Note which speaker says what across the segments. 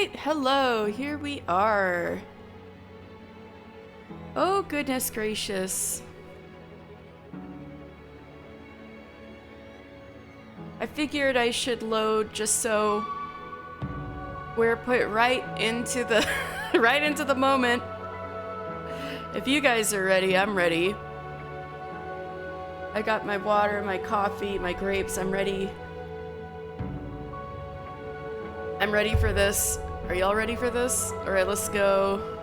Speaker 1: Alright, hello, here we are. Oh, goodness gracious. I figured I should load just so we're put right into the right into the moment. If you guys are ready, I'm ready. I got my water, my coffee, my grapes. I'm ready. I'm ready for this. Are y'all ready for this? All right, let's go.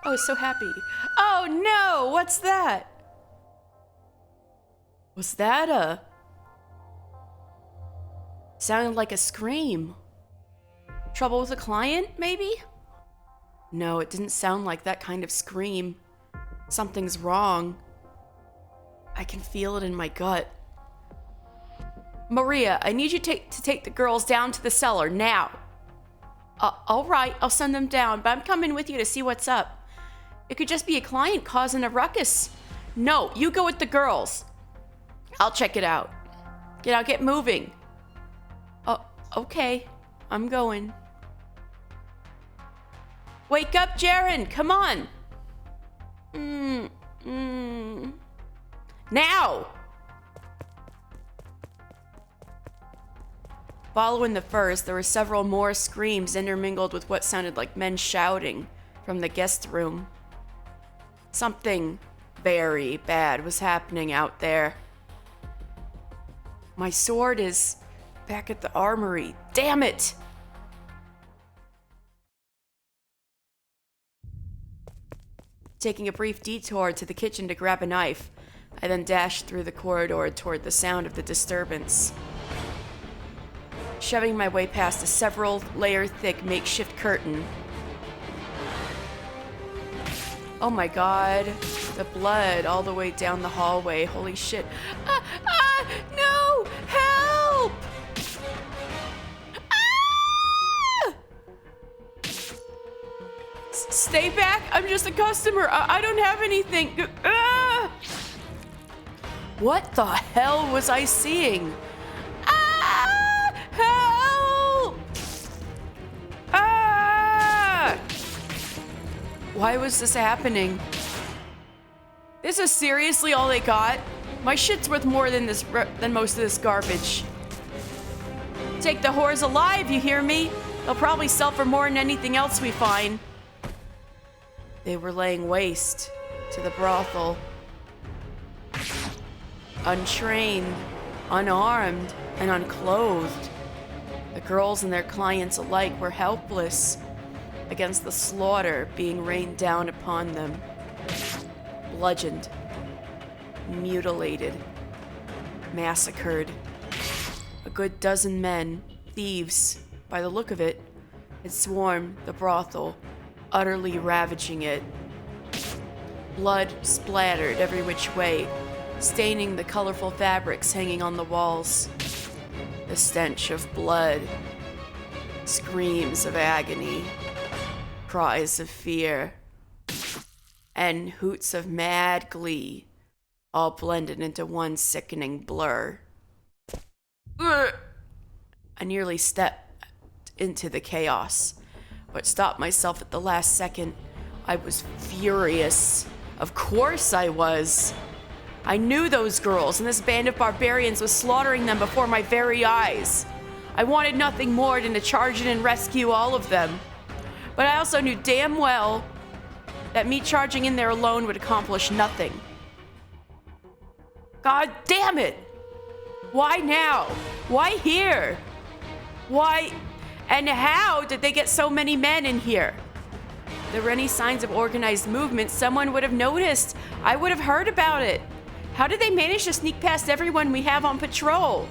Speaker 1: Oh, so happy. Oh no, what's that? Was that a... Sounded like a scream. Trouble with a client, maybe? No, it didn't sound like that kind of scream. Something's wrong. I can feel it in my gut. Maria, I need you to take the girls down to the cellar, now. All right, I'll send them down, but I'm coming with you to see what's up. It could just be a client causing a ruckus. No, you go with the girls. I'll check it out. Get moving. Oh, okay. I'm going. Wake up, Jaren. Come on. Now! Following the first, there were several more screams intermingled with what sounded like men shouting from the guest room. Something very bad was happening out there. My sword is back at the armory. Damn it! Taking a brief detour to the kitchen to grab a knife, I then dashed through the corridor toward the sound of the disturbance. Shoving my way past a several-layer-thick makeshift curtain. Oh my god, the blood all the way down the hallway. Holy shit. No! Help! Stay back, I'm just a customer. I don't have anything. What the hell was I seeing? Help! Why was this happening? This is seriously all they got? My shit's worth more than most of this garbage. Take the whores alive, you hear me? They'll probably sell for more than anything else we find. They were laying waste to the brothel. Untrained, unarmed, and unclothed. The girls and their clients alike were helpless against the slaughter being rained down upon them. Bludgeoned, mutilated, massacred. A good dozen men, thieves, by the look of it, had swarmed the brothel, utterly ravaging it. Blood splattered every which way, staining the colorful fabrics hanging on the walls. The stench of blood, screams of agony, cries of fear, and hoots of mad glee, all blended into one sickening blur. I nearly stepped into the chaos, but stopped myself at the last second. I was furious. Of course I was. I knew those girls, and this band of barbarians was slaughtering them before my very eyes. I wanted nothing more than to charge in and rescue all of them. But I also knew damn well that me charging in there alone would accomplish nothing. God damn it! Why now? Why here? Why? And how did they get so many men in here? If there were any signs of organized movement, someone would have noticed. I would have heard about it. How did they manage to sneak past everyone we have on patrol?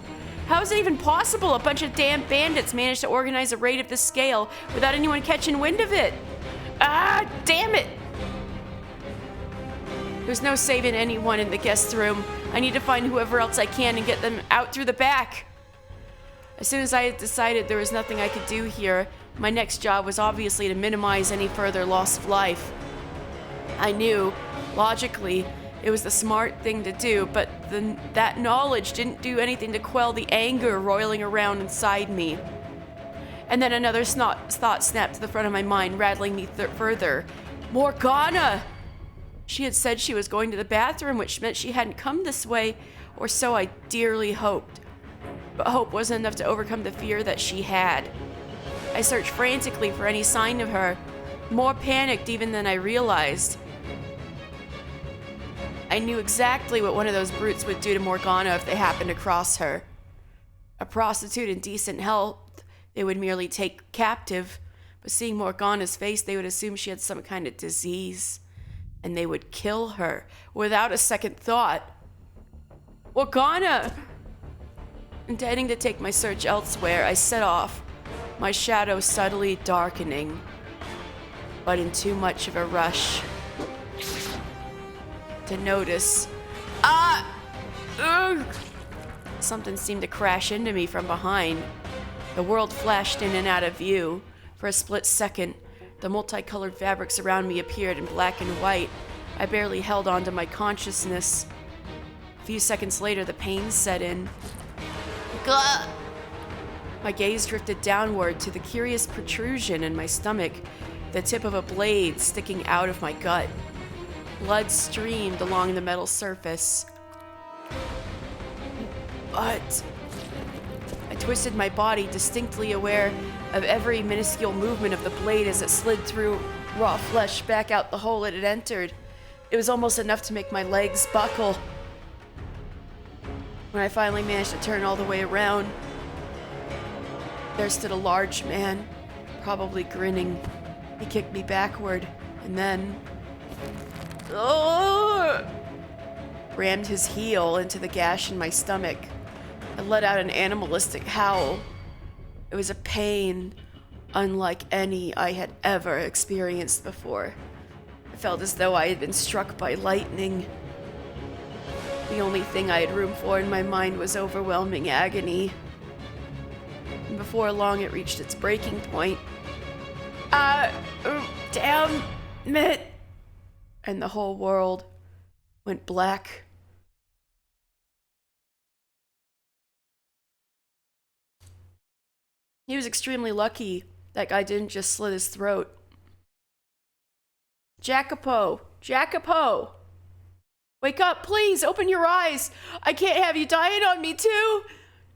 Speaker 1: How is it even possible a bunch of damn bandits managed to organize a raid of this scale without anyone catching wind of it? Damn it! There's no saving anyone in the guest room. I need to find whoever else I can and get them out through the back. As soon as I had decided there was nothing I could do here, my next job was obviously to minimize any further loss of life. I knew, logically, It was the smart thing to do, but that knowledge didn't do anything to quell the anger roiling around inside me. And then another thought snapped to the front of my mind, rattling me further. Morgana! She had said she was going to the bathroom, which meant she hadn't come this way, or so I dearly hoped. But hope wasn't enough to overcome the fear that she had. I searched frantically for any sign of her, more panicked even than I realized. I knew exactly what one of those brutes would do to Morgana if they happened across her. A prostitute in decent health, they would merely take captive, but seeing Morgana's face, they would assume she had some kind of disease, and they would kill her without a second thought. Morgana! Intending to take my search elsewhere, I set off, my shadow subtly darkening, but in too much of a rush to notice. Something seemed to crash into me from behind. The world flashed in and out of view. For a split second, the multicolored fabrics around me appeared in black and white. I barely held on to my consciousness. A few seconds later, the pain set in. Gah! My gaze drifted downward to the curious protrusion in my stomach, the tip of a blade sticking out of my gut. Blood streamed along the metal surface. But I twisted my body, distinctly aware of every minuscule movement of the blade as it slid through raw flesh back out the hole it had entered. It was almost enough to make my legs buckle. When I finally managed to turn all the way around, there stood a large man, probably grinning. He kicked me backward, and then rammed his heel into the gash in my stomach. I let out an animalistic howl. It was a pain unlike any I had ever experienced before. I felt as though I had been struck by lightning. The only thing I had room for in my mind was overwhelming agony. And before long, it reached its breaking point. Damn it! And the whole world went black. He was extremely lucky that guy didn't just slit his throat. Jacopo! Jacopo! Wake up, please! Open your eyes! I can't have you dying on me, too!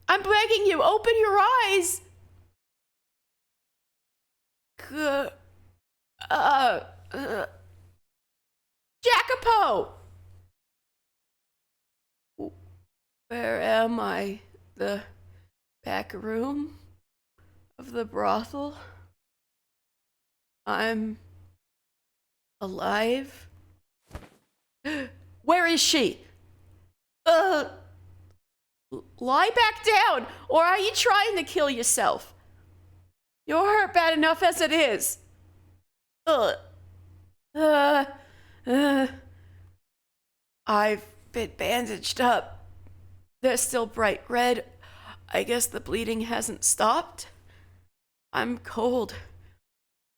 Speaker 1: I'm begging you, open your eyes! Jacopo! Where am I? The back room of the brothel? I'm alive? Where is she? Lie back down, or are you trying to kill yourself? You're hurt bad enough as it is. I've been bandaged up. They're still bright red. I guess the bleeding hasn't stopped. I'm cold.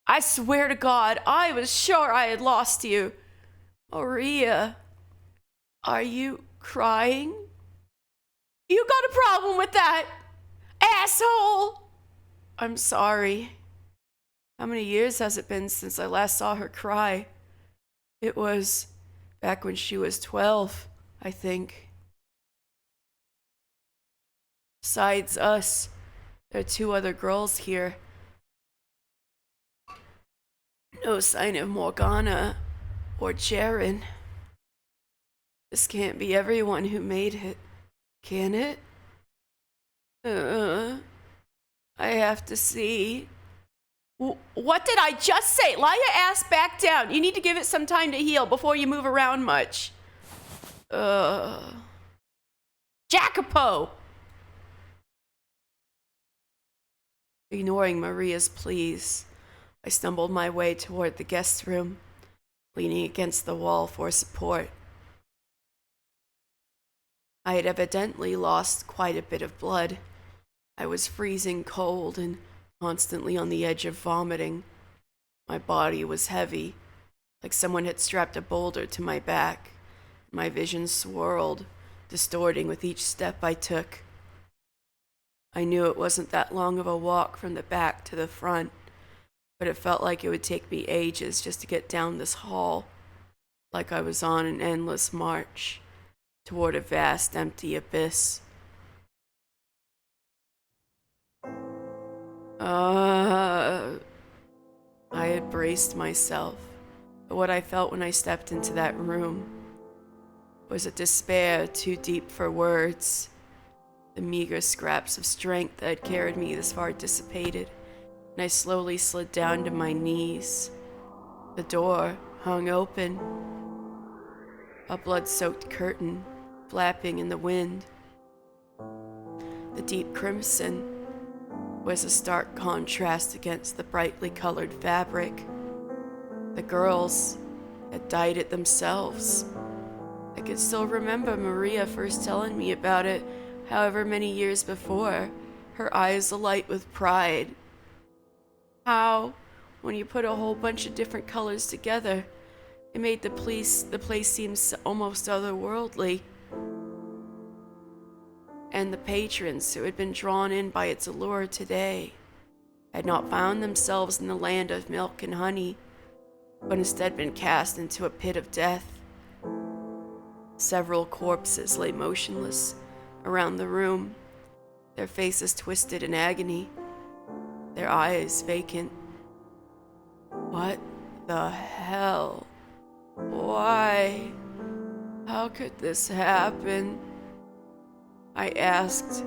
Speaker 1: I swear to God, I was sure I had lost you. Maria, are you crying? You got a problem with that, asshole? I'm sorry. How many years has it been since I last saw her cry? It was back when she was 12, I think. Besides us, there are 2 other girls here. No sign of Morgana or Jaren. This can't be everyone who made it, can it? I have to see. What did I just say? Lie your ass back down. You need to give it some time to heal before you move around much. Jacopo! Ignoring Maria's pleas, I stumbled my way toward the guest room, leaning against the wall for support. I had evidently lost quite a bit of blood. I was freezing cold and constantly on the edge of vomiting. My body was heavy, like someone had strapped a boulder to my back, My vision swirled, distorting with each step I took. I knew it wasn't that long of a walk from the back to the front, but it felt like it would take me ages just to get down this hall, like I was on an endless march toward a vast empty abyss. I had braced myself, but what I felt when I stepped into that room was a despair too deep for words. The meager scraps of strength that had carried me this far dissipated, and I slowly slid down to my knees. The door hung open, a blood-soaked curtain flapping in the wind. The deep crimson was a stark contrast against the brightly colored fabric. The girls had dyed it themselves. I could still remember Maria first telling me about it, however many years before, her eyes alight with pride. How, when you put a whole bunch of different colors together, it made the place seem almost otherworldly. And the patrons who had been drawn in by its allure today had not found themselves in the land of milk and honey, but instead been cast into a pit of death. Several corpses lay motionless around the room, their faces twisted in agony, their eyes vacant. What the hell? Why? How could this happen? I asked,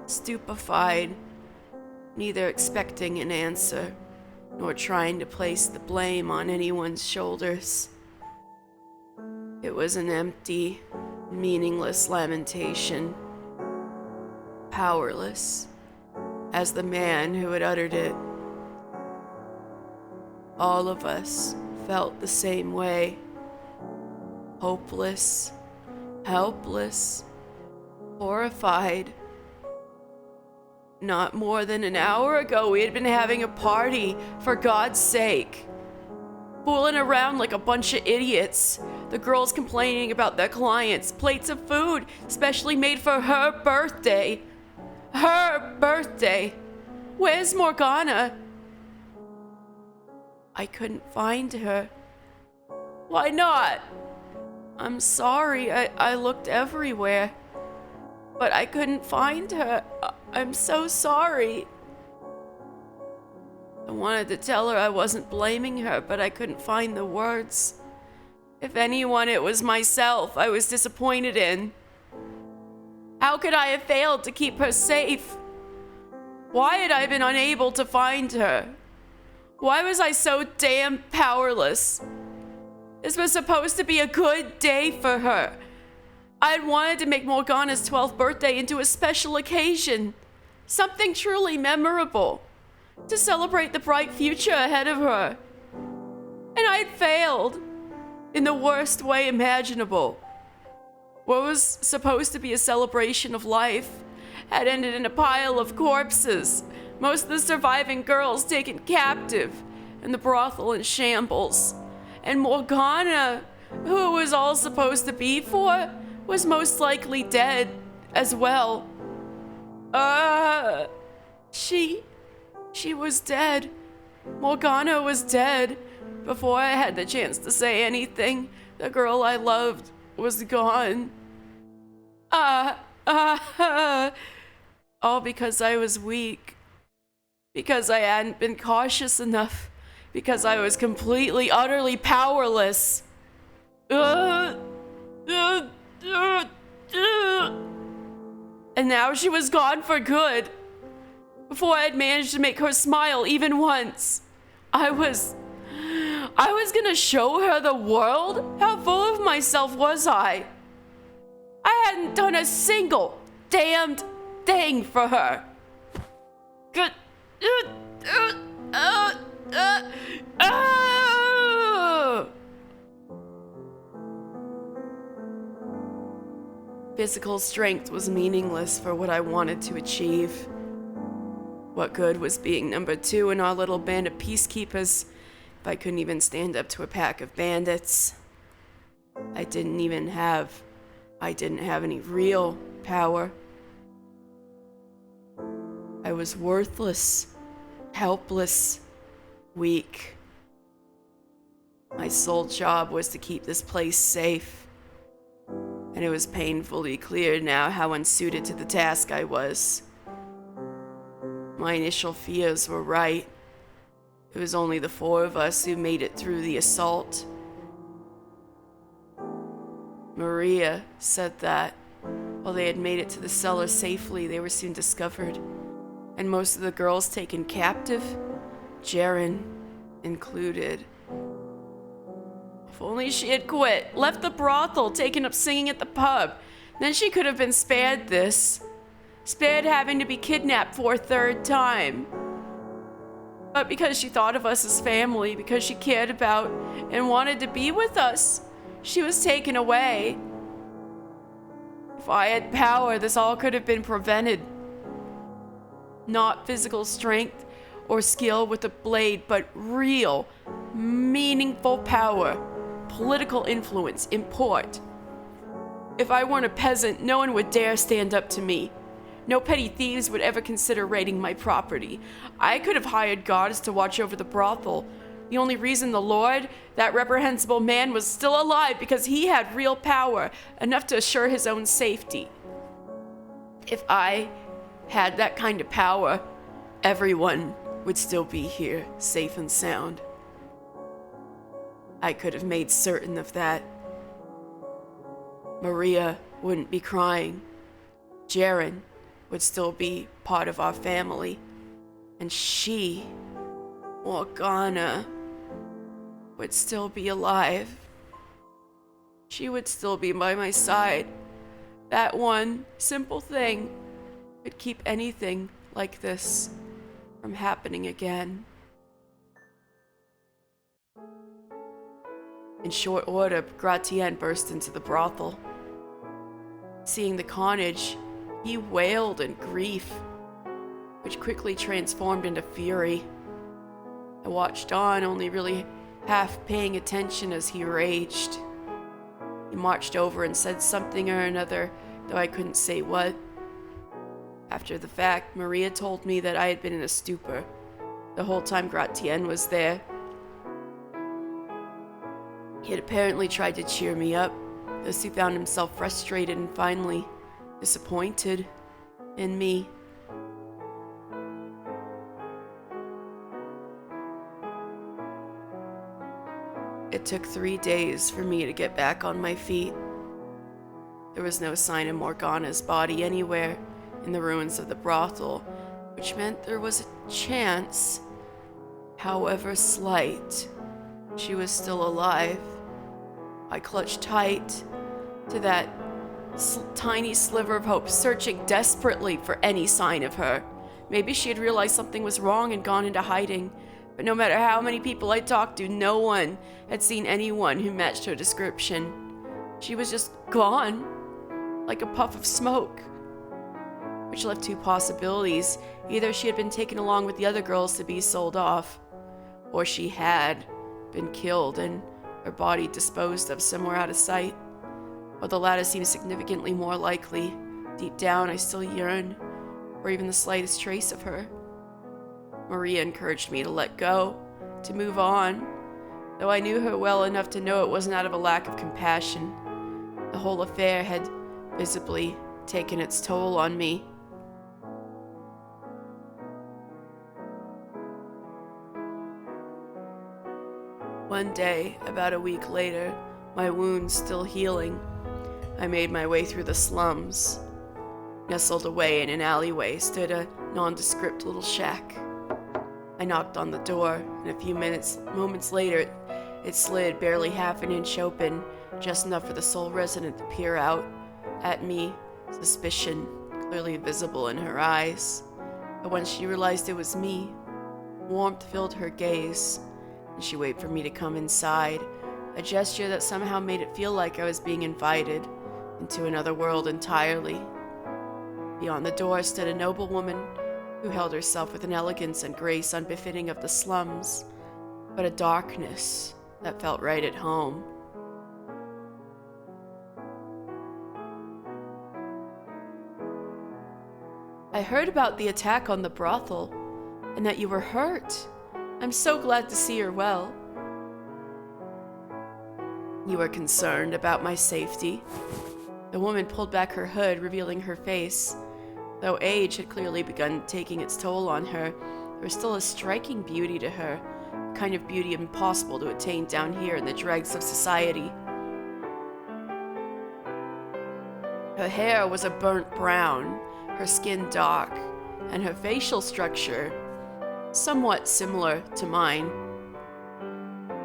Speaker 1: stupefied, neither expecting an answer nor trying to place the blame on anyone's shoulders. It was an empty, meaningless lamentation, powerless as the man who had uttered it. All of us felt the same way, hopeless, helpless, horrified. Not more than an hour ago, we had been having a party, for God's sake. Fooling around like a bunch of idiots. The girls complaining about their clients, plates of food specially made for her birthday. Her birthday. Where's Morgana? I couldn't find her. Why not? I'm sorry, I looked everywhere, but I couldn't find her. I'm so sorry. I wanted to tell her I wasn't blaming her, but I couldn't find the words. If anyone, it was myself I was disappointed in. How could I have failed to keep her safe? Why had I been unable to find her? Why was I so damn powerless? This was supposed to be a good day for her. I'd wanted to make Morgana's 12th birthday into a special occasion, something truly memorable, to celebrate the bright future ahead of her. And I'd failed in the worst way imaginable. What was supposed to be a celebration of life had ended in a pile of corpses, most of the surviving girls taken captive, and the brothel in shambles. And Morgana, who it was all supposed to be for, was most likely dead as well. She was dead. Morgana was dead. Before I had the chance to say anything, the girl I loved was gone. All because I was weak. Because I hadn't been cautious enough. Because I was completely, utterly powerless. And now she was gone for good. Before I had managed to make her smile even once. I was gonna show her the world? How full of myself was I? I hadn't done a single damned thing for her. Good. Physical strength was meaningless for what I wanted to achieve. What good was being number 2 in our little band of peacekeepers if I couldn't even stand up to a pack of bandits? I didn't have any real power. I was worthless, helpless, weak. My sole job was to keep this place safe, and it was painfully clear now how unsuited to the task I was. My initial fears were right. It was only the 4 of us who made it through the assault. Maria said that while they had made it to the cellar safely, they were soon discovered, and most of the girls taken captive, Jaren included. If only she had quit, left the brothel, taken up singing at the pub, then she could have been spared this. Spared having to be kidnapped for a 3rd time. But because she thought of us as family, because she cared about and wanted to be with us, she was taken away. If I had power, this all could have been prevented. Not physical strength or skill with a blade, but real, meaningful power, political influence, import. If I weren't a peasant, no one would dare stand up to me. No petty thieves would ever consider raiding my property. I could have hired guards to watch over the brothel. The only reason the Lord, that reprehensible man, was still alive because he had real power, enough to assure his own safety. If I had that kind of power, everyone would still be here, safe and sound. I could have made certain of that. Maria wouldn't be crying. Jaren would still be part of our family. And she, Morgana, would still be alive. She would still be by my side. That one simple thing could keep anything like this from happening again. In short order, Requiem burst into the brothel. Seeing the carnage, he wailed in grief, which quickly transformed into fury. I watched on, only really half paying attention as he raged. He marched over and said something or another, though I couldn't say what. After the fact, Maria told me that I had been in a stupor the whole time Requiem was there. He had apparently tried to cheer me up, as he found himself frustrated and finally disappointed in me. It took 3 days for me to get back on my feet. There was no sign of Morgana's body anywhere in the ruins of the brothel, which meant there was a chance, however slight, she was still alive. I clutched tight to that tiny sliver of hope, searching desperately for any sign of her. Maybe she had realized something was wrong and gone into hiding, but no matter how many people I talked to, no one had seen anyone who matched her description. She was just gone, like a puff of smoke, which left 2 possibilities. Either she had been taken along with the other girls to be sold off, or she had been killed and her body disposed of somewhere out of sight. While the latter seems significantly more likely, deep down I still yearn for even the slightest trace of her. Maria encouraged me to let go, to move on, though I knew her well enough to know it wasn't out of a lack of compassion. The whole affair had visibly taken its toll on me. One day, about a week later, my wounds still healing, I made my way through the slums. Nestled away in an alleyway stood a nondescript little shack. I knocked on the door, and a few moments later, it slid barely half an inch open, just enough for the sole resident to peer out at me, suspicion clearly visible in her eyes. But when she realized it was me, warmth filled her gaze, and she waited for me to come inside, a gesture that somehow made it feel like I was being invited into another world entirely. Beyond the door stood a noble woman who held herself with an elegance and grace unbefitting of the slums, but a darkness that felt right at home. I heard about the attack on the brothel, and that you were hurt. I'm so glad to see you're well. You were concerned about my safety? The woman pulled back her hood, revealing her face. Though age had clearly begun taking its toll on her, there was still a striking beauty to her, a kind of beauty impossible to attain down here in the dregs of society. Her hair was a burnt brown, her skin dark, and her facial structure somewhat similar to mine.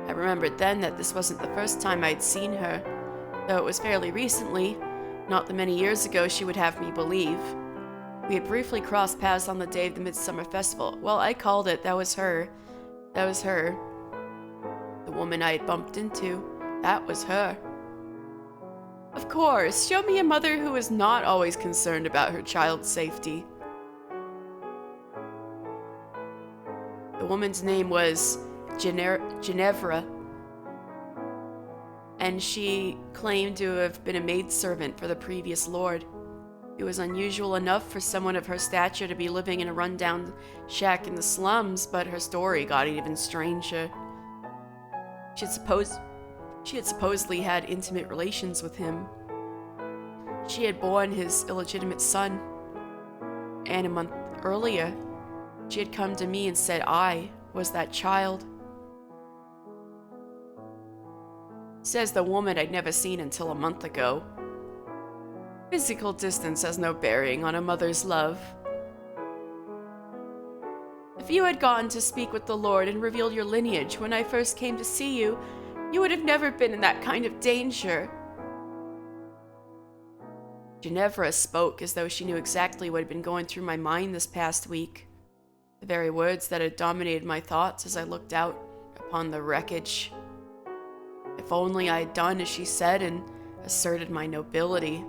Speaker 1: I remembered then that this wasn't the first time I'd seen her, though it was fairly recently, not the many years ago she would have me believe. We had briefly crossed paths on the day of the Midsummer Festival. Well, I called it. That was her. That was her. The woman I had bumped into. That was her. Of course, show me a mother who is not always concerned about her child's safety. The woman's name was Ginevra, and she claimed to have been a maidservant for the previous lord. It was unusual enough for someone of her stature to be living in a rundown shack in the slums, but her story got even stranger. She had supposedly had intimate relations with him. She had borne his illegitimate son, and a month earlier, she had come to me and said I was that child. Says the woman I'd never seen until a month ago. Physical distance has no bearing on a mother's love. If you had gone to speak with the Lord and revealed your lineage when I first came to see you, you would have never been in that kind of danger. Ginevra spoke as though she knew exactly what had been going through my mind this past week. The very words that had dominated my thoughts as I looked out upon the wreckage. If only I had done as she said and asserted my nobility,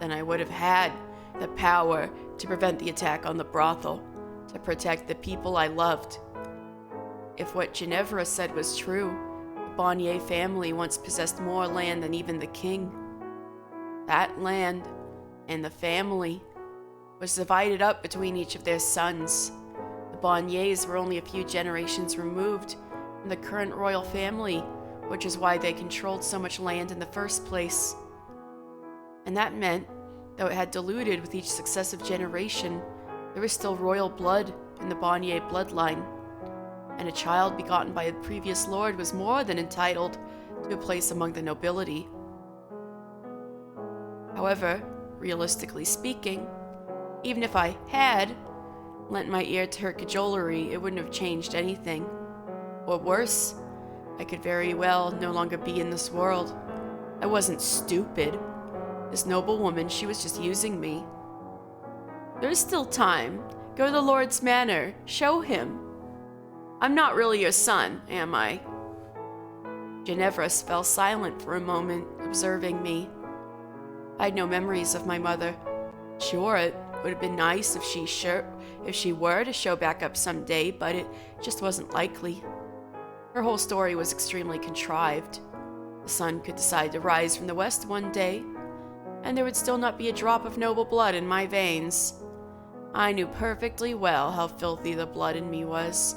Speaker 1: then I would have had the power to prevent the attack on the brothel, to protect the people I loved. If what Ginevra said was true, the Bonnier family once possessed more land than even the king. That land and the family was divided up between each of their sons. The Bonniers were only a few generations removed from the current royal family, which is why they controlled so much land in the first place. And that meant, though it had diluted with each successive generation, there was still royal blood in the Bonnier bloodline, and a child begotten by a previous lord was more than entitled to a place among the nobility. However, realistically speaking, even if I had lent my ear to her cajolery, it wouldn't have changed anything. Or worse, I could very well no longer be in this world. I wasn't stupid. This noble woman, she was just using me. There's still time. Go to the Lord's manor. Show him. I'm not really your son, am I? Ginevra fell silent for a moment, observing me. I had no memories of my mother. Sure, it would have been nice if she were to show back up someday, but it just wasn't likely. Her whole story was extremely contrived. The sun could decide to rise from the west one day, and there would still not be a drop of noble blood in my veins. I knew perfectly well how filthy the blood in me was.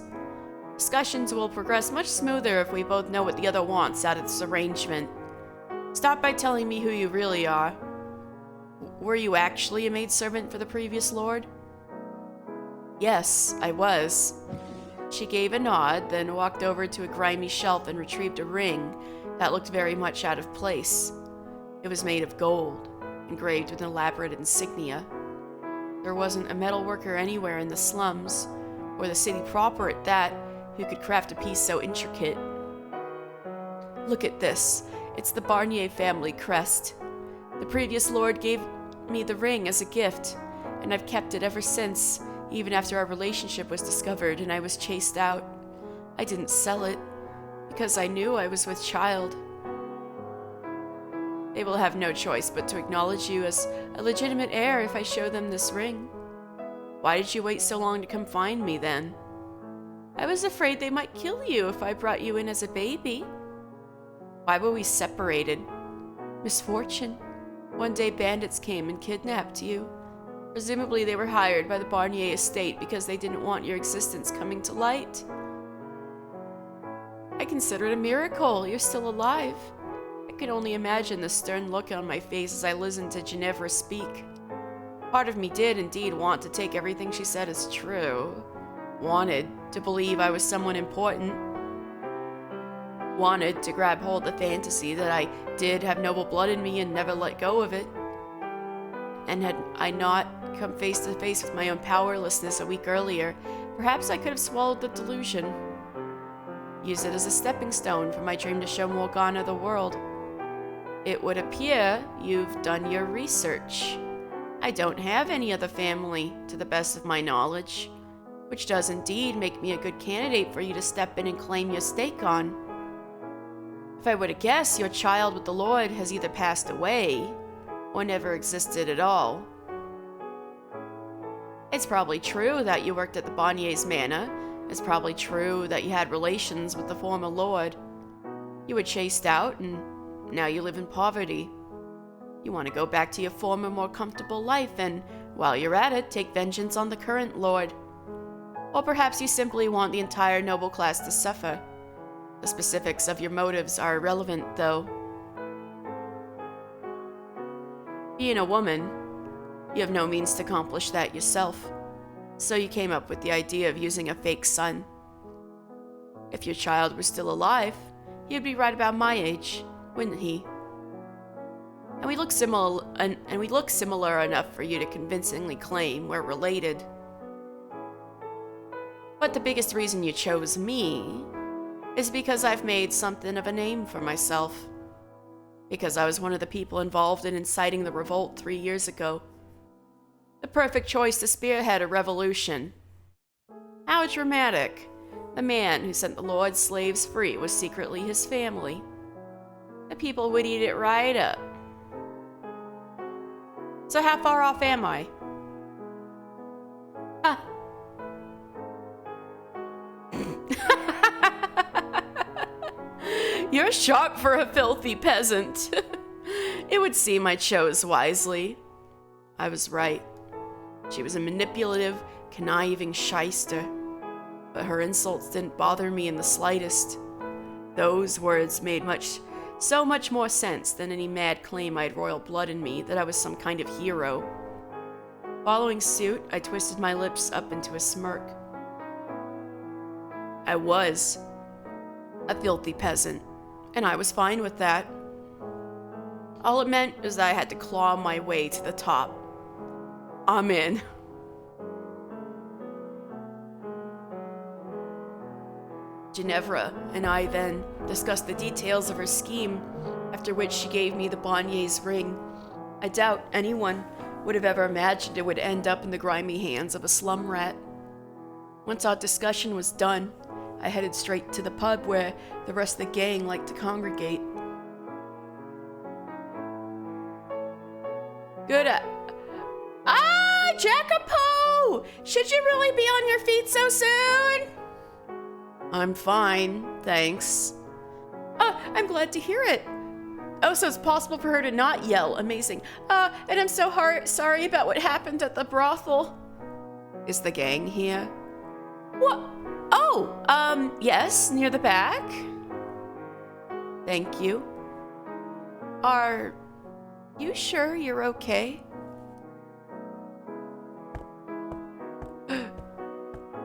Speaker 1: Discussions will progress much smoother if we both know what the other wants out of this arrangement. Start by telling me who you really are. Were you actually a maidservant for the previous lord? Yes, I was. She gave a nod, then walked over to a grimy shelf and retrieved a ring that looked very much out of place. It was made of gold, engraved with an elaborate insignia. There wasn't a metalworker anywhere in the slums, or the city proper at that, who could craft a piece so intricate. Look at this. It's the Bonnier family crest. The previous lord gave me the ring as a gift, and I've kept it ever since, even after our relationship was discovered and I was chased out. I didn't sell it, because I knew I was with child. They will have no choice but to acknowledge you as a legitimate heir if I show them this ring. Why did you wait so long to come find me then? I was afraid they might kill you if I brought you in as a baby. Why were we separated? Misfortune. One day bandits came and kidnapped you. Presumably they were hired by the Barnier estate because they didn't want your existence coming to light. I consider it a miracle you're still alive. I can only imagine the stern look on my face as I listened to Ginevra speak. Part of me did indeed want to take everything she said as true. Wanted to believe I was someone important. Wanted to grab hold of the fantasy that I did have noble blood in me and never let go of it. And had I not come face to face with my own powerlessness a week earlier, perhaps I could have swallowed the delusion. Use it as a stepping stone for my dream to show Morgana the world. It would appear you've done your research. I don't have any other family, to the best of my knowledge, which does indeed make me a good candidate for you to step in and claim your stake on. If I were to guess, your child with the Lord has either passed away or never existed at all. It's probably true that you worked at the Barnier's manor. It's probably true that you had relations with the former Lord. You were chased out, and now you live in poverty. You want to go back to your former, more comfortable life, and while you're at it, take vengeance on the current Lord. Or perhaps you simply want the entire noble class to suffer. The specifics of your motives are irrelevant, though. Being a woman, you have no means to accomplish that yourself, so you came up with the idea of using a fake son. If your child were still alive, he'd be right about my age, wouldn't he? And we look similar enough for you to convincingly claim we're related. But the biggest reason you chose me is because I've made something of a name for myself. Because I was one of the people involved in inciting the revolt 3 years ago. The perfect choice to spearhead a revolution. How dramatic. The man who sent the Lord's slaves free was secretly his family. The people would eat it right up. So how far off am I? Ah. You're sharp for a filthy peasant. It would seem I chose wisely. I was right. She was a manipulative, conniving shyster. But her insults didn't bother me in the slightest. Those words made so much more sense than any mad claim I had royal blood in me, that I was some kind of hero. Following suit, I twisted my lips up into a smirk. I was a filthy peasant, and I was fine with that. All it meant was that I had to claw my way to the top. I'm in. Ginevra and I then discussed the details of her scheme, after which she gave me the Barnier's ring. I doubt anyone would have ever imagined it would end up in the grimy hands of a slum rat. Once our discussion was done, I headed straight to the pub where the rest of the gang liked to congregate. Jacopo! Should you really be on your feet so soon? I'm fine, thanks. Oh, I'm glad to hear it. Oh, so it's possible for her to not yell. Amazing. And I'm so sorry about what happened at the brothel. Is the gang here? What? Oh, yes, near the back. Thank you. Are you sure you're okay?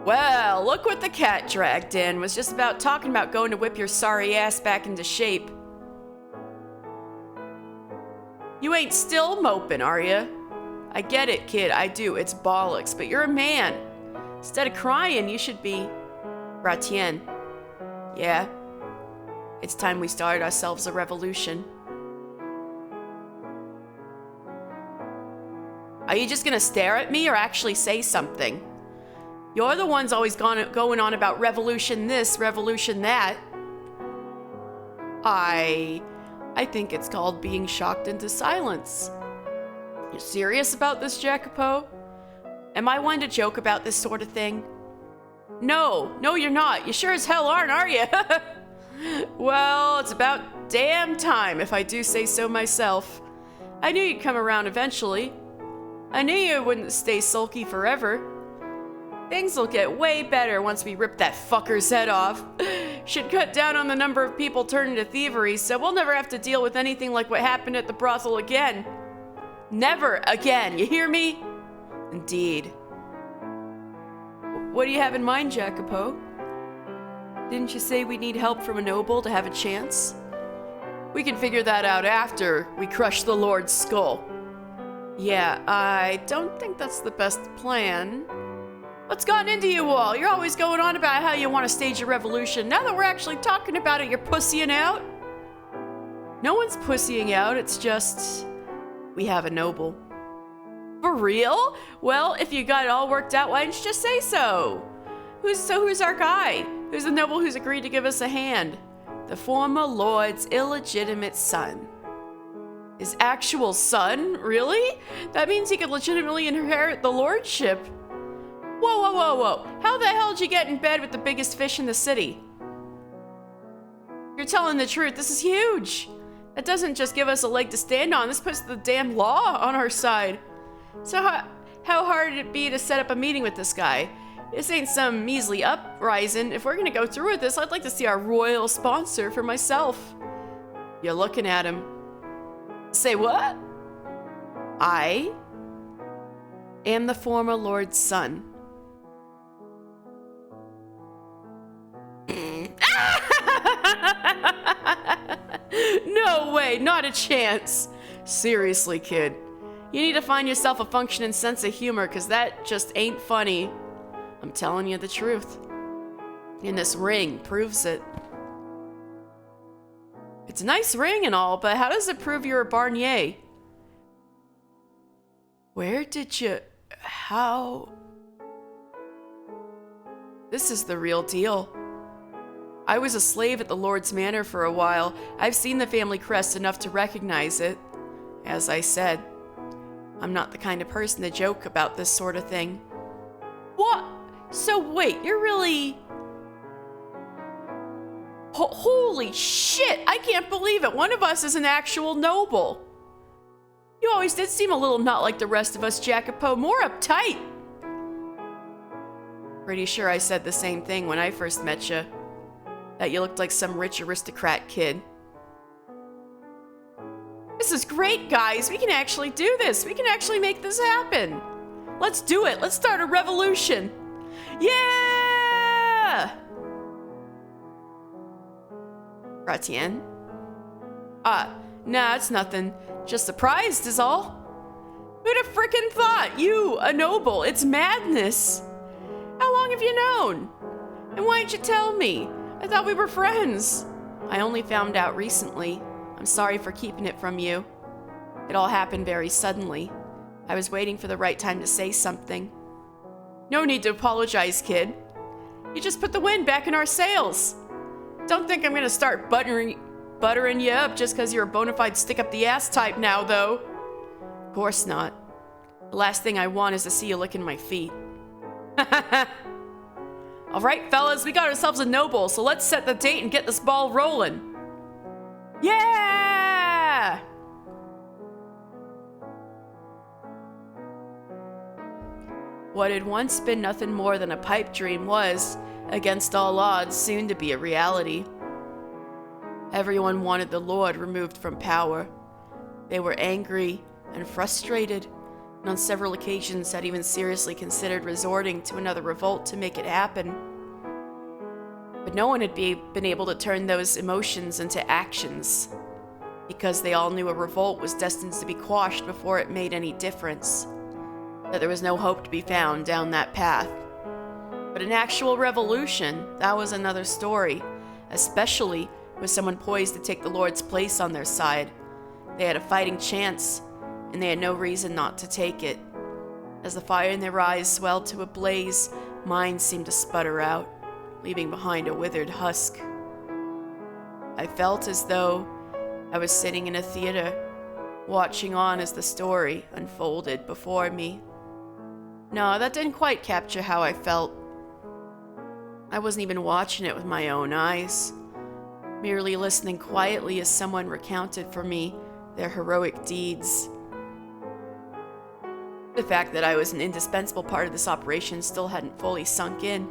Speaker 1: Well, look what the cat dragged in. Was just about talking about going to whip your sorry ass back into shape. You ain't still moping, are ya? I get it, kid, I do. It's bollocks, but you're a man. Instead of crying, you should be... Requiem. Yeah? It's time we started ourselves a revolution. Are you just gonna stare at me or actually say something? You're the ones always going on about revolution this, revolution that. I think it's called being shocked into silence. You serious about this, Jacopo? Am I one to joke about this sort of thing? No, you're not. You sure as hell aren't, are you? Well, it's about damn time, if I do say so myself. I knew you'd come around eventually. I knew you wouldn't stay sulky forever. Things will get way better once we rip that fucker's head off. Should cut down on the number of people turning to thievery, so we'll never have to deal with anything like what happened at the brothel again. Never again, you hear me? Indeed. What do you have in mind, Jacopo? Didn't you say we need help from a noble to have a chance? We can figure that out after we crush the Lord's skull. Yeah, I don't think that's the best plan. What's gotten into you all? You're always going on about how you want to stage a revolution. Now that we're actually talking about it, you're pussying out? No one's pussying out, it's just... we have a noble. For real? Well, if you got it all worked out, why didn't you just say so? Who's our guy? Who's the noble who's agreed to give us a hand? The former lord's illegitimate son. His actual son? Really? That means he could legitimately inherit the lordship. Whoa, whoa, whoa, whoa. How the hell did you get in bed with the biggest fish in the city? You're telling the truth. This is huge. That doesn't just give us a leg to stand on. This puts the damn law on our side. So how hard would it be to set up a meeting with this guy? This ain't some measly uprising. If we're gonna go through with this, I'd like to see our royal sponsor for myself. You're looking at him. Say what? I am the former lord's son. No way, not a chance. Seriously, kid. You need to find yourself a functioning sense of humor, because that just ain't funny. I'm telling you the truth. And this ring proves it. It's a nice ring and all, but how does it prove you're a Barnier? Where did you... how... This is the real deal. I was a slave at the Lord's Manor for a while. I've seen the family crest enough to recognize it. As I said, I'm not the kind of person to joke about this sort of thing. What? So wait, you're really... Holy shit! I can't believe it! One of us is an actual noble! You always did seem a little not like the rest of us, Jacopo. More uptight! Pretty sure I said the same thing when I first met you. That you looked like some rich aristocrat kid. This is great, guys! We can actually do this! We can actually make this happen! Let's do it! Let's start a revolution! Yeah! Requiem? Nah, it's nothing. Just surprised is all. Who'd have frickin' thought? You, a noble. It's madness. How long have you known? And why didn't you tell me? I thought we were friends. I only found out recently. I'm sorry for keeping it from you. It all happened very suddenly. I was waiting for the right time to say something. No need to apologize, kid. You just put the wind back in our sails. Don't think I'm gonna start buttering you up just because you're a bona fide stick-up-the-ass type now, though. Of course not. The last thing I want is to see you licking my feet. Alright, fellas, we got ourselves a noble, so let's set the date and get this ball rolling. Yeah! What had once been nothing more than a pipe dream was, against all odds, soon to be a reality. Everyone wanted the Lord removed from power. They were angry and frustrated, and on several occasions had even seriously considered resorting to another revolt to make it happen. But no one had been able to turn those emotions into actions, because they all knew a revolt was destined to be quashed before it made any difference, that there was no hope to be found down that path. But an actual revolution, that was another story, especially with someone poised to take the Lord's place on their side. They had a fighting chance, and they had no reason not to take it. As the fire in their eyes swelled to a blaze, mine seemed to sputter out, leaving behind a withered husk. I felt as though I was sitting in a theater, watching on as the story unfolded before me. No, that didn't quite capture how I felt. I wasn't even watching it with my own eyes, merely listening quietly as someone recounted for me their heroic deeds. The fact that I was an indispensable part of this operation still hadn't fully sunk in.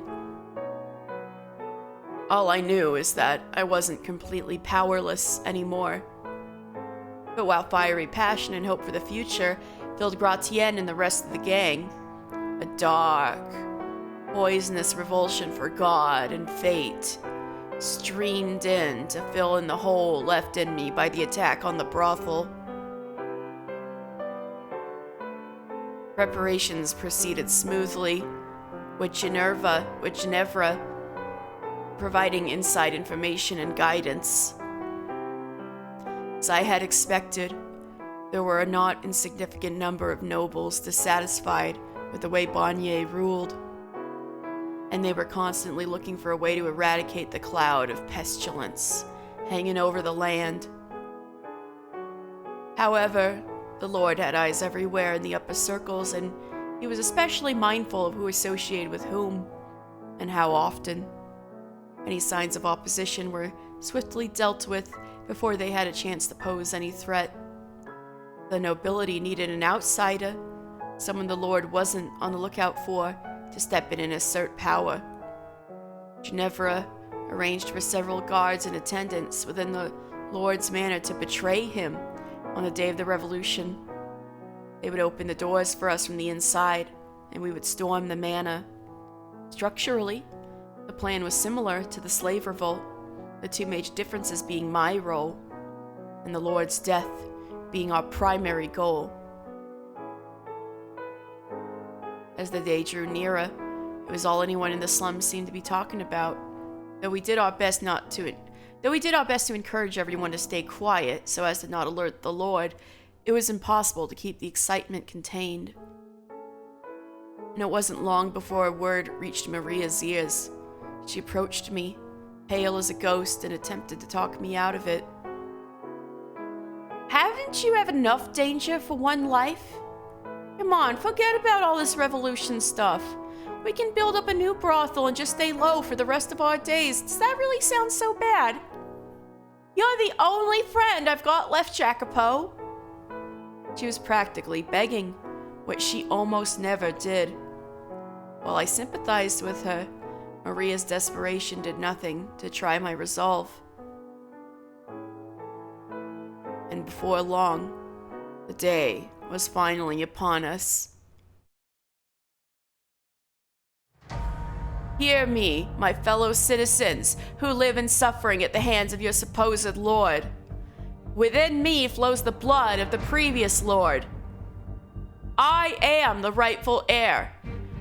Speaker 1: All I knew is that I wasn't completely powerless anymore. But while fiery passion and hope for the future filled Gratienne and the rest of the gang, a dark, poisonous revulsion for God and fate streamed in to fill in the hole left in me by the attack on the brothel. Preparations proceeded smoothly, with Ginevra providing inside information and guidance. As I had expected, there were a not insignificant number of nobles dissatisfied with the way Bonnier ruled, and they were constantly looking for a way to eradicate the cloud of pestilence hanging over the land. However, the Lord had eyes everywhere in the upper circles, and he was especially mindful of who associated with whom and how often. Any signs of opposition were swiftly dealt with before they had a chance to pose any threat. The nobility needed an outsider, someone the Lord wasn't on the lookout for, to step in and assert power. Ginevra arranged for several guards and attendants within the Lord's manor to betray him on the day of the revolution. They would open the doors for us from the inside, and we would storm the manor. Structurally, the plan was similar to the slave revolt, the two major differences being my role, and the Lord's death being our primary goal. As the day drew nearer, it was all anyone in the slums seemed to be talking about. Though we did our best to encourage everyone to stay quiet so as to not alert the Lord, it was impossible to keep the excitement contained. And it wasn't long before a word reached Maria's ears. She approached me, pale as a ghost, and attempted to talk me out of it. Haven't you had enough danger for one life? Come on, forget about all this revolution stuff. We can build up a new brothel and just stay low for the rest of our days. Does that really sound so bad? You're the only friend I've got left, Jacopo. She was practically begging, which she almost never did. While I sympathized with her, Maria's desperation did nothing to try my resolve. And before long, the day was finally upon us. Hear me, my fellow citizens, who live in suffering at the hands of your supposed lord. Within me flows the blood of the previous lord. I am the rightful heir.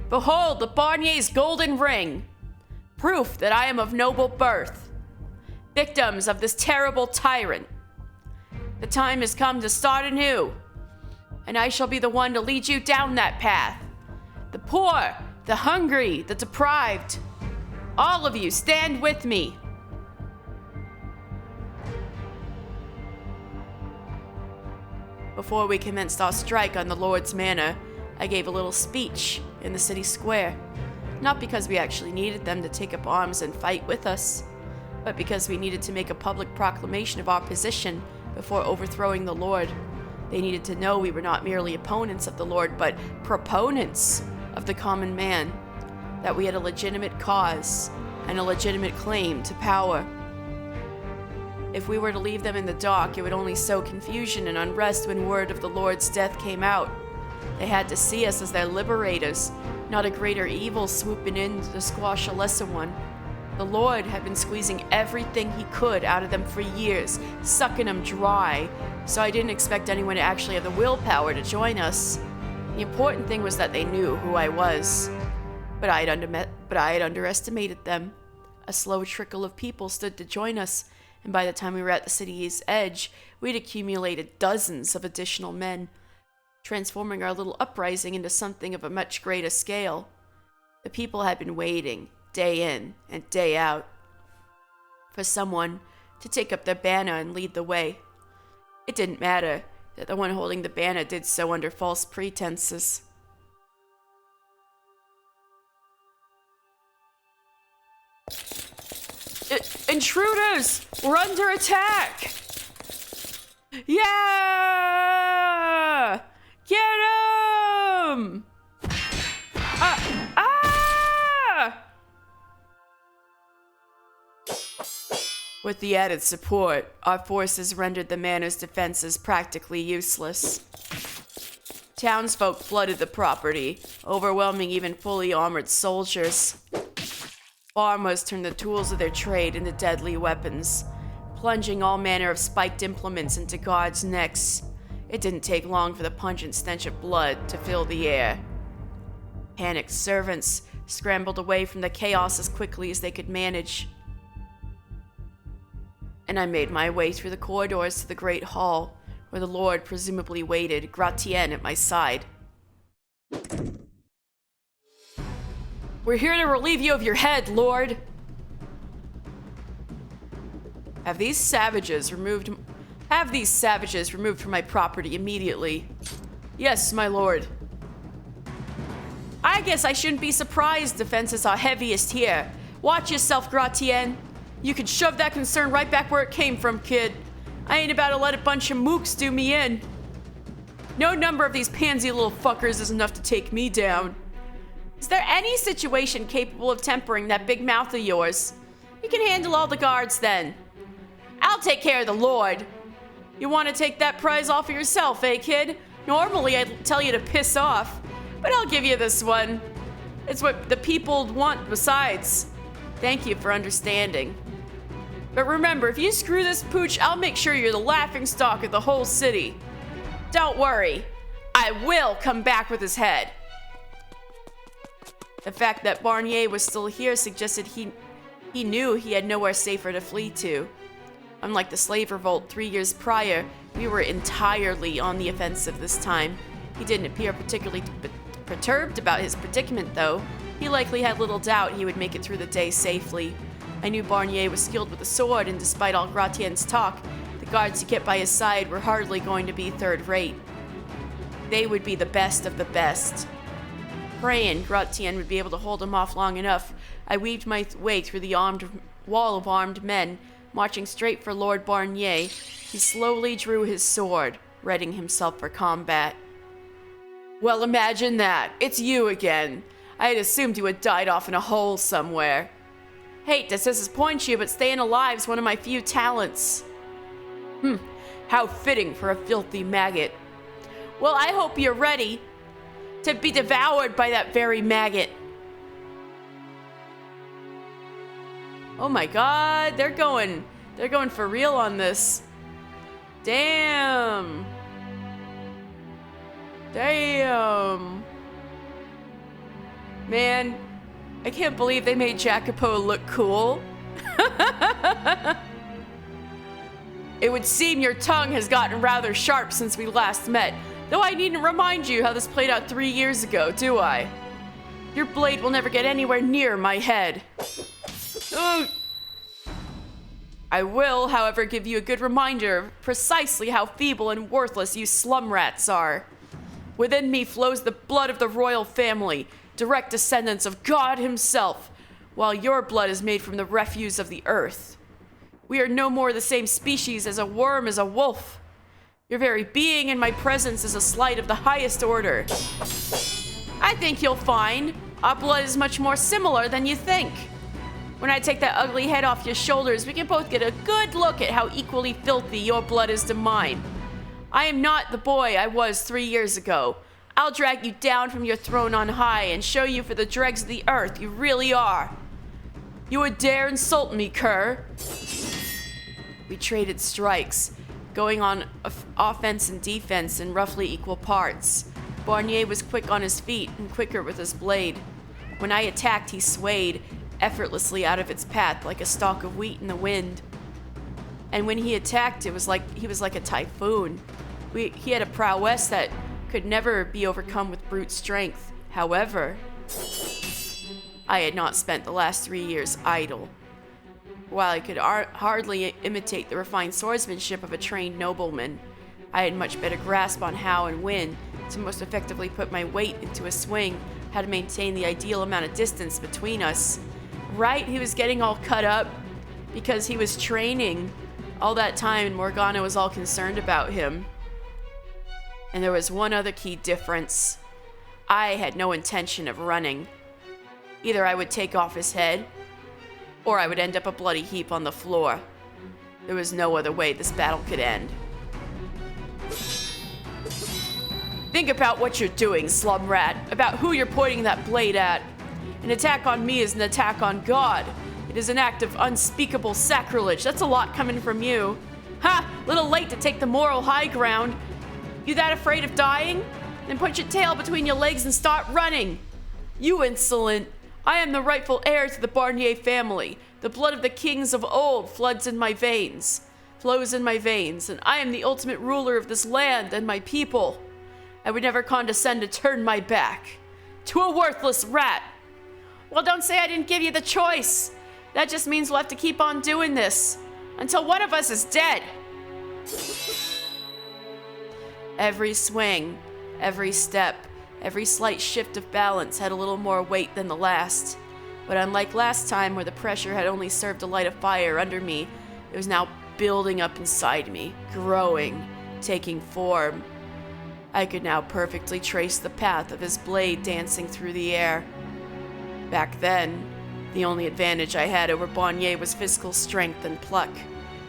Speaker 1: Behold the Barnier's golden ring, proof that I am of noble birth. Victims of this terrible tyrant, the time has come to start anew, and I shall be the one to lead you down that path. The poor, the hungry, the deprived, all of you stand with me. Before we commenced our strike on the Lord's manor, I gave a little speech in the city square, not because we actually needed them to take up arms and fight with us, but because we needed to make a public proclamation of our position before overthrowing the Lord. They needed to know we were not merely opponents of the Lord, but proponents of the common man, that we had a legitimate cause and a legitimate claim to power. If we were to leave them in the dark, it would only sow confusion and unrest when word of the Lord's death came out. They had to see us as their liberators, not a greater evil swooping in to squash a lesser one. The Lord had been squeezing everything he could out of them for years, sucking them dry, so I didn't expect anyone to actually have the willpower to join us. The important thing was that they knew who I was. But I had underestimated them. A slow trickle of people stood to join us, and by the time we were at the city's edge, we'd accumulated dozens of additional men, transforming our little uprising into something of a much greater scale. The people had been waiting, day in and day out, for someone to take up their banner and lead the way. It didn't matter that the one holding the banner did so under false pretenses. Intruders! We're under attack! Yeah! Get 'em! him! Ah! With the added support, our forces rendered the manor's defenses practically useless. Townsfolk flooded the property, overwhelming even fully armored soldiers. Farmers turned the tools of their trade into deadly weapons, plunging all manner of spiked implements into guards' necks. It didn't take long for the pungent stench of blood to fill the air. Panicked servants scrambled away from the chaos as quickly as they could manage. And I made my way through the corridors to the great hall, where the Lord presumably waited, Gratienne at my side. We're here to relieve you of your head, Lord. Have these savages removed from my property immediately. Yes, my lord. I guess I shouldn't be surprised defenses are heaviest here. Watch yourself, Gratienne. You could shove that concern right back where it came from, kid. I ain't about to let a bunch of mooks do me in. No number of these pansy little fuckers is enough to take me down. Is there any situation capable of tempering that big mouth of yours? You can handle all the guards then. I'll take care of the Lord. You want to take that prize off of yourself, eh, kid? Normally I'd tell you to piss off, but I'll give you this one. It's what the people want besides. Thank you for understanding. But remember, if you screw this pooch, I'll make sure you're the laughingstock of the whole city. Don't worry, I will come back with his head. The fact that Barnier was still here suggested he knew he had nowhere safer to flee to. Unlike the slave revolt 3 years prior, we were entirely on the offensive this time. He didn't appear particularly perturbed about his predicament, though. He likely had little doubt he would make it through the day safely. I knew Barnier was skilled with the sword, and despite all Gratienne's talk, the guards he kept by his side were hardly going to be third-rate. They would be the best of the best. Praying Gratienne would be able to hold him off long enough, I weaved my way through the wall of armed men. Marching straight for Lord Barnier, he slowly drew his sword, readying himself for combat. Well, imagine that. It's you again. I had assumed you had died off in a hole somewhere. Hate to disappoint you, but staying alive's one of my few talents. How fitting for a filthy maggot. Well, I hope you're ready to be devoured by that very maggot. Oh my god, they're going for real on this. Damn. Man, I can't believe they made Jacopo look cool. It would seem your tongue has gotten rather sharp since we last met, though I needn't remind you how this played out 3 years ago, do I? Your blade will never get anywhere near my head. Ugh. I will, however, give you a good reminder of precisely how feeble and worthless you slum rats are. Within me flows the blood of the royal family, direct descendants of God himself, while your blood is made from the refuse of the earth. We are no more the same species as a worm is a wolf. Your very being in my presence is a slight of the highest order. I think you'll find our blood is much more similar than you think. When I take that ugly head off your shoulders, we can both get a good look at how equally filthy your blood is to mine. I am not the boy I was 3 years ago. I'll drag you down from your throne on high and show you for the dregs of the earth you really are. You would dare insult me, cur? We traded strikes, going on offense and defense in roughly equal parts. Barnier was quick on his feet and quicker with his blade. When I attacked, he swayed effortlessly out of its path like a stalk of wheat in the wind. And when he attacked, he was like a typhoon. He had a prowess that could never be overcome with brute strength. However, I had not spent the last 3 years idle. While I could hardly imitate the refined swordsmanship of a trained nobleman, I had much better grasp on how and when to most effectively put my weight into a swing, how to maintain the ideal amount of distance between us. Right, he was getting all cut up because he was training all that time and Morgana was all concerned about him. And there was one other key difference. I had no intention of running. Either I would take off his head, or I would end up a bloody heap on the floor. There was no other way this battle could end. Think about what you're doing, slum rat, about who you're pointing that blade at. An attack on me is an attack on God. It is an act of unspeakable sacrilege. That's a lot coming from you. Ha! Little late to take the moral high ground. You that afraid of dying? Then put your tail between your legs and start running. You insolent. I am the rightful heir to the Barnier family. The blood of the kings of old flows in my veins, and I am the ultimate ruler of this land and my people. I would never condescend to turn my back to a worthless rat. Well, don't say I didn't give you the choice. That just means we'll have to keep on doing this until one of us is dead. Every swing, every step, every slight shift of balance had a little more weight than the last. But unlike last time, where the pressure had only served to light a fire under me, it was now building up inside me, growing, taking form. I could now perfectly trace the path of his blade dancing through the air. Back then, the only advantage I had over Barnier was physical strength and pluck,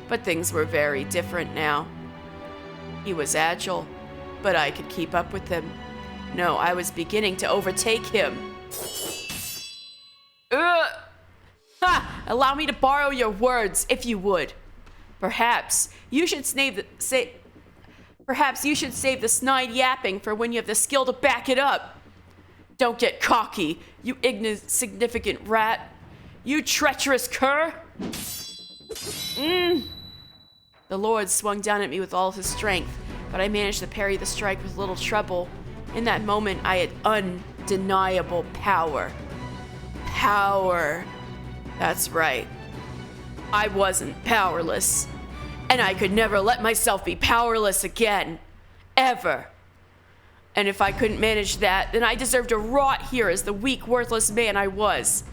Speaker 1: but things were very different now. He was agile, but I could keep up with him. No, I was beginning to overtake him. Ha! Allow me to borrow your words, if you would. Perhaps you should save the snide yapping for when you have the skill to back it up. Don't get cocky, you insignificant rat. You treacherous cur. The Lord swung down at me with all of his strength, but I managed to parry the strike with little trouble. In that moment, I had undeniable power. Power. That's right. I wasn't powerless. And I could never let myself be powerless again. Ever. And if I couldn't manage that, then I deserved to rot here as the weak, worthless man I was.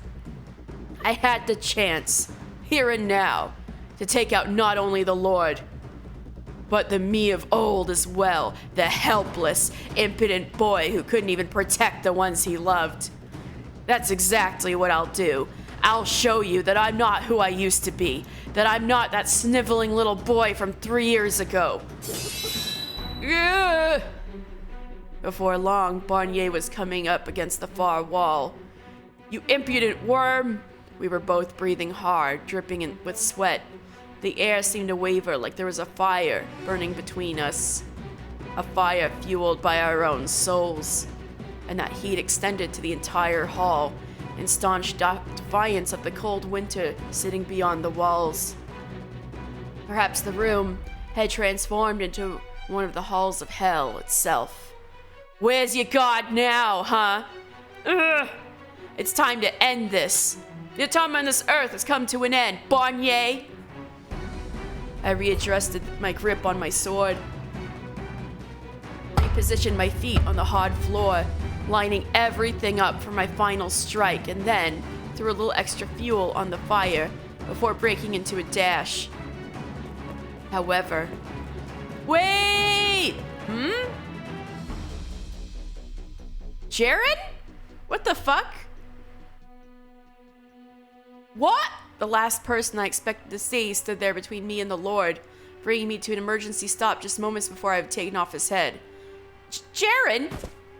Speaker 1: I had the chance, here and now, to take out not only the Lord, but the me of old as well, the helpless, impotent boy who couldn't even protect the ones he loved. That's exactly what I'll do. I'll show you that I'm not who I used to be, that I'm not that sniveling little boy from 3 years ago. Before long, Barnier was coming up against the far wall. You impudent worm! We were both breathing hard, dripping with sweat. The air seemed to waver like there was a fire burning between us. A fire fueled by our own souls. And that heat extended to the entire hall, in staunch defiance of the cold winter sitting beyond the walls. Perhaps the room had transformed into one of the halls of hell itself. Where's your god now, huh? Ugh. It's time to end this. Your time on this earth has come to an end, Barnier. I readjusted my grip on my sword. Repositioned my feet on the hard floor, lining everything up for my final strike, and then threw a little extra fuel on the fire before breaking into a dash. However, wait! Jared? What the fuck? What? The last person I expected to see stood there between me and the Lord, bringing me to an emergency stop just moments before I had taken off his head. Jared!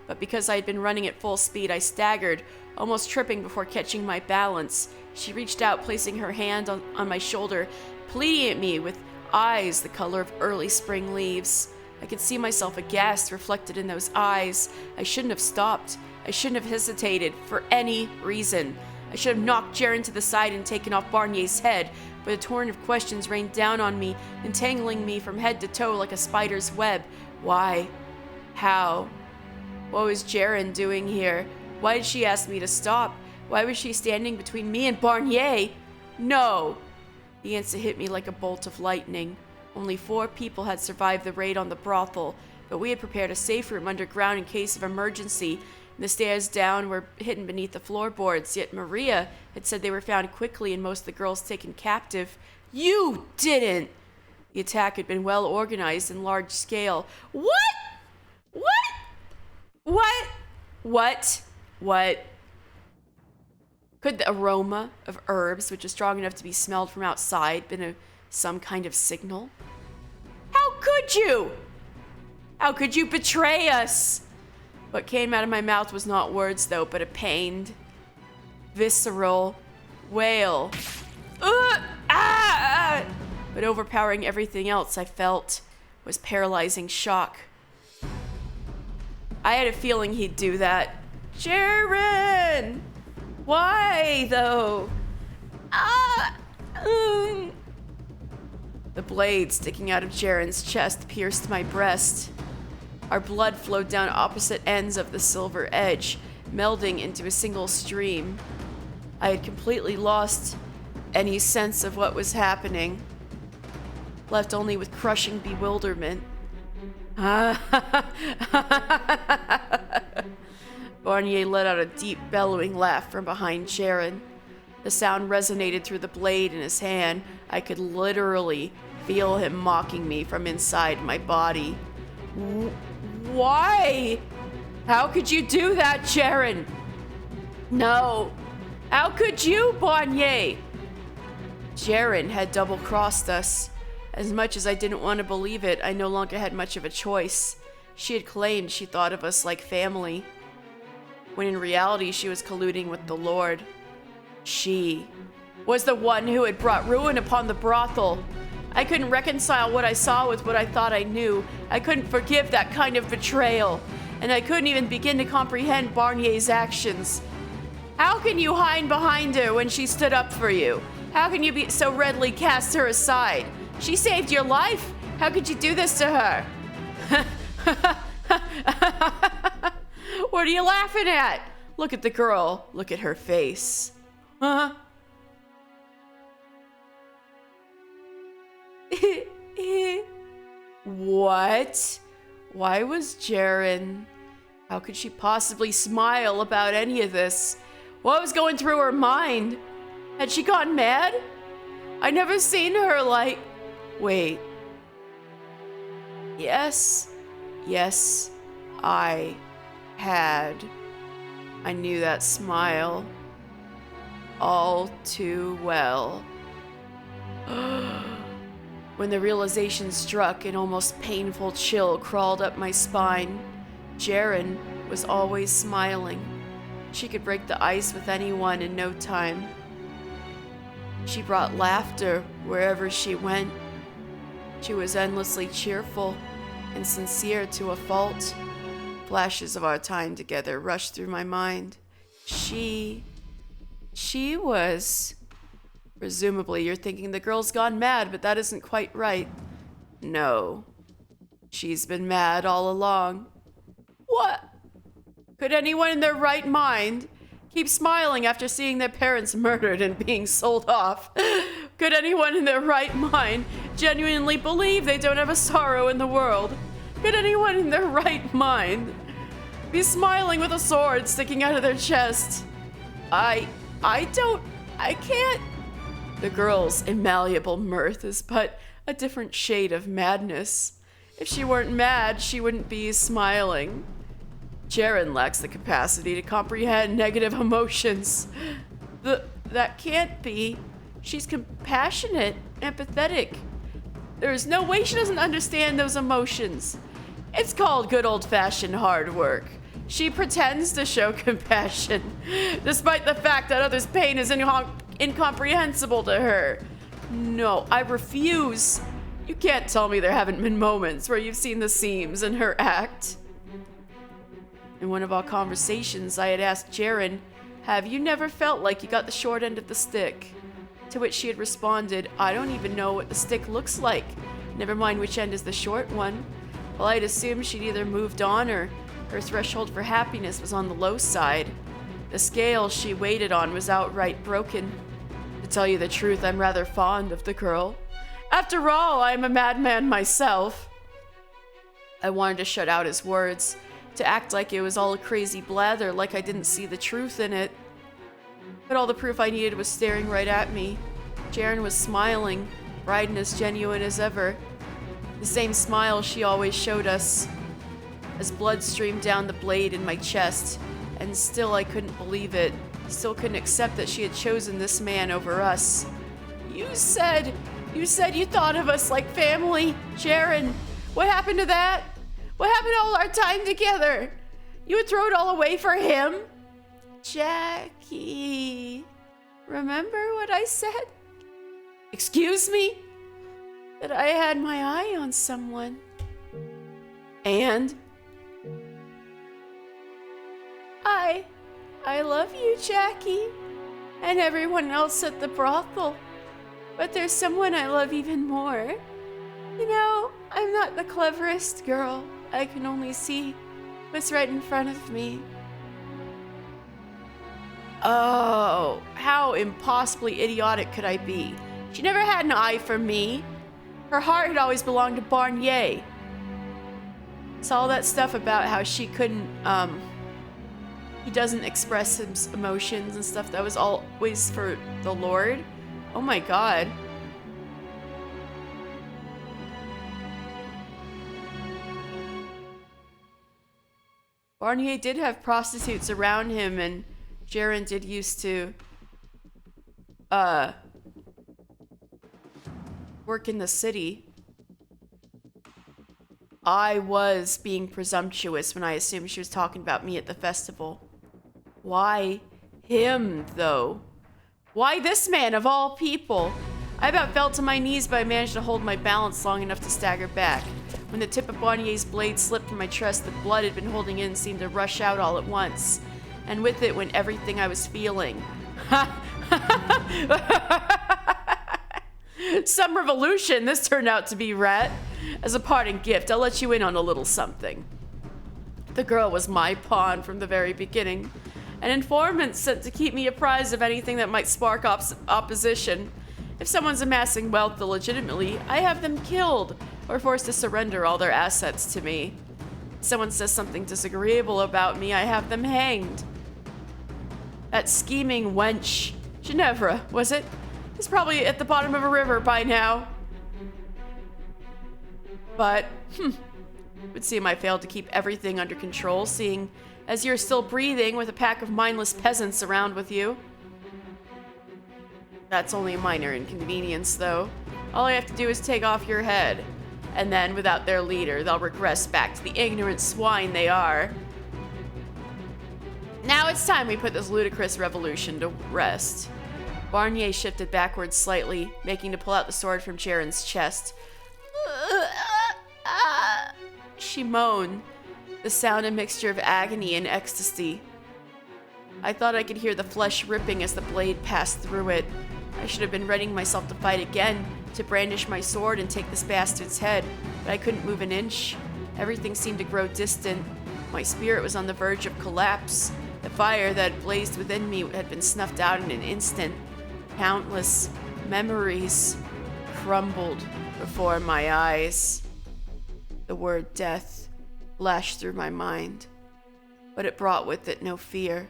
Speaker 1: But because I had been running at full speed, I staggered, almost tripping before catching my balance. She reached out, placing her hand on my shoulder, pleading at me with eyes the color of early spring leaves. I could see myself aghast reflected in those eyes. I shouldn't have stopped. I shouldn't have hesitated for any reason. I should have knocked Jaren to the side and taken off Barnier's head, but a torrent of questions rained down on me, entangling me from head to toe like a spider's web. Why? How? What was Jaren doing here? Why did she ask me to stop? Why was she standing between me and Barnier? No! The answer hit me like a bolt of lightning. Only 4 people had survived the raid on the brothel, but we had prepared a safe room underground in case of emergency. The stairs down were hidden beneath the floorboards, yet Maria had said they were found quickly and most of the girls taken captive. You didn't! The attack had been well organized and large scale. What? What? What? Could the aroma of herbs, which is strong enough to be smelled from outside, been some kind of signal? How could you? How could you betray us? What came out of my mouth was not words, though, but a pained, visceral wail. But overpowering everything else I felt was paralyzing shock. I had a feeling he'd do that. Jaren! Why, though? The blade sticking out of Jaren's chest pierced my breast. Our blood flowed down opposite ends of the silver edge, melding into a single stream. I had completely lost any sense of what was happening, left only with crushing bewilderment. Barnier let out a deep, bellowing laugh from behind Jaren. The sound resonated through the blade in his hand. I could literally feel him mocking me from inside my body. Why? How could you do that, Jaren? No. How could you, Barnier? Jaren had double-crossed us. As much as I didn't want to believe it, I no longer had much of a choice. She had claimed she thought of us like family, when in reality she was colluding with the Lord. She was the one who had brought ruin upon the brothel. I couldn't reconcile what I saw with what I thought I knew. I couldn't forgive that kind of betrayal, and I couldn't even begin to comprehend Barnier's actions. How can you hide behind her when she stood up for you? How can you be so readily cast her aside? She saved your life. How could you do this to her? What are you laughing at? Look at the girl. Look at her face. Huh? What? Why was Jaren? How could she possibly smile about any of this? What was going through her mind? Had she gone mad? I never seen her like... Wait. Yes, I had. I knew that smile all too well. When the realization struck, an almost painful chill crawled up my spine. Jaren was always smiling. She could break the ice with anyone in no time. She brought laughter wherever she went. She was endlessly cheerful and sincere to a fault. Flashes of our time together rushed through my mind. She was... Presumably, you're thinking the girl's gone mad, but that isn't quite right. No. She's been mad all along. What? Could anyone in their right mind keep smiling after seeing their parents murdered and being sold off? Could anyone in their right mind genuinely believe they don't have a sorrow in the world? Could anyone in their right mind be smiling with a sword sticking out of their chest? I can't. The girl's immalleable mirth is but a different shade of madness. If she weren't mad, she wouldn't be smiling. Jaren lacks the capacity to comprehend negative emotions. That can't be. She's compassionate, empathetic. There's no way she doesn't understand those emotions. It's called good old-fashioned hard work. She pretends to show compassion, despite the fact that others' pain is incomprehensible to her. No, I refuse. You can't tell me there haven't been moments where you've seen the seams in her act. In one of our conversations, I had asked Jaren, have you never felt like you got the short end of the stick? To which she had responded, I don't even know what the stick looks like. Never mind which end is the short one. Well, I'd assumed she'd either moved on or her threshold for happiness was on the low side. The scale she waited on was outright broken. To tell you the truth, I'm rather fond of the girl. After all, I am a madman myself. I wanted to shut out his words, to act like it was all a crazy blather, like I didn't see the truth in it. But all the proof I needed was staring right at me. Jaren was smiling, bright and as genuine as ever. The same smile she always showed us. As blood streamed down the blade in my chest, And still I couldn't believe it. Still couldn't accept that she had chosen this man over us. You said you thought of us like family, Jaren. What happened to that? What happened to all our time together? You would throw it all away for him? Jackie, remember what I said? Excuse me? That I had my eye on someone. And? I love you, Jackie, and everyone else at the brothel. But there's someone I love even more. You know, I'm not the cleverest girl. I can only see what's right in front of me. Oh, how impossibly idiotic could I be? She never had an eye for me. Her heart had always belonged to Barnier. It's all that stuff about how she couldn't, he doesn't express his emotions and stuff. That was always for the Lord. Oh my god. Barnier did have prostitutes around him, and Jaren did used to, work in the city. I was being presumptuous when I assumed she was talking about me at the festival. Why him, though? Why this man, of all people? I about fell to my knees, but I managed to hold my balance long enough to stagger back. When the tip of Barnier's blade slipped from my chest, the blood it had been holding in seemed to rush out all at once. And with it went everything I was feeling. Some revolution this turned out to be, Rat. As a parting gift, I'll let you in on a little something. The girl was my pawn from the very beginning. An informant sent to keep me apprised of anything that might spark opposition. If someone's amassing wealth illegitimately, I have them killed or forced to surrender all their assets to me. If someone says something disagreeable about me, I have them hanged. That scheming wench, Ginevra, was it? Is probably at the bottom of a river by now. But, it would seem I failed to keep everything under control, seeing as you're still breathing with a pack of mindless peasants around with you. That's only a minor inconvenience, though. All I have to do is take off your head. And then, without their leader, they'll regress back to the ignorant swine they are. Now it's time we put this ludicrous revolution to rest. Barnier shifted backwards slightly, making to pull out the sword from Jaren's chest. She moaned, the sound a mixture of agony and ecstasy. I thought I could hear the flesh ripping as the blade passed through it. I should have been readying myself to fight again, to brandish my sword and take this bastard's head, but I couldn't move an inch. Everything seemed to grow distant. My spirit was on the verge of collapse. The fire that had blazed within me had been snuffed out in an instant. Countless memories crumbled before my eyes. The word death flashed through my mind, but it brought with it no fear,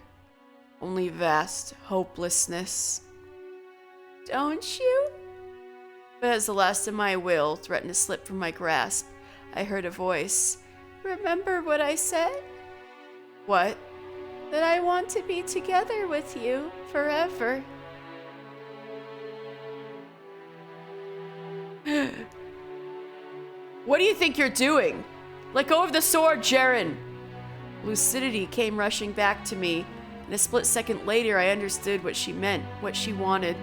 Speaker 1: only vast hopelessness. Don't you? But as the last of my will threatened to slip from my grasp, I heard a voice. Remember what I said? What? That I want to be together with you forever. What do you think you're doing? Let go of the sword, Jaren! Lucidity came rushing back to me, and a split second later I understood what she meant, what she wanted.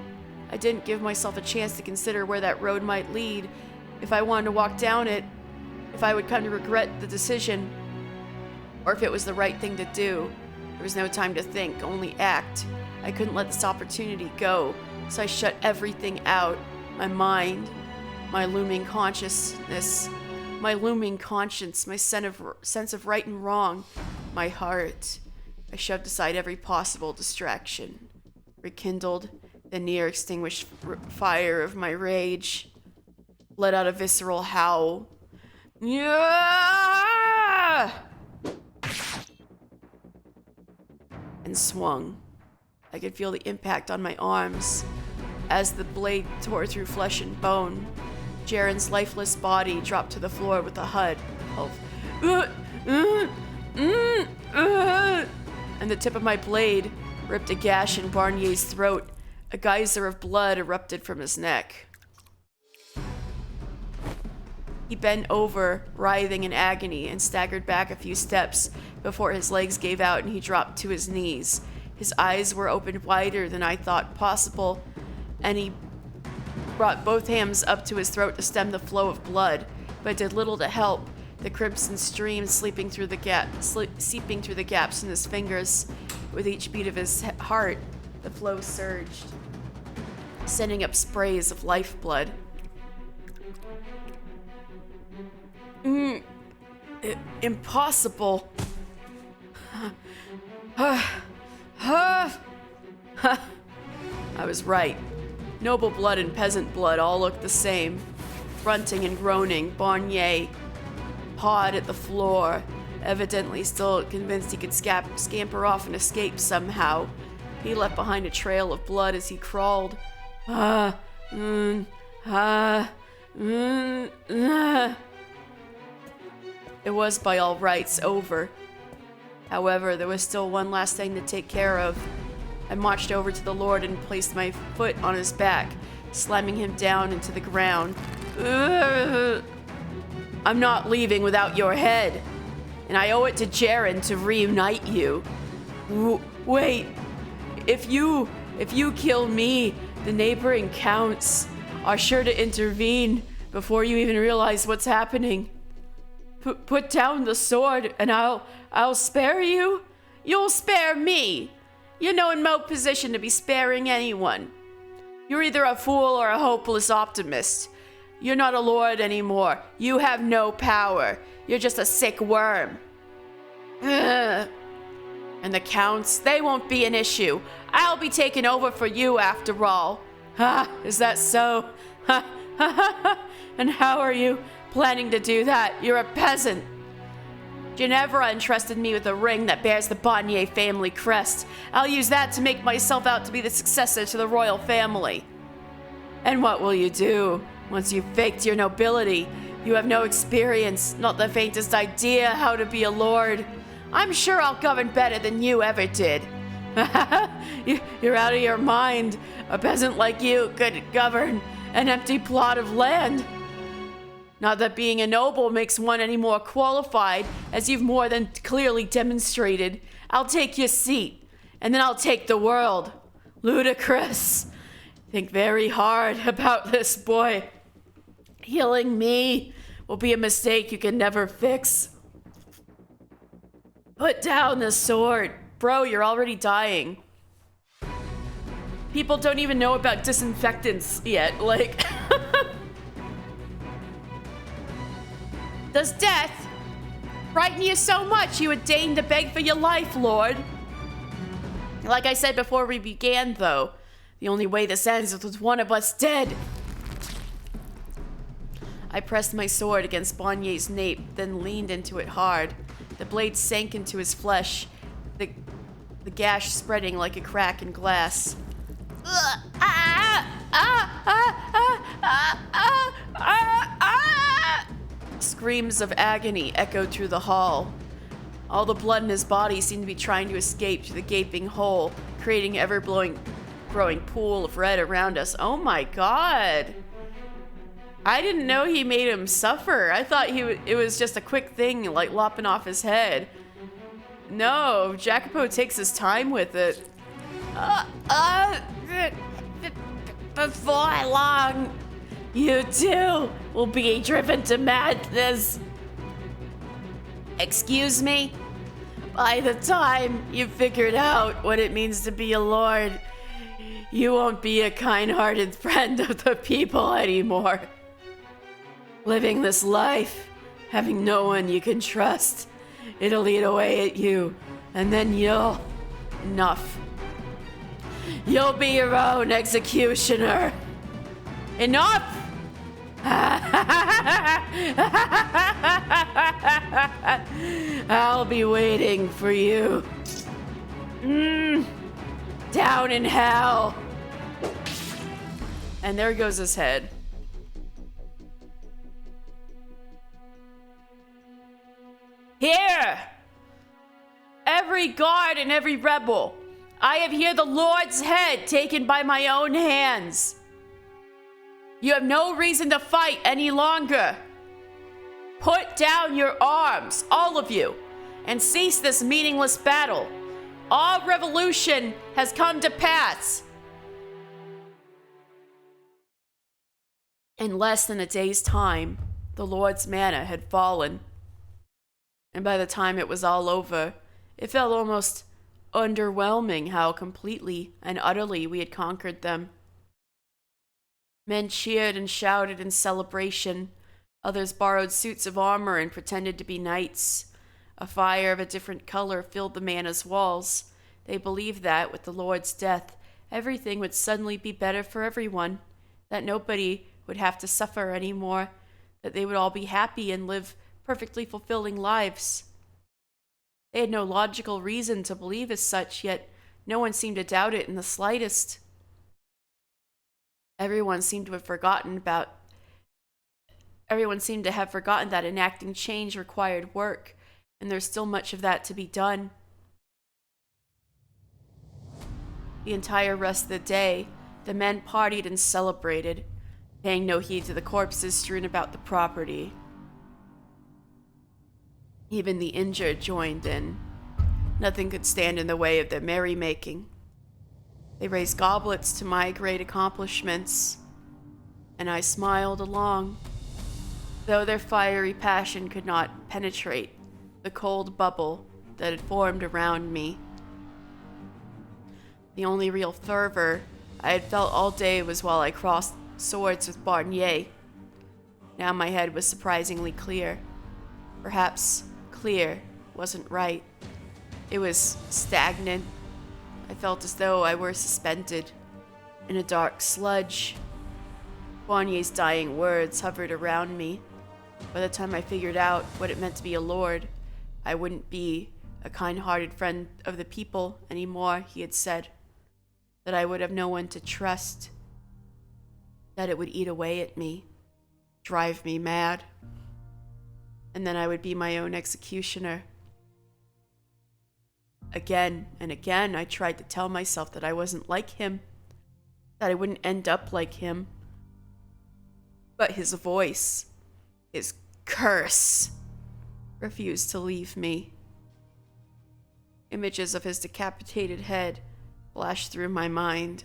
Speaker 1: I didn't give myself a chance to consider where that road might lead, if I wanted to walk down it, if I would come to regret the decision, or if it was the right thing to do. There was no time to think, only act. I couldn't let this opportunity go, so I shut everything out. My mind, my looming consciousness, my looming conscience, my sense of right and wrong, my heart. I shoved aside every possible distraction, rekindled the near extinguished fire of my rage, let out a visceral howl. Yeah! And swung. I could feel the impact on my arms as the blade tore through flesh and bone. Jaren's lifeless body dropped to the floor with a hud of and and the tip of my blade ripped a gash in Barnier's throat. A geyser of blood erupted from his neck. He bent over, writhing in agony, and staggered back a few steps before his legs gave out and he dropped to his knees. His eyes were opened wider than I thought possible, and he brought both hands up to his throat to stem the flow of blood, but it did little to help. The crimson stream seeping through the gaps in his fingers. With each beat of his heart, the flow surged, sending up sprays of lifeblood. Impossible. I was right. Noble blood and peasant blood all looked the same. Grunting and groaning, Barnier pawed at the floor, evidently still convinced he could scamper off and escape somehow. He left behind a trail of blood as he crawled. It was by all rights over. However, there was still one last thing to take care of. I marched over to the Lord and placed my foot on his back, slamming him down into the ground. I'm not leaving without your head, and I owe it to Jaren to reunite you. Wait, if you kill me, the neighboring counts are sure to intervene before you even realize what's happening. Put down the sword, and I'll spare you. You'll spare me. You're no in no position to be sparing anyone. You're either a fool or a hopeless optimist. You're not a lord anymore. You have no power. You're just a sick worm. Ugh. And the counts, they won't be an issue. I'll be taking over for you after all. Is that so? And how are you planning to do that? You're a peasant. Ginevra entrusted me with a ring that bears the Barnier family crest. I'll use that to make myself out to be the successor to the royal family. And what will you do once you've faked your nobility? You have no experience, not the faintest idea how to be a lord. I'm sure I'll govern better than you ever did. You're out of your mind. A peasant like you could govern an empty plot of land. Not that being a noble makes one any more qualified, as you've more than clearly demonstrated. I'll take your seat, and then I'll take the world. Ludicrous. Think very hard about this, boy. Healing me will be a mistake you can never fix. Put down the sword. Bro, you're already dying. People don't even know about disinfectants yet, like... Does death frighten you so much you would deign to beg for your life, Lord? Like I said before we began, though, the only way this ends is with one of us dead. I pressed my sword against Barnier's nape, then leaned into it hard. The blade sank into his flesh, the gash spreading like a crack in glass. Screams of agony echoed through the hall. All the blood in his body seemed to be trying to escape through the gaping hole, creating an ever-growing pool of red around us. Oh my god. I didn't know he made him suffer. I thought it was just a quick thing, like lopping off his head. No, Jacopo takes his time with it. Before long, you too will be driven to madness. Excuse me? By the time you've figured out what it means to be a lord, you won't be a kind-hearted friend of the people anymore. Living this life, having no one you can trust, it'll eat away at you, and then enough. You'll be your own executioner. Enough! I'll be waiting for you. Down in hell. And there goes his head. Here! every guard and every rebel. I have here the Lord's head taken by my own hands. You have no reason to fight any longer. Put down your arms, all of you, and cease this meaningless battle. All revolution has come to pass. In less than a day's time, the Lord's manna had fallen. And by the time it was all over, it felt almost underwhelming how completely and utterly we had conquered them. Men cheered and shouted in celebration. Others borrowed suits of armor and pretended to be knights. A fire of a different color filled the manna's walls. They believed that, with the Lord's death, everything would suddenly be better for everyone, that nobody would have to suffer anymore, that they would all be happy and live perfectly fulfilling lives. They had no logical reason to believe as such, yet no one seemed to doubt it in the slightest. Everyone seemed to have forgotten that enacting change required work, and there's still much of that to be done. The entire rest of the day, the men partied and celebrated, paying no heed to the corpses strewn about the property. Even the injured joined in. Nothing could stand in the way of their merrymaking. They raised goblets to my great accomplishments, and I smiled along, though their fiery passion could not penetrate the cold bubble that had formed around me. The only real fervor I had felt all day was while I crossed swords with Barnier. Now my head was surprisingly clear. Perhaps clear wasn't right. It was stagnant. I felt as though I were suspended in a dark sludge. Barnier's dying words hovered around me. By the time I figured out what it meant to be a lord, I wouldn't be a kind-hearted friend of the people anymore, he had said. That I would have no one to trust. That it would eat away at me, drive me mad. And then I would be my own executioner. Again and again, I tried to tell myself that I wasn't like him, that I wouldn't end up like him. But his voice, his curse, refused to leave me. Images of his decapitated head flashed through my mind.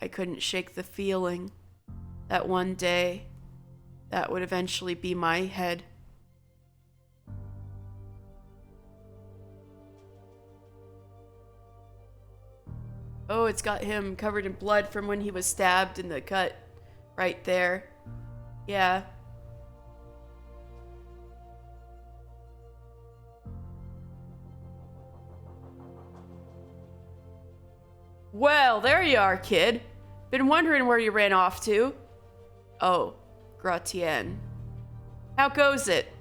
Speaker 1: I couldn't shake the feeling that one day that would eventually be my head. Oh, it's got him covered in blood from when he was stabbed in the cut right there. Yeah. Well, there you are, kid. Been wondering where you ran off to. Oh, Gratienne. How goes it?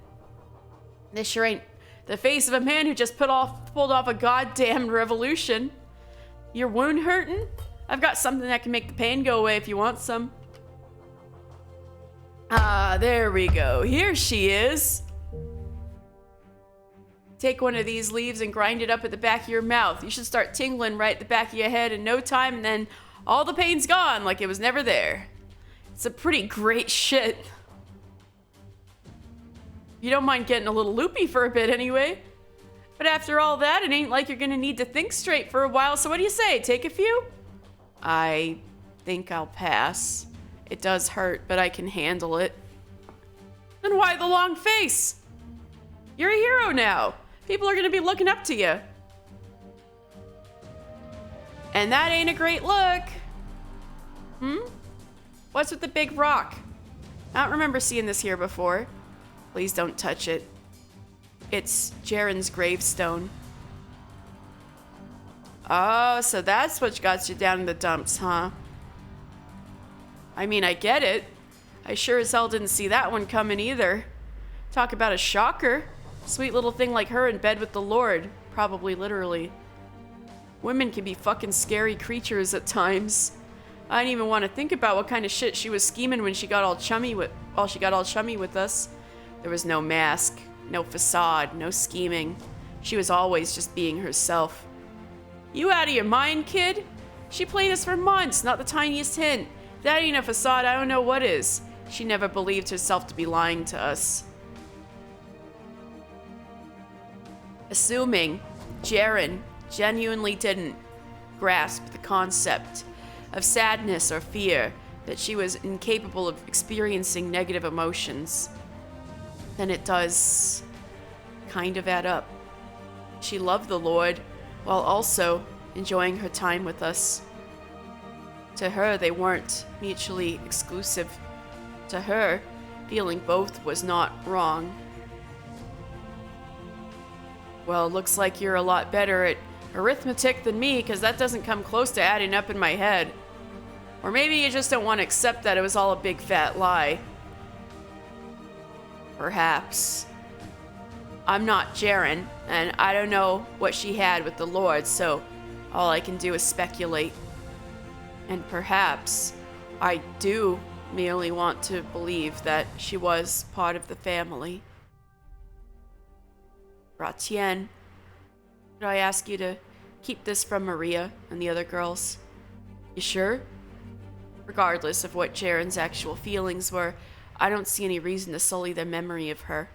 Speaker 1: This sure ain't the face of a man who just pulled off a goddamn revolution. Your wound hurting? I've got something that can make the pain go away if you want some. Ah, there we go. Here she is. Take one of these leaves and grind it up at the back of your mouth. You should start tingling right at the back of your head in no time, and then all the pain's gone like it was never there. It's a pretty great shit. You don't mind getting a little loopy for a bit anyway. But after all that, it ain't like you're gonna need to think straight for a while, so what do you say? Take a few? I think I'll pass. It does hurt, but I can handle it. Then why the long face? You're a hero now. People are gonna be looking up to you. And that ain't a great look. What's with the big rock? I don't remember seeing this here before. Please don't touch it. It's Jaren's gravestone. Oh, so that's what got you down in the dumps, huh? I mean, I get it. I sure as hell didn't see that one coming either. Talk about a shocker. Sweet little thing like her in bed with the Lord. Probably literally. Women can be fucking scary creatures at times. I didn't even want to think about what kind of shit she was scheming when she got all chummy with us. There was no mask, no facade, no scheming. She was always just being herself. You out of your mind, kid? She played us for months, not the tiniest hint. If that ain't a facade, I don't know what is. She never believed herself to be lying to us. Assuming Jaren genuinely didn't grasp the concept of sadness or fear, that she was incapable of experiencing negative emotions, then it does kind of add up. She loved the Lord while also enjoying her time with us. To her, they weren't mutually exclusive. To her, feeling both was not wrong. Well, looks like you're a lot better at arithmetic than me, because that doesn't come close to adding up in my head. Or maybe you just don't want to accept that it was all a big fat lie. Perhaps. I'm not Jaren, and I don't know what she had with the Lord, so all I can do is speculate. And perhaps I do merely want to believe that she was part of the family. Requiem, could I ask you to keep this from Maria and the other girls? You sure? Regardless of what Jaren's actual feelings were, I don't see any reason to sully their memory of her.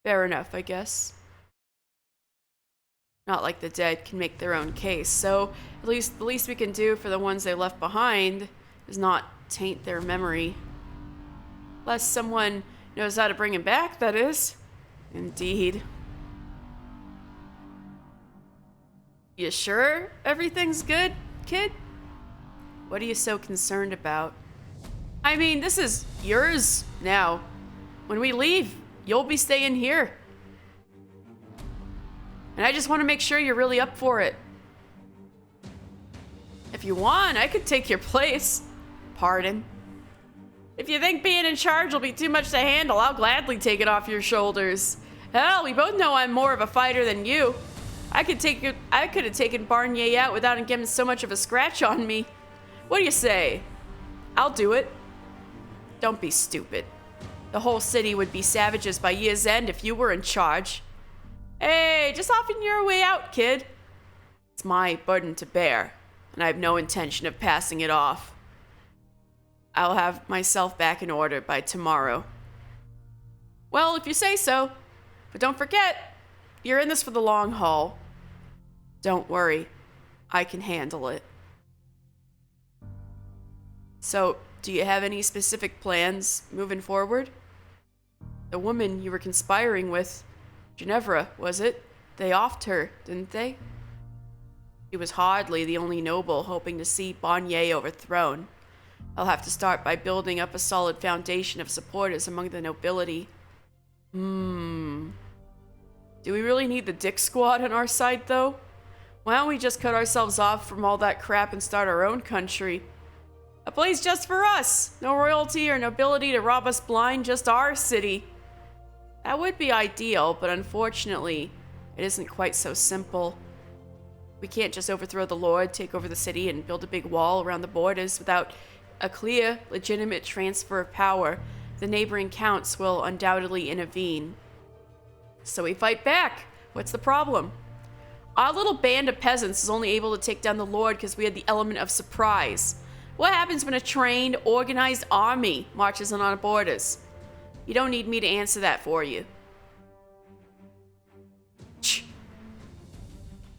Speaker 1: Fair enough, I guess. Not like the dead can make their own case, so at least the least we can do for the ones they left behind is not taint their memory. Unless someone knows how to bring him back, that is. Indeed. You sure everything's good, kid? What are you so concerned about? I mean, this is yours now. When we leave, you'll be staying here. And I just want to make sure you're really up for it. If you want, I could take your place. Pardon? If you think being in charge will be too much to handle, I'll gladly take it off your shoulders. Hell, we both know I'm more of a fighter than you. I could have taken Barnier out without him getting so much of a scratch on me. What do you say? I'll do it. Don't be stupid. The whole city would be savages by year's end if you were in charge. Hey, just soften your way out, kid. It's my burden to bear, and I have no intention of passing it off. I'll have myself back in order by tomorrow. Well, if you say so. But don't forget, you're in this for the long haul. Don't worry, I can handle it. So, do you have any specific plans moving forward? The woman you were conspiring with, Ginevra, was it? They offed her, didn't they? She was hardly the only noble hoping to see Barnier overthrown. I'll have to start by building up a solid foundation of supporters among the nobility. Do we really need the Dick Squad on our side, though? Why don't we just cut ourselves off from all that crap and start our own country? A place just for us! No royalty or nobility to rob us blind, just our city. That would be ideal, but unfortunately, it isn't quite so simple. We can't just overthrow the Lord, take over the city, and build a big wall around the borders without a clear, legitimate transfer of power. The neighboring counts will undoubtedly intervene. So we fight back. What's the problem? Our little band of peasants is only able to take down the Lord because we had the element of surprise. What happens when a trained, organized army marches in on our borders? You don't need me to answer that for you.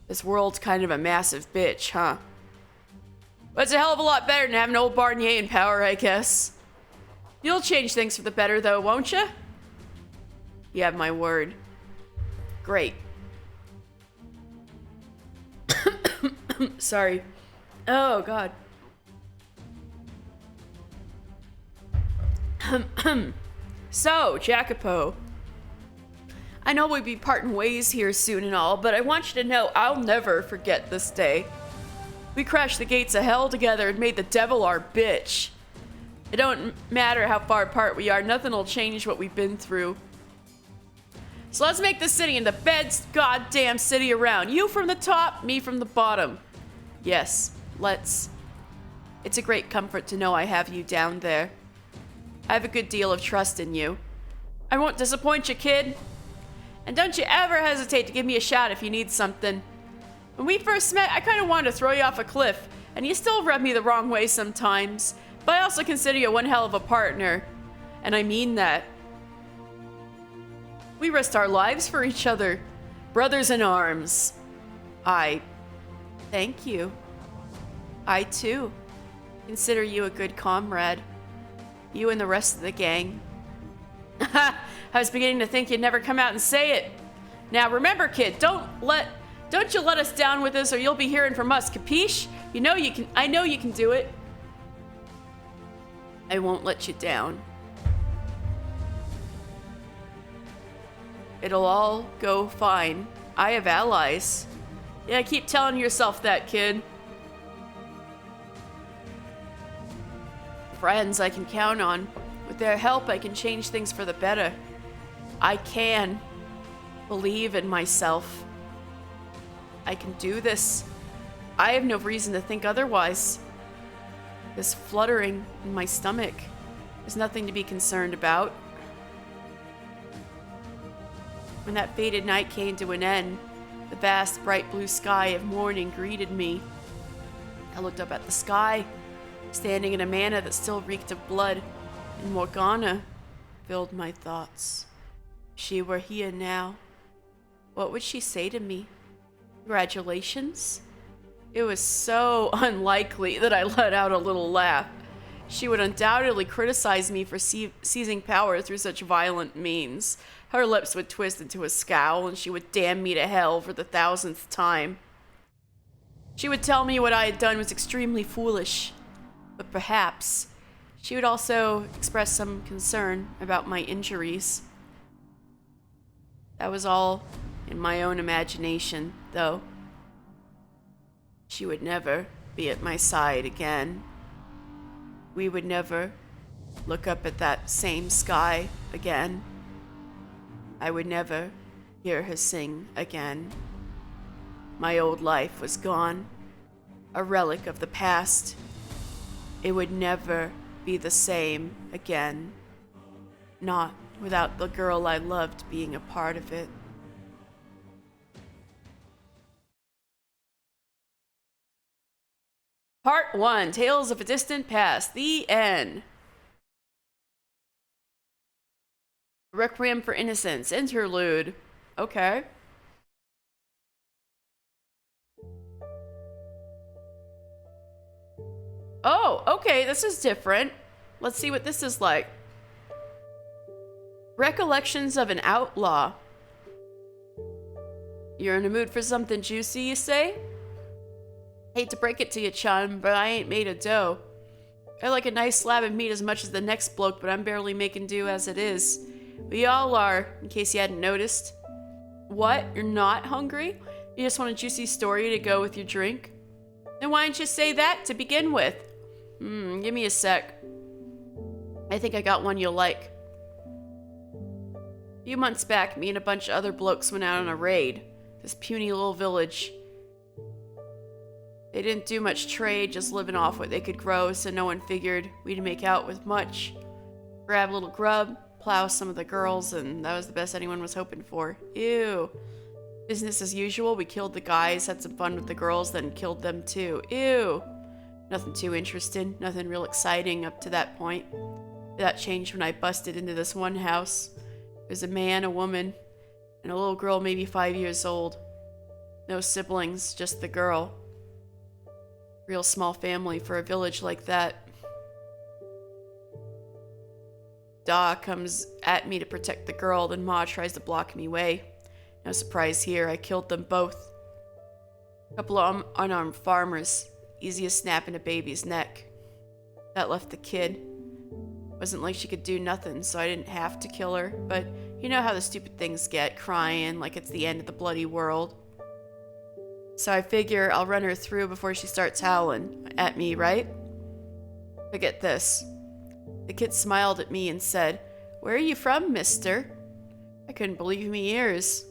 Speaker 1: This world's kind of a massive bitch, huh? But it's a hell of a lot better than having old Barnier in power, I guess. You'll change things for the better, though, won't you? You have my word. Great. Sorry. Oh, God. So, Jacopo. I know we'd be parting ways here soon and all, but I want you to know I'll never forget this day. We crashed the gates of hell together and made the devil our bitch. It don't matter how far apart we are, nothing will change what we've been through. So let's make this city the best goddamn city around. You from the top, me from the bottom. Yes, let's. It's a great comfort to know I have you down there. I have a good deal of trust in you. I won't disappoint you, kid. And don't you ever hesitate to give me a shout if you need something. When we first met, I kind of wanted to throw you off a cliff, and you still rub me the wrong way sometimes. But I also consider you one hell of a partner. And I mean that. We risked our lives for each other. Brothers in arms. I thank you. I, too, consider you a good comrade. You and the rest of the gang. I was beginning to think you'd never come out and say it. Now remember, kid, don't you let us down with this or you'll be hearing from us, capiche? You know you can. I know you can do it. I won't let you down. It'll all go fine. I have allies. Yeah, keep telling yourself that, kid. Friends I can count on. With their help, I can change things for the better. I can believe in myself. I can do this. I have no reason to think otherwise. This fluttering in my stomach is nothing to be concerned about. When that faded night came to an end, the vast, bright blue sky of morning greeted me. I looked up at the sky, standing in a manner that still reeked of blood, and Morgana filled my thoughts. If she were here now, what would she say to me? Congratulations? It was so unlikely that I let out a little laugh. She would undoubtedly criticize me for seizing power through such violent means. Her lips would twist into a scowl, and she would damn me to hell for the 1000th time. She would tell me what I had done was extremely foolish, but perhaps she would also express some concern about my injuries. That was all in my own imagination, though. She would never be at my side again. We would never look up at that same sky again. I would never hear her sing again. My old life was gone, a relic of the past. It would never be the same again. Not without the girl I loved being a part of it. Part 1, Tales of a Distant Past, the end. Requiem for Innocence, interlude. Okay. Oh, okay, this is different. Let's see what this is like. Recollections of an Outlaw. You're in the mood for something juicy, you say? Hate to break it to you, chum, but I ain't made of dough. I like a nice slab of meat as much as the next bloke, but I'm barely making do as it is. We all are, in case you hadn't noticed. What? You're not hungry? You just want a juicy story to go with your drink? Then why didn't you say that to begin with? Give me a sec. I think I got one you'll like. A few months back, me and a bunch of other blokes went out on a raid. This puny little village. They didn't do much trade, just living off what they could grow, so no one figured we'd make out with much. Grab a little grub, plow some of the girls, and that was the best anyone was hoping for. Ew. Business as usual, we killed the guys, had some fun with the girls, then killed them too. Ew. Nothing too interesting, nothing real exciting up to that point. That changed when I busted into this one house. There's a man, a woman, and a little girl maybe 5 years old. No siblings, just the girl. Real small family for a village like that. Da comes at me to protect the girl, then Ma tries to block me away. No surprise here, I killed them both. A couple of unarmed farmers, easy as snapping a baby's neck. That left the kid. Wasn't like she could do nothing, so I didn't have to kill her, but you know how the stupid things get, crying like it's the end of the bloody world. So I figure I'll run her through before she starts howling at me, right? But get this. The kid smiled at me and said, "Where are you from, mister?" I couldn't believe me ears.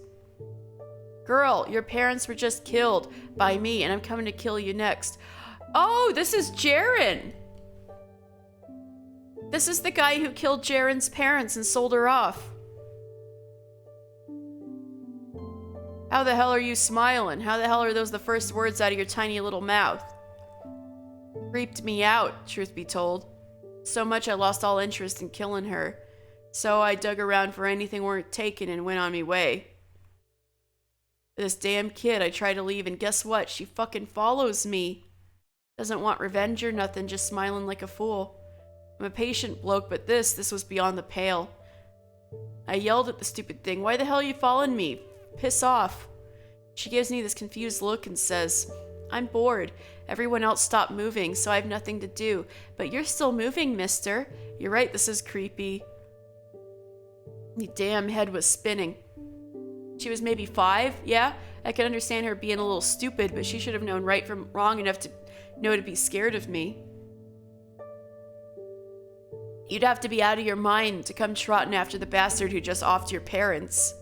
Speaker 1: "Girl, your parents were just killed by me, and I'm coming to kill you next." Oh, this is Jaren! This is the guy who killed Jaren's parents and sold her off. How the hell are you smiling? How the hell are those the first words out of your tiny little mouth? Creeped me out, truth be told. So much I lost all interest in killing her. So I dug around for anything worth taking and went on me way. This damn kid, I try to leave, and guess what? She fucking follows me. Doesn't want revenge or nothing, just smiling like a fool. I'm a patient bloke, but this was beyond the pale. I yelled at the stupid thing, "Why the hell are you following me? Piss off." She gives me this confused look and says, "I'm bored. Everyone else stopped moving, so I have nothing to do. But you're still moving, mister. You're right, this is creepy." The damn head was spinning. She was maybe 5, yeah? I can understand her being a little stupid, but she should have known right from wrong enough to know to be scared of me. You'd have to be out of your mind to come trotting after the bastard who just offed your parents.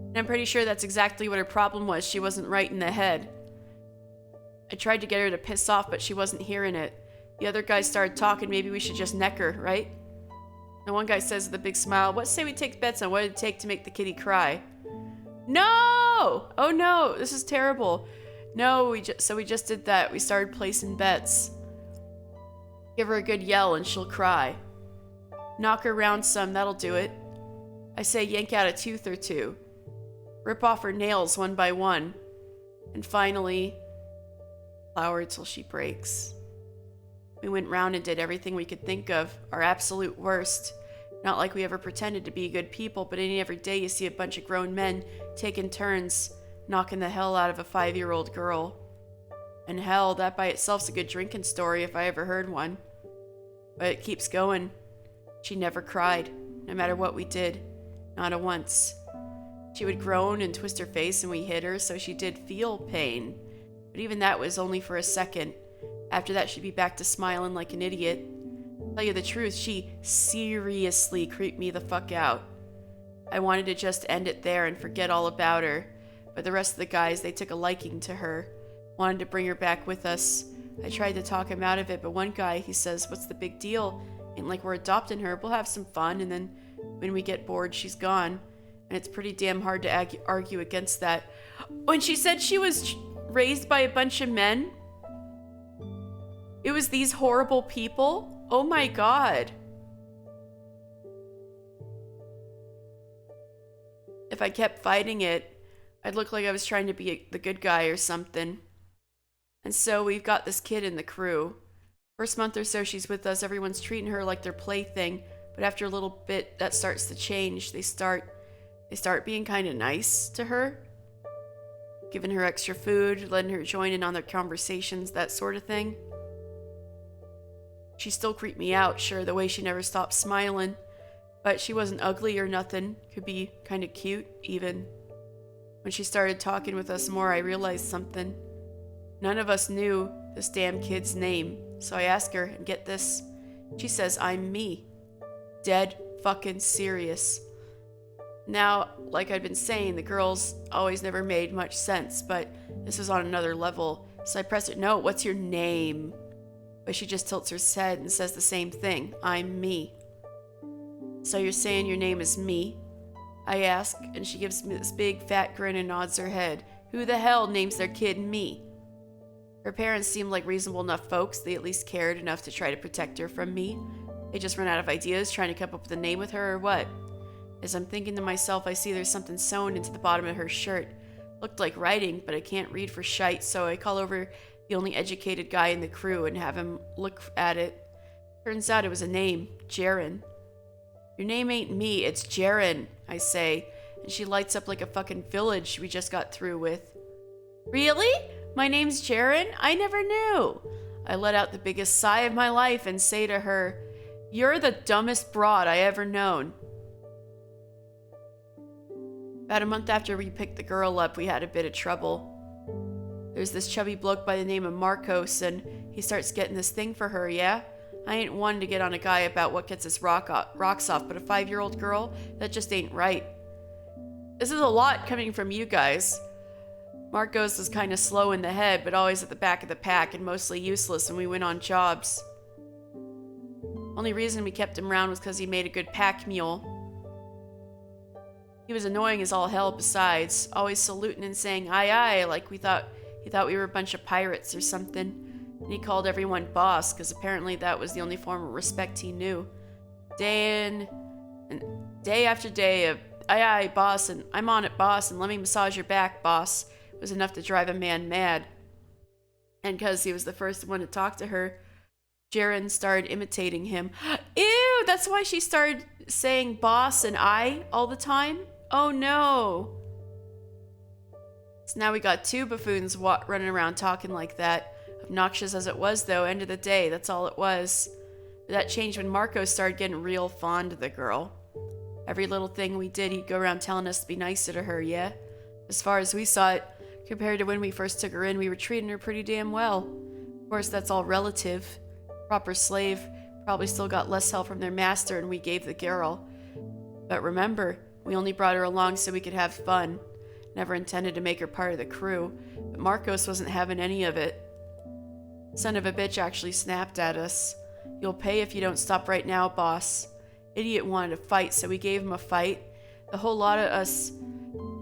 Speaker 1: And I'm pretty sure that's exactly what her problem was. She wasn't right in the head. I tried to get her to piss off, but she wasn't hearing it. The other guys started talking. Maybe we should just neck her, right? And one guy says with a big smile, "What say we take bets on what it'd take to make the kitty cry?" No! Oh no, this is terrible. No, so we just did that. We started placing bets. Give her a good yell and she'll cry. Knock her around some, that'll do it. I say yank out a tooth or two. Rip off her nails one by one. And finally, plow her till she breaks. We went round and did everything we could think of, our absolute worst. Not like we ever pretended to be good people, but any every day you see a bunch of grown men taking turns, knocking the hell out of a 5-year-old girl. And hell, that by itself's a good drinking story if I ever heard one. But it keeps going. She never cried, no matter what we did. Not a once. She would groan and twist her face and we hit her, so she did feel pain. But even that was only for a second. After that, she'd be back to smiling like an idiot. Tell you the truth, she seriously creeped me the fuck out. I wanted to just end it there and forget all about her. But the rest of the guys, they took a liking to her. Wanted to bring her back with us. I tried to talk him out of it, but one guy, he says, "What's the big deal? Ain't like we're adopting her. We'll have some fun, and then when we get bored, she's gone." And it's pretty damn hard to argue against that. When she said she was raised by a bunch of men, it was these horrible people? Oh my god. If I kept fighting it, I'd look like I was trying to be the good guy or something. And so we've got this kid in the crew. First month or so she's with us, everyone's treating her like their plaything, but after a little bit that starts to change. They start being kind of nice to her, giving her extra food, letting her join in on their conversations, that sort of thing. She still creeped me out, sure, the way she never stopped smiling, but she wasn't ugly or nothing. Could be kind of cute, even. When she started talking with us more, I realized something. None of us knew this damn kid's name, so I asked her, and get this, she says, "I'm me." Dead fucking serious. Now, like I'd been saying, the girls always never made much sense, but this was on another level, so I pressed it, "No, what's your name?" But she just tilts her head and says the same thing, "I'm me." "So you're saying your name is me?" I ask, and she gives me this big fat grin and nods her head. Who the hell names their kid me? Her parents seemed like reasonable enough folks. They at least cared enough to try to protect her from me. They just ran out of ideas trying to come up with a name with her or what? As I'm thinking to myself, I see there's something sewn into the bottom of her shirt. Looked like writing, but I can't read for shite, so I call over the only educated guy in the crew and have him look at it. Turns out it was a name, Jaren. "Your name ain't me, it's Jaren," I say, and she lights up like a fucking village we just got through with. "Really? My name's Jaren? I never knew." I let out the biggest sigh of my life and say to her, "You're the dumbest broad I ever known." About a month after we picked the girl up, we had a bit of trouble. There's this chubby bloke by the name of Marcos, and he starts getting this thing for her, yeah? I ain't one to get on a guy about what gets his rocks off, but a 5-year-old girl? That just ain't right. This is a lot coming from you guys. Marcos was kind of slow in the head, but always at the back of the pack and mostly useless when we went on jobs. Only reason we kept him around was because he made a good pack mule. He was annoying as all hell besides, always saluting and saying aye aye like he thought we were a bunch of pirates or something. And he called everyone boss because apparently that was the only form of respect he knew. Day after day of aye aye boss and I'm on it boss and let me massage your back boss was enough to drive a man mad. And because he was the first one to talk to her, Jaren started imitating him. Ew, that's why she started saying boss and I all the time? Oh no. So now we got two buffoons running around talking like that. Obnoxious as it was though, end of the day, that's all it was. But that changed when Marco started getting real fond of the girl. Every little thing we did, he'd go around telling us to be nicer to her, yeah? As far as we saw it, compared to when we first took her in, we were treating her pretty damn well. Of course, that's all relative. Proper slave probably still got less help from their master than we gave the girl. But remember, we only brought her along so we could have fun. Never intended to make her part of the crew, but Marcos wasn't having any of it. Son of a bitch actually snapped at us. You'll pay if you don't stop right now, boss. Idiot wanted to fight, so we gave him a fight. The whole lot of us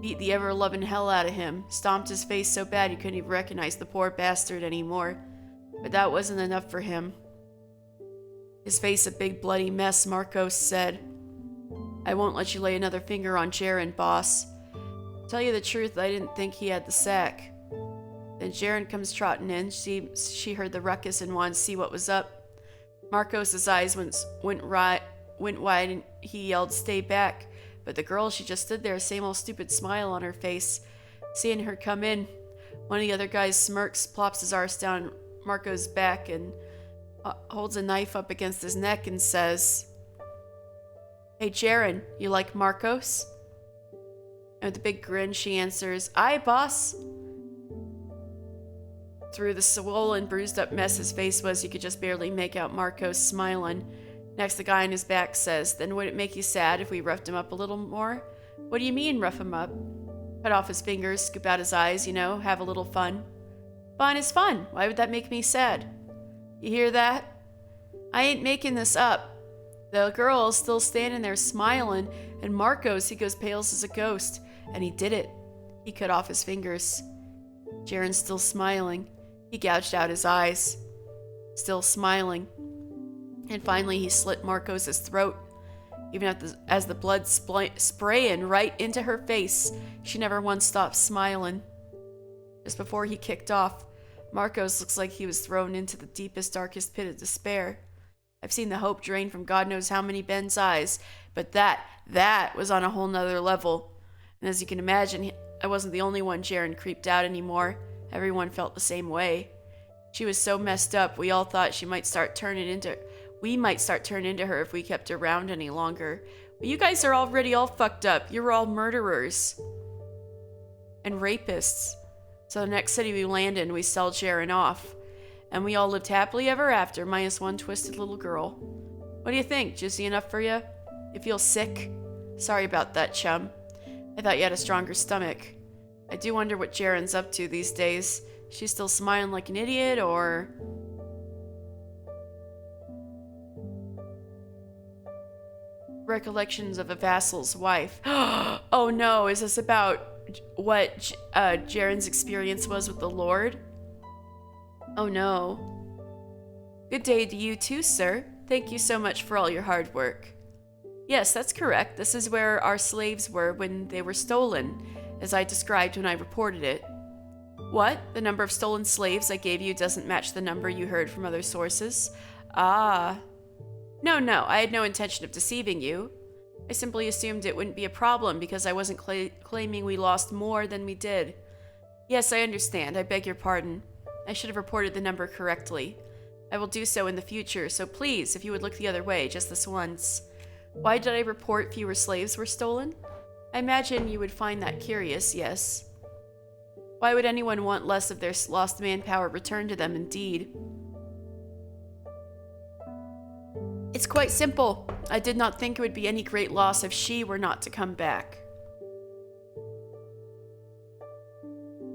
Speaker 1: beat the ever-loving hell out of him, stomped his face so bad you couldn't even recognize the poor bastard anymore. But that wasn't enough for him. His face a big bloody mess, Marcos said. I won't let you lay another finger on Jaren, boss. Tell you the truth, I didn't think he had the sack. Then Jaren comes trotting in. She heard the ruckus and wanted to see what was up. Marcos's eyes went wide and he yelled, stay back. But the girl, she just stood there, same old stupid smile on her face. Seeing her come in, one of the other guys smirks, plops his arse down Marco's back and holds a knife up against his neck and says, Hey Jaren, you like Marcos? And with a big grin, she answers, aye, boss. Through the swollen, bruised up mess his face was, you could just barely make out Marcos smiling. Next, the guy on his back says, then would it make you sad if we roughed him up a little more? What do you mean, rough him up? Cut off his fingers, scoop out his eyes, have a little fun. Fun is fun. Why would that make me sad? You hear that? I ain't making this up. The girl's still standing there smiling, and Marcos, he goes pale as a ghost. And he did it. He cut off his fingers. Jaren's still smiling. He gouged out his eyes. Still smiling. And finally he slit Marcos' throat. Even as the blood spraying right into her face, she never once stopped smiling. Just before he kicked off, Marcos looks like he was thrown into the deepest, darkest pit of despair. I've seen the hope drain from God knows how many Ben's eyes, but that was on a whole nother level. And as you can imagine, I wasn't the only one Jaren creeped out anymore. Everyone felt the same way. She was so messed up, we all thought we might start turning into her if we kept her around any longer. But you guys are already all fucked up. You're all murderers. And rapists. So the next city we landed in, we sold Jaren off. And we all lived happily ever after, minus one twisted little girl. What do you think? Juicy enough for you? You feel sick? Sorry about that, chum. I thought you had a stronger stomach. I do wonder what Jaren's up to these days. She's still smiling like an idiot, or... Recollections of a vassal's wife. Oh no, is this about what Jaren's experience was with the Lord? Oh no. Good day to you too, sir. Thank you so much for all your hard work. Yes, that's correct. This is where our slaves were when they were stolen, as I described when I reported it. What? The number of stolen slaves I gave you doesn't match the number you heard from other sources? Ah. No, I had no intention of deceiving you. I simply assumed it wouldn't be a problem because I wasn't claiming we lost more than we did. Yes, I understand. I beg your pardon. I should have reported the number correctly. I will do so in the future, so please, if you would look the other way, just this once. Why did I report fewer slaves were stolen? I imagine you would find that curious, yes. Why would anyone want less of their lost manpower returned to them, indeed? It's quite simple. I did not think it would be any great loss if she were not to come back.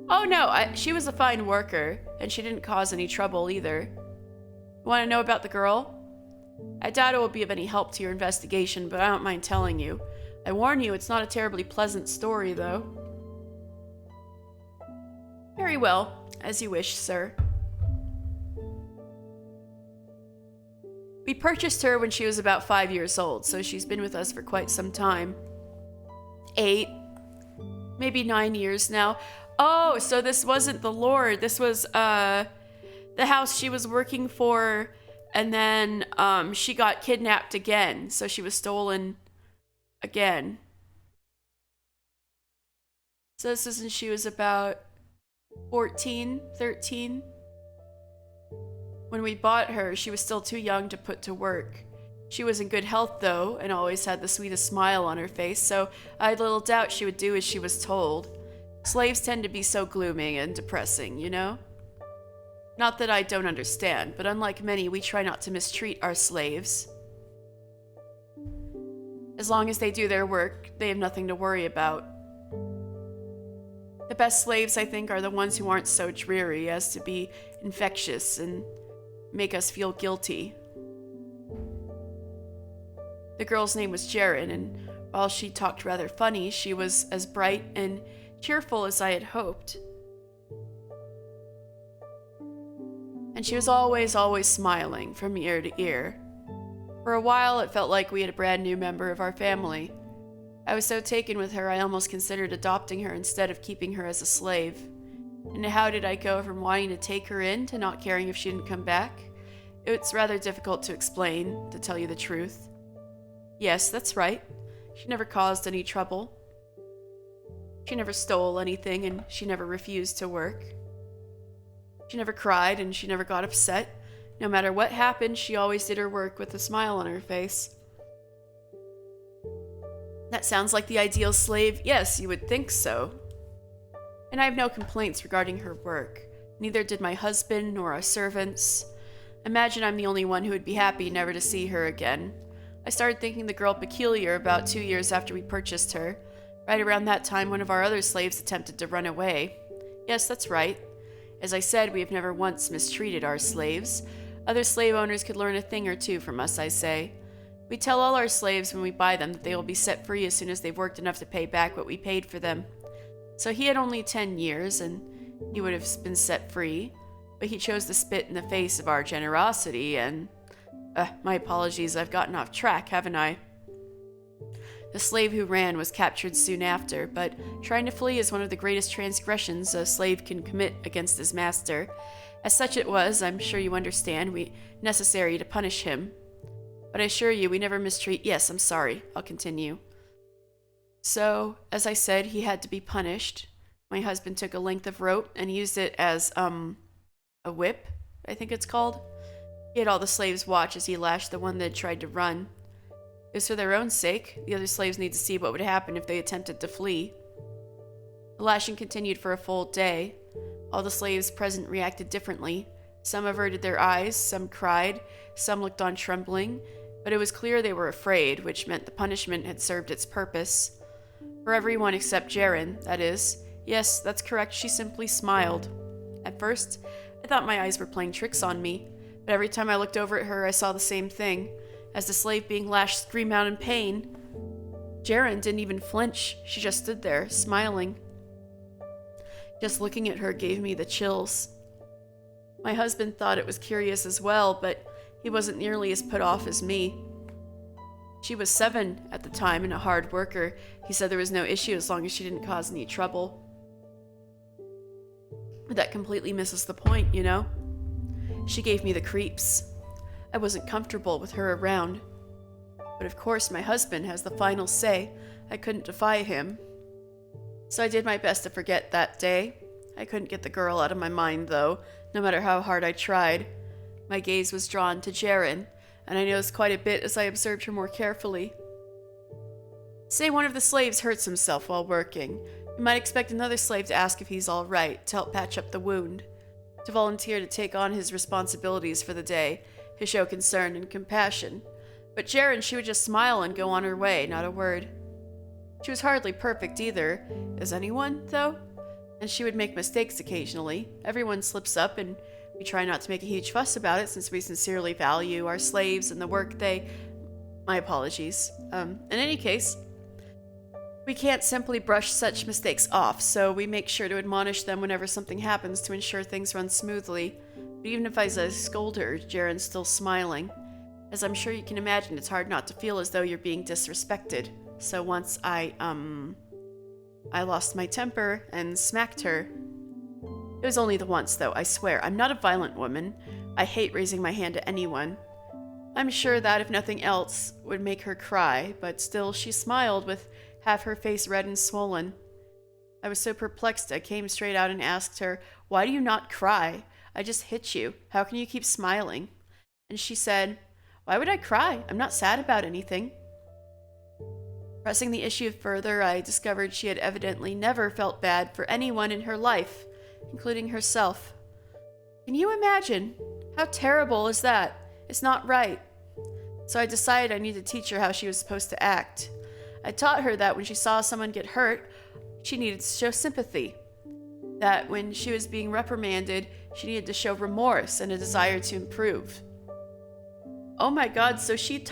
Speaker 1: Oh no, she was a fine worker, and she didn't cause any trouble either. Want to know about the girl? I doubt it will be of any help to your investigation, but I don't mind telling you. I warn you, it's not a terribly pleasant story, though. Very well, as you wish, sir. We purchased her when she was about 5 years old, so she's been with us for quite some time. 8, maybe 9 years now. Oh, so this wasn't the Lord. This was the house she was working for, and then she got kidnapped again, so she was stolen again. So this is when she was about 14, 13. When we bought her, she was still too young to put to work. She was in good health, though, and always had the sweetest smile on her face, so I had little doubt she would do as she was told. Slaves tend to be so gloomy and depressing, you know? Not that I don't understand, but unlike many, we try not to mistreat our slaves. As long as they do their work, they have nothing to worry about. The best slaves, I think, are the ones who aren't so dreary as to be infectious and make us feel guilty. The girl's name was Jaren, and while she talked rather funny, she was as bright and cheerful as I had hoped. And she was always smiling from ear to ear. For a while, it felt like we had a brand new member of our family. I was so taken with her, I almost considered adopting her instead of keeping her as a slave. And how did I go from wanting to take her in to not caring if she didn't come back? It's rather difficult to explain, to tell you the truth. Yes, that's right. She never caused any trouble. She never stole anything, and she never refused to work. She never cried, and she never got upset. No matter what happened, she always did her work with a smile on her face. That sounds like the ideal slave. Yes, you would think so. And I have no complaints regarding her work. Neither did my husband nor our servants. Imagine I'm the only one who would be happy never to see her again. I started thinking the girl peculiar about 2 years after we purchased her. Right around that time, one of our other slaves attempted to run away. Yes, that's right. As I said, we have never once mistreated our slaves. Other slave owners could learn a thing or two from us, I say. We tell all our slaves when we buy them that they will be set free as soon as they've worked enough to pay back what we paid for them. So he had only 10 years, and he would have been set free, but he chose to spit in the face of our generosity, and... my apologies, I've gotten off track, haven't I? The slave who ran was captured soon after, but trying to flee is one of the greatest transgressions a slave can commit against his master. As such it was, I'm sure you understand, necessary to punish him. But I assure you, we never mistreat... Yes, I'm sorry. I'll continue. So, as I said, he had to be punished. My husband took a length of rope and used it as, a whip, I think it's called. He had all the slaves watch as he lashed the one that had tried to run. It was for their own sake. The other slaves need to see what would happen if they attempted to flee. The lashing continued for a full day. All the slaves present reacted differently. Some averted their eyes, some cried, some looked on trembling, but it was clear they were afraid, which meant the punishment had served its purpose. For everyone except Jaren, that is. Yes, that's correct, she simply smiled. At first, I thought my eyes were playing tricks on me, but every time I looked over at her, I saw the same thing. As the slave being lashed screamed out in pain, Jaren didn't even flinch. She just stood there, smiling. Just looking at her gave me the chills. My husband thought it was curious as well, but he wasn't nearly as put off as me. She was 7 at the time and a hard worker. He said there was no issue as long as she didn't cause any trouble. But that completely misses the point, you know? She gave me the creeps. I wasn't comfortable with her around. But of course, my husband has the final say. I couldn't defy him. So I did my best to forget that day. I couldn't get the girl out of my mind, though, no matter how hard I tried. My gaze was drawn to Jaren, and I noticed quite a bit as I observed her more carefully. Say one of the slaves hurts himself while working. You might expect another slave to ask if he's all right, to help patch up the wound, to volunteer to take on his responsibilities for the day, to show concern and compassion. But Jaren, she would just smile and go on her way, not a word. She was hardly perfect either. Is anyone, though? And she would make mistakes occasionally. Everyone slips up, and we try not to make a huge fuss about it since we sincerely value our slaves and the work they... My apologies. In any case, We can't simply brush such mistakes off, so we make sure to admonish them whenever something happens to ensure things run smoothly. But even if I scold her, Jaren's still smiling. As I'm sure you can imagine, it's hard not to feel as though you're being disrespected. So once I lost my temper and smacked her. It was only the once, though, I swear. I'm not a violent woman. I hate raising my hand to anyone. I'm sure that, if nothing else, would make her cry, but still she smiled with half her face red and swollen. I was so perplexed I came straight out and asked her, "Why do you not cry? I just hit you. How can you keep smiling?" And she said, "Why would I cry? I'm not sad about anything." Pressing the issue further, I discovered she had evidently never felt bad for anyone in her life, including herself. Can you imagine? How terrible is that? It's not right. So I decided I needed to teach her how she was supposed to act. I taught her that when she saw someone get hurt, she needed to show sympathy. That when she was being reprimanded, she needed to show remorse and a desire to improve. Oh my God, so she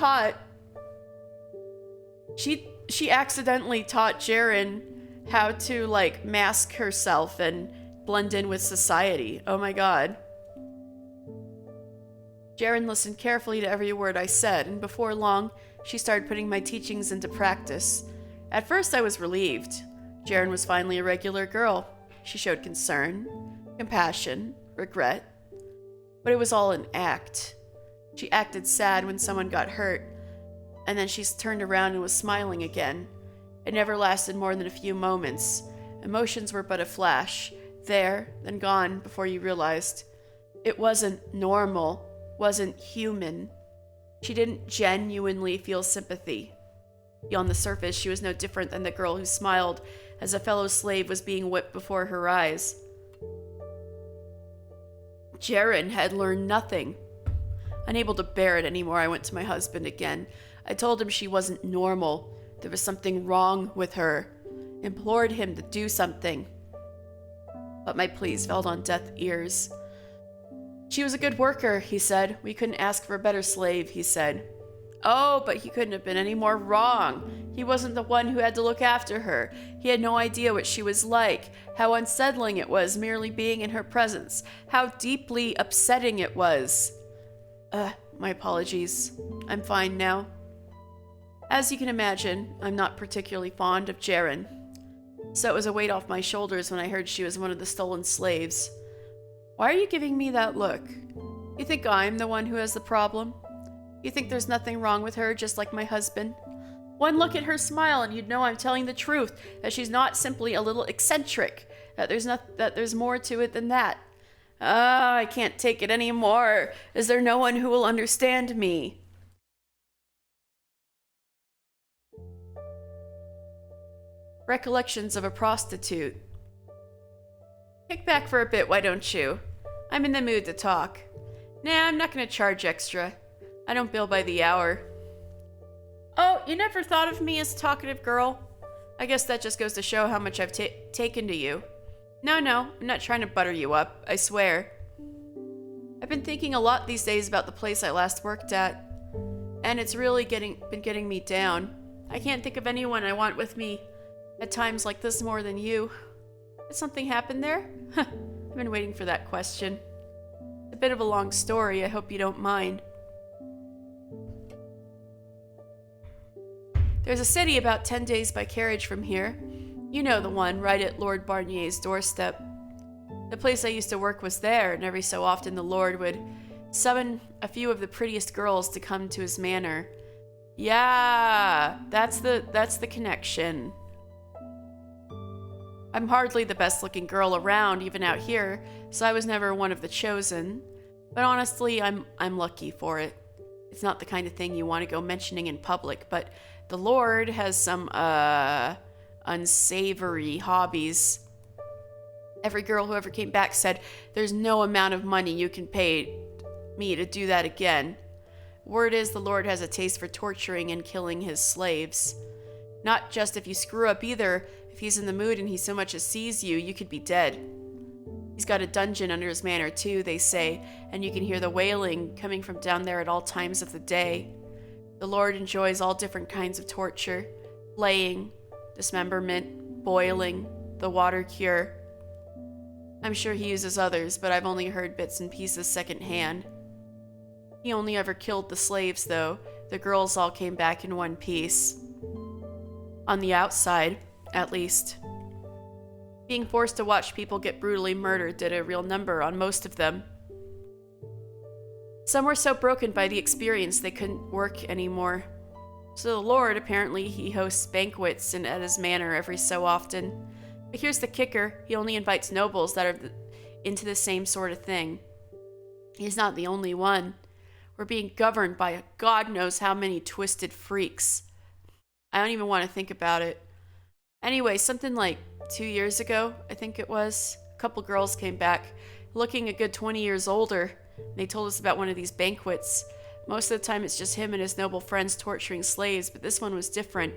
Speaker 1: accidentally taught Jaren how to, mask herself and blend in with society. Oh my God. Jaren listened carefully to every word I said, and before long, she started putting my teachings into practice. At first, I was relieved. Jaren was finally a regular girl. She showed concern, compassion, regret. But it was all an act. She acted sad when someone got hurt, and then she turned around and was smiling again. It never lasted more than a few moments. Emotions were but a flash, there, then gone before you realized. It wasn't normal, wasn't human. She didn't genuinely feel sympathy. Beyond the surface, she was no different than the girl who smiled as a fellow slave was being whipped before her eyes. Jaren had learned nothing. Unable to bear it anymore, I went to my husband again. I told him she wasn't normal. There was something wrong with her. Implored him to do something. But my pleas fell on deaf ears. She was a good worker, he said. We couldn't ask for a better slave, he said. Oh, but he couldn't have been any more wrong. He wasn't the one who had to look after her. He had no idea what she was like, how unsettling it was merely being in her presence, how deeply upsetting it was. My apologies. I'm fine now. As you can imagine, I'm not particularly fond of Jaren. So it was a weight off my shoulders when I heard she was one of the stolen slaves. Why are you giving me that look? You think I'm the one who has the problem? You think there's nothing wrong with her, just like my husband? One look at her smile and you'd know I'm telling the truth, that she's not simply a little eccentric, that there's more to it than that. I can't take it anymore. Is there no one who will understand me? Recollections of a prostitute. Kick back for a bit, why don't you? I'm in the mood to talk. Nah, I'm not gonna charge extra. I don't bill by the hour. Oh, you never thought of me as a talkative girl? I guess that just goes to show how much I've taken to you. No, I'm not trying to butter you up, I swear. I've been thinking a lot these days about the place I last worked at, and it's really been getting me down. I can't think of anyone I want with me at times like this more than you. Did something happen there? I've been waiting for that question. A bit of a long story, I hope you don't mind. There's a city about 10 days by carriage from here. You know the one, right at Lord Barnier's doorstep. The place I used to work was there, and every so often the Lord would summon a few of the prettiest girls to come to his manor. Yeah, that's the connection. I'm hardly the best looking girl around, even out here, so I was never one of the chosen. But honestly, I'm lucky for it. It's not the kind of thing you want to go mentioning in public, but the Lord has some, unsavory hobbies. Every girl who ever came back said, there's no amount of money you can pay me to do that again. Word is the Lord has a taste for torturing and killing his slaves. Not just if you screw up either. If he's in the mood and he so much as sees you, you could be dead. He's got a dungeon under his manor too, they say, and you can hear the wailing coming from down there at all times of the day. The Lord enjoys all different kinds of torture, flaying, dismemberment, boiling, the water cure. I'm sure he uses others, but I've only heard bits and pieces secondhand. He only ever killed the slaves, though. The girls all came back in one piece. On the outside, at least. Being forced to watch people get brutally murdered did a real number on most of them. Some were so broken by the experience they couldn't work anymore. So the Lord, apparently, he hosts banquets at his manor every so often. But here's the kicker, he only invites nobles that are into the same sort of thing. He's not the only one. We're being governed by a God knows how many twisted freaks. I don't even want to think about it. Anyway, something like 2 years ago, I think it was, a couple girls came back, looking a good 20 years older. They told us about one of these banquets. Most of the time it's just him and his noble friends torturing slaves, but this one was different.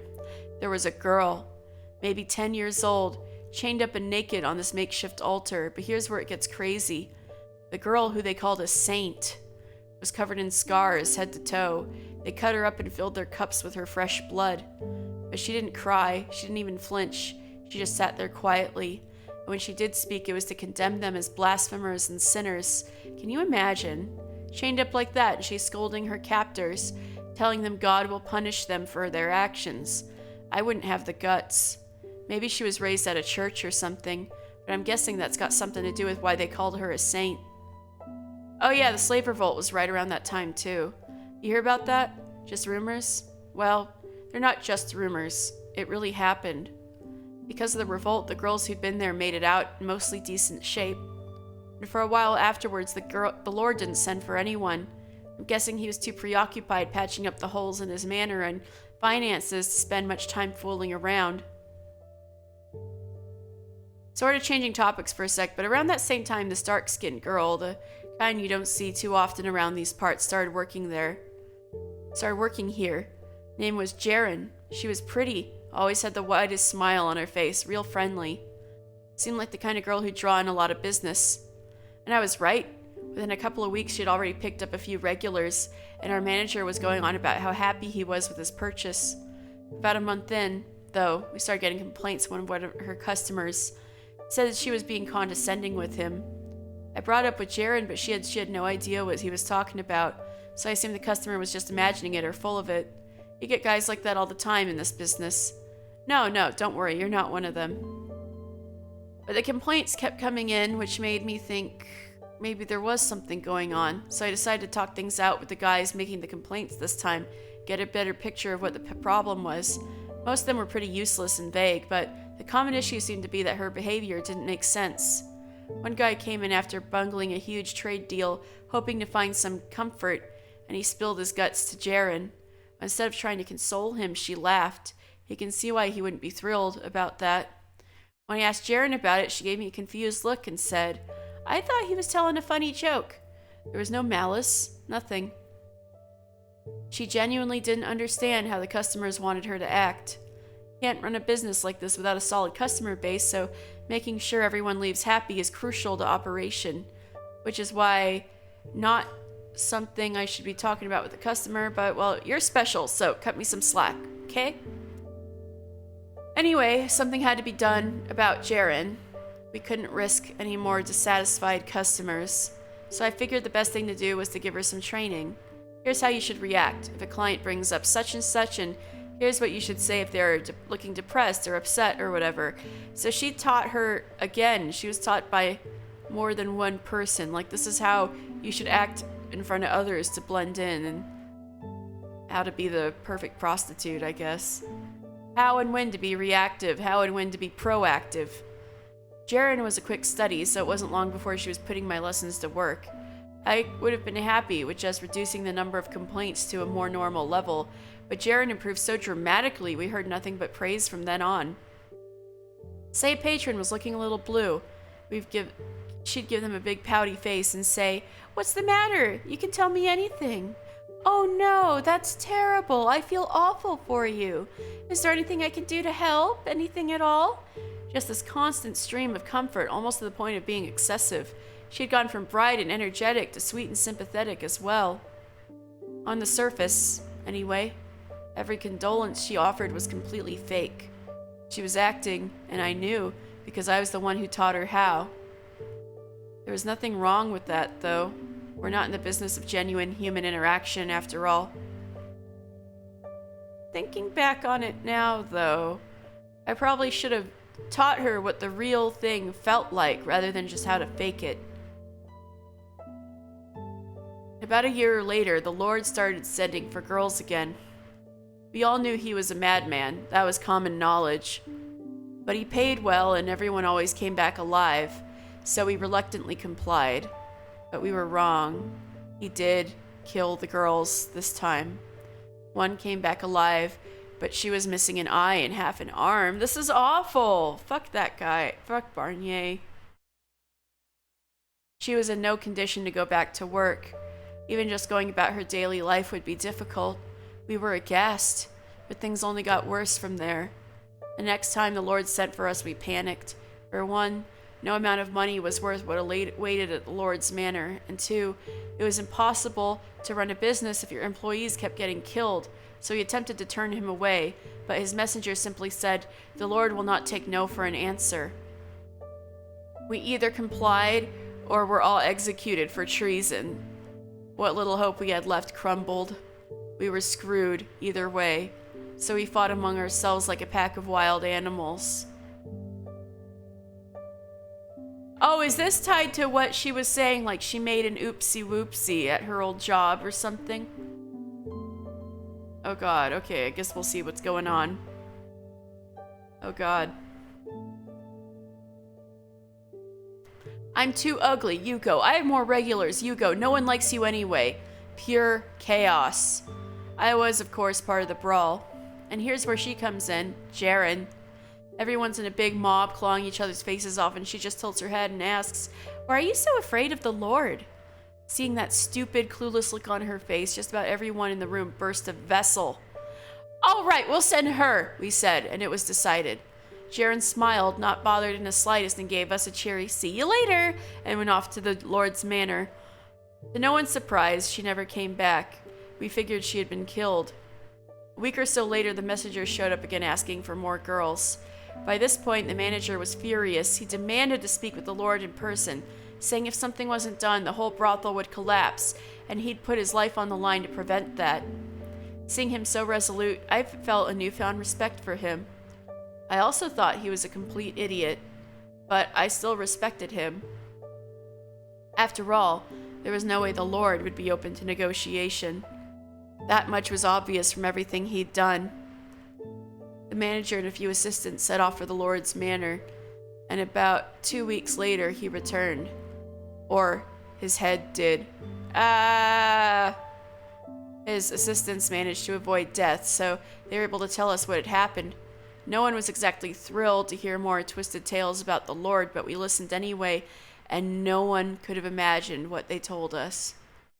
Speaker 1: There was a girl, maybe 10 years old, chained up and naked on this makeshift altar. But here's where it gets crazy. The girl, who they called a saint, was covered in scars head to toe. They cut her up and filled their cups with her fresh blood. But she didn't cry, she didn't even flinch. She just sat there quietly. And when she did speak, it was to condemn them as blasphemers and sinners. Can you imagine? Chained up like that, and she's scolding her captors, telling them God will punish them for their actions. I wouldn't have the guts. Maybe she was raised at a church or something, but I'm guessing that's got something to do with why they called her a saint. Oh yeah, the slave revolt was right around that time too. You hear about that? Just rumors? Well, they're not just rumors. It really happened. Because of the revolt, the girls who'd been there made it out in mostly decent shape. And for a while afterwards, the Lord didn't send for anyone. I'm guessing he was too preoccupied patching up the holes in his manor and finances to spend much time fooling around. Sort of changing topics for a sec, but around that same time, this dark-skinned girl, the kind you don't see too often around these parts, started working here. Name was Jaren. She was pretty, always had the widest smile on her face, real friendly. Seemed like the kind of girl who'd draw in a lot of business. And I was right. Within a couple of weeks, she'd already picked up a few regulars, and our manager was going on about how happy he was with his purchase. About a month in, though, we started getting complaints when one of her customers said that she was being condescending with him. I brought it up with Jaren, but she had no idea what he was talking about, so I assumed the customer was just imagining it or full of it. You get guys like that all the time in this business. No, don't worry, you're not one of them. But the complaints kept coming in, which made me think maybe there was something going on. So I decided to talk things out with the guys making the complaints this time, get a better picture of what the problem was. Most of them were pretty useless and vague, but the common issue seemed to be that her behavior didn't make sense. One guy came in after bungling a huge trade deal, hoping to find some comfort, and he spilled his guts to Jaren. Instead of trying to console him, she laughed. You can see why he wouldn't be thrilled about that. When I asked Jaren about it, she gave me a confused look and said, I thought he was telling a funny joke. There was no malice, nothing. She genuinely didn't understand how the customers wanted her to act. Can't run a business like this without a solid customer base, so making sure everyone leaves happy is crucial to operation, which is why not something I should be talking about with the customer, but well, you're special, so cut me some slack, okay? Anyway, something had to be done about Jaren. We couldn't risk any more dissatisfied customers, so I figured the best thing to do was to give her some training. Here's how you should react if a client brings up such and such, and here's what you should say if they're looking depressed or upset or whatever. So she taught her again. She was taught by more than one person. Like, this is how you should act in front of others to blend in, and how to be the perfect prostitute, I guess. How and when to be reactive, how and when to be proactive. Jaren was a quick study, so it wasn't long before she was putting my lessons to work. I would have been happy with just reducing the number of complaints to a more normal level, but Jaren improved so dramatically we heard nothing but praise from then on. Say a patron was looking a little blue. She'd give them a big pouty face and say, "What's the matter? You can tell me anything." "Oh no, that's terrible. I feel awful for you. Is there anything I can do to help? Anything at all?" Just this constant stream of comfort, almost to the point of being excessive. She had gone from bright and energetic to sweet and sympathetic as well. On the surface, anyway, every condolence she offered was completely fake. She was acting, and I knew, because I was the one who taught her how. There was nothing wrong with that, though. We're not in the business of genuine human interaction, after all. Thinking back on it now, though, I probably should have taught her what the real thing felt like rather than just how to fake it. About a year later, the Lord started sending for girls again. We all knew he was a madman, that was common knowledge. But he paid well and everyone always came back alive, so we reluctantly complied. But we were wrong. He did kill the girls this time. One came back alive, but she was missing an eye and half an arm. This is awful! Fuck that guy. Fuck Barnier. She was in no condition to go back to work. Even just going about her daily life would be difficult. We were aghast, but things only got worse from there. The next time the Lord sent for us, we panicked. For one, no amount of money was worth what awaited at the Lord's manor, and two, it was impossible to run a business if your employees kept getting killed, so he attempted to turn him away, but his messenger simply said, "The Lord will not take no for an answer." We either complied or were all executed for treason. What little hope we had left crumbled. We were screwed either way, so we fought among ourselves like a pack of wild animals. Oh, is this tied to what she was saying, like she made an oopsie whoopsie at her old job or something? Oh god, okay, I guess we'll see what's going on. Oh god. I'm too ugly, you go. I have more regulars, you go. No one likes you anyway. Pure chaos. I was, of course, part of the brawl. And here's where she comes in, Jaren. Everyone's in a big mob clawing each other's faces off, and she just tilts her head and asks, "Why are you so afraid of the Lord?" Seeing that stupid, clueless look on her face, just about everyone in the room burst a vessel. "All right, we'll send her," we said, and it was decided. Jaren smiled, not bothered in the slightest, and gave us a cheery "see you later," and went off to the Lord's manor. To no one's surprise, she never came back. We figured she had been killed. A week or so later, the messenger showed up again asking for more girls. By this point, the manager was furious. He demanded to speak with the Lord in person, saying if something wasn't done, the whole brothel would collapse, and he'd put his life on the line to prevent that. Seeing him so resolute, I felt a newfound respect for him. I also thought he was a complete idiot, but I still respected him. After all, there was no way the Lord would be open to negotiation. That much was obvious from everything he'd done. The manager and a few assistants set off for the Lord's manor, and about 2 weeks later he returned. Or his head did. His assistants managed to avoid death, so they were able to tell us what had happened. No one was exactly thrilled to hear more twisted tales about the Lord, but we listened anyway, and no one could have imagined what they told us.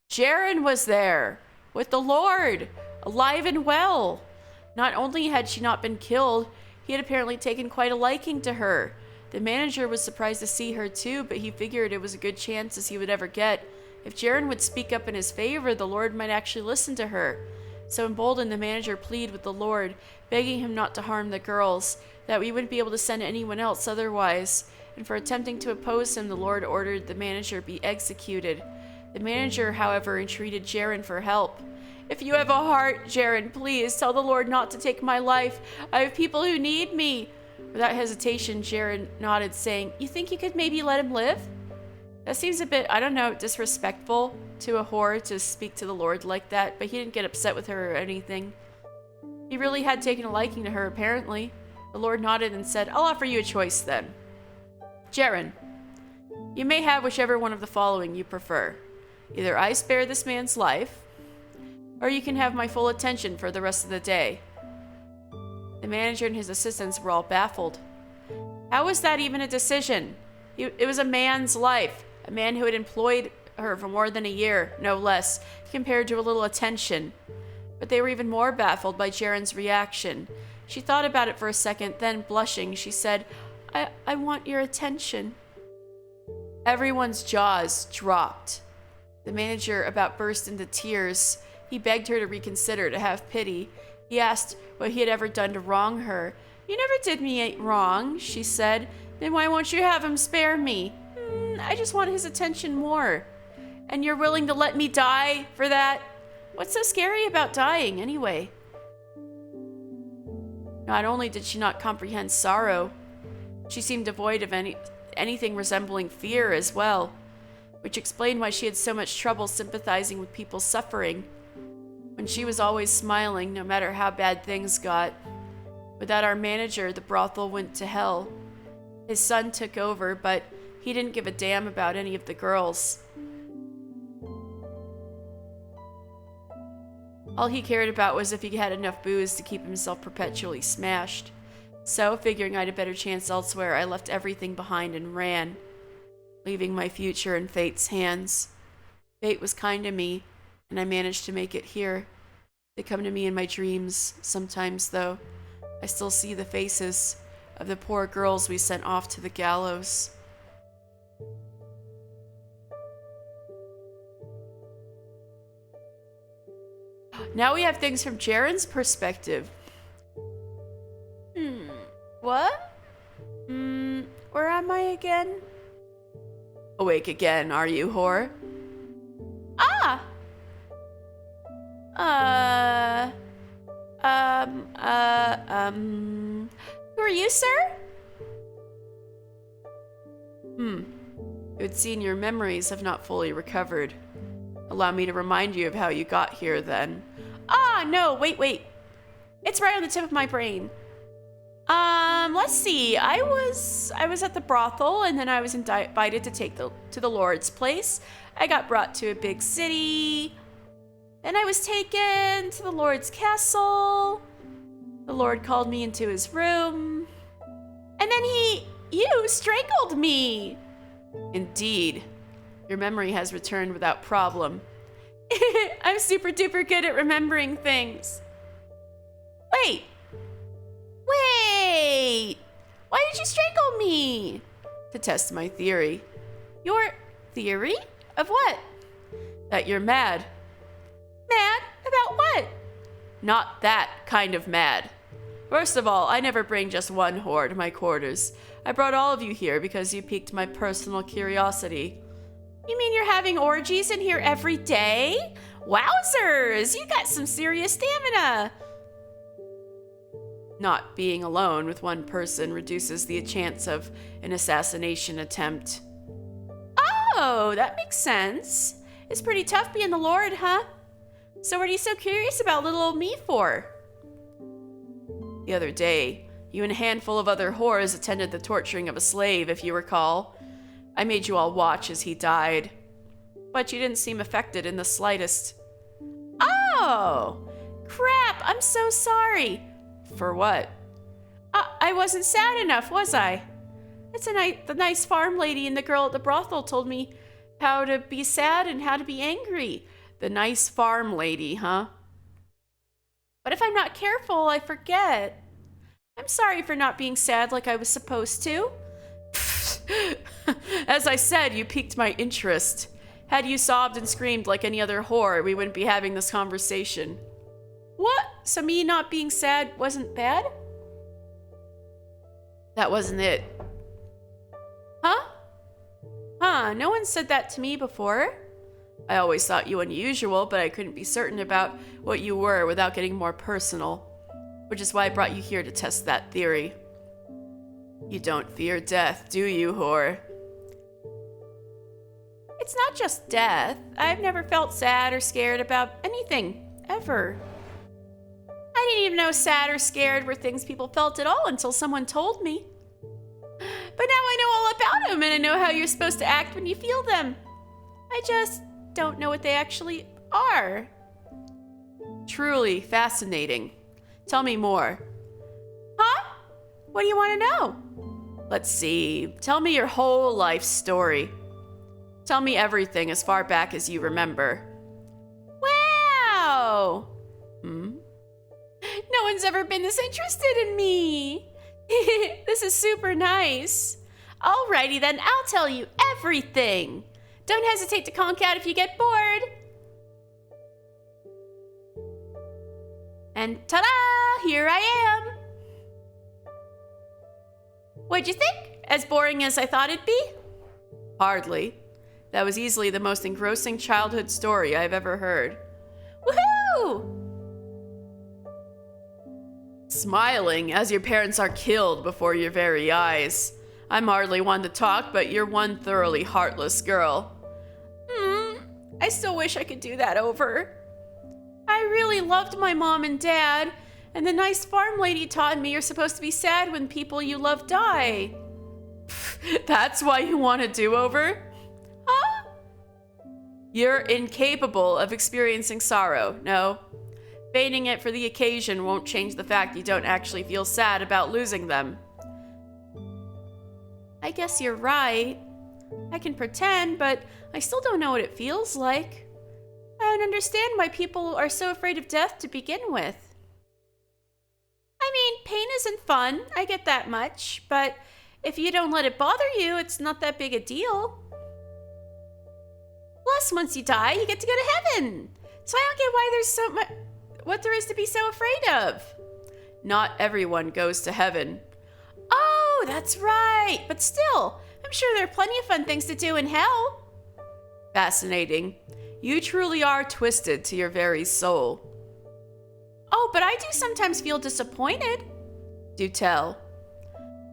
Speaker 1: Jaren was there, with the Lord, alive and well. Not only had she not been killed, he had apparently taken quite a liking to her. The manager was surprised to see her too, but he figured it was a good chance as he would ever get. If Jaren would speak up in his favor, the Lord might actually listen to her. So emboldened, the manager pleaded with the Lord, begging him not to harm the girls, that we wouldn't be able to send anyone else otherwise. And for attempting to oppose him, the Lord ordered the manager be executed. The manager, however, entreated Jaren for help. "If you have a heart, Jaren, please tell the Lord not to take my life. I have people who need me." Without hesitation, Jaren nodded, saying, "You think you could maybe let him live?" That seems a bit, I don't know, disrespectful to a whore to speak to the Lord like that, but he didn't get upset with her or anything. He really had taken a liking to her, apparently. The Lord nodded and said, "I'll offer you a choice then. Jaren, you may have whichever one of the following you prefer. Either I spare this man's life, or you can have my full attention for the rest of the day." The manager and his assistants were all baffled. How was that even a decision? It was a man's life, a man who had employed her for more than a year, no less, compared to a little attention. But they were even more baffled by Jaren's reaction. She thought about it for a second, then blushing, she said, I want your attention." Everyone's jaws dropped. The manager about burst into tears. He begged her to reconsider, to have pity. He asked what he had ever done to wrong her. You never did me wrong, she said. Then why won't you have him spare me? I just want his attention more. And you're willing to let me die for that? What's so scary about dying, anyway? Not only did she not comprehend sorrow, she seemed devoid of anything resembling fear as well, which explained why she had so much trouble sympathizing with people's suffering, when she was always smiling no matter how bad things got. Without our manager, the brothel went to hell. His son took over, but he didn't give a damn about any of the girls. All he cared about was if he had enough booze to keep himself perpetually smashed. So, figuring I had a better chance elsewhere, I left everything behind and ran, leaving my future in fate's hands. Fate was kind to me, and I managed to make it here. They come to me in my dreams, sometimes though. I still see the faces of the poor girls we sent off to the gallows. Now we have things from Jaren's perspective. What? Where am I again? Awake again, are you, whore? Ah! Who are you, sir? It would seem your memories have not fully recovered. Allow me to remind you of how you got here, then. Ah, no, wait. It's right on the tip of my brain. Let's see. I was at the brothel, and then I was invited to the Lord's place. I got brought to a big city. Then I was taken to the Lord's castle. The Lord called me into his room. And then you strangled me. Indeed. Your memory has returned without problem. I'm super duper good at remembering things. Wait. Why did you strangle me? To test my theory. Your theory? Of what? That you're mad. Mad? About what? Not that kind of mad. First of all, I never bring just one whore to my quarters. I brought all of you here because you piqued my personal curiosity. You mean you're having orgies in here every day? Wowzers! You got some serious stamina! Not being alone with one person reduces the chance of an assassination attempt. Oh, that makes sense. It's pretty tough being the Lord, huh? So what are you so curious about little old me for? The other day, you and a handful of other whores attended the torturing of a slave, if you recall. I made you all watch as he died. But you didn't seem affected in the slightest. Oh! Crap, I'm so sorry. For what? I wasn't sad enough, was I? The nice farm lady and the girl at the brothel told me how to be sad and how to be angry. The nice farm lady, huh? But if I'm not careful, I forget. I'm sorry for not being sad like I was supposed to. As I said, you piqued my interest. Had you sobbed and screamed like any other whore, we wouldn't be having this conversation. What? So me not being sad wasn't bad? That wasn't it. Huh? No one said that to me before. I always thought you unusual, but I couldn't be certain about what you were without getting more personal. Which is why I brought you here to test that theory. You don't fear death, do you, whore? It's not just death. I've never felt sad or scared about anything, ever. I didn't even know sad or scared were things people felt at all until someone told me. But now I know all about them, and I know how you're supposed to act when you feel them. I just don't know what they actually are. Truly fascinating. Tell me more. Huh? What do you want to know? Let's see. Tell me your whole life story. Tell me everything as far back as you remember. Wow! No one's ever been this interested in me. This is super nice. Alrighty then, I'll tell you everything. Don't hesitate to conk out if you get bored. And ta-da! Here I am. What'd you think? As boring as I thought it'd be? Hardly. That was easily the most engrossing childhood story I've ever heard. Woohoo! Smiling as your parents are killed before your very eyes. I'm hardly one to talk, but you're one thoroughly heartless girl. I still wish I could do that over. I really loved my mom and dad, and the nice farm lady taught me you're supposed to be sad when people you love die. That's why you want a do-over? Huh? You're incapable of experiencing sorrow, no. Feigning it for the occasion won't change the fact you don't actually feel sad about losing them. I guess you're right. I can pretend, but I still don't know what it feels like. I don't understand why people are so afraid of death to begin with. I mean, pain isn't fun, I get that much, but if you don't let it bother you, it's not that big a deal. Plus, once you die, you get to go to heaven. So I don't get why there's so much, what there is to be so afraid of. Not everyone goes to heaven. Oh, that's right, but still, I'm sure there are plenty of fun things to do in hell. Fascinating. You truly are twisted to your very soul. Oh, but I do sometimes feel disappointed. Do tell.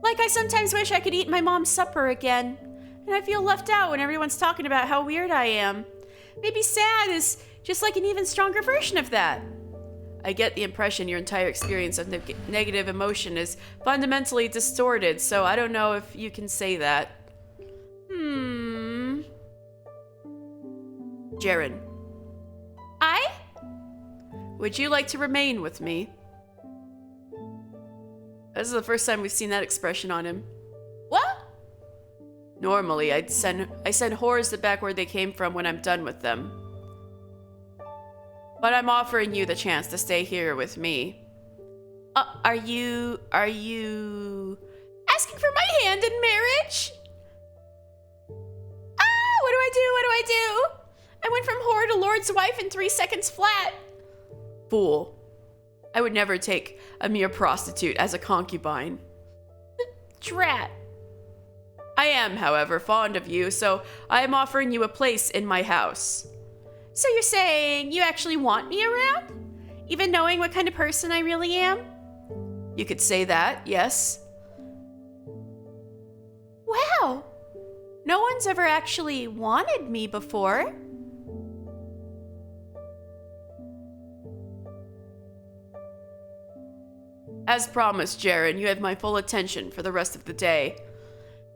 Speaker 1: Like I sometimes wish I could eat my mom's supper again. And I feel left out when everyone's talking about how weird I am. Maybe sad is just like an even stronger version of that. I get the impression your entire experience of negative emotion is fundamentally distorted, so I don't know if you can say that. Jaren. Would you like to remain with me? This is the first time we've seen that expression on him. What? Normally, I send whores back where they came from when I'm done with them. But I'm offering you the chance to stay here with me. Are you asking for my hand in marriage? What do I do? I went from whore to lord's wife in 3 seconds flat. Fool. I would never take a mere prostitute as a concubine. Drat. I am, however, fond of you, so I am offering you a place in my house. So you're saying you actually want me around? Even knowing what kind of person I really am? You could say that, yes. Wow. No one's ever actually wanted me before. As promised, Jaren, you have my full attention for the rest of the day.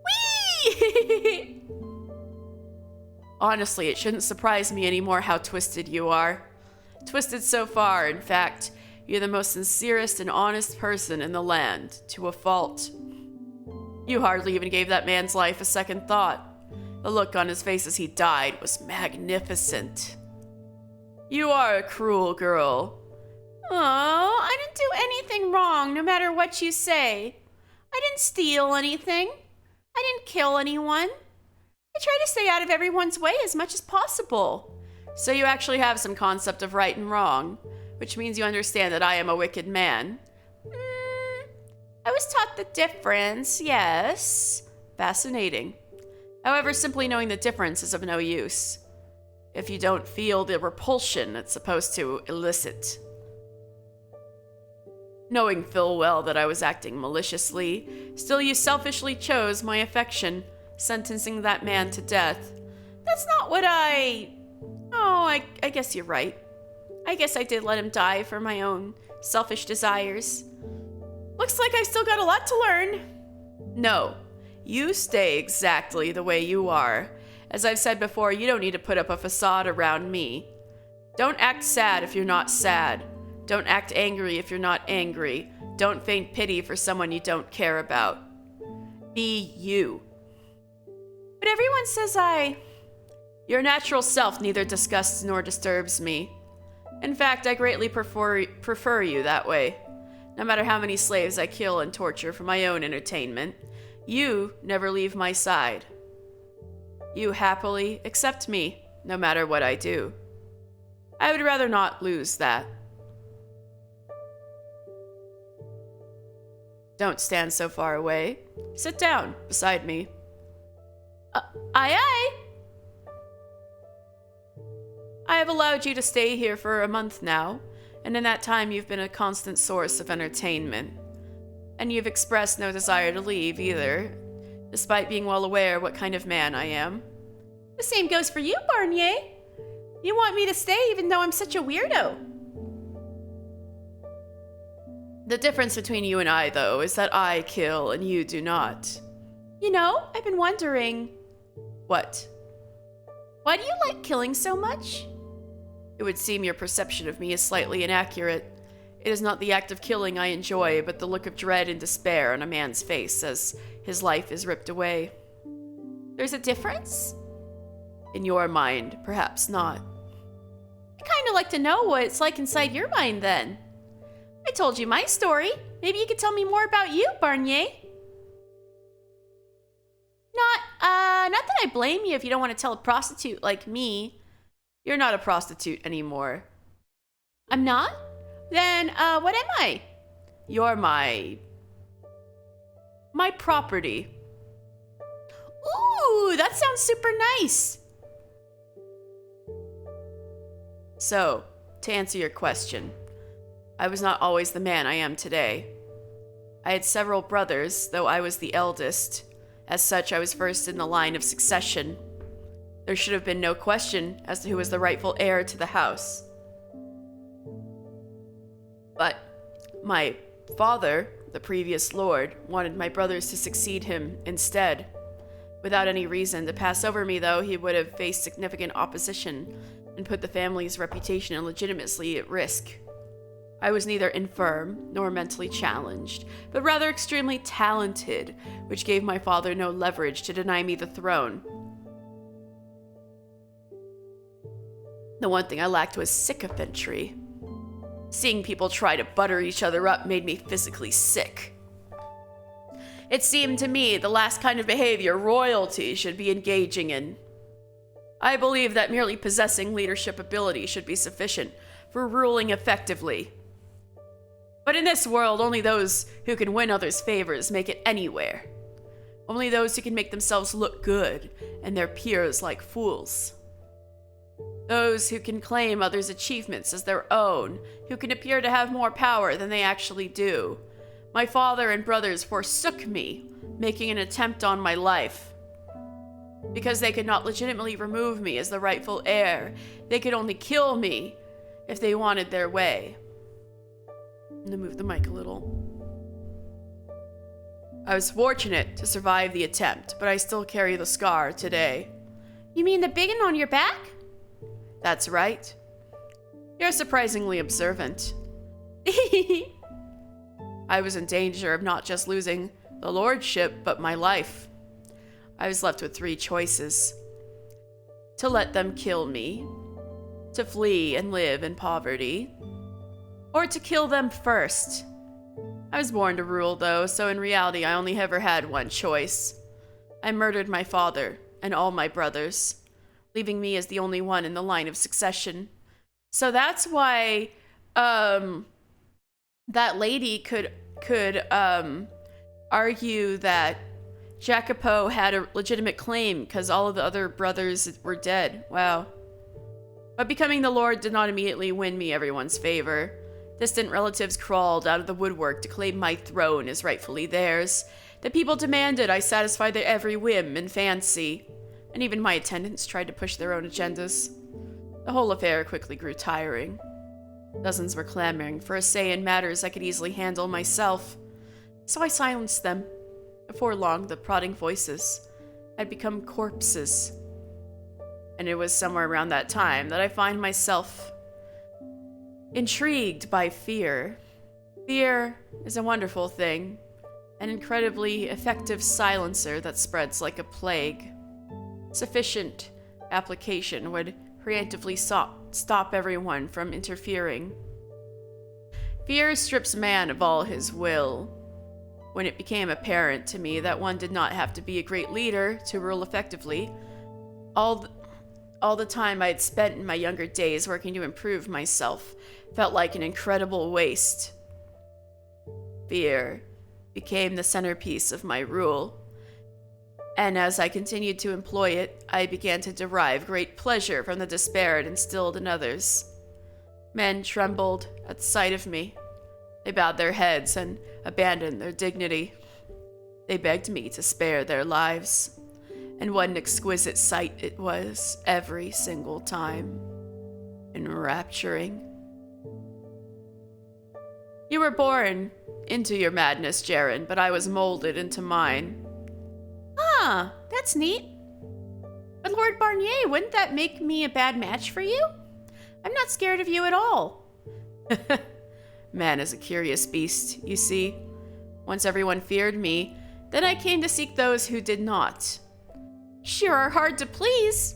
Speaker 1: Whee! Honestly, it shouldn't surprise me anymore how twisted you are. Twisted so far, in fact, you're the most sincerest and honest person in the land, to a fault. You hardly even gave that man's life a second thought. The look on his face as he died was magnificent. You are a cruel girl. Oh, I didn't do anything wrong, no matter what you say. I didn't steal anything. I didn't kill anyone. I try to stay out of everyone's way as much as possible. So you actually have some concept of right and wrong, which means you understand that I am a wicked man. I was taught the difference, yes. Fascinating. However, simply knowing the difference is of no use if you don't feel the repulsion it's supposed to elicit. Knowing full well that I was acting maliciously, still you selfishly chose my affection, sentencing that man to death. That's not what I guess you're right. I guess I did let him die for my own selfish desires. Looks like I've still got a lot to learn. No, you stay exactly the way you are. As I've said before, you don't need to put up a facade around me. Don't act sad if you're not sad. Don't act angry if you're not angry. Don't feign pity for someone you don't care about. Be you. But everyone says Your natural self neither disgusts nor disturbs me. In fact, I greatly prefer you that way. No matter how many slaves I kill and torture for my own entertainment, you never leave my side. You happily accept me, no matter what I do. I would rather not lose that. Don't stand so far away. Sit down beside me. Aye aye. I have allowed you to stay here for a month now, and in that time you've been a constant source of entertainment. And you've expressed no desire to leave either, despite being well aware what kind of man I am. The same goes for you, Barnier. You want me to stay even though I'm such a weirdo. The difference between you and I, though, is that I kill and you do not. You know, I've been wondering... What? Why do you like killing so much? It would seem your perception of me is slightly inaccurate. It is not the act of killing I enjoy, but the look of dread and despair on a man's face as his life is ripped away. There's a difference? In your mind, perhaps not. I kind of like to know what it's like inside your mind, then. I told you my story. Maybe you could tell me more about you, Barnier. Not that I blame you if you don't want to tell a prostitute like me. You're not a prostitute anymore. I'm not? Then, what am I? You're my property. Ooh, that sounds super nice. So, to answer your question, I was not always the man I am today. I had several brothers, though I was the eldest. As such, I was first in the line of succession. There should have been no question as to who was the rightful heir to the house. But my father, the previous lord, wanted my brothers to succeed him instead. Without any reason to pass over me, though, he would have faced significant opposition and put the family's reputation and legitimacy at risk. I was neither infirm nor mentally challenged, but rather extremely talented, which gave my father no leverage to deny me the throne. The one thing I lacked was sycophantry. Seeing people try to butter each other up made me physically sick. It seemed to me the last kind of behavior royalty should be engaging in. I believe that merely possessing leadership ability should be sufficient for ruling effectively. But in this world, only those who can win others' favors make it anywhere. Only those who can make themselves look good and their peers like fools. Those who can claim others' achievements as their own, who can appear to have more power than they actually do. My father and brothers forsook me, making an attempt on my life. Because they could not legitimately remove me as the rightful heir, they could only kill me if they wanted their way. I'm gonna move the mic a little. I was fortunate to survive the attempt, but I still carry the scar today. You mean the big one on your back? That's right. You're surprisingly observant. I was in danger of not just losing the lordship, but my life. I was left with 3 choices. To let them kill me, to flee and live in poverty, or to kill them first. I was born to rule, though, so in reality I only ever had one choice. I murdered my father and all my brothers, leaving me as the only one in the line of succession. So that's why that lady could argue that Jacopo had a legitimate claim because all of the other brothers were dead. Wow. But becoming the Lord did not immediately win me everyone's favor. Distant relatives crawled out of the woodwork to claim my throne as rightfully theirs. The people demanded I satisfy their every whim and fancy. And even my attendants tried to push their own agendas. The whole affair quickly grew tiring. Dozens were clamoring for a say in matters I could easily handle myself. So I silenced them. Before long, the prodding voices had become corpses. And it was somewhere around that time that I find myself intrigued by fear. Fear is a wonderful thing, an incredibly effective silencer that spreads like a plague. Sufficient application would preemptively stop everyone from interfering. Fear strips man of all his will. When it became apparent to me that one did not have to be a great leader to rule effectively, all the time I had spent in my younger days working to improve myself felt like an incredible waste. Fear became the centerpiece of my rule. And as I continued to employ it, I began to derive great pleasure from the despair it instilled in others. Men trembled at sight of me. They bowed their heads and abandoned their dignity. They begged me to spare their lives. And what an exquisite sight it was every single time. Enrapturing. You were born into your madness, Jaren, but I was molded into mine.
Speaker 2: Ah, that's neat. But Lord Barnier, wouldn't that make me a bad match for you? I'm not scared of you at all.
Speaker 1: Man is a curious beast, you see. Once everyone feared me, then I came to seek those who did not.
Speaker 2: Sure are hard to please.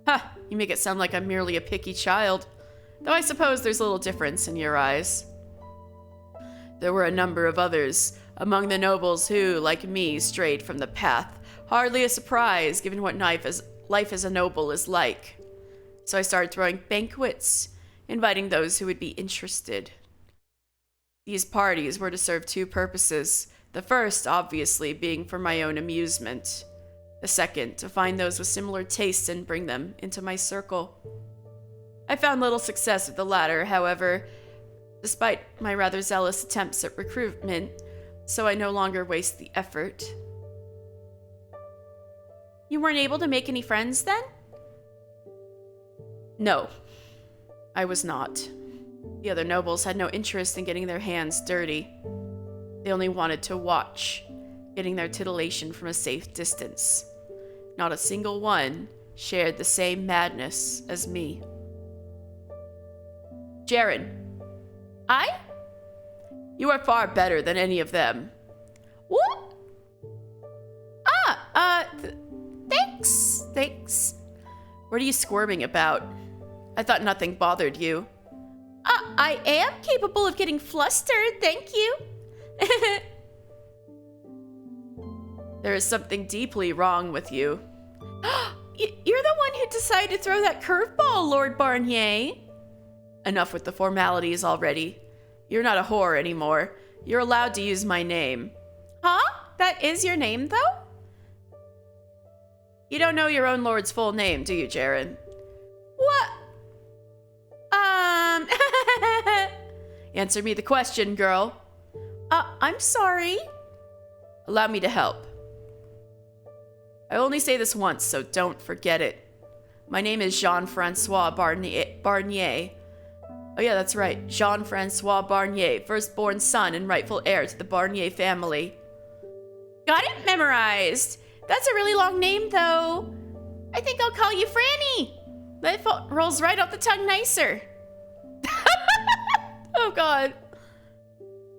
Speaker 1: Ha! You make it sound like I'm merely a picky child. Though I suppose there's little difference in your eyes. There were a number of others among the nobles who, like me, strayed from the path. Hardly a surprise, given what life as a noble is like. So I started throwing banquets, inviting those who would be interested. These parties were to serve two purposes. The first, obviously, being for my own amusement. The second, to find those with similar tastes and bring them into my circle. I found little success with the latter, however, despite my rather zealous attempts at recruitment, so I no longer waste the effort.
Speaker 2: You weren't able to make any friends then?
Speaker 1: No, I was not. The other nobles had no interest in getting their hands dirty. They only wanted to watch, getting their titillation from a safe distance. Not a single one shared the same madness as me. Jaren.
Speaker 2: I?
Speaker 1: You are far better than any of them.
Speaker 2: What? Thanks.
Speaker 1: What are you squirming about? I thought nothing bothered you.
Speaker 2: I am capable of getting flustered, thank you.
Speaker 1: There is something deeply wrong with you.
Speaker 2: You're the one who decided to throw that curveball, Lord Barnier.
Speaker 1: Enough with the formalities already. You're not a whore anymore. You're allowed to use my name.
Speaker 2: Huh? That is your name, though?
Speaker 1: You don't know your own lord's full name, do you, Jaren?
Speaker 2: What?
Speaker 1: Answer me the question, girl.
Speaker 2: I'm sorry.
Speaker 1: Allow me to help. I only say this once, so don't forget it. My name is Jean-Francois Barnier. Oh yeah, that's right. Jean-Francois Barnier, firstborn son and rightful heir to the Barnier family.
Speaker 2: Got it memorized. That's a really long name, though. I think I'll call you Franny. That rolls right off the tongue nicer.
Speaker 1: Oh, God.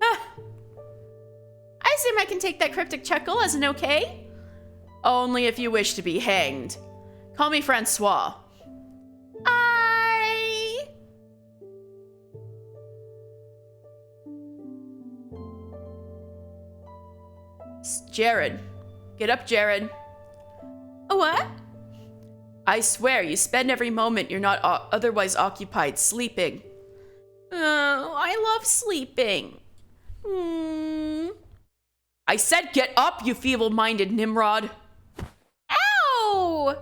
Speaker 2: I assume I can take that cryptic chuckle as an okay?
Speaker 1: Only if you wish to be hanged. Call me Francois. Jaren. Get up, Jaren.
Speaker 2: What?
Speaker 1: I swear, you spend every moment you're not otherwise occupied sleeping.
Speaker 2: Oh, I love sleeping.
Speaker 1: I said get up, you feeble-minded Nimrod.
Speaker 2: Ow!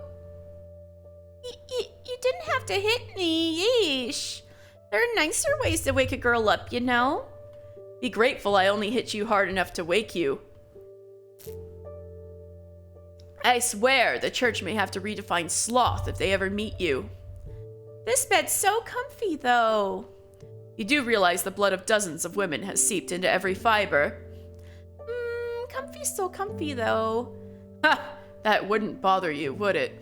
Speaker 2: You didn't have to hit me, yeesh. There are nicer ways to wake a girl up, you know?
Speaker 1: Be grateful I only hit you hard enough to wake you. I swear the church may have to redefine sloth if they ever meet you.
Speaker 2: This bed's so comfy, though.
Speaker 1: You do realize the blood of dozens of women has seeped into every fiber.
Speaker 2: Comfy's so comfy, though.
Speaker 1: Ha! That wouldn't bother you, would it?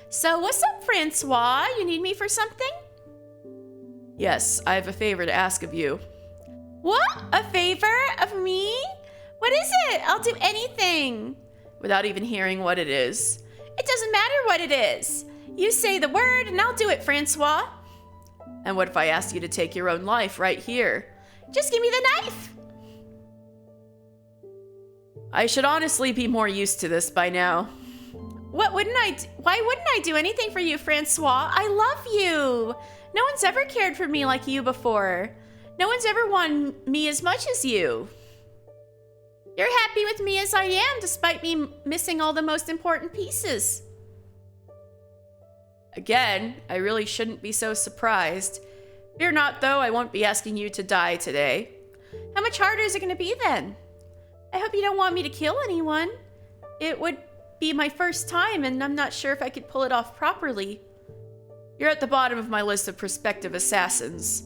Speaker 2: So what's up, Francois? You need me for something?
Speaker 1: Yes, I have a favor to ask of you.
Speaker 2: What? A favor of me? What is it? I'll do anything.
Speaker 1: Without even hearing what it is.
Speaker 2: It doesn't matter what it is. You say the word and I'll do it, Francois.
Speaker 1: And what if I asked you to take your own life right here?
Speaker 2: Just give me the knife.
Speaker 1: I should honestly be more used to this by now.
Speaker 2: Why wouldn't I do anything for you, Francois? I love you. No one's ever cared for me like you before. No one's ever wanted me as much as you. You're happy with me as I am, despite me missing all the most important pieces.
Speaker 1: Again, I really shouldn't be so surprised. Fear not, though, I won't be asking you to die today.
Speaker 2: How much harder is it going to be then? I hope you don't want me to kill anyone. It would be my first time, and I'm not sure if I could pull it off properly.
Speaker 1: You're at the bottom of my list of prospective assassins.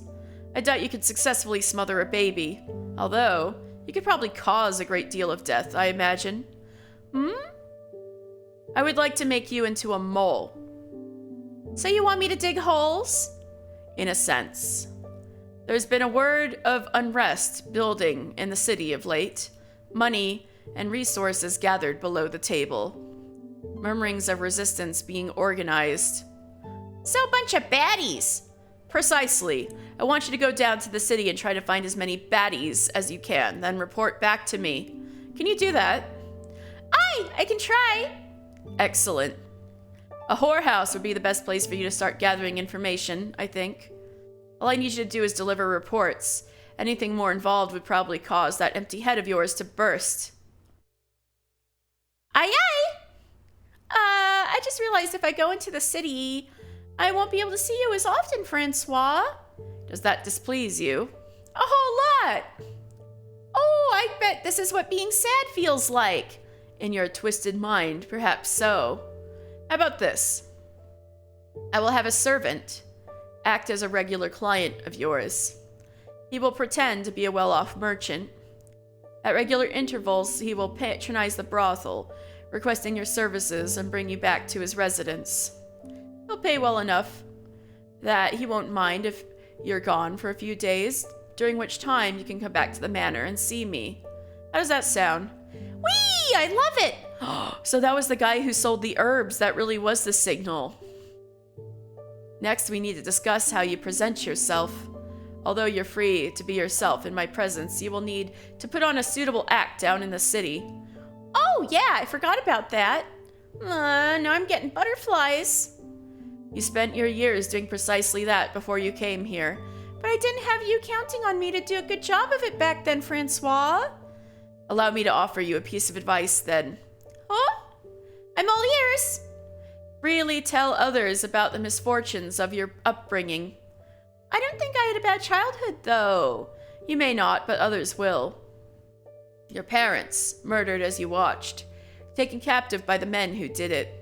Speaker 1: I doubt you could successfully smother a baby, although you could probably cause a great deal of death, I imagine. I would like to make you into a mole.
Speaker 2: So you want me to dig holes?
Speaker 1: In a sense. There's been a word of unrest building in the city of late. Money and resources gathered below the table. Murmurings of resistance being organized.
Speaker 2: So a bunch of baddies.
Speaker 1: Precisely. I want you to go down to the city and try to find as many baddies as you can, then report back to me. Can you do that?
Speaker 2: Aye, I can try.
Speaker 1: Excellent. A whorehouse would be the best place for you to start gathering information, I think. All I need you to do is deliver reports. Anything more involved would probably cause that empty head of yours to burst.
Speaker 2: Aye, aye. I just realized if I go into the city, I won't be able to see you as often, Francois.
Speaker 1: Does that displease you?
Speaker 2: A whole lot. Oh, I bet this is what being sad feels like.
Speaker 1: In your twisted mind, perhaps so. How about this? I will have a servant act as a regular client of yours. He will pretend to be a well-off merchant. At regular intervals, he will patronize the brothel, requesting your services and bring you back to his residence. He'll pay well enough that he won't mind if you're gone for a few days, during which time you can come back to the manor and see me. How does that sound?
Speaker 2: Whee! I love it!
Speaker 1: So that was the guy who sold the herbs. That really was the signal. Next, we need to discuss how you present yourself. Although you're free to be yourself in my presence, you will need to put on a suitable act down in the city.
Speaker 2: Oh, yeah, I forgot about that. Now I'm getting butterflies.
Speaker 1: You spent your years doing precisely that before you came here.
Speaker 2: But I didn't have you counting on me to do a good job of it back then, Francois.
Speaker 1: Allow me to offer you a piece of advice, then.
Speaker 2: Huh? I'm all ears.
Speaker 1: Freely tell others about the misfortunes of your upbringing.
Speaker 2: I don't think I had a bad childhood, though.
Speaker 1: You may not, but others will. Your parents, murdered as you watched, taken captive by the men who did it.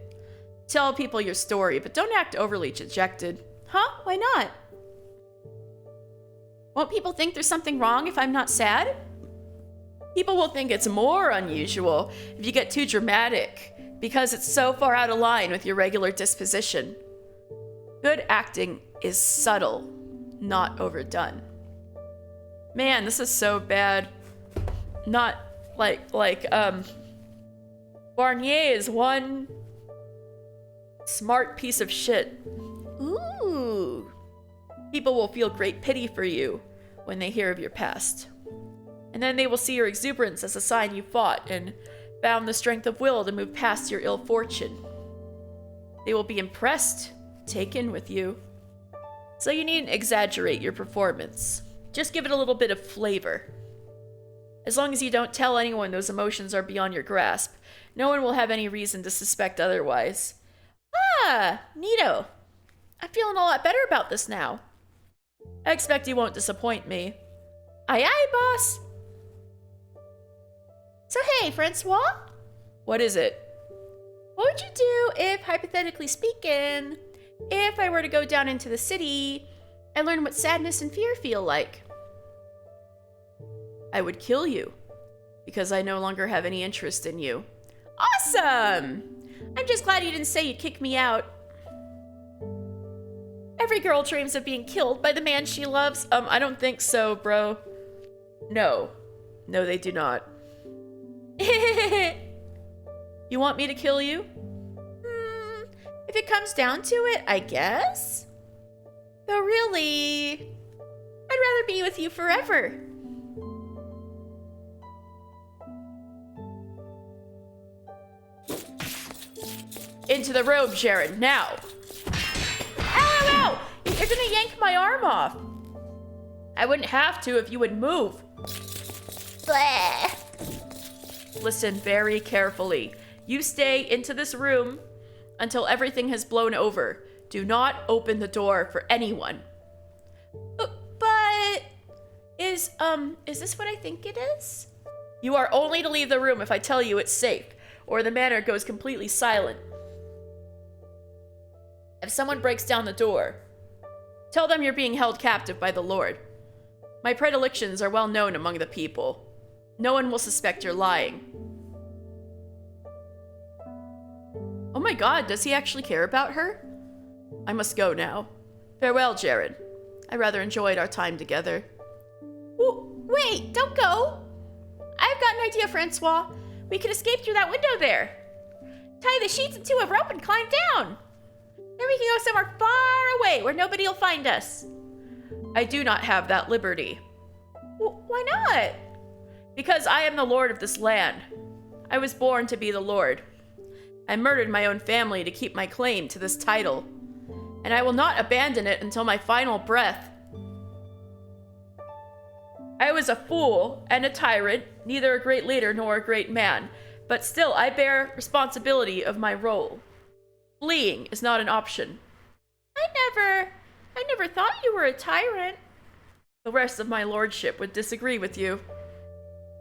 Speaker 1: Tell people your story, but don't act overly dejected.
Speaker 2: Huh? Why not? Won't people think there's something wrong if I'm not sad?
Speaker 1: People will think it's more unusual if you get too dramatic, because it's so far out of line with your regular disposition. Good acting is subtle, not overdone. Man, this is so bad. Not like Barnier is one smart piece of shit.
Speaker 2: Ooh.
Speaker 1: People will feel great pity for you when they hear of your past. And then they will see your exuberance as a sign you fought and found the strength of will to move past your ill fortune. They will be impressed, taken with you. So you needn't exaggerate your performance. Just give it a little bit of flavor. As long as you don't tell anyone those emotions are beyond your grasp, no one will have any reason to suspect otherwise.
Speaker 2: Ah, neato. I'm feeling a lot better about this now.
Speaker 1: I expect you won't disappoint me.
Speaker 2: Aye aye, boss. So hey, Francois?
Speaker 1: What is it?
Speaker 2: What would you do if, hypothetically speaking, if I were to go down into the city and learn what sadness and fear feel like?
Speaker 1: I would kill you, because I no longer have any interest in you.
Speaker 2: Awesome! I'm just glad you didn't say you'd kick me out. Every girl dreams of being killed by the man she loves.
Speaker 1: I don't think so, bro. No. No, they do not. You want me to kill you?
Speaker 2: If it comes down to it, I guess. Though really, I'd rather be with you forever.
Speaker 1: Into the robe, Sharon, now!
Speaker 2: Ow, ow! You're gonna yank my arm off.
Speaker 1: I wouldn't have to if you would move.
Speaker 2: Bleh.
Speaker 1: Listen very carefully. You stay into this room until everything has blown over. Do not open the door for anyone.
Speaker 2: But is this what I think it is?
Speaker 1: You are only to leave the room if I tell you it's safe, or the manor goes completely silent. If someone breaks down the door, tell them you're being held captive by the Lord. My predilections are well known among the people. No one will suspect you're lying. Oh my god, does he actually care about her? I must go now. Farewell, Jared. I rather enjoyed our time together.
Speaker 2: Wait, don't go! I've got an idea, Francois. We could escape through that window there. Tie the sheets into a rope and climb down. Then we can go somewhere far away where nobody will find us.
Speaker 1: I do not have that liberty.
Speaker 2: Why not?
Speaker 1: Because I am the lord of this land. I was born to be the lord. I murdered my own family to keep my claim to this title, and I will not abandon it until my final breath. I was a fool and a tyrant, neither a great leader nor a great man, but still I bear responsibility of my role. Fleeing is not an option.
Speaker 2: I never thought you were a tyrant.
Speaker 1: The rest of my lordship would disagree with you.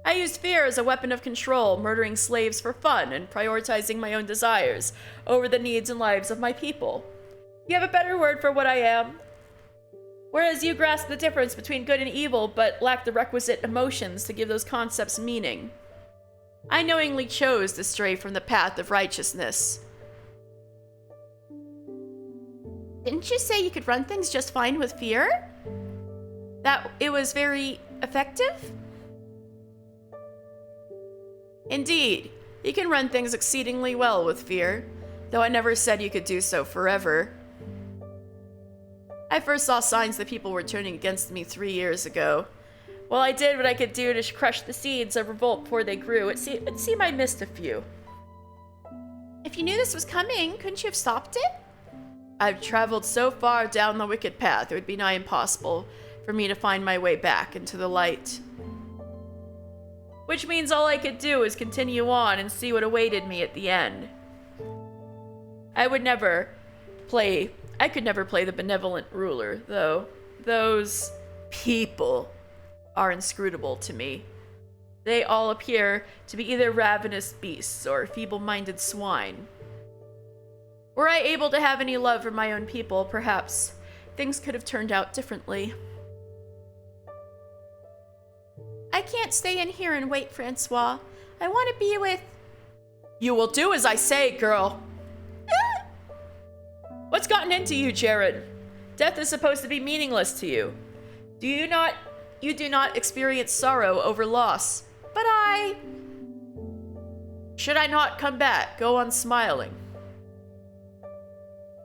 Speaker 1: I used fear as a weapon of control, murdering slaves for fun and prioritizing my own desires over the needs and lives of my people. You have a better word for what I am? Whereas you grasp the difference between good and evil, but lack the requisite emotions to give those concepts meaning. I knowingly chose to stray from the path of righteousness.
Speaker 2: Didn't you say you could run things just fine with fear?
Speaker 1: That it was very effective? Indeed, you can run things exceedingly well with fear, though I never said you could do so forever. I first saw signs that people were turning against me 3 years ago. While I did what I could do to crush the seeds of revolt before they grew, it seemed I missed a few.
Speaker 2: If you knew this was coming, couldn't you have stopped it?
Speaker 1: I've traveled so far down the wicked path, it would be nigh impossible for me to find my way back into the light. Which means all I could do is continue on and see what awaited me at the end. I could never play the benevolent ruler, though. Those people are inscrutable to me. They all appear to be either ravenous beasts or feeble-minded swine. Were I able to have any love for my own people, perhaps things could have turned out differently.
Speaker 2: I can't stay in here and wait, Francois. I want to be with...
Speaker 1: You will do as I say, girl. What's gotten into you, Jared? Death is supposed to be meaningless to you. You do not experience sorrow over loss.
Speaker 2: But I...
Speaker 1: Should I not come back, go on smiling.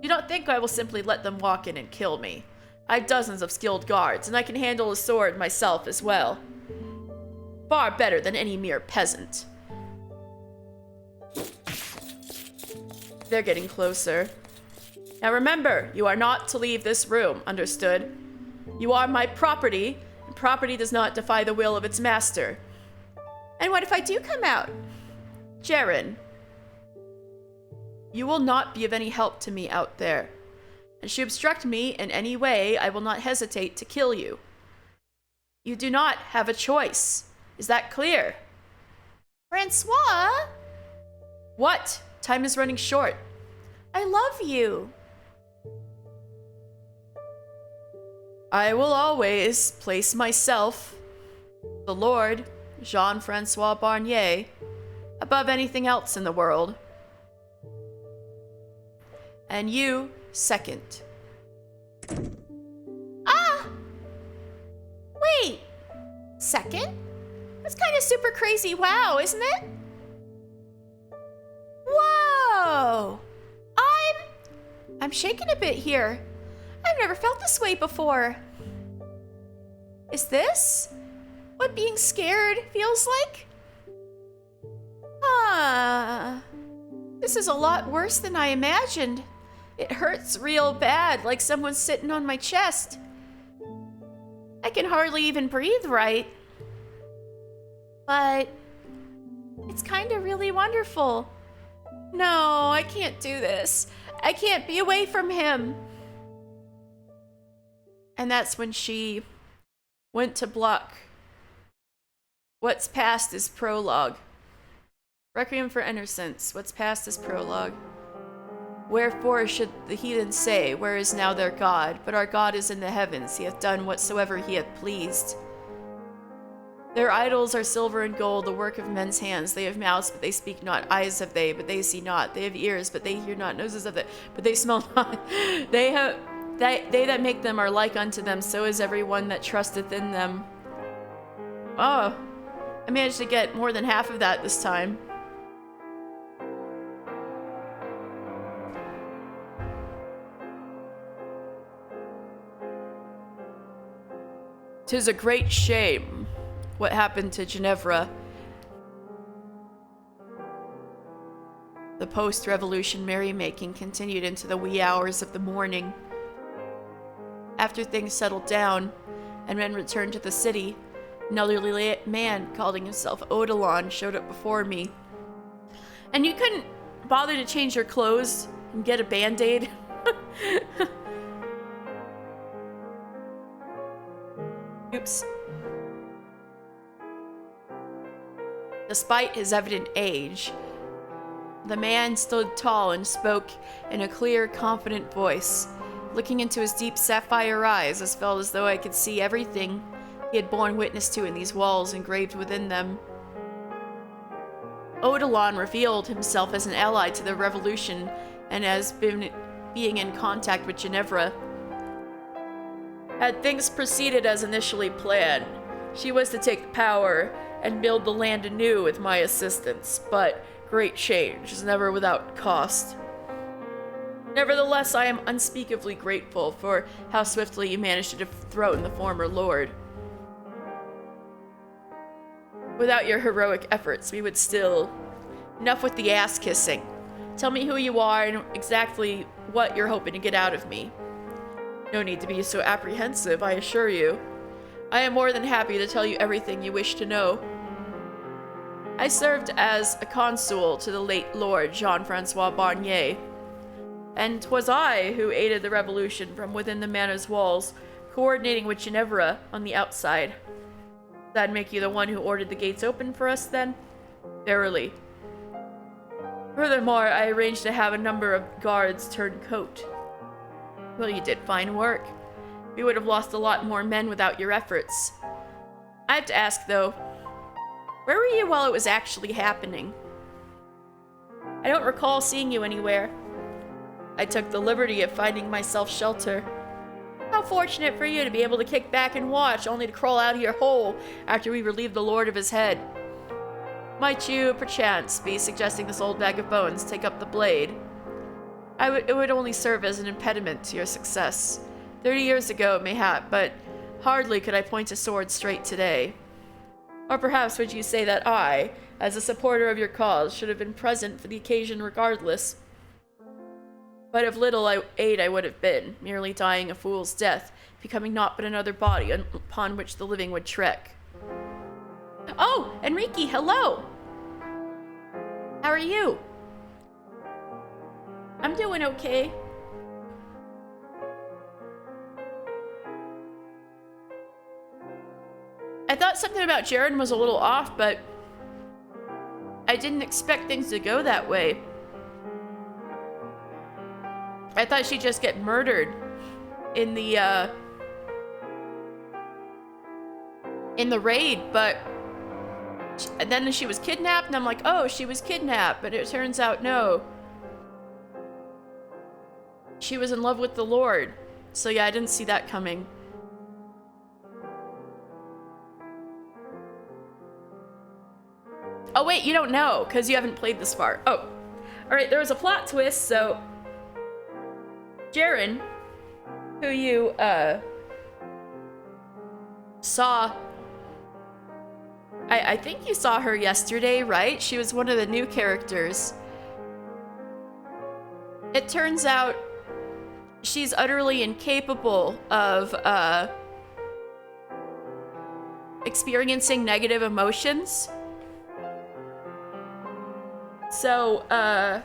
Speaker 1: You don't think I will simply let them walk in and kill me. I have dozens of skilled guards, and I can handle a sword myself as well. Far better than any mere peasant. They're getting closer. Now remember, you are not to leave this room, understood? You are my property, and property does not defy the will of its master.
Speaker 2: And what if I do come out?
Speaker 1: Jaren, you will not be of any help to me out there. And should you obstruct me in any way, I will not hesitate to kill you. You do not have a choice. Is that clear?
Speaker 2: Francois?
Speaker 1: What? Time is running short.
Speaker 2: I love you.
Speaker 1: I will always place myself, the Lord, Jean-Francois Barnier, above anything else in the world. And you, second.
Speaker 2: Ah! Wait! Second? That's kind of super crazy wow, isn't it? Whoa! I'm shaking a bit here. I've never felt this way before. Is this what being scared feels like? This is a lot worse than I imagined. It hurts real bad, like someone's sitting on my chest. I can hardly even breathe right. But It's kind of really wonderful. No, I can't do this. I can't be away from him.
Speaker 1: And that's when she went to block what's past is prologue. Requiem for innocence. What's past is prologue. Wherefore should the heathen say, where is now their God? But our God is in the heavens. He hath done whatsoever he hath pleased. Their idols are silver and gold, the work of men's hands. They have mouths, but they speak not. Eyes have they, but they see not. They have ears, but they hear not. Noses have they, but they smell not. They that make them are like unto them. So is every one that trusteth in them. Oh, I managed to get more than half of that this time. 'Tis a great shame what happened to Ginevra. The post-revolution merrymaking continued into the wee hours of the morning. After things settled down and men returned to the city, an elderly man calling himself Odilon showed up before me. And you couldn't bother to change your clothes and get a band-aid? Oops. Despite his evident age, the man stood tall and spoke in a clear, confident voice, looking into his deep sapphire eyes. As felt as though I could see everything he had borne witness to in these walls engraved within them. Odilon revealed himself as an ally to the revolution and as being in contact with Ginevra. Had things proceeded as initially planned, she was to take power and build the land anew with my assistance, but great change is never without cost. Nevertheless, I am unspeakably grateful for how swiftly you managed to dethrone the former lord. Without your heroic efforts, we would still... Enough with the ass-kissing. Tell me who you are and exactly what you're hoping to get out of me. No need to be so apprehensive, I assure you. I am more than happy to tell you everything you wish to know. I served as a consul to the late Lord Jean-Francois Barnier, and 'twas I who aided the revolution from within the manor's walls, coordinating with Ginevra on the outside. Does that make you the one who ordered the gates open for us, then? Verily. Furthermore, I arranged to have a number of guards turn coat. Well, you did fine work. We would have lost a lot more men without your efforts. I have to ask, though, where were you while it was actually happening? I don't recall seeing you anywhere. I took the liberty of finding myself shelter. How fortunate for you to be able to kick back and watch, only to crawl out of your hole after we relieved the Lord of his head. Might you, perchance, be suggesting this old bag of bones take up the blade? It would only serve as an impediment to your success. 30 years ago, mayhap, but hardly could I point a sword straight today. Or perhaps would you say that I, as a supporter of your cause, should have been present for the occasion regardless? But of little aid I would have been, merely dying a fool's death, becoming naught but another body upon which the living would trek. Oh, Enrique, hello! How are you? I'm doing okay. I thought something about Jaren was a little off, but I didn't expect things to go that way. I thought she'd just get murdered in the raid, but and then she was kidnapped, and I'm like, oh, she was kidnapped, but it turns out no. She was in love with the Lord. So yeah, I didn't see that coming. Oh wait, you don't know, because you haven't played this far. Oh. Alright, there was a plot twist, so... Jaren, who you, saw... I think you saw her yesterday, right? She was one of the new characters. It turns out she's utterly incapable of, experiencing negative emotions. So,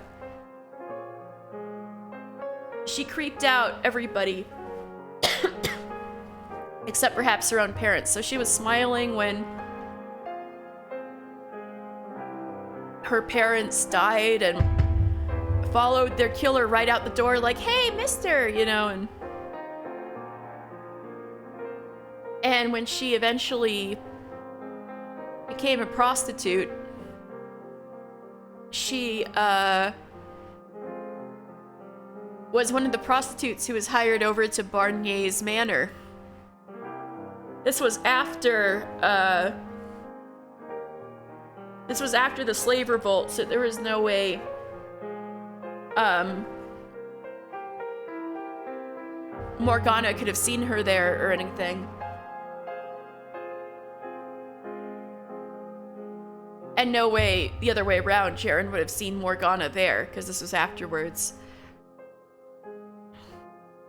Speaker 1: she creeped out everybody, except perhaps her own parents. So she was smiling when her parents died and followed their killer right out the door like, hey, mister, you know, and when she eventually became a prostitute, she was one of the prostitutes who was hired over to Barnier's manor. This was after the slave revolt, so there was no way Morgana could have seen her there or anything. And no way the other way around, Jaren would have seen Morgana there, because this was afterwards.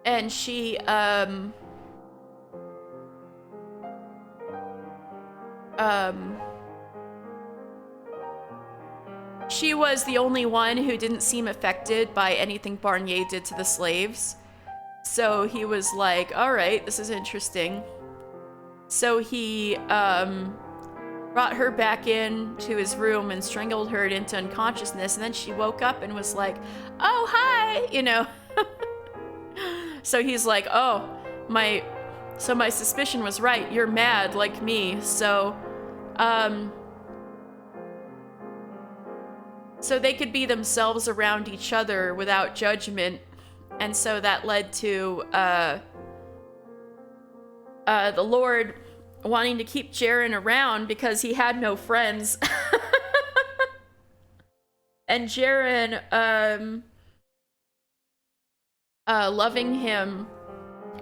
Speaker 1: And she, she was the only one who didn't seem affected by anything Barnier did to the slaves. So he was like, all right, this is interesting. So he, brought her back in to his room and strangled her into unconsciousness, and then she woke up and was like, oh, hi, you know. So he's like, oh, my suspicion was right, you're mad like me. So they could be themselves around each other without judgment, and so that led to the Lord wanting to keep Jaren around because he had no friends. And Jaren loving him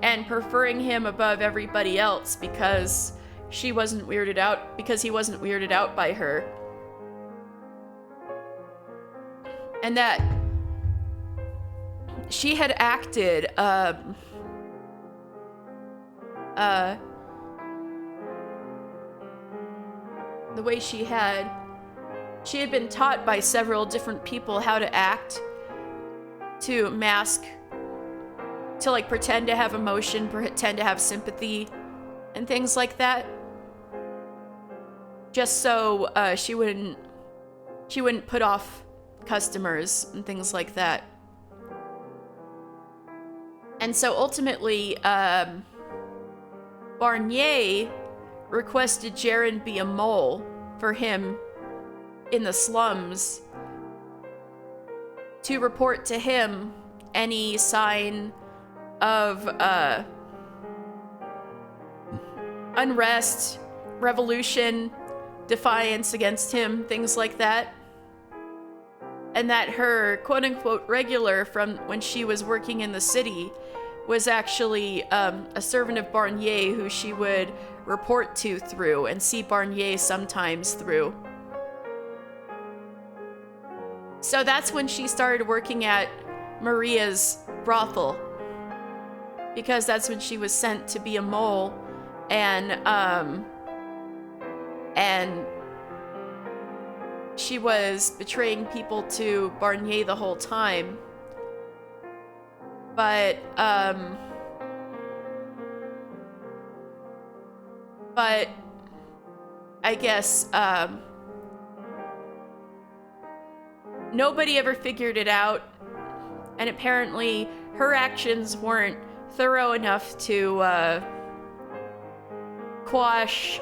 Speaker 1: and preferring him above everybody else because he wasn't weirded out by her. And that she had acted the way she had been taught by several different people how to act, to mask, to like pretend to have emotion, pretend to have sympathy, and things like that. Just so she wouldn't put off customers and things like that. And so ultimately, Barnier requested Jaren be a mole for him in the slums to report to him any sign of unrest, revolution, defiance against him, things like that. And that her quote-unquote regular from when she was working in the city was actually a servant of Barnier who she would report to through and see Barnier sometimes through. So that's when she started working at Maria's brothel, because that's when she was sent to be a mole, and she was betraying people to Barnier the whole time. But I guess nobody ever figured it out, and apparently her actions weren't thorough enough to quash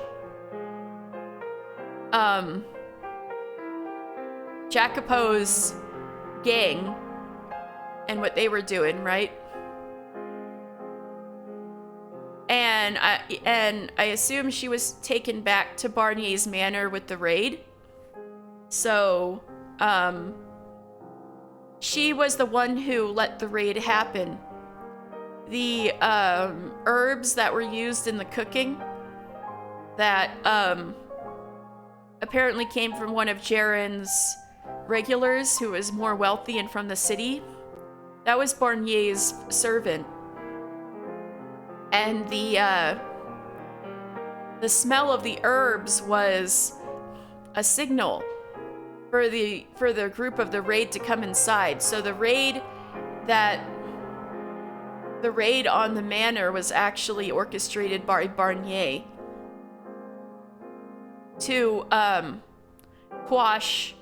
Speaker 1: Jacopo's gang and what they were doing, right? And I assume she was taken back to Barnier's manor with the raid. So, she was the one who let the raid happen. The herbs that were used in the cooking that apparently came from one of Jaren's regulars who was more wealthy and from the city. That was Barnier's servant. And the smell of the herbs was a signal for the group of the raid to come inside. So the raid on the manor was actually orchestrated by Barnier to quash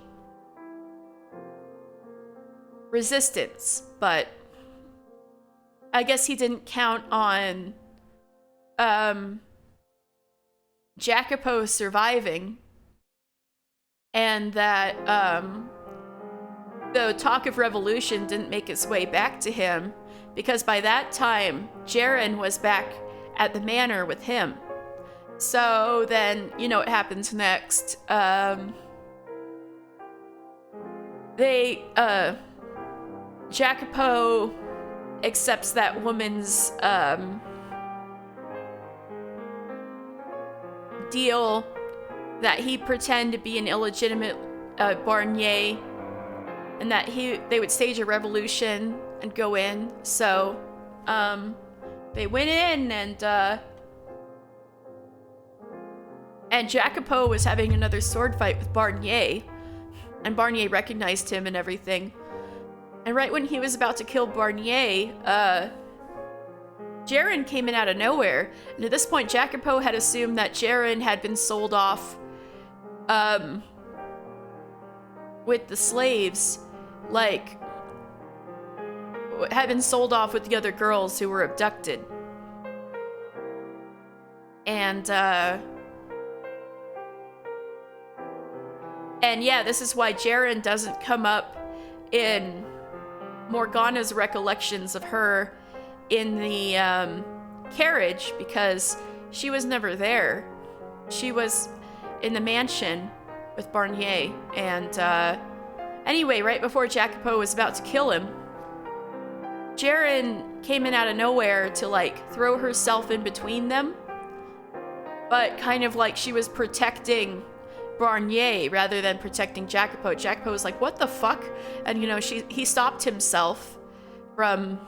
Speaker 1: resistance, but I guess he didn't count on Jacopo surviving, and that the talk of revolution didn't make its way back to him, because by that time Jaren was back at the manor with him. So then, you know what happens next. Jacopo accepts that woman's deal that he pretend to be an illegitimate Barnier, and that they would stage a revolution and go in. So they went in, and Jacopo was having another sword fight with Barnier, and Barnier recognized him and everything. And right when he was about to kill Barnier, Jaren came in out of nowhere. And at this point, Jacopo had assumed that Jaren had been sold off with the slaves, like, had been sold off with the other girls who were abducted. And yeah, this is why Jaren doesn't come up in Morgana's recollections of her in the carriage, because she was never there. She was in the mansion with Barnier. And anyway, right before Jacopo was about to kill him, Jaren came in out of nowhere to like throw herself in between them, but kind of like she was protecting Barnier rather than protecting Jacopo. Jacopo was like, what the fuck? And, you know, he stopped himself from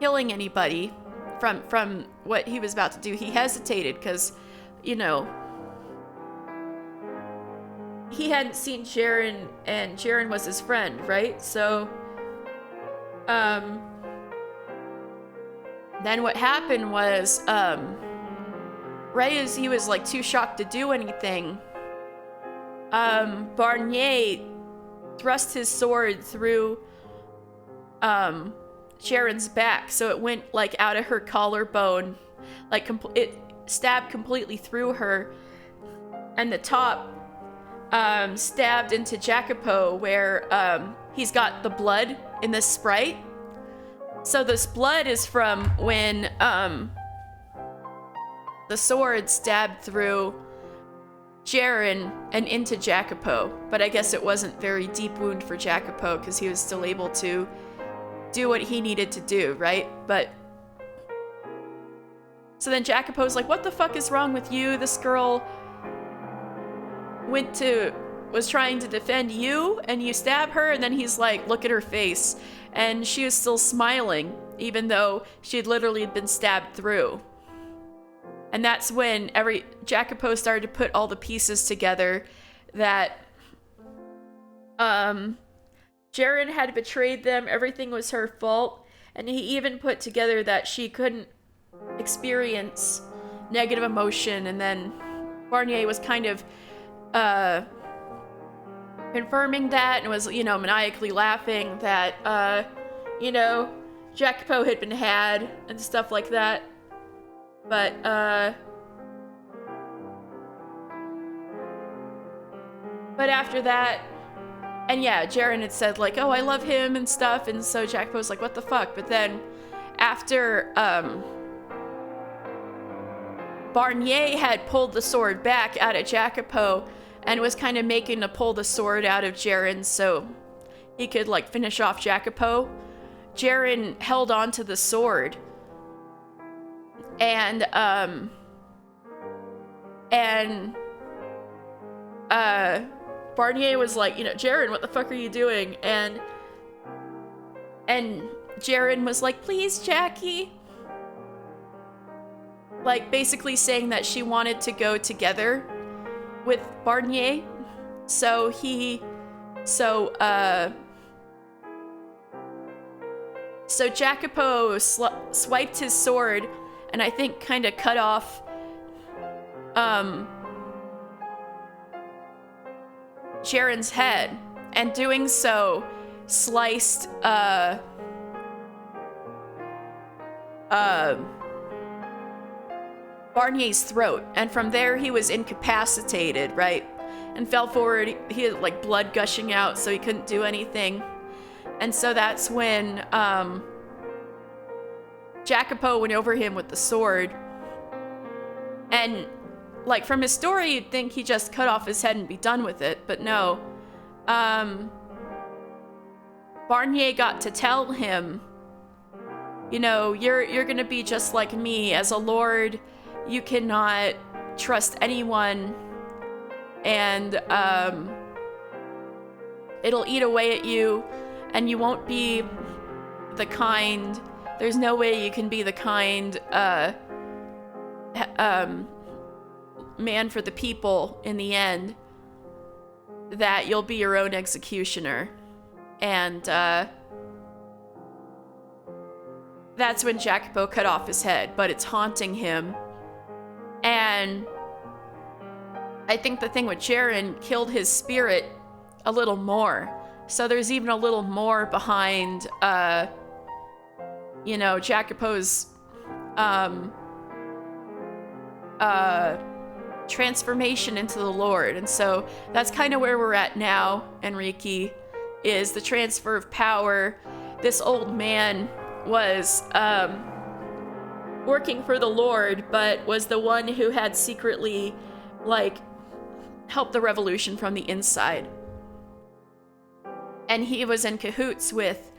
Speaker 1: killing anybody from what he was about to do. He hesitated because, you know, he hadn't seen Jaren, and Jaren was his friend, right? So, then what happened was, right as he was like too shocked to do anything, Barnier thrust his sword through Jaren's back, so it went like out of her collarbone, like it stabbed completely through her, and the top stabbed into Jacopo, where he's got the blood in the sprite. So this blood is from when the sword stabbed through Jaren and into Jacopo. But I guess it wasn't very deep wound for Jacopo, because he was still able to do what he needed to do, right? But so then Jacopo's like, what the fuck is wrong with you? This girl was trying to defend you, and you stab her. And then he's like, look at her face, and she was still smiling, even though she had literally been stabbed through. And that's when Jacopo started to put all the pieces together that Jaren had betrayed them, everything was her fault, and he even put together that she couldn't experience negative emotion. And then Barnier was kind of confirming that, and was, you know, maniacally laughing that, you know, Jacopo had been had and stuff like that. But, after that, and yeah, Jaren had said, like, oh, I love him and stuff, and so Jacopo was like, what the fuck? But then, after, Barnier had pulled the sword back out of Jacopo, and was kind of making to pull the sword out of Jaren so he could, like, finish off Jacopo, Jaren held on to the sword. And Barnier was like, you know, Jaren, what the fuck are you doing? And Jaren was like, please, Jackie. Like, basically saying that she wanted to go together with Barnier. So Jacopo swiped his sword and I think kind of cut off Jaren's head, and doing so sliced Barnier's throat, and from there he was incapacitated, right? And fell forward. He had like blood gushing out, so he couldn't do anything. And so that's when Jacopo went over him with the sword. And like from his story, you'd think he just cut off his head and be done with it, but no. Barnier got to tell him, you know, you're gonna be just like me. As a lord, you cannot trust anyone, and it'll eat away at you, and you won't be the kind. There's no way you can be the kind man for the people in the end, that you'll be your own executioner. And that's when Jacopo cut off his head, but it's haunting him. And I think the thing with Jaren killed his spirit a little more. So there's even a little more behind, Jacopo's transformation into the Lord. And so that's kind of where we're at now, Enrique, is the transfer of power. This old man was working for the Lord, but was the one who had secretly, helped the revolution from the inside. And he was in cahoots with,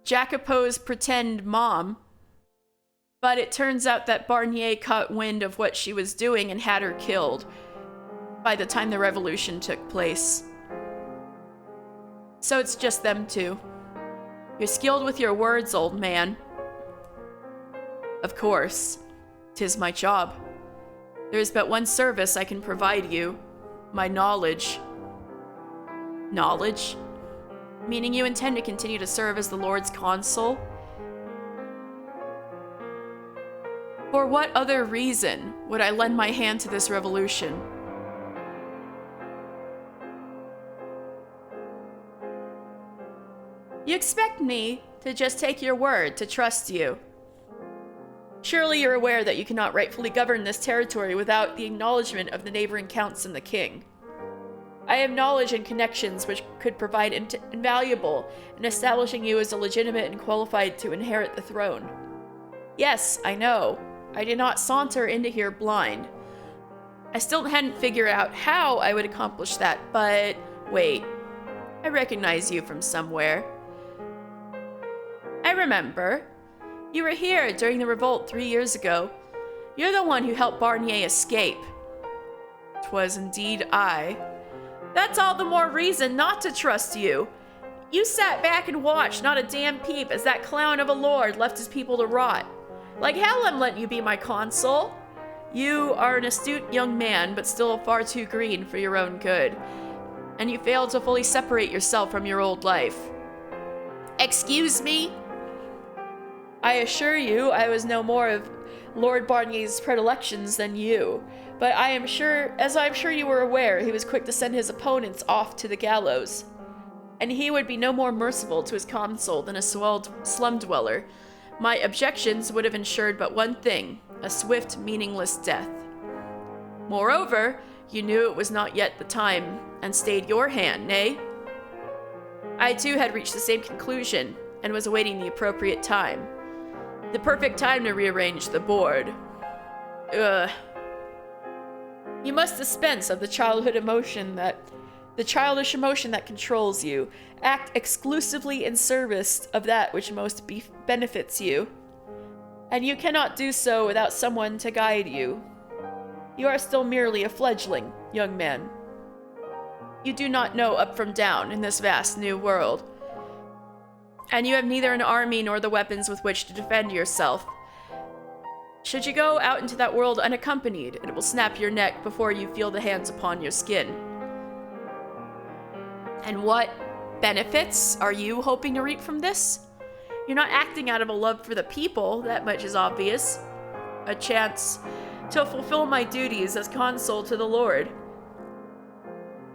Speaker 1: Jacopo's pretend mom, but it turns out that Barnier caught wind of what she was doing and had her killed by the time the revolution took place. So it's just them two. You're skilled with your words, old man. Of course, 'tis my job. There is but one service I can provide you, my knowledge. Knowledge? Meaning you intend to continue to serve as the Lord's consul? For what other reason would I lend my hand to this revolution? You expect me to just take your word, to trust you. Surely you're aware that you cannot rightfully govern this territory without the acknowledgement of the neighboring counts and the king. I have knowledge and connections which could provide invaluable in establishing you as a legitimate and qualified to inherit the throne. Yes, I know. I did not saunter into here blind. I still hadn't figured out how I would accomplish that, but wait. I recognize you from somewhere. I remember. You were here during the revolt 3 years ago. You're the one who helped Barnier escape. 'Twas indeed I. That's all the more reason not to trust you. You sat back and watched not a damn peep as that clown of a lord left his people to rot. Like hell I'm letting you be my consul. You are an astute young man, but still far too green for your own good. And you failed to fully separate yourself from your old life. Excuse me? I assure you I was no more of Lord Barnier's predilections than you, but I'm sure you were aware, he was quick to send his opponents off to the gallows. And he would be no more merciful to his consul than a slum dweller. My objections would have ensured but one thing, a swift, meaningless death. Moreover, you knew it was not yet the time, and stayed your hand, nay? I too had reached the same conclusion, and was awaiting the appropriate time. The perfect time to rearrange the board. You must dispense of the childish emotion that controls you. Act exclusively in service of that which most benefits you. And you cannot do so without someone to guide you. You are still merely a fledgling, young man. You do not know up from down in this vast new world. And you have neither an army nor the weapons with which to defend yourself. Should you go out into that world unaccompanied, it will snap your neck before you feel the hands upon your skin. And what benefits are you hoping to reap from this? You're not acting out of a love for the people, that much is obvious. A chance to fulfill my duties as consul to the Lord.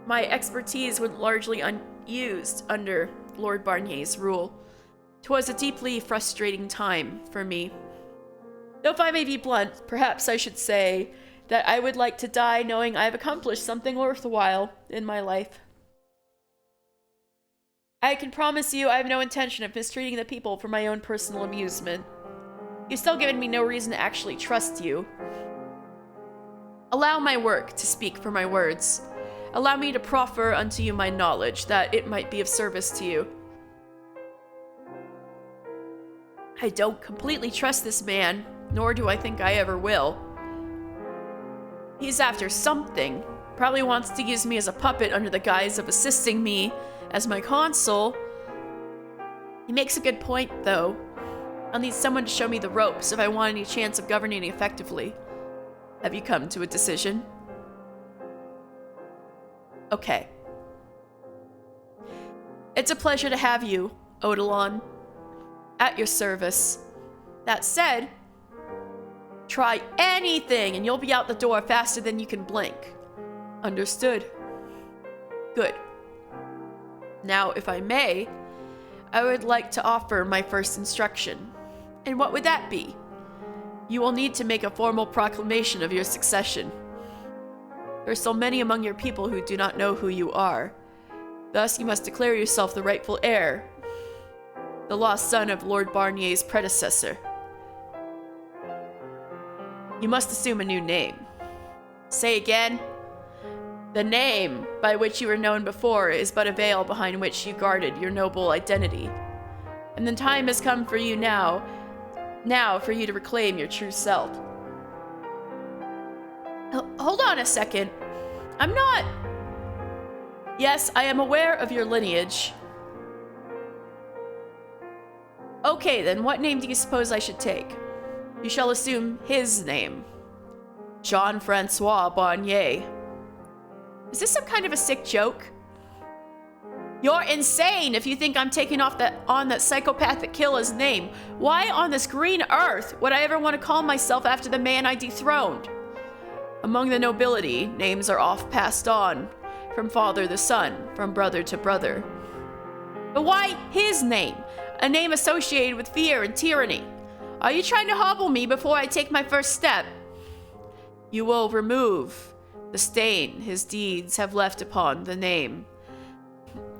Speaker 1: My expertise went largely unused under Lord Barnier's rule. 'Twas a deeply frustrating time for me. Though if I may be blunt, perhaps I should say that I would like to die knowing I have accomplished something worthwhile in my life. I can promise you I have no intention of mistreating the people for my own personal amusement. You've still given me no reason to actually trust you. Allow my work to speak for my words. Allow me to proffer unto you my knowledge, that it might be of service to you. I don't completely trust this man, nor do I think I ever will. He's after something. Probably wants to use me as a puppet under the guise of assisting me as my consul. He makes a good point, though. I'll need someone to show me the ropes if I want any chance of governing effectively. Have you come to a decision? Okay. It's a pleasure to have you, Odilon. At your service. That said, try anything and you'll be out the door faster than you can blink. Understood. Good. Now, if I may, I would like to offer my first instruction. And what would that be? You will need to make a formal proclamation of your succession. There are so many among your people who do not know who you are. Thus, you must declare yourself the rightful heir, the lost son of Lord Barnier's predecessor. You must assume a new name. Say again. The name by which you were known before is but a veil behind which you guarded your noble identity. And the time has come for you now for you to reclaim your true self. Hold on a second. I'm not... Yes, I am aware of your lineage. Okay, then what name do you suppose I should take? You shall assume his name. Jean-Francois Barnier. Is this some kind of a sick joke? You're insane if you think I'm taking on that psychopathic killer's name. Why on this green earth would I ever want to call myself after the man I dethroned? Among the nobility, names are oft passed on, from father to son, from brother to brother. But why his name? A name associated with fear and tyranny. Are you trying to hobble me before I take my first step? You will remove the stain his deeds have left upon the name.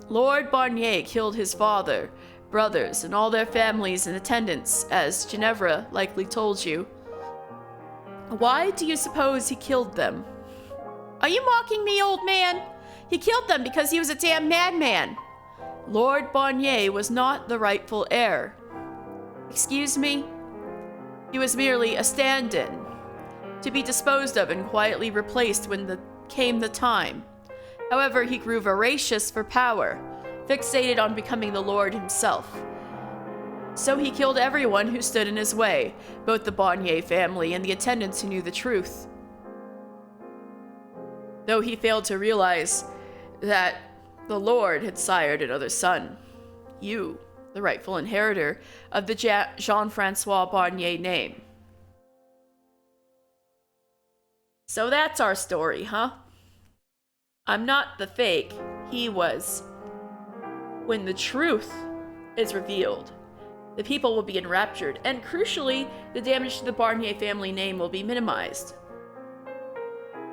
Speaker 1: Lord Barnier killed his father, brothers, and all their families in attendance, as Ginevra likely told you. Why do you suppose he killed them? Are you mocking me, old man? He killed them because he was a damn madman. Lord Barnier was not the rightful heir. Excuse me? He was merely a stand-in, to be disposed of and quietly replaced when came the time. However, he grew voracious for power, fixated on becoming the Lord himself. So he killed everyone who stood in his way, both the Barnier family and the attendants who knew the truth. Though he failed to realize that the Lord had sired another son, you, the rightful inheritor of the Jean-Francois Barnier name. So that's our story, huh? I'm not the fake, he was. When the truth is revealed, the people will be enraptured, and crucially, the damage to the Barnier family name will be minimized.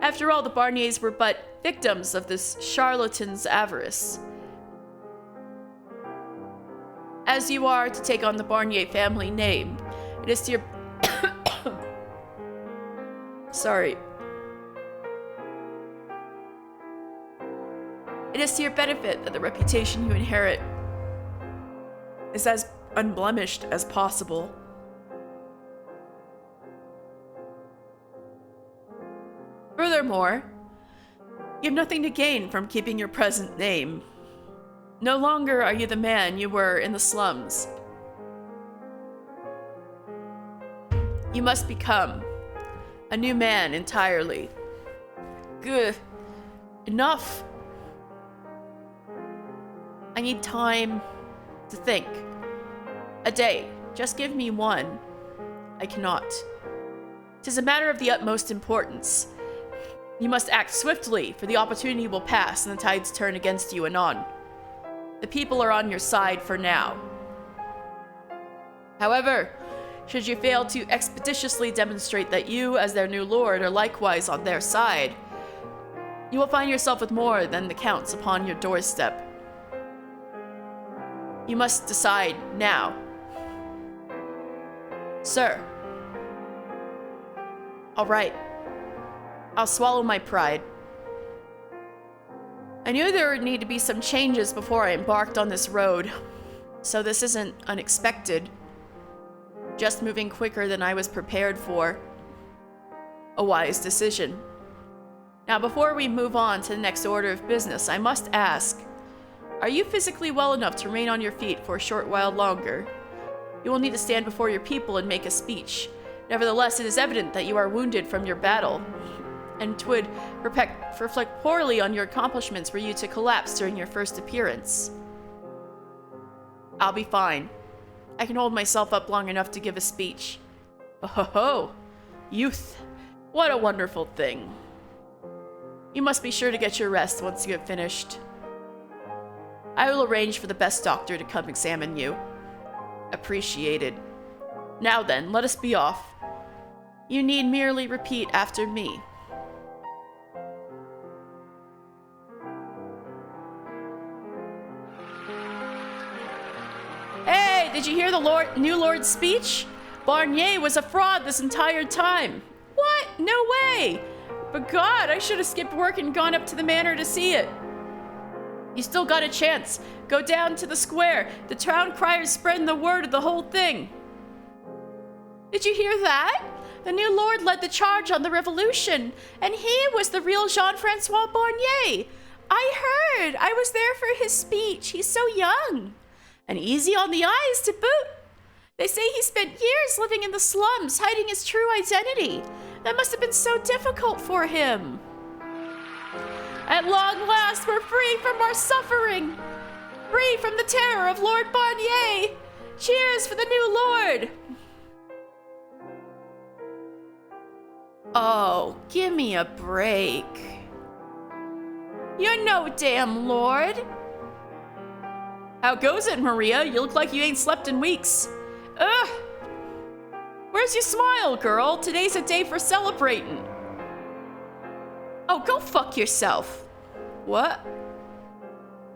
Speaker 1: After all, the Barniers were but victims of this charlatan's avarice. As you are to take on the Barnier family name, it is to your... Sorry. It is to your benefit that the reputation you inherit is as unblemished as possible. Furthermore, you have nothing to gain from keeping your present name. No longer are you the man you were in the slums. You must become a new man entirely. Good. Enough. I need time to think. A day. Just give me one. I cannot. 'Tis a matter of the utmost importance. You must act swiftly, for the opportunity will pass and the tides turn against you anon. The people are on your side for now. However, should you fail to expeditiously demonstrate that you, as their new lord, are likewise on their side, you will find yourself with more than the counts upon your doorstep. You must decide now. Sir. All right. I'll swallow my pride. I knew there would need to be some changes before I embarked on this road, so this isn't unexpected. Just moving quicker than I was prepared for. A wise decision. Now, before we move on to the next order of business, I must ask, are you physically well enough to remain on your feet for a short while longer? You will need to stand before your people and make a speech. Nevertheless, it is evident that you are wounded from your battle, and 'twould reflect poorly on your accomplishments were you to collapse during your first appearance. I'll be fine. I can hold myself up long enough to give a speech. Oh ho ho! Youth! What a wonderful thing. You must be sure to get your rest once you have finished. I will arrange for the best doctor to come examine you. Appreciated. Now then, let us be off. You need merely repeat after me. Hey, did you hear the new Lord's speech? Barnier was a fraud this entire time. What? No way! But God, I should have skipped work and gone up to the manor to see it. You still got a chance. Go down to the square. The town crier's spreading the word of the whole thing. Did you hear that? The new lord led the charge on the revolution, and he was the real Jean-Francois Barnier. I heard. I was there for his speech. He's so young. And easy on the eyes to boot. They say he spent years living in the slums, hiding his true identity. That must have been so difficult for him. At long last, we're free from our suffering. Free from the terror of Lord Barnier. Cheers for the new lord. Oh, give me a break. You're no damn lord. How goes it, Maria? You look like you ain't slept in weeks. Ugh. Where's your smile, girl? Today's a day for celebrating. Oh, go fuck yourself. What?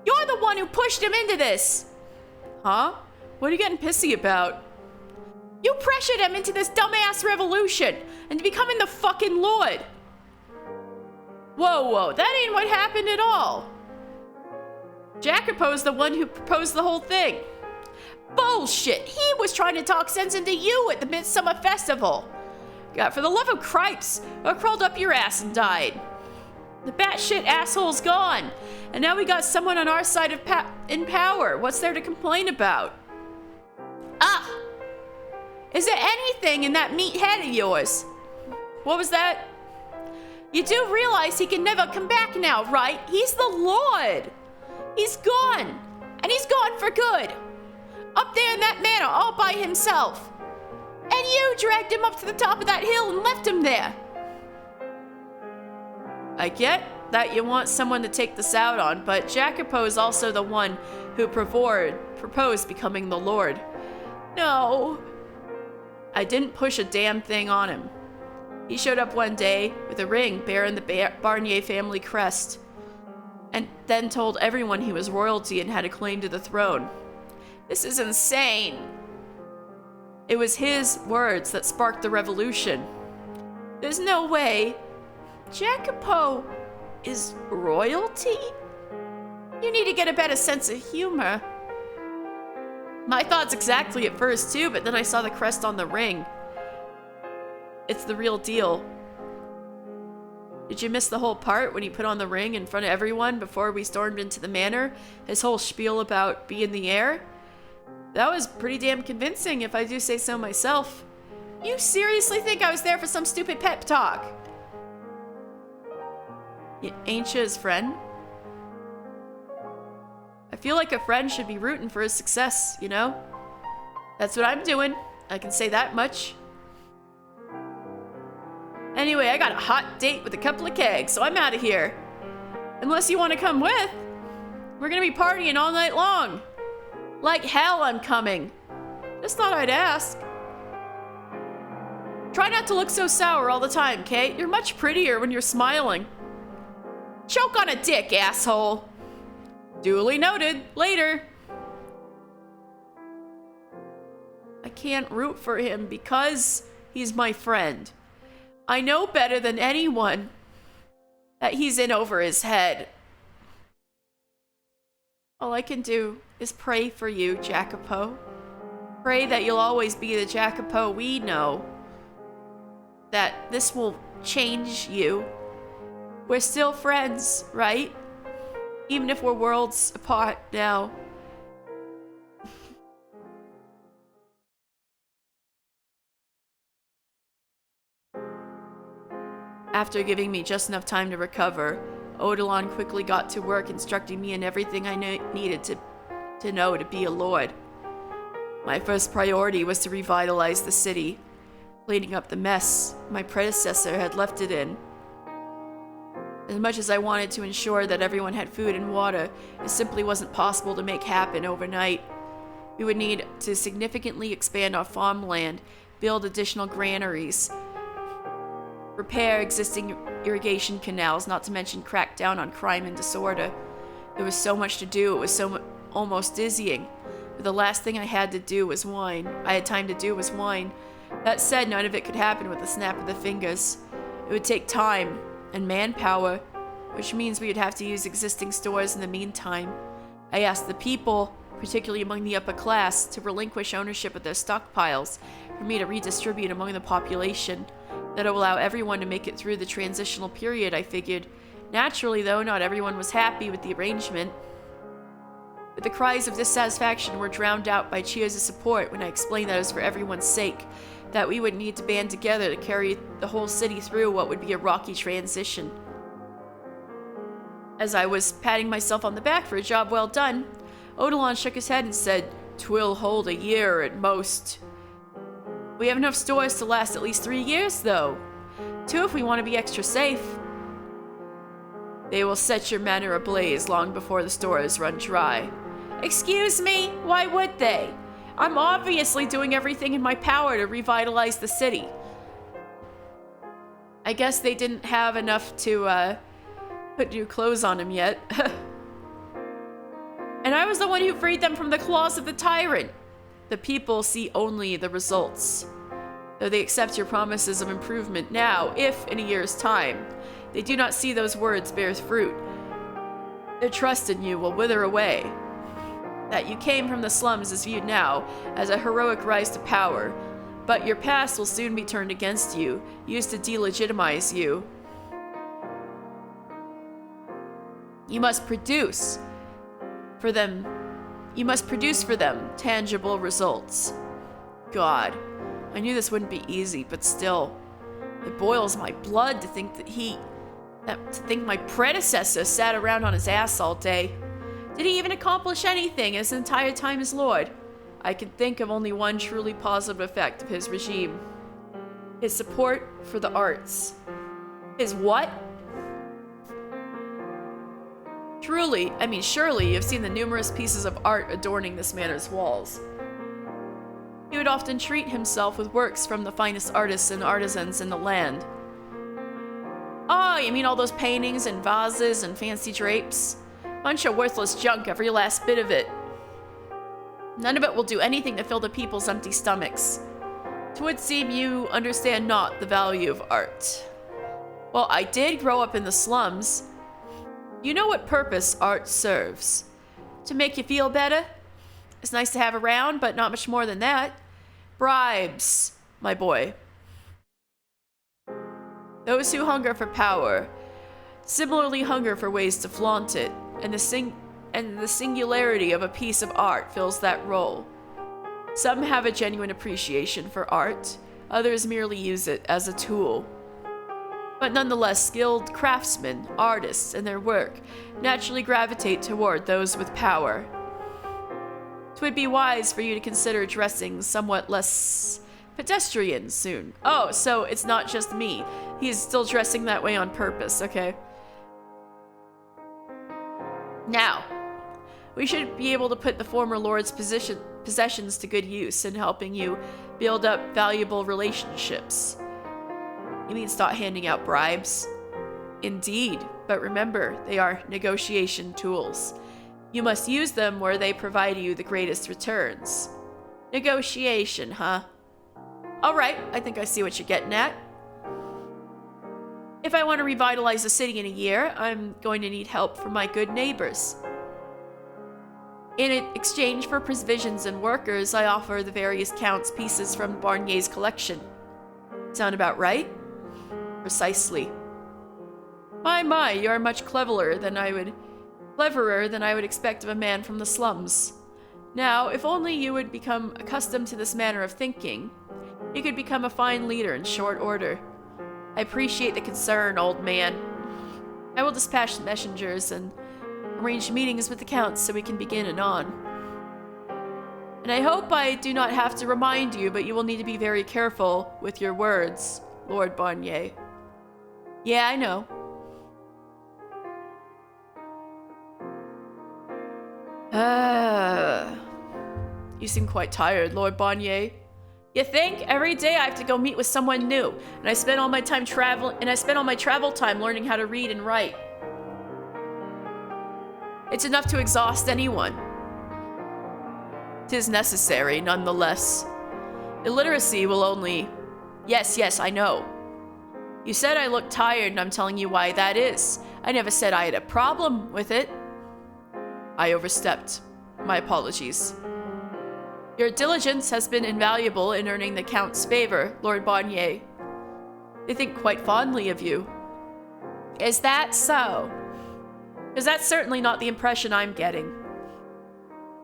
Speaker 1: You're the one who pushed him into this. Huh? What are you getting pissy about? You pressured him into this dumbass revolution and becoming the fucking lord. Whoa, that ain't what happened at all. Jacopo's the one who proposed the whole thing. Bullshit! He was trying to talk sense into you at the Midsummer Festival. God, for the love of Cripes, I crawled up your ass and died. The batshit asshole's gone, and now we got someone on our side of in power. What's there to complain about? Ah! Is there anything in that meat head of yours? What was that? You do realize he can never come back now, right? He's the Lord. He's gone, and he's gone for good. Up there in that manor all by himself. And you dragged him up to the top of that hill and left him there. I get that you want someone to take this out on, but Jacopo is also the one who proposed becoming the Lord. No. I didn't push a damn thing on him. He showed up one day with a ring bearing the Barnier family crest, and then told everyone he was royalty and had a claim to the throne. This is insane. It was his words that sparked the revolution. There's no way. Jacopo is royalty? You need to get a better sense of humor. My thoughts exactly at first too, but then I saw the crest on the ring. It's the real deal. Did you miss the whole part when he put on the ring in front of everyone before we stormed into the manor? His whole spiel about being the heir? That was pretty damn convincing, if I do say so myself. You seriously think I was there for some stupid pep talk? Ain't you his friend? I feel like a friend should be rooting for his success, you know? That's what I'm doing. I can say that much. Anyway, I got a hot date with a couple of kegs, so I'm out of here. Unless you want to come with. We're gonna be partying all night long. Like hell, I'm coming. Just thought I'd ask. Try not to look so sour all the time, Kate. You're much prettier when you're smiling. Choke on a dick, asshole. Duly noted. Later. I can't root for him because he's my friend. I know better than anyone that he's in over his head. All I can do is pray for you, Jacopo. Pray that you'll always be the Jacopo we know. That this will change you. We're still friends, right? Even if we're worlds apart now. After giving me just enough time to recover, Odilon quickly got to work instructing me in everything I needed to know to be a lord. My first priority was to revitalize the city, cleaning up the mess my predecessor had left it in. As much as I wanted to ensure that everyone had food and water, it simply wasn't possible to make happen overnight. We would need to significantly expand our farmland, build additional granaries, repair existing irrigation canals, not to mention crack down on crime and disorder. There was so much to do, it was almost dizzying. But the last thing I had time to do was whine. That said, none of it could happen with a snap of the fingers. It would take time and manpower, which means we would have to use existing stores in the meantime. I asked the people, particularly among the upper class, to relinquish ownership of their stockpiles for me to redistribute among the population. That'll allow everyone to make it through the transitional period, I figured. Naturally, though, not everyone was happy with the arrangement. But the cries of dissatisfaction were drowned out by cheers of support when I explained that it was for everyone's sake, that we would need to band together to carry the whole city through what would be a rocky transition. As I was patting myself on the back for a job well done, Odilon shook his head and said, "'Twill hold a year at most. We have enough stores to last at least 3 years, though. 2 if we want to be extra safe. They will set your manor ablaze long before the stores run dry." Excuse me? Why would they? I'm obviously doing everything in my power to revitalize the city. I guess they didn't have enough to put new clothes on him yet. And I was the one who freed them from the claws of the tyrant. The people see only the results. Though they accept your promises of improvement now, if in a year's time, they do not see those words bear fruit. Their trust in you will wither away. That you came from the slums is viewed now as a heroic rise to power, but your past will soon be turned against you, used to delegitimize you. You must produce for them tangible results. God, I knew this wouldn't be easy, but still, it boils my blood to think that my predecessor sat around on his ass all day. Did he even accomplish anything his entire time as Lord? I can think of only one truly positive effect of his regime. His support for the arts. His what? Surely you've seen the numerous pieces of art adorning this manor's walls. He would often treat himself with works from the finest artists and artisans in the land. Oh, you mean all those paintings and vases and fancy drapes? Bunch of worthless junk, every last bit of it. None of it will do anything to fill the people's empty stomachs. 'Twould seem you understand not the value of art. Well, I did grow up in the slums. You know what purpose art serves? To make you feel better? It's nice to have around, but not much more than that. Bribes, my boy. Those who hunger for power similarly hunger for ways to flaunt it, and the singularity of a piece of art fills that role. Some have a genuine appreciation for art, Others merely use it as a tool. But nonetheless, skilled craftsmen, artists, and their work naturally gravitate toward those with power. It would be wise for you to consider dressing somewhat less pedestrian soon. Oh, so it's not just me. He's still dressing that way on purpose, okay. Now, we should be able to put the former Lord's possessions to good use in helping you build up valuable relationships. You mean stop handing out bribes? Indeed, but remember, they are negotiation tools. You must use them where they provide you the greatest returns. Negotiation, huh? Alright, I think I see what you're getting at. If I want to revitalize the city in a year, I'm going to need help from my good neighbors. In exchange for provisions and workers, I offer the various count's pieces from Barnier's collection. Sound about right? Precisely. My, you're much cleverer than I would expect of a man from the slums. Now, if only you would become accustomed to this manner of thinking, you could become a fine leader in short order. I appreciate the concern, old man. I will dispatch messengers and arrange meetings with the Count so we can begin anon. And I hope I do not have to remind you, but you will need to be very careful with your words, Lord Barnier. Yeah, I know. You seem quite tired, Lord Barnier. You think? Every day I have to go meet with someone new, and I spend all my travel time learning how to read and write. It's enough to exhaust anyone. 'Tis necessary, nonetheless. Illiteracy will only... Yes, I know. You said I looked tired, and I'm telling you why that is. I never said I had a problem with it. I overstepped. My apologies. Your diligence has been invaluable in earning the Count's favor, Lord Barnier. They think quite fondly of you. Is that so? Because that's certainly not the impression I'm getting.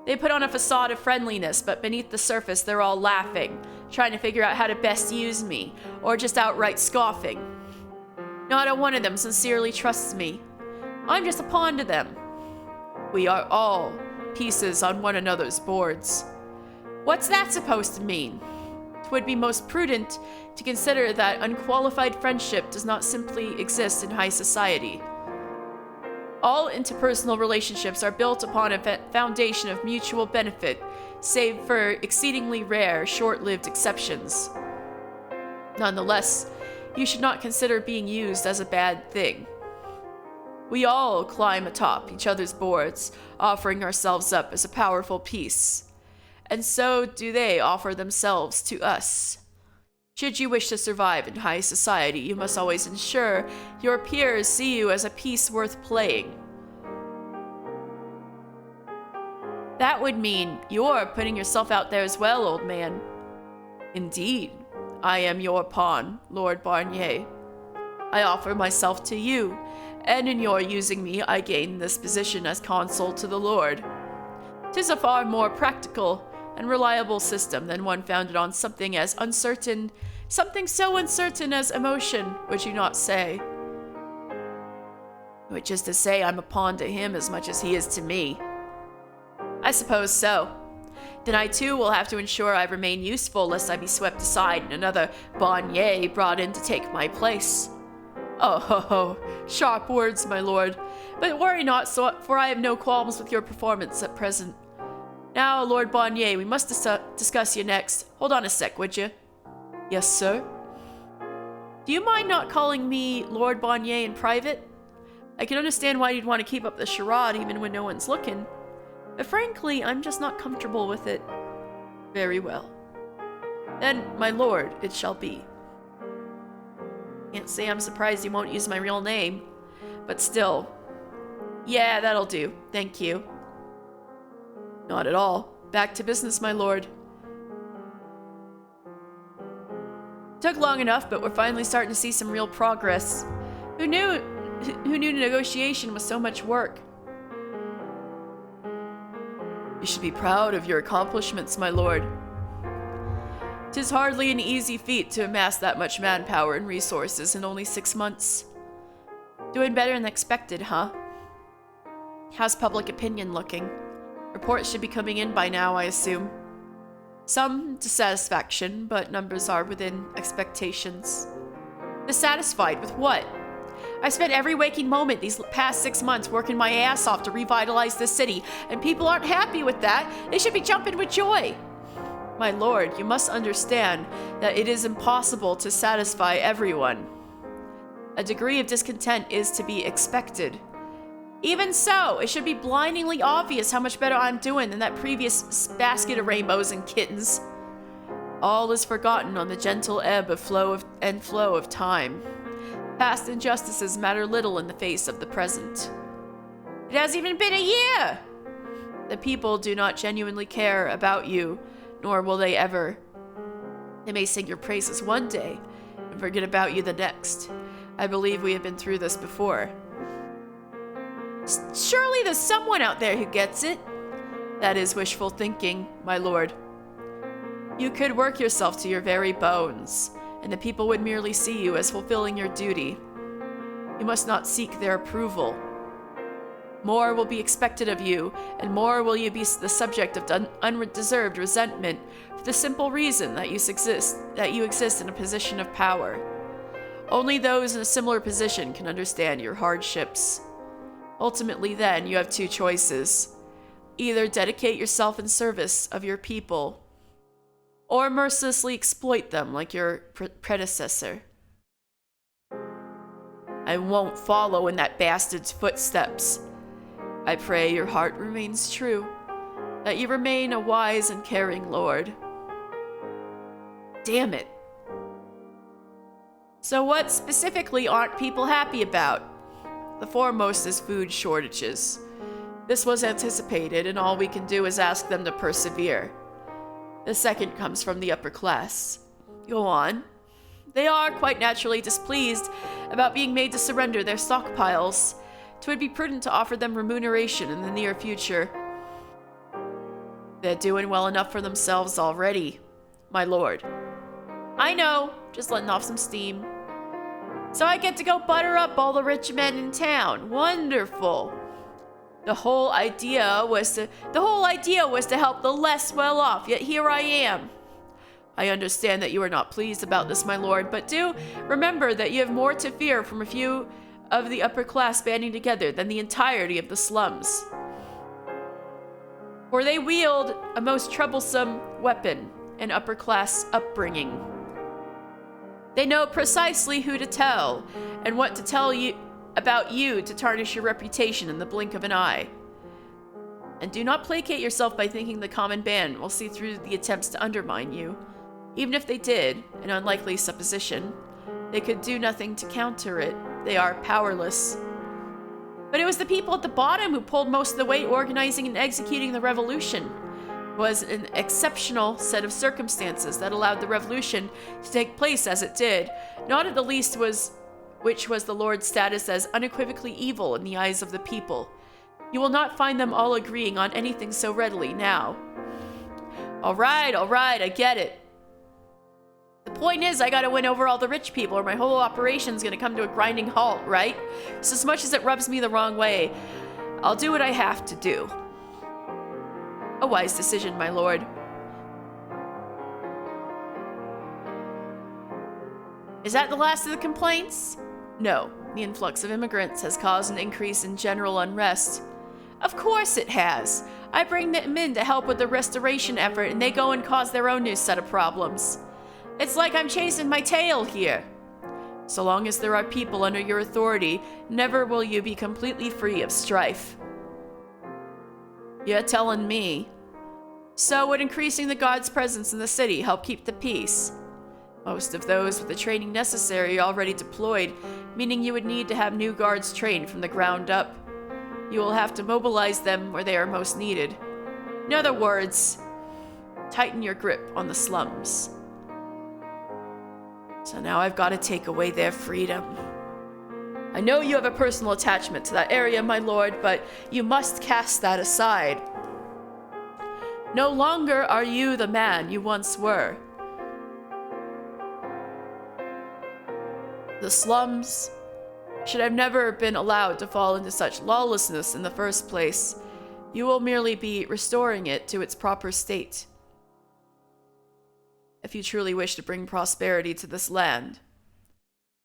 Speaker 1: They put on a facade of friendliness, but beneath the surface they're all laughing, trying to figure out how to best use me, or just outright scoffing. Not a one of them sincerely trusts me. I'm just a pawn to them. We are all pieces on one another's boards. What's that supposed to mean? It would be most prudent to consider that unqualified friendship does not simply exist in high society. All interpersonal relationships are built upon a foundation of mutual benefit, save for exceedingly rare, short-lived exceptions. Nonetheless, you should not consider being used as a bad thing. We all climb atop each other's boards, offering ourselves up as a powerful piece. And so do they offer themselves to us. Should you wish to survive in high society, you must always ensure your peers see you as a piece worth playing. That would mean you're putting yourself out there as well, old man. Indeed, I am your pawn, Lord Barnier. I offer myself to you, and in your using me, I gain this position as consul to the Lord. 'Tis a far more practical and reliable system than one founded on something so uncertain as emotion, would you not say? Which is to say, I'm a pawn to him as much as he is to me. I suppose so. Then I too will have to ensure I remain useful, lest I be swept aside and another Barnier brought in to take my place. Oh, ho, ho. Sharp words, my lord. But worry not, for I have no qualms with your performance at present. Now, Lord Barnier, we must discuss you next. Hold on a sec, would you? Yes, sir? Do you mind not calling me Lord Barnier in private? I can understand why you'd want to keep up the charade even when no one's looking. But frankly, I'm just not comfortable with it. Very well. Then, my lord, it shall be. Can't say I'm surprised you won't use my real name. But still. Yeah, that'll do. Thank you. Not at all. Back to business, my lord. Took long enough, but we're finally starting to see some real progress. Who knew negotiation was so much work? You should be proud of your accomplishments, my lord. 'Tis hardly an easy feat to amass that much manpower and resources in only 6 months. Doing better than expected, huh? How's public opinion looking? Reports should be coming in by now, I assume. Some dissatisfaction, but numbers are within expectations. Dissatisfied with what? I spent every waking moment these past 6 months working my ass off to revitalize this city, and people aren't happy with that. They should be jumping with joy. My lord, you must understand that it is impossible to satisfy everyone. A degree of discontent is to be expected. Even so, it should be blindingly obvious how much better I'm doing than that previous basket of rainbows and kittens. All is forgotten on the gentle ebb of flow of time. Past injustices matter little in the face of the present. It hasn't even been a year! The people do not genuinely care about you, nor will they ever. They may sing your praises one day and forget about you the next. I believe we have been through this before. Surely there's someone out there who gets it. That is wishful thinking, my lord. You could work yourself to your very bones, and the people would merely see you as fulfilling your duty. You must not seek their approval. More will be expected of you, and more will you be the subject of undeserved resentment for the simple reason that you exist in a position of power. Only those in a similar position can understand your hardships. Ultimately, then, you have two choices. Either dedicate yourself in service of your people, or mercilessly exploit them like your predecessor. I won't follow in that bastard's footsteps. I pray your heart remains true, that you remain a wise and caring lord. Damn it. So what specifically aren't people happy about? The foremost is food shortages. This was anticipated, and all we can do is ask them to persevere. The second comes from the upper class. Go on. They are quite naturally displeased about being made to surrender their stockpiles. It would be prudent to offer them remuneration in the near future. They're doing well enough for themselves already, my lord. I know, just letting off some steam. So I get to go butter up all the rich men in town. Wonderful. The whole idea was to help the less well off, yet here I am. I understand that you are not pleased about this, my lord, but do remember that you have more to fear from a few of the upper class banding together than the entirety of the slums. For they wield a most troublesome weapon, an upper class upbringing. They know precisely who to tell, and what to tell you about you to tarnish your reputation in the blink of an eye. And do not placate yourself by thinking the common band will see through the attempts to undermine you. Even if they did, an unlikely supposition, they could do nothing to counter it. They are powerless. But it was the people at the bottom who pulled most of the weight organizing and executing the revolution. It was an exceptional set of circumstances that allowed the revolution to take place as it did, not at the least which was the Lord's status as unequivocally evil in the eyes of the people. You will not find them all agreeing on anything so readily now. All right, I get it. The point is, I gotta win over all the rich people or my whole operation's gonna come to a grinding halt, right? So as much as it rubs me the wrong way, I'll do what I have to do. A wise decision, my lord. Is that the last of the complaints? No, the influx of immigrants has caused an increase in general unrest. Of course it has. I bring them in to help with the restoration effort, and they go and cause their own new set of problems. It's like I'm chasing my tail here. So long as there are people under your authority, never will you be completely free of strife. You're telling me. So would increasing the God's presence in the city help keep the peace? Most of those with the training necessary are already deployed, meaning you would need to have new guards trained from the ground up. You will have to mobilize them where they are most needed. In other words, tighten your grip on the slums. So now I've got to take away their freedom. I know you have a personal attachment to that area, my lord, but you must cast that aside. No longer are you the man you once were. The slums should have never been allowed to fall into such lawlessness in the first place. You will merely be restoring it to its proper state. If you truly wish to bring prosperity to this land,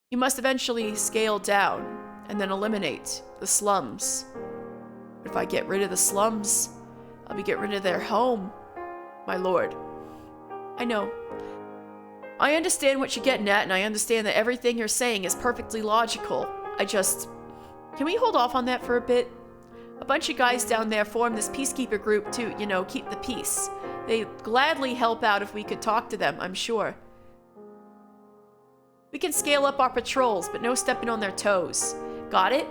Speaker 1: you must eventually scale down and then eliminate the slums. If I get rid of the slums, I'll be getting rid of their home, my lord. I know. I understand what you're getting at, and I understand that everything you're saying is perfectly logical. Can we hold off on that for a bit? A bunch of guys down there formed this peacekeeper group to, keep the peace. They'd gladly help out if we could talk to them, I'm sure. We can scale up our patrols, but no stepping on their toes. Got it?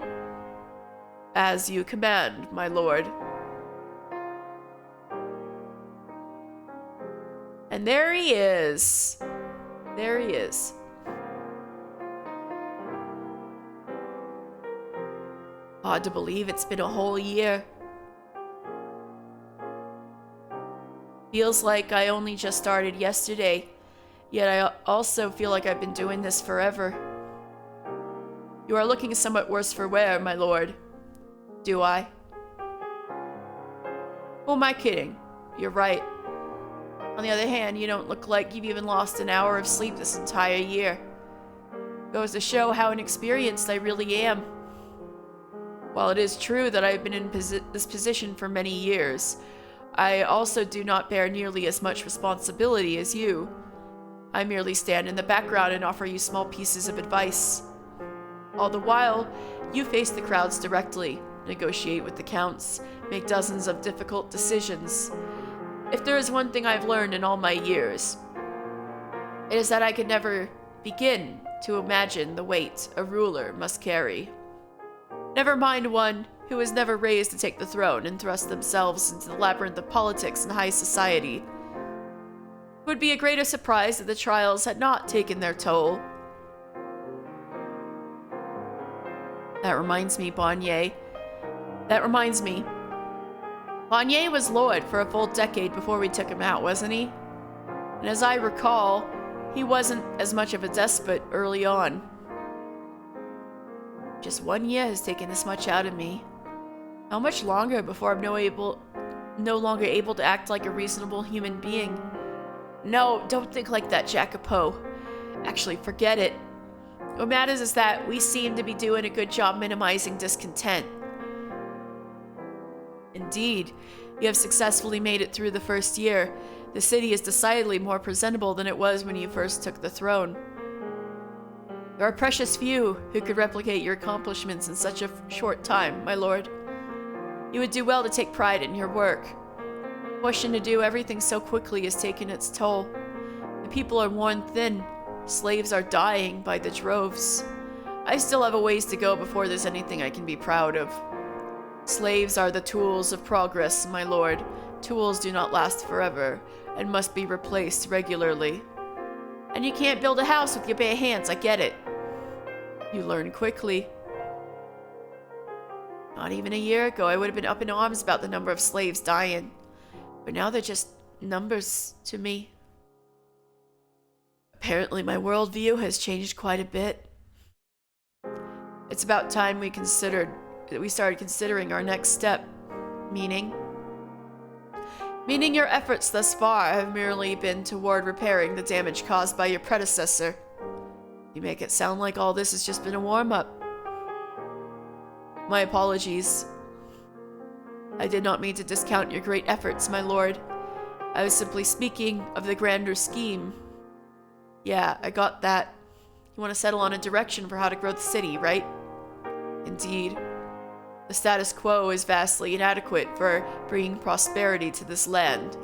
Speaker 1: As you command, my lord. And there he is. There he is. Hard to believe it's been a whole year. Feels like I only just started yesterday, yet I also feel like I've been doing this forever. You are looking somewhat worse for wear, my lord. Do I? Who am I kidding? You're right. On the other hand, you don't look like you've even lost an hour of sleep this entire year. Goes to show how inexperienced I really am. While it is true that I've been in this position for many years, I also do not bear nearly as much responsibility as you. I merely stand in the background and offer you small pieces of advice. All the while, you face the crowds directly, negotiate with the counts, make dozens of difficult decisions. If there is one thing I've learned in all my years, it is that I could never begin to imagine the weight a ruler must carry. Never mind one who was never raised to take the throne and thrust themselves into the labyrinth of politics and high society. It would be a greater surprise that the trials had not taken their toll. That reminds me, Bonnier. Bonnier was Lord for a full decade before we took him out, wasn't he? And as I recall, he wasn't as much of a despot early on. Just 1 year has taken this much out of me. How much longer before I'm no longer able to act like a reasonable human being? No, don't think like that, Jacopo. Actually, forget it. What matters is that we seem to be doing a good job minimizing discontent. Indeed, you have successfully made it through the first year. The city is decidedly more presentable than it was when you first took the throne. There are precious few who could replicate your accomplishments in such a short time, my lord. You would do well to take pride in your work. Pushing to do everything so quickly has taken its toll. The people are worn thin. Slaves are dying by the droves. I still have a ways to go before there's anything I can be proud of. Slaves are the tools of progress, my lord. Tools do not last forever and must be replaced regularly. And you can't build a house with your bare hands, I get it. You learn quickly. Not even a year ago, I would have been up in arms about the number of slaves dying. But now they're just numbers to me. Apparently my worldview has changed quite a bit. It's about time we started considering our next step. Meaning your efforts thus far have merely been toward repairing the damage caused by your predecessor. You make it sound like all this has just been a warm-up. My apologies. I did not mean to discount your great efforts, my lord. I was simply speaking of the grander scheme. Yeah, I got that. You want to settle on a direction for how to grow the city, right? Indeed. The status quo is vastly inadequate for bringing prosperity to this land,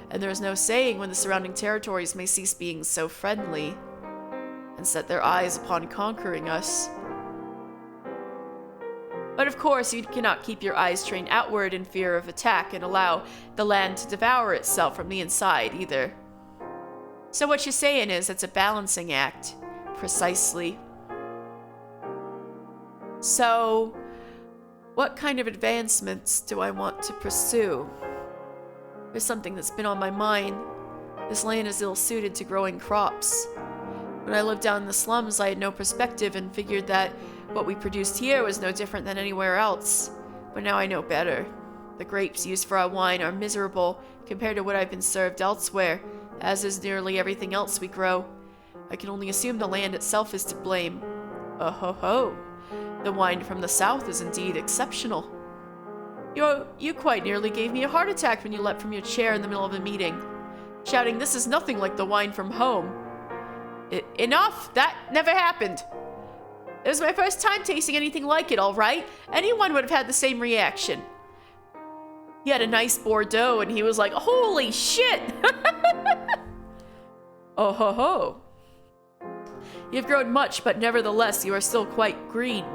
Speaker 1: and there is no saying when the surrounding territories may cease being so friendly and set their eyes upon conquering us. But of course, you cannot keep your eyes trained outward in fear of attack and allow the land to devour itself from the inside either. So what you're saying is it's a balancing act. Precisely. So, what kind of advancements do I want to pursue? There's something that's been on my mind. This land is ill-suited to growing crops. When I lived down in the slums, I had no perspective and figured that what we produced here was no different than anywhere else. But now I know better. The grapes used for our wine are miserable compared to what I've been served elsewhere, as is nearly everything else we grow. I can only assume the land itself is to blame. Oh ho ho. The wine from the south is indeed exceptional. You quite nearly gave me a heart attack when you leapt from your chair in the middle of a meeting, shouting, "This is nothing like the wine from home." Enough! That never happened. It was my first time tasting anything like it, all right? Anyone would have had the same reaction. He had a nice Bordeaux, and he was like, "Holy shit!" Oh ho ho. You've grown much, but nevertheless, you are still quite green.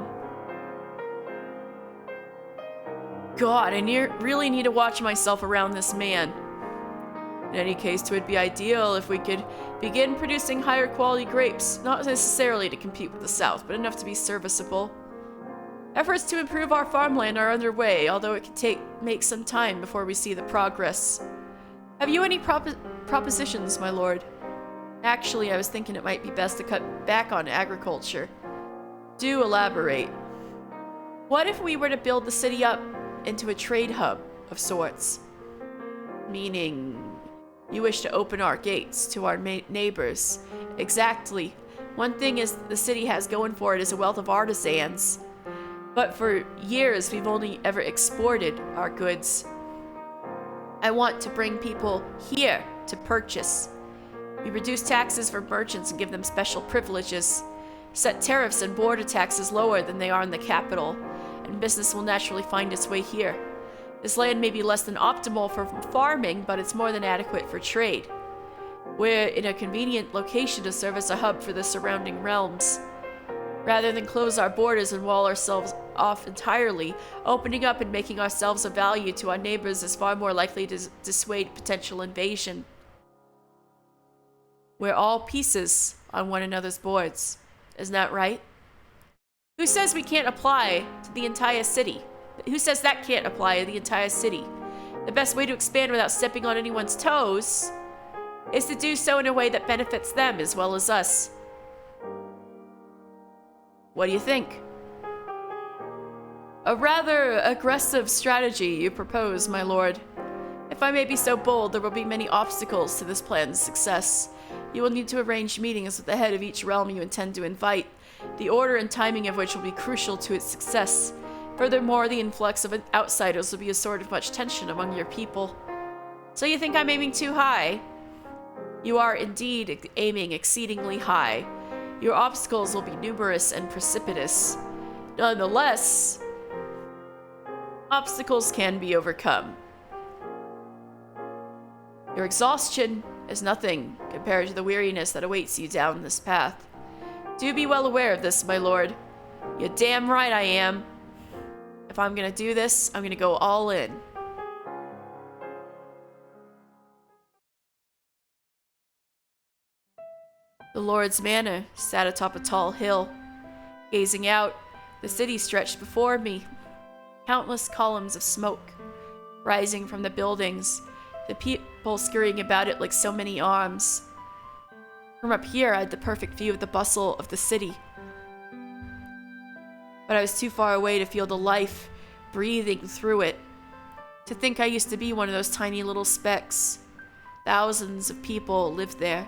Speaker 1: God, I really need to watch myself around this man. In any case, it would be ideal if we could begin producing higher quality grapes, not necessarily to compete with the South, but enough to be serviceable. Efforts to improve our farmland are underway, although it could make some time before we see the progress. Have you any propositions, my lord? Actually, I was thinking it might be best to cut back on agriculture. Do elaborate. What if we were to build the city up into a trade hub of sorts? Meaning, you wish to open our gates to our neighbors. Exactly. One thing is the city has going for it is a wealth of artisans. But for years, we've only ever exported our goods. I want to bring people here to purchase. We reduce taxes for merchants and give them special privileges. Set tariffs and border taxes lower than they are in the capital, and business will naturally find its way here. This land may be less than optimal for farming, but it's more than adequate for trade. We're in a convenient location to serve as a hub for the surrounding realms. Rather than close our borders and wall ourselves off entirely, opening up and making ourselves of value to our neighbors is far more likely to dissuade potential invasion. We're all pieces on one another's boards. Isn't that right? Who says we can't apply to the entire city? Who says that can't apply to the entire city? The best way to expand without stepping on anyone's toes is to do so in a way that benefits them as well as us. What do you think? A rather aggressive strategy you propose, my lord. If I may be so bold, there will be many obstacles to this plan's success. You will need to arrange meetings with the head of each realm you intend to invite, the order and timing of which will be crucial to its success. Furthermore, the influx of outsiders will be a source of much tension among your people. So you think I'm aiming too high? You are indeed aiming exceedingly high. Your obstacles will be numerous and precipitous. Nonetheless, obstacles can be overcome. Your exhaustion is nothing compared to the weariness that awaits you down this path. Do be well aware of this, my lord. You're damn right I am. If I'm gonna do this, I'm gonna go all in. The Lord's Manor sat atop a tall hill. Gazing out, the city stretched before me. Countless columns of smoke rising from the buildings, the people scurrying about it like so many arms. From up here, I had the perfect view of the bustle of the city. But I was too far away to feel the life breathing through it. To think I used to be one of those tiny little specks. Thousands of people lived there.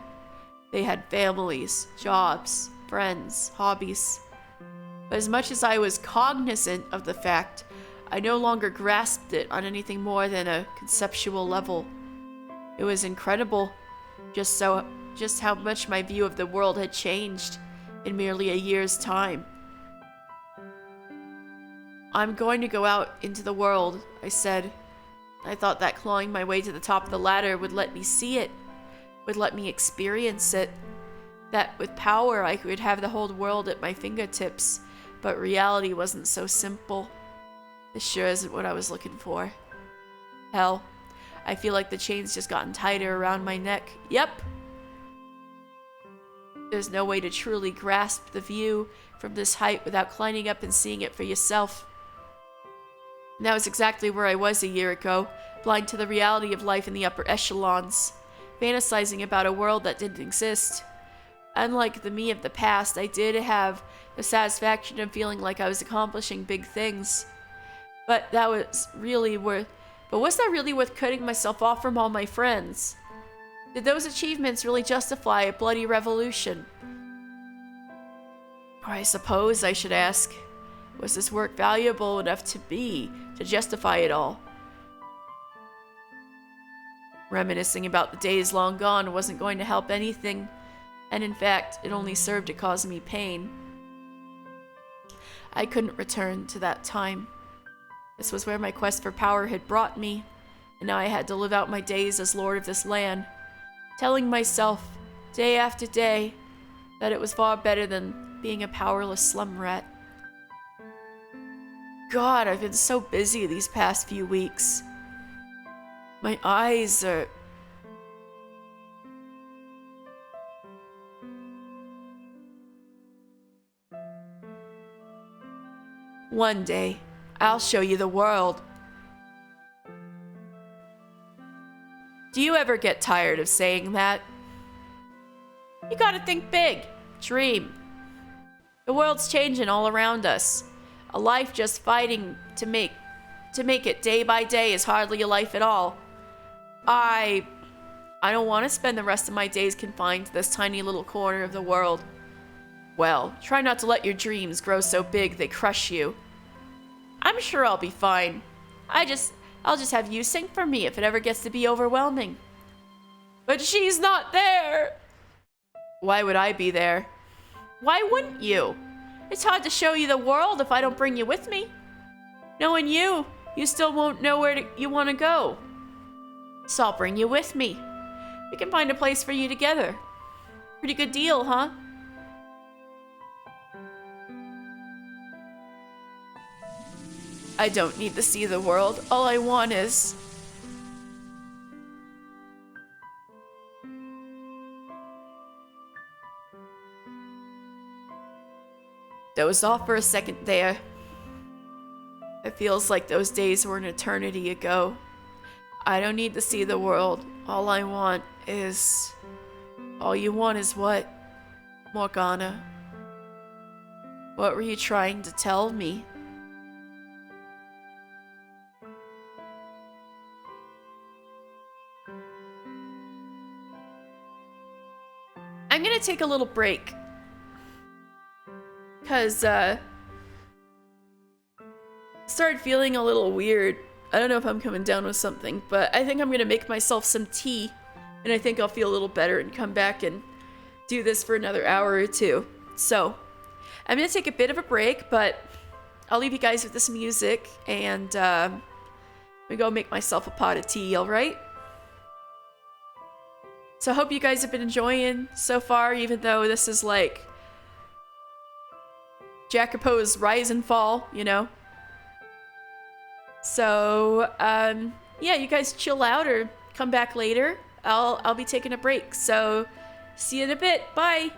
Speaker 1: They had families, jobs, friends, hobbies. But as much as I was cognizant of the fact, I no longer grasped it on anything more than a conceptual level. It was incredible just how much my view of the world had changed in merely a year's time. I'm going to go out into the world, I said. I thought that clawing my way to the top of the ladder would let me see it, would let me experience it. That with power I could have the whole world at my fingertips, but reality wasn't so simple. This sure isn't what I was looking for. Hell, I feel like the chain's just gotten tighter around my neck. Yep. There's no way to truly grasp the view from this height without climbing up and seeing it for yourself. And that was exactly where I was a year ago, blind to the reality of life in the upper echelons, fantasizing about a world that didn't exist. Unlike the me of the past, I did have the satisfaction of feeling like I was accomplishing big things. But was that really worth cutting myself off from all my friends? Did those achievements really justify a bloody revolution? Or I suppose I should ask, was this work valuable enough to justify it all? Reminiscing about the days long gone wasn't going to help anything, and in fact, it only served to cause me pain. I couldn't return to that time. This was where my quest for power had brought me, and now I had to live out my days as lord of this land, telling myself, day after day, that it was far better than being a powerless slum rat. God, I've been so busy these past few weeks. My eyes are... One day, I'll show you the world. Do you ever get tired of saying that? You gotta think big. Dream. The world's changing all around us. A life just fighting to make it day by day is hardly a life at all. I don't want to spend the rest of my days confined to this tiny little corner of the world. Well, try not to let your dreams grow so big they crush you. I'm sure I'll be fine. I'll just have you sing for me if it ever gets to be overwhelming. But she's not there. Why would I be there? Why wouldn't you? It's hard to show you the world if I don't bring you with me. Knowing you still won't know where you want to go. So I'll bring you with me. We can find a place for you together. Pretty good deal, huh? I don't need to see the world. All I want is... Dozed off for a second there. It feels like those days were an eternity ago. I don't need to see the world. All you want is what? Morgana. What were you trying to tell me? I'm gonna take a little break. Because, started feeling a little weird. I don't know if I'm coming down with something, but I think I'm gonna make myself some tea, and I think I'll feel a little better and come back and do this for another hour or two. So, I'm gonna take a bit of a break, but I'll leave you guys with this music, and I'm gonna go make myself a pot of tea, alright? So I hope you guys have been enjoying so far, even though this is like Jacopo's rise and fall, you know? So, yeah, you guys chill out or come back later. I'll be taking a break, so see you in a bit. Bye!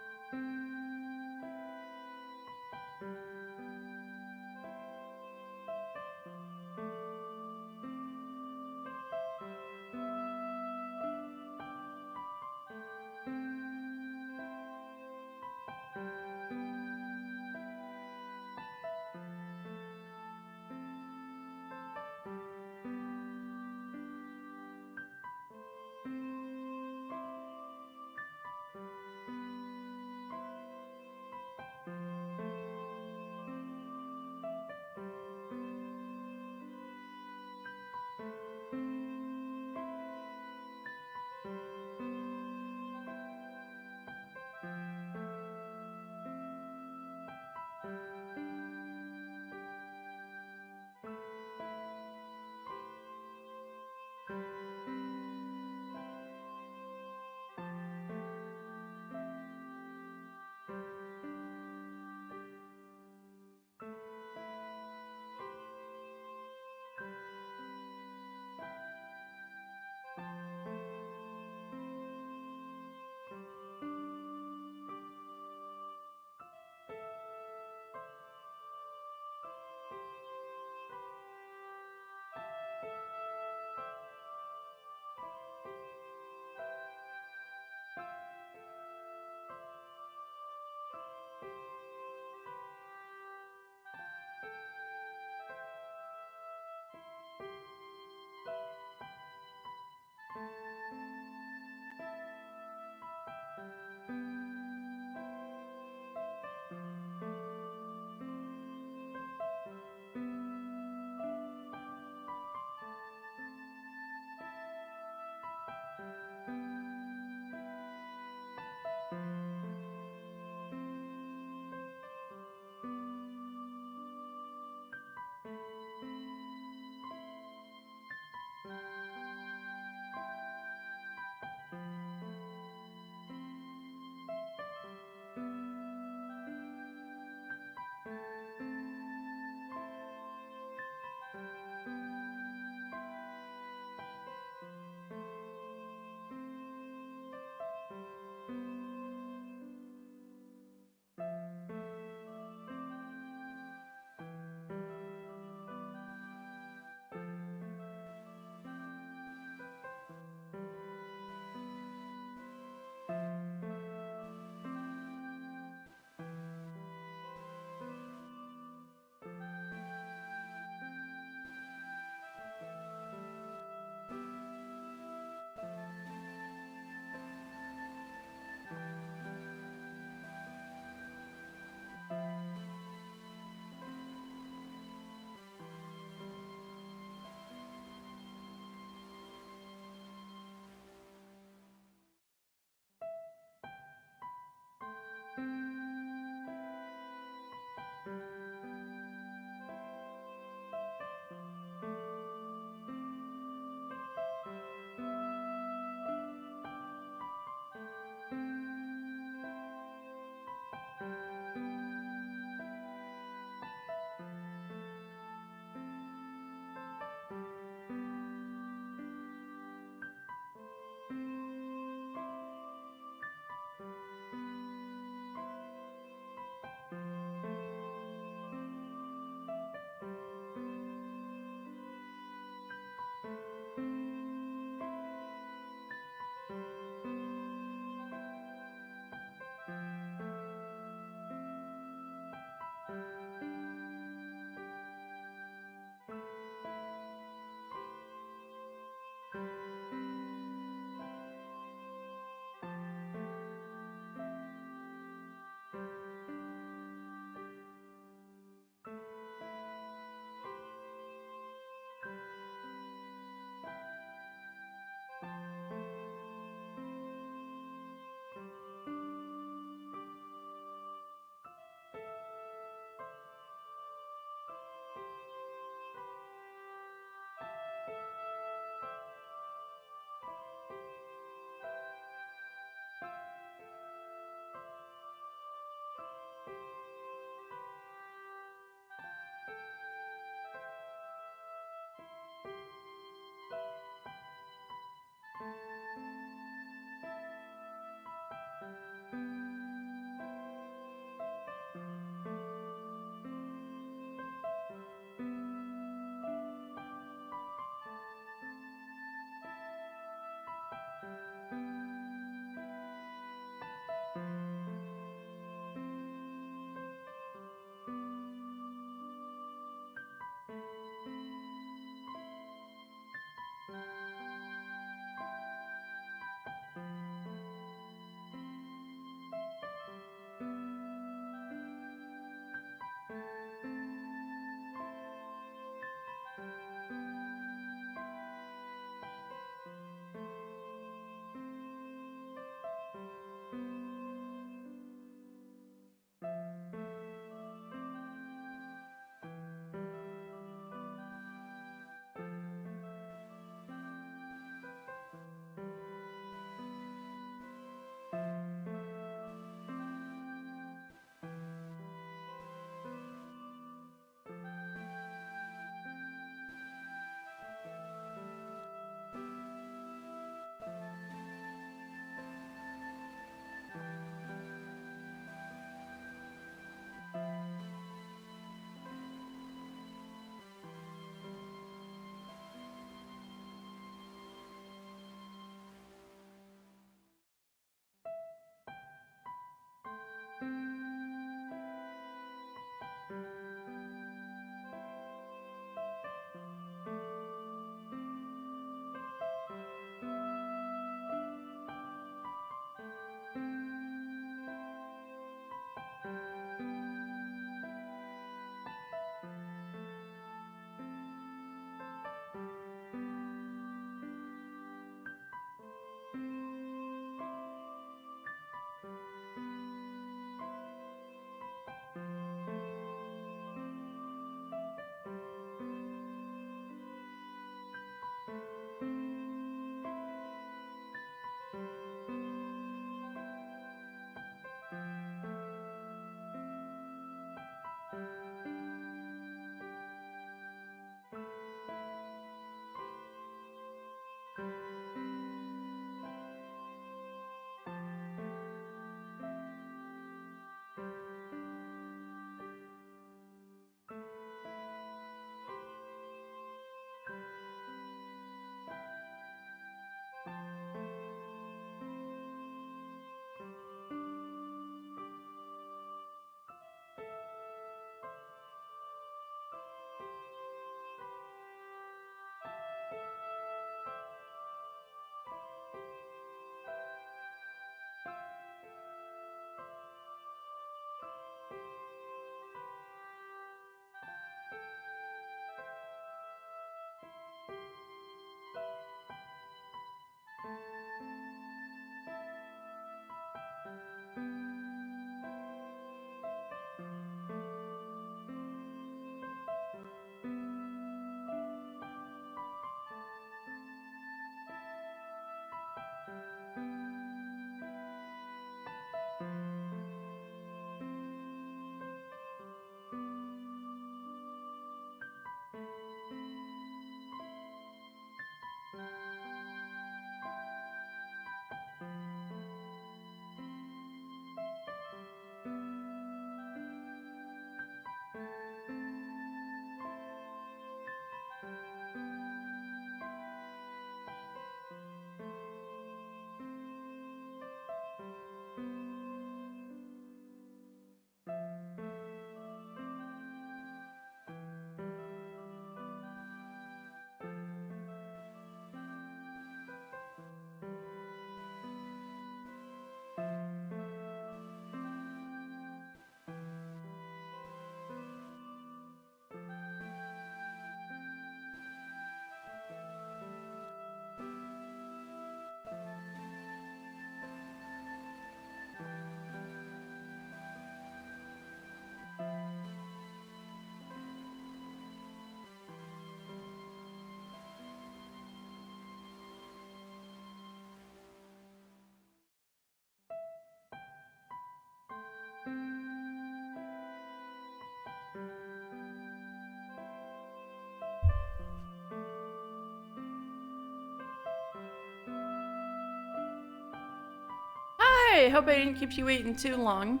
Speaker 1: Hi! Hope I didn't keep you waiting too long.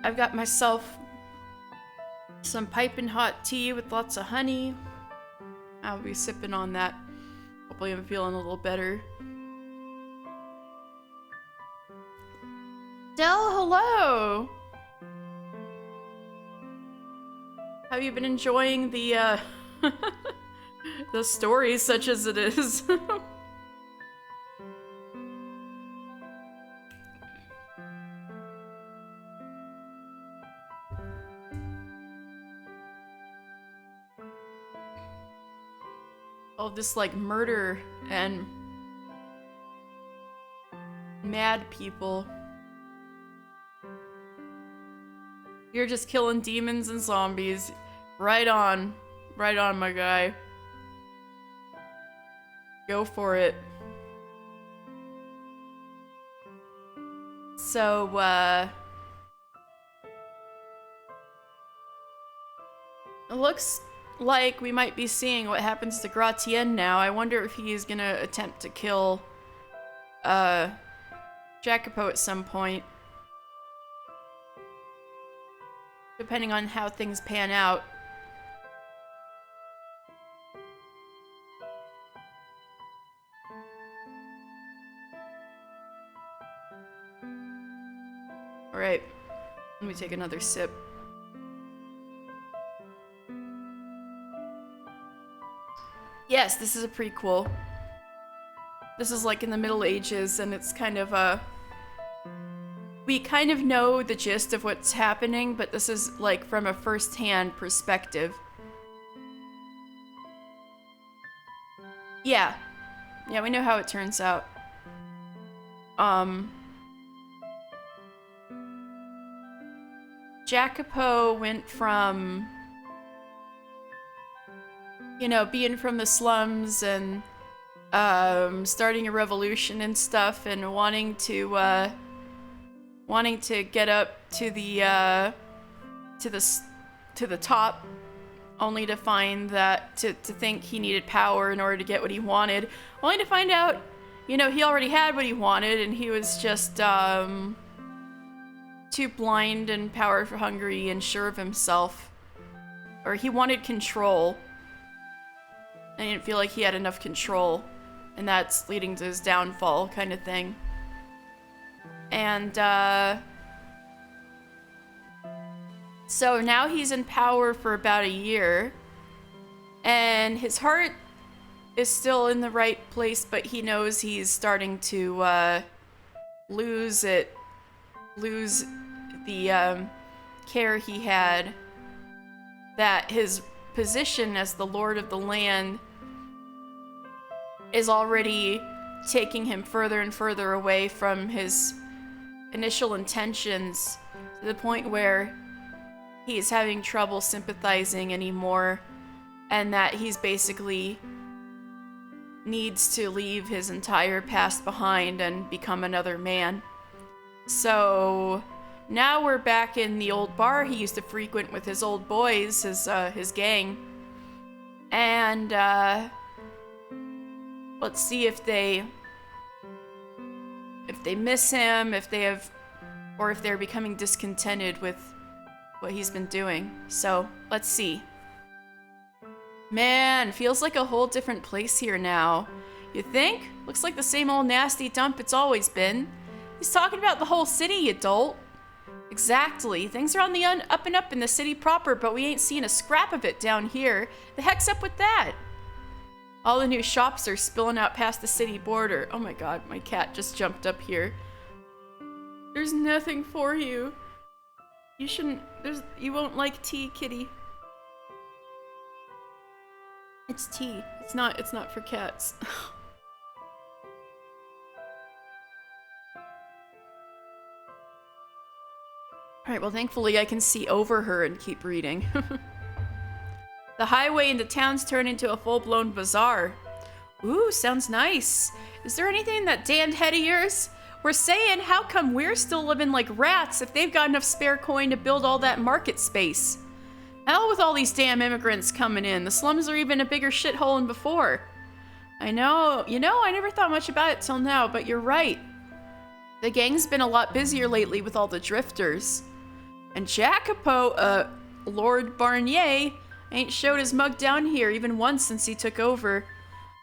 Speaker 1: I've got myself some piping hot tea with lots of honey. I'll be sipping on that. Hopefully I'm feeling a little better. Del, hello! Have you been enjoying the, the story such as it is? All this, like, murder and mad people. You're just killing demons and zombies. Right on, my guy. Go for it. So, it looks like we might be seeing what happens to Gratien now. I wonder if he is gonna attempt to kill, Jacopo at some point. Depending on how things pan out. Alright, let me take another sip. Yes, this is a prequel. This is like in the Middle Ages, and it's kind of we kind of know the gist of what's happening, but this is like from a first-hand perspective. Yeah, we know how it turns out. Jacopo went from, you know, being from the slums and starting a revolution and stuff, and wanting to get up to the top, only to find that to think he needed power in order to get what he wanted, only to find out, you know, he already had what he wanted, and he was just too blind and power hungry and sure of himself, or he wanted control. I didn't feel like he had enough control, and that's leading to his downfall, kind of thing. And, so now he's in power for about a year, and his heart is still in the right place, but he knows he's starting to, lose the, care he had, that his position as the Lord of the Land is already taking him further and further away from his initial intentions, to the point where he's having trouble sympathizing anymore, and that he's basically needs to leave his entire past behind and become another man. So now we're back in the old bar he used to frequent with his old boys, his gang, and let's see if they miss him, if they have, or if they're becoming discontented with what he's been doing. So let's see. Man, feels like a whole different place here now. You think? Looks like the same old nasty dump it's always been. He's talking about the whole city, you dolt. Exactly. Things are on the up and up in the city proper, but we ain't seen a scrap of it down here. The heck's up with that? All the new shops are spilling out past the city border. Oh my god, my cat just jumped up here. There's nothing for you. You shouldn't, you won't like tea, kitty. It's tea. It's not for cats. Alright, well thankfully I can see over her and keep reading. The highway into town's turned into a full-blown bazaar. Ooh, sounds nice. Is there anything in that damned head of yours? We're saying, how come we're still living like rats if they've got enough spare coin to build all that market space? Hell with all these damn immigrants coming in. The slums are even a bigger shithole than before. I know, I never thought much about it till now, but you're right. The gang's been a lot busier lately with all the drifters. And Jacopo, Lord Barnier, ain't showed his mug down here even once since he took over.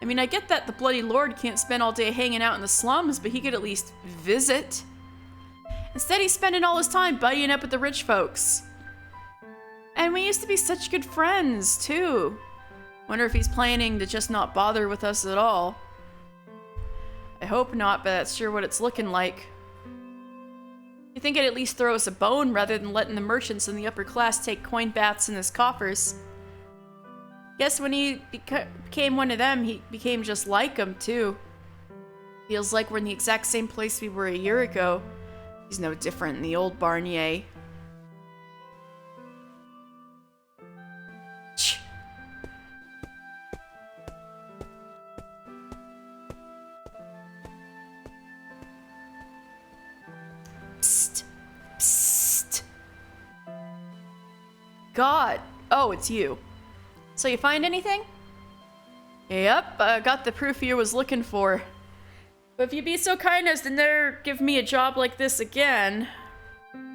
Speaker 1: I mean, I get that the bloody lord can't spend all day hanging out in the slums, but he could at least visit. Instead, he's spending all his time buddying up with the rich folks. And we used to be such good friends, too. Wonder if he's planning to just not bother with us at all. I hope not, but that's sure what it's looking like. You think I'd at least throw us a bone rather than letting the merchants in the upper class take coin baths in his coffers. Guess when he became one of them, he became just like them, too. Feels like we're in the exact same place we were a year ago. He's no different than the old Barnier. Shh. Psst. Psst. God. Oh, it's you. So you find anything? Yep, I got the proof you was looking for. But if you'd be so kind as to never give me a job like this again,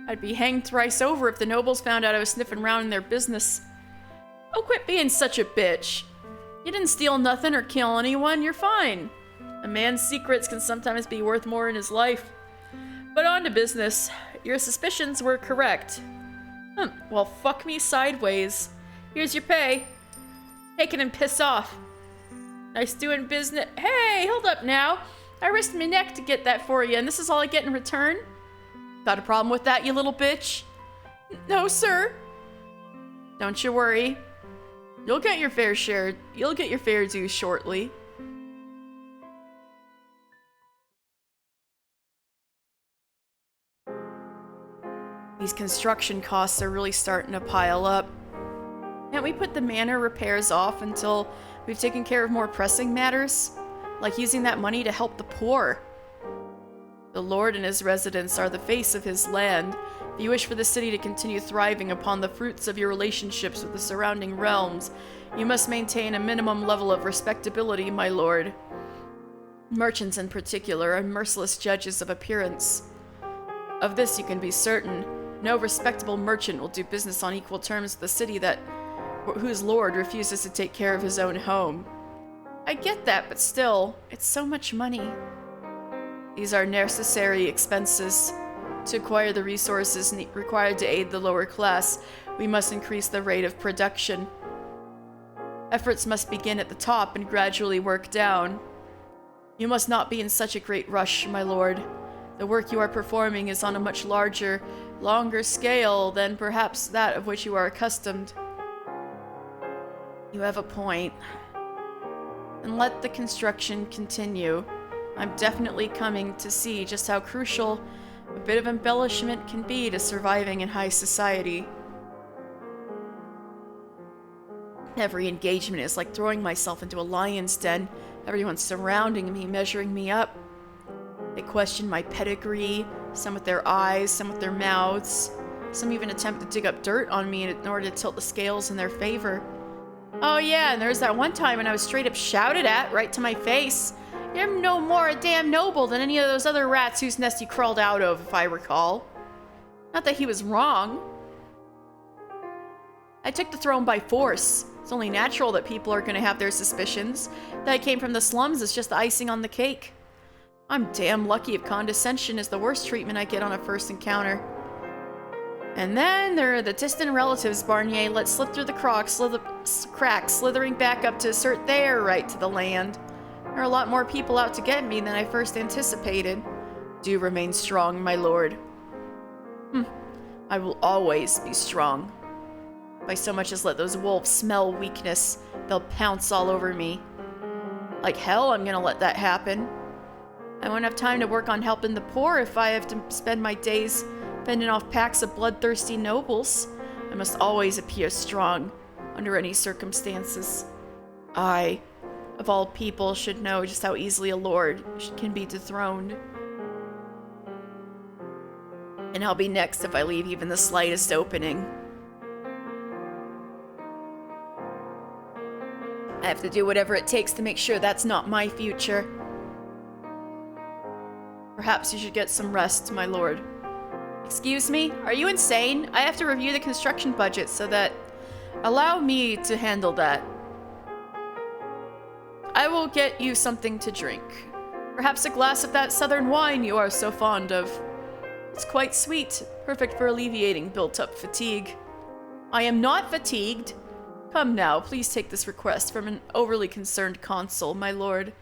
Speaker 1: I'd be hanged thrice over if the nobles found out I was sniffing around in their business. Oh, quit being such a bitch. You didn't steal nothing or kill anyone, you're fine. A man's secrets can sometimes be worth more in his life. But on to business. Your suspicions were correct. Well, fuck me sideways. Here's your pay. Take it and piss off. Nice doing business. Hey, hold up now. I risked my neck to get that for you, and this is all I get in return? Got a problem with that, you little bitch? No, sir. Don't you worry. You'll get your fair share. You'll get your fair due shortly. These construction costs are really starting to pile up. Can't we put the manor repairs off until we've taken care of more pressing matters? Like using that money to help the poor. The Lord and his residents are the face of his land. If you wish for the city to continue thriving upon the fruits of your relationships with the surrounding realms, you must maintain a minimum level of respectability, my lord. Merchants in particular are merciless judges of appearance. Of this you can be certain. No respectable merchant will do business on equal terms with the city whose lord refuses to take care of his own home. I get that, but still, it's so much money. These are necessary expenses. To acquire the resources required to aid the lower class, we must increase the rate of production. Efforts must begin at the top and gradually work down. You must not be in such a great rush, my lord. The work you are performing is on a much larger, longer scale than perhaps that of which you are accustomed. You have a point. And let the construction continue. I'm definitely coming to see just how crucial a bit of embellishment can be to surviving in high society. Every engagement is like throwing myself into a lion's den. Everyone's surrounding me, measuring me up. They question my pedigree, some with their eyes, some with their mouths. Some even attempt to dig up dirt on me in order to tilt the scales in their favor. Oh yeah, and there's that one time when I was straight up shouted at right to my face. You're no more a damn noble than any of those other rats whose nest you crawled out of, if I recall. Not that he was wrong. I took the throne by force. It's only natural that people are going to have their suspicions. That I came from the slums is just the icing on the cake. I'm damn lucky if condescension is the worst treatment I get on a first encounter. And then there are the distant relatives Barnier let slip through the cracks, slithering back up to assert their right to the land. There are a lot more people out to get me than I first anticipated. Do remain strong, my lord. I will always be strong. If I so much as let those wolves smell weakness, they'll pounce all over me. Like hell, I'm gonna let that happen. I won't have time to work on helping the poor if I have to spend my days fending off packs of bloodthirsty nobles. I must always appear strong, under any circumstances. I, of all people, should know just how easily a lord can be dethroned. And I'll be next if I leave even the slightest opening. I have to do whatever it takes to make sure that's not my future. Perhaps you should get some rest, my lord. Excuse me? Are you insane? I have to review the construction budget so that... Allow me to handle that. I will get you something to drink. Perhaps a glass of that southern wine you are so fond of. It's quite sweet, perfect for alleviating built-up fatigue. I am not fatigued. Come now, please take this request from an overly concerned consul, my lord.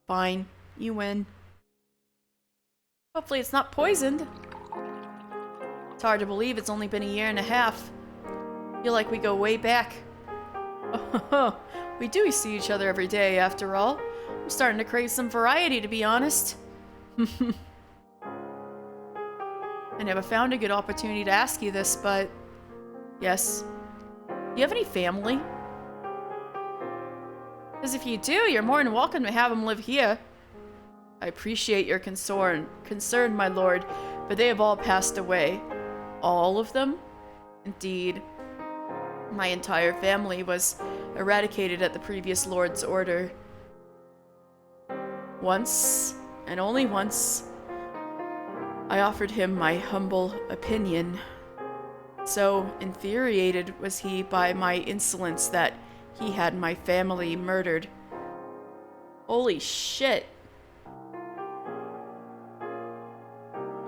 Speaker 1: Fine, you win. Hopefully it's not poisoned. It's hard to believe it's only been a year and a half. I feel like we go way back. Oh, we do see each other every day, after all. I'm starting to crave some variety, to be honest. I never found a good opportunity to ask you this, but... Yes. Do you have any family? Because if you do, you're more than welcome to have them live here. I appreciate your concern, my lord, but they have all passed away. All of them? Indeed. My entire family was eradicated at the previous lord's order. Once, and only once, I offered him my humble opinion. So infuriated was he by my insolence that he had my family murdered. Holy shit.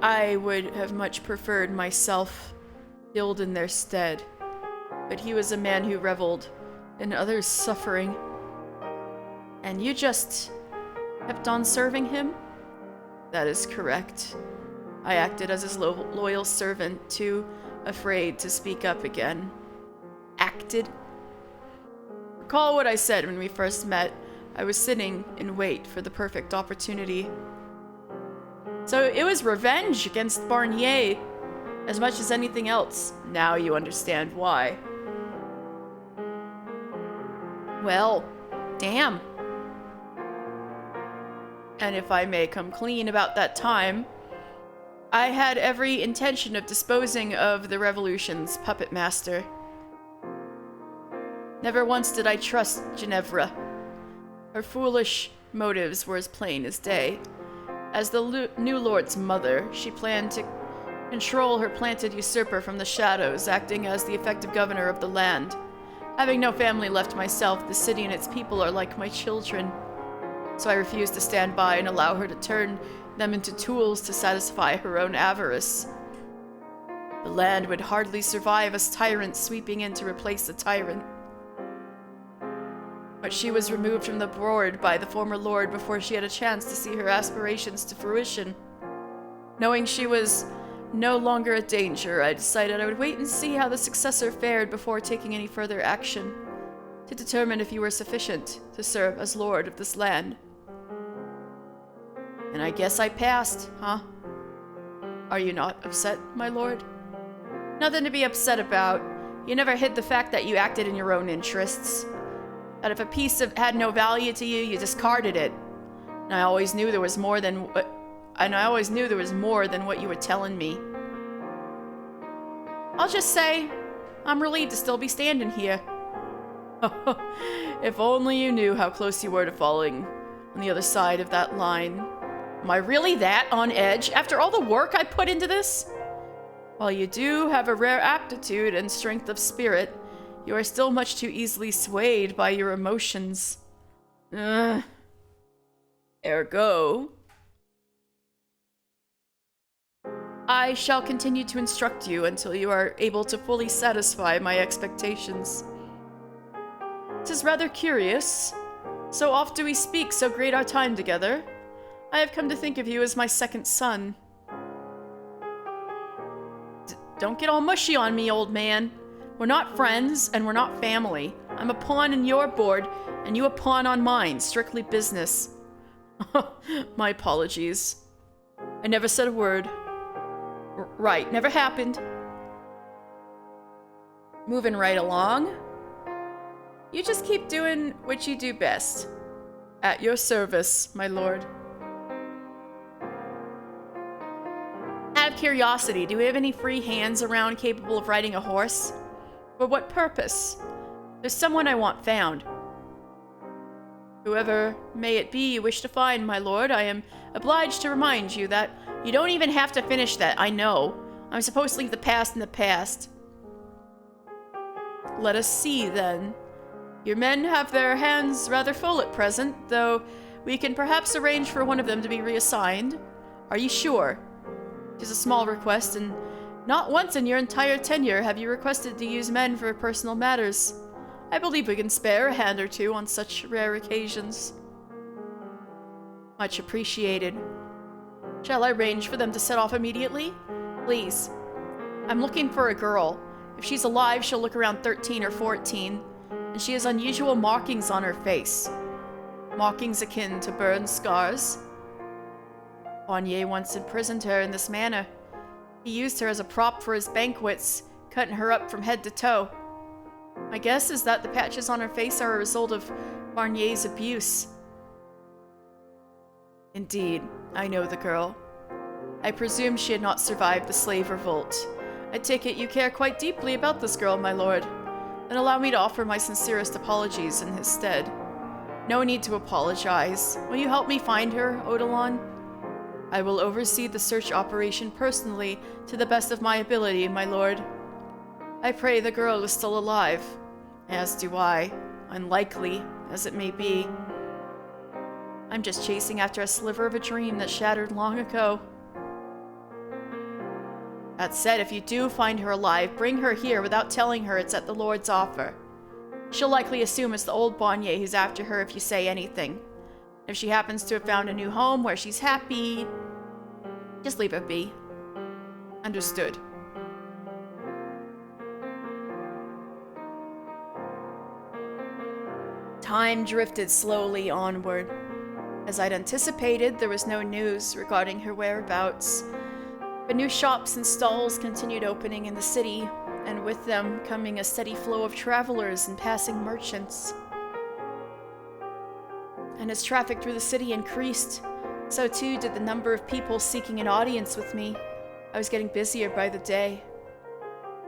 Speaker 1: I would have much preferred myself killed in their stead, but he was a man who reveled in others' suffering. And you just kept on serving him? That is correct. I acted as his loyal servant, too afraid to speak up again. Acted? Recall what I said when we first met. I was sitting in wait for the perfect opportunity. So it was revenge against Barnier, as much as anything else. Now you understand why. Well, damn. And if I may come clean about that time, I had every intention of disposing of the Revolution's puppet master. Never once did I trust Ginevra. Her foolish motives were as plain as day. As the new lord's mother, she planned to control her planted usurper from the shadows, acting as the effective governor of the land. Having no family left myself, the city and its people are like my children. So I refused to stand by and allow her to turn them into tools to satisfy her own avarice. The land would hardly survive a tyrant sweeping in to replace the tyrant. But she was removed from the board by the former lord before she had a chance to see her aspirations to fruition. Knowing she was no longer a danger, I decided I would wait and see how the successor fared before taking any further action, to determine if you were sufficient to serve as lord of this land. And I guess I passed, huh? Are you not upset, my lord? Nothing to be upset about. You never hid the fact that you acted in your own interests. That if a piece had no value to you, you discarded it. And I always knew there was more than what you were telling me. I'll just say, I'm relieved to still be standing here. If only you knew how close you were to falling on the other side of that line. Am I really that on edge after all the work I put into this? While you do have a rare aptitude and strength of spirit, you are still much too easily swayed by your emotions. Ergo, I shall continue to instruct you until you are able to fully satisfy my expectations. 'Tis rather curious. So oft do we speak, so great our time together. I have come to think of you as my second son. Don't get all mushy on me, old man. We're not friends, and we're not family. I'm a pawn in your board, and you a pawn on mine. Strictly business. My apologies. I never said a word. Right, never happened. Moving right along. You just keep doing what you do best. At your service, my lord. Out of curiosity, do we have any free hands around capable of riding a horse? For what purpose? There's someone I want found. Whoever may it be you wish to find, my lord, I am obliged to remind you that you don't even have to finish that, I know. I'm supposed to leave the past in the past. Let us see, then. Your men have their hands rather full at present, though we can perhaps arrange for one of them to be reassigned. Are you sure? It is a small request, and not once in your entire tenure have you requested to use men for personal matters. I believe we can spare a hand or two on such rare occasions. Much appreciated. Shall I arrange for them to set off immediately? Please. I'm looking for a girl. If she's alive, she'll look around 13 or 14, and she has unusual markings on her face. Markings akin to burn scars. Barnier once imprisoned her in this manner. He used her as a prop for his banquets, cutting her up from head to toe. My guess is that the patches on her face are a result of Barnier's abuse. Indeed, I know the girl. I presume she had not survived the slave revolt. I take it you care quite deeply about this girl, my lord. Then allow me to offer my sincerest apologies in his stead. No need to apologize. Will you help me find her, Odilon? I will oversee the search operation personally to the best of my ability, my lord. I pray the girl is still alive. As do I, unlikely as it may be. I'm just chasing after a sliver of a dream that shattered long ago. That said, if you do find her alive, bring her here without telling her it's at the Lord's offer. She'll likely assume it's the old Barnier who's after her if you say anything. If she happens to have found a new home where she's happy, just leave her be. Understood. Time drifted slowly onward. As I'd anticipated, there was no news regarding her whereabouts. But new shops and stalls continued opening in the city, and with them coming a steady flow of travelers and passing merchants. And as traffic through the city increased, so too did the number of people seeking an audience with me. I was getting busier by the day.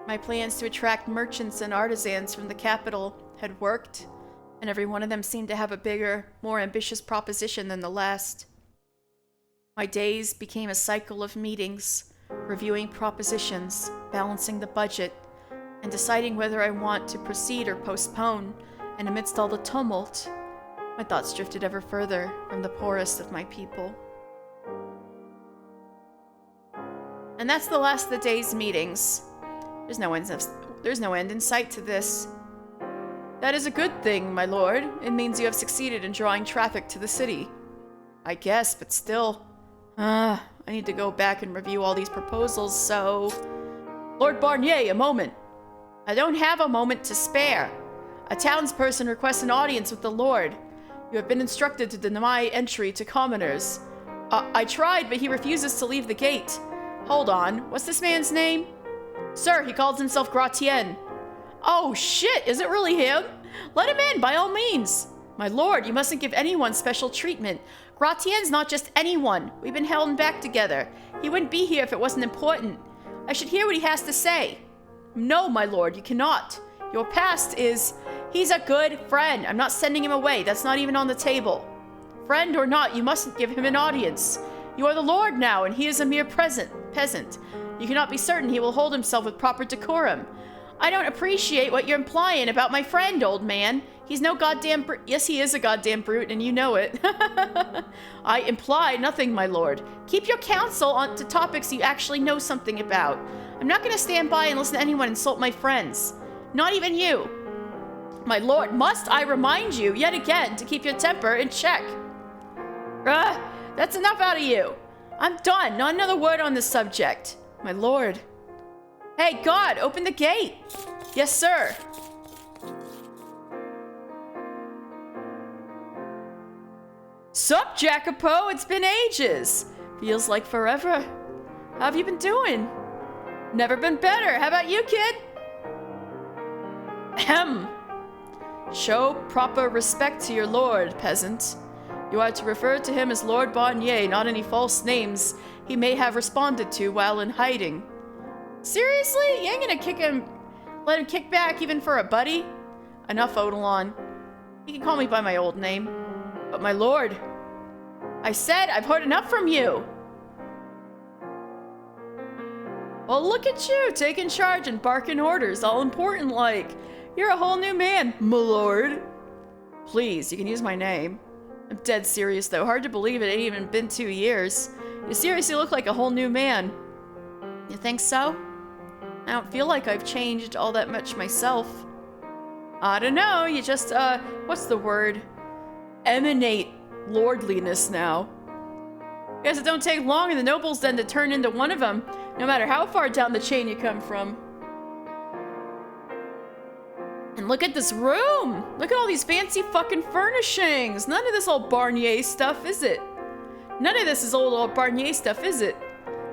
Speaker 1: My plans to attract merchants and artisans from the capital had worked, and every one of them seemed to have a bigger, more ambitious proposition than the last. My days became a cycle of meetings, reviewing propositions, balancing the budget, and deciding whether I want to proceed or postpone, and amidst all the tumult, my thoughts drifted ever further from the poorest of my people. And that's the last of the day's meetings. There's no end in sight to this. That is a good thing, my lord. It means you have succeeded in drawing traffic to the city. I guess, but still. I need to go back and review all these proposals, so... Lord Barnier, a moment. I don't have a moment to spare. A townsperson requests an audience with the lord. You have been instructed to deny entry to commoners. I tried, but he refuses to leave the gate. Hold on, what's this man's name? Sir, he calls himself Gratien. Oh shit, is it really him? Let him in, by all means. My lord, you mustn't give anyone special treatment. Gratien's not just anyone. We've been held back together. He wouldn't be here if it wasn't important. I should hear what he has to say. No, my lord, you cannot. Your past is... He's a good friend. I'm not sending him away. That's not even on the table. Friend or not, you mustn't give him an audience. You are the lord now, and he is a mere peasant. You cannot be certain he will hold himself with proper decorum. I don't appreciate what you're implying about my friend, old man. He's no goddamn brute. Yes, he is a goddamn brute, and you know it. I imply nothing, my lord. Keep your counsel on to topics you actually know something about. I'm not going to stand by and listen to anyone insult my friends. Not even you. My lord, must I remind you, yet again, to keep your temper in check. That's enough out of you. I'm done. Not another word on this subject. My lord. Hey, God, open the gate. Yes, sir. Sup, Jacopo? It's been ages. Feels like forever. How have you been doing? Never been better. How about you, kid? Ahem. Show proper respect to your lord, peasant. You are to refer to him as Lord Barnier, not any false names he may have responded to while in hiding. Seriously? You ain't gonna let him kick back even for a buddy? Enough, Odilon. You can call me by my old name. But my lord, I said I've heard enough from you. Well, look at you, taking charge and barking orders, all important like. You're a whole new man, my lord. Please, you can use my name. I'm dead serious, though. Hard to believe it ain't even been 2 years. You seriously look like a whole new man. You think so? I don't feel like I've changed all that much myself. I don't know, you just, what's the word? Emanate lordliness now. Guess it don't take long in the nobles then to turn into one of them, no matter how far down the chain you come from. And look at this room! Look at all these fancy fucking furnishings! None of this old Barnier stuff, is it? None of this is old Barnier stuff, is it?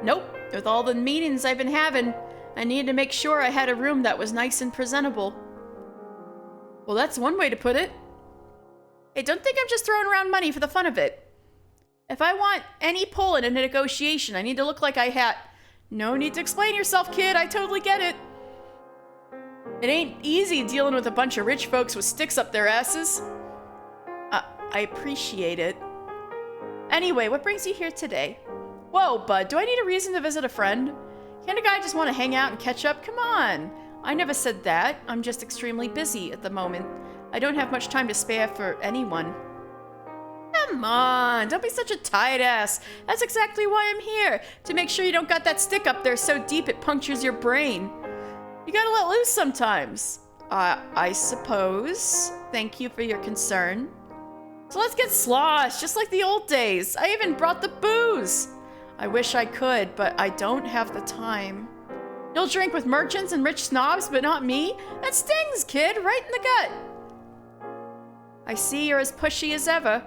Speaker 1: Nope. With all the meetings I've been having, I needed to make sure I had a room that was nice and presentable. Well, that's one way to put it. Hey, don't think I'm just throwing around money for the fun of it. If I want any pull in a negotiation, I need to look like I had... No need to explain yourself, kid. I totally get it. It ain't easy dealing with a bunch of rich folks with sticks up their asses. I appreciate it. Anyway, what brings you here today? Whoa, bud, do I need a reason to visit a friend? Can't a guy just want to hang out and catch up? Come on. I never said that. I'm just extremely busy at the moment. I don't have much time to spare for anyone. Come on, don't be such a tight ass. That's exactly why I'm here. To make sure you don't got that stick up there so deep it punctures your brain. You gotta let loose sometimes. I suppose. Thank you for your concern. So let's get sloshed, just like the old days. I even brought the booze. I wish I could, but I don't have the time. You'll drink with merchants and rich snobs, but not me? That stings, kid, right in the gut. I see you're as pushy as ever.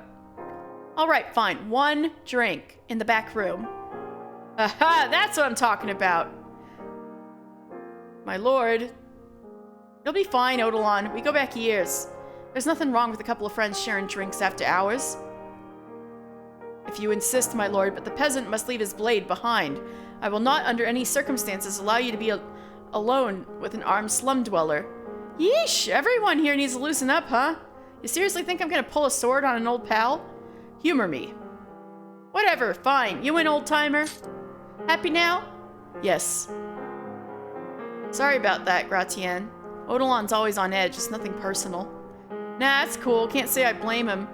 Speaker 1: All right, fine. 1 drink in the back room. Aha, that's what I'm talking about. My lord. You'll be fine, Odilon. We go back years. There's nothing wrong with a couple of friends sharing drinks after hours. If you insist, my lord, but the peasant must leave his blade behind. I will not, under any circumstances, allow you to be alone with an armed slum dweller. Yeesh, everyone here needs to loosen up, huh? You seriously think I'm gonna pull a sword on an old pal? Humor me. Whatever, fine. You win, old-timer. Happy now? Yes. Sorry about that, Gratian. Odilon's always on edge. It's nothing personal. Nah, that's cool. Can't say I blame him.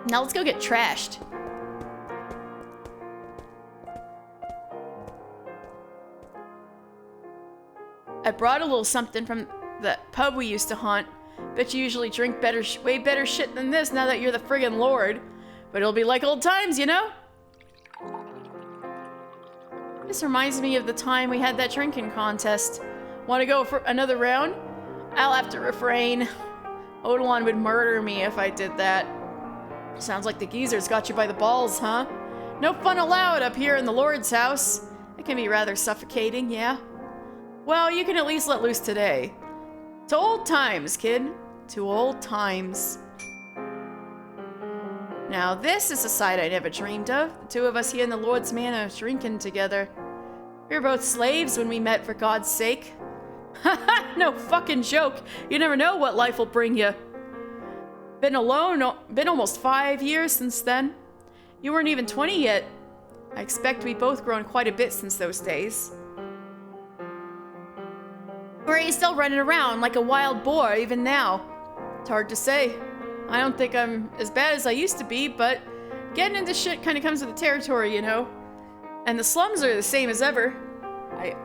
Speaker 1: Now let's go get trashed. I brought a little something from the pub we used to haunt. Bet you usually drink way better shit than this now that you're the friggin' lord. But it'll be like old times, you know? This reminds me of the time we had that drinking contest. Want to go for another round? I'll have to refrain. Odilon would murder me if I did that. Sounds like the geezer's got you by the balls, huh? No fun allowed up here in the Lord's house. It can be rather suffocating, yeah? Well, you can at least let loose today. To old times, kid. To old times. Now, this is a sight I never dreamed of. The two of us here in the Lord's Manor drinking together. We were both slaves when we met, for God's sake. Haha, no fucking joke. You never know what life will bring you. Been almost 5 years since then. You weren't even 20 yet. I expect we've both grown quite a bit since those days. Or are you still running around like a wild boar even now? It's hard to say. I don't think I'm as bad as I used to be, but getting into shit kind of comes with the territory, you know? And the slums are the same as ever.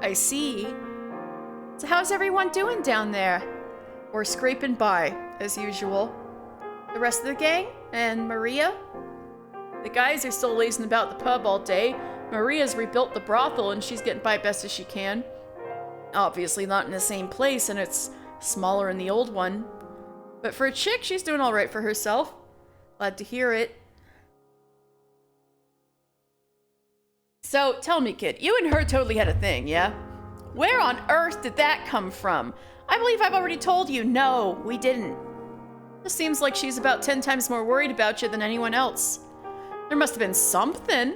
Speaker 1: I see. So how's everyone doing down there? We're scraping by, as usual. The rest of the gang? And Maria? The guys are still lazing about the pub all day. Maria's rebuilt the brothel and she's getting by best as she can. Obviously not in the same place, and it's smaller in the old one. But for a chick, she's doing alright for herself. Glad to hear it. So, tell me, kid, you and her totally had a thing, yeah? Where on earth did that come from? I believe I've already told you, no, we didn't. Just seems like she's about 10 times more worried about you than anyone else. There must have been something.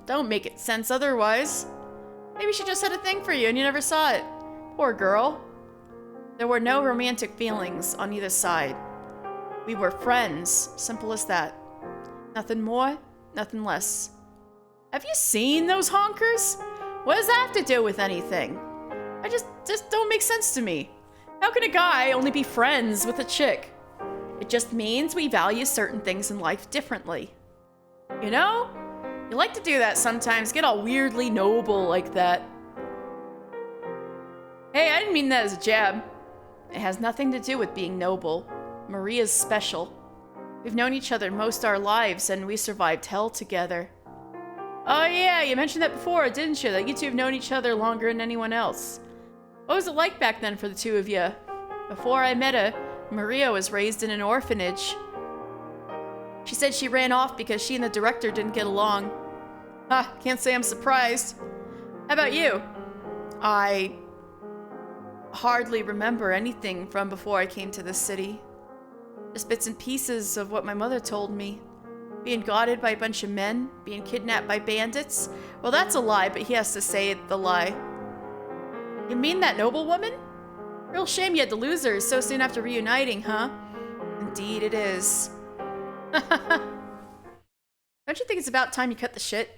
Speaker 1: Don't make it sense otherwise. Maybe she just had a thing for you and you never saw it. Poor girl. There were no romantic feelings on either side. We were friends. Simple as that. Nothing more, nothing less. Have you seen those honkers? What does that have to do with anything? I just don't make sense to me. How can a guy only be friends with a chick? It just means we value certain things in life differently. You know? You like to do that sometimes, get all weirdly noble like that. Hey, I didn't mean that as a jab. It has nothing to do with being noble. Maria's special. We've known each other most our lives, and we survived hell together. Oh yeah, you mentioned that before, didn't you? That you two have known each other longer than anyone else. What was it like back then for the two of you? Before I met her, Maria was raised in an orphanage. She said she ran off because she and the director didn't get along. Can't say I'm surprised. How about you? I hardly remember anything from before I came to this city. Just bits and pieces of what my mother told me. Being guarded by a bunch of men, being kidnapped by bandits. Well, that's a lie, but he has to say the lie. You mean that noble woman? Real shame you had to lose her so soon after reuniting, huh? Indeed it is. Don't you think it's about time you cut the shit?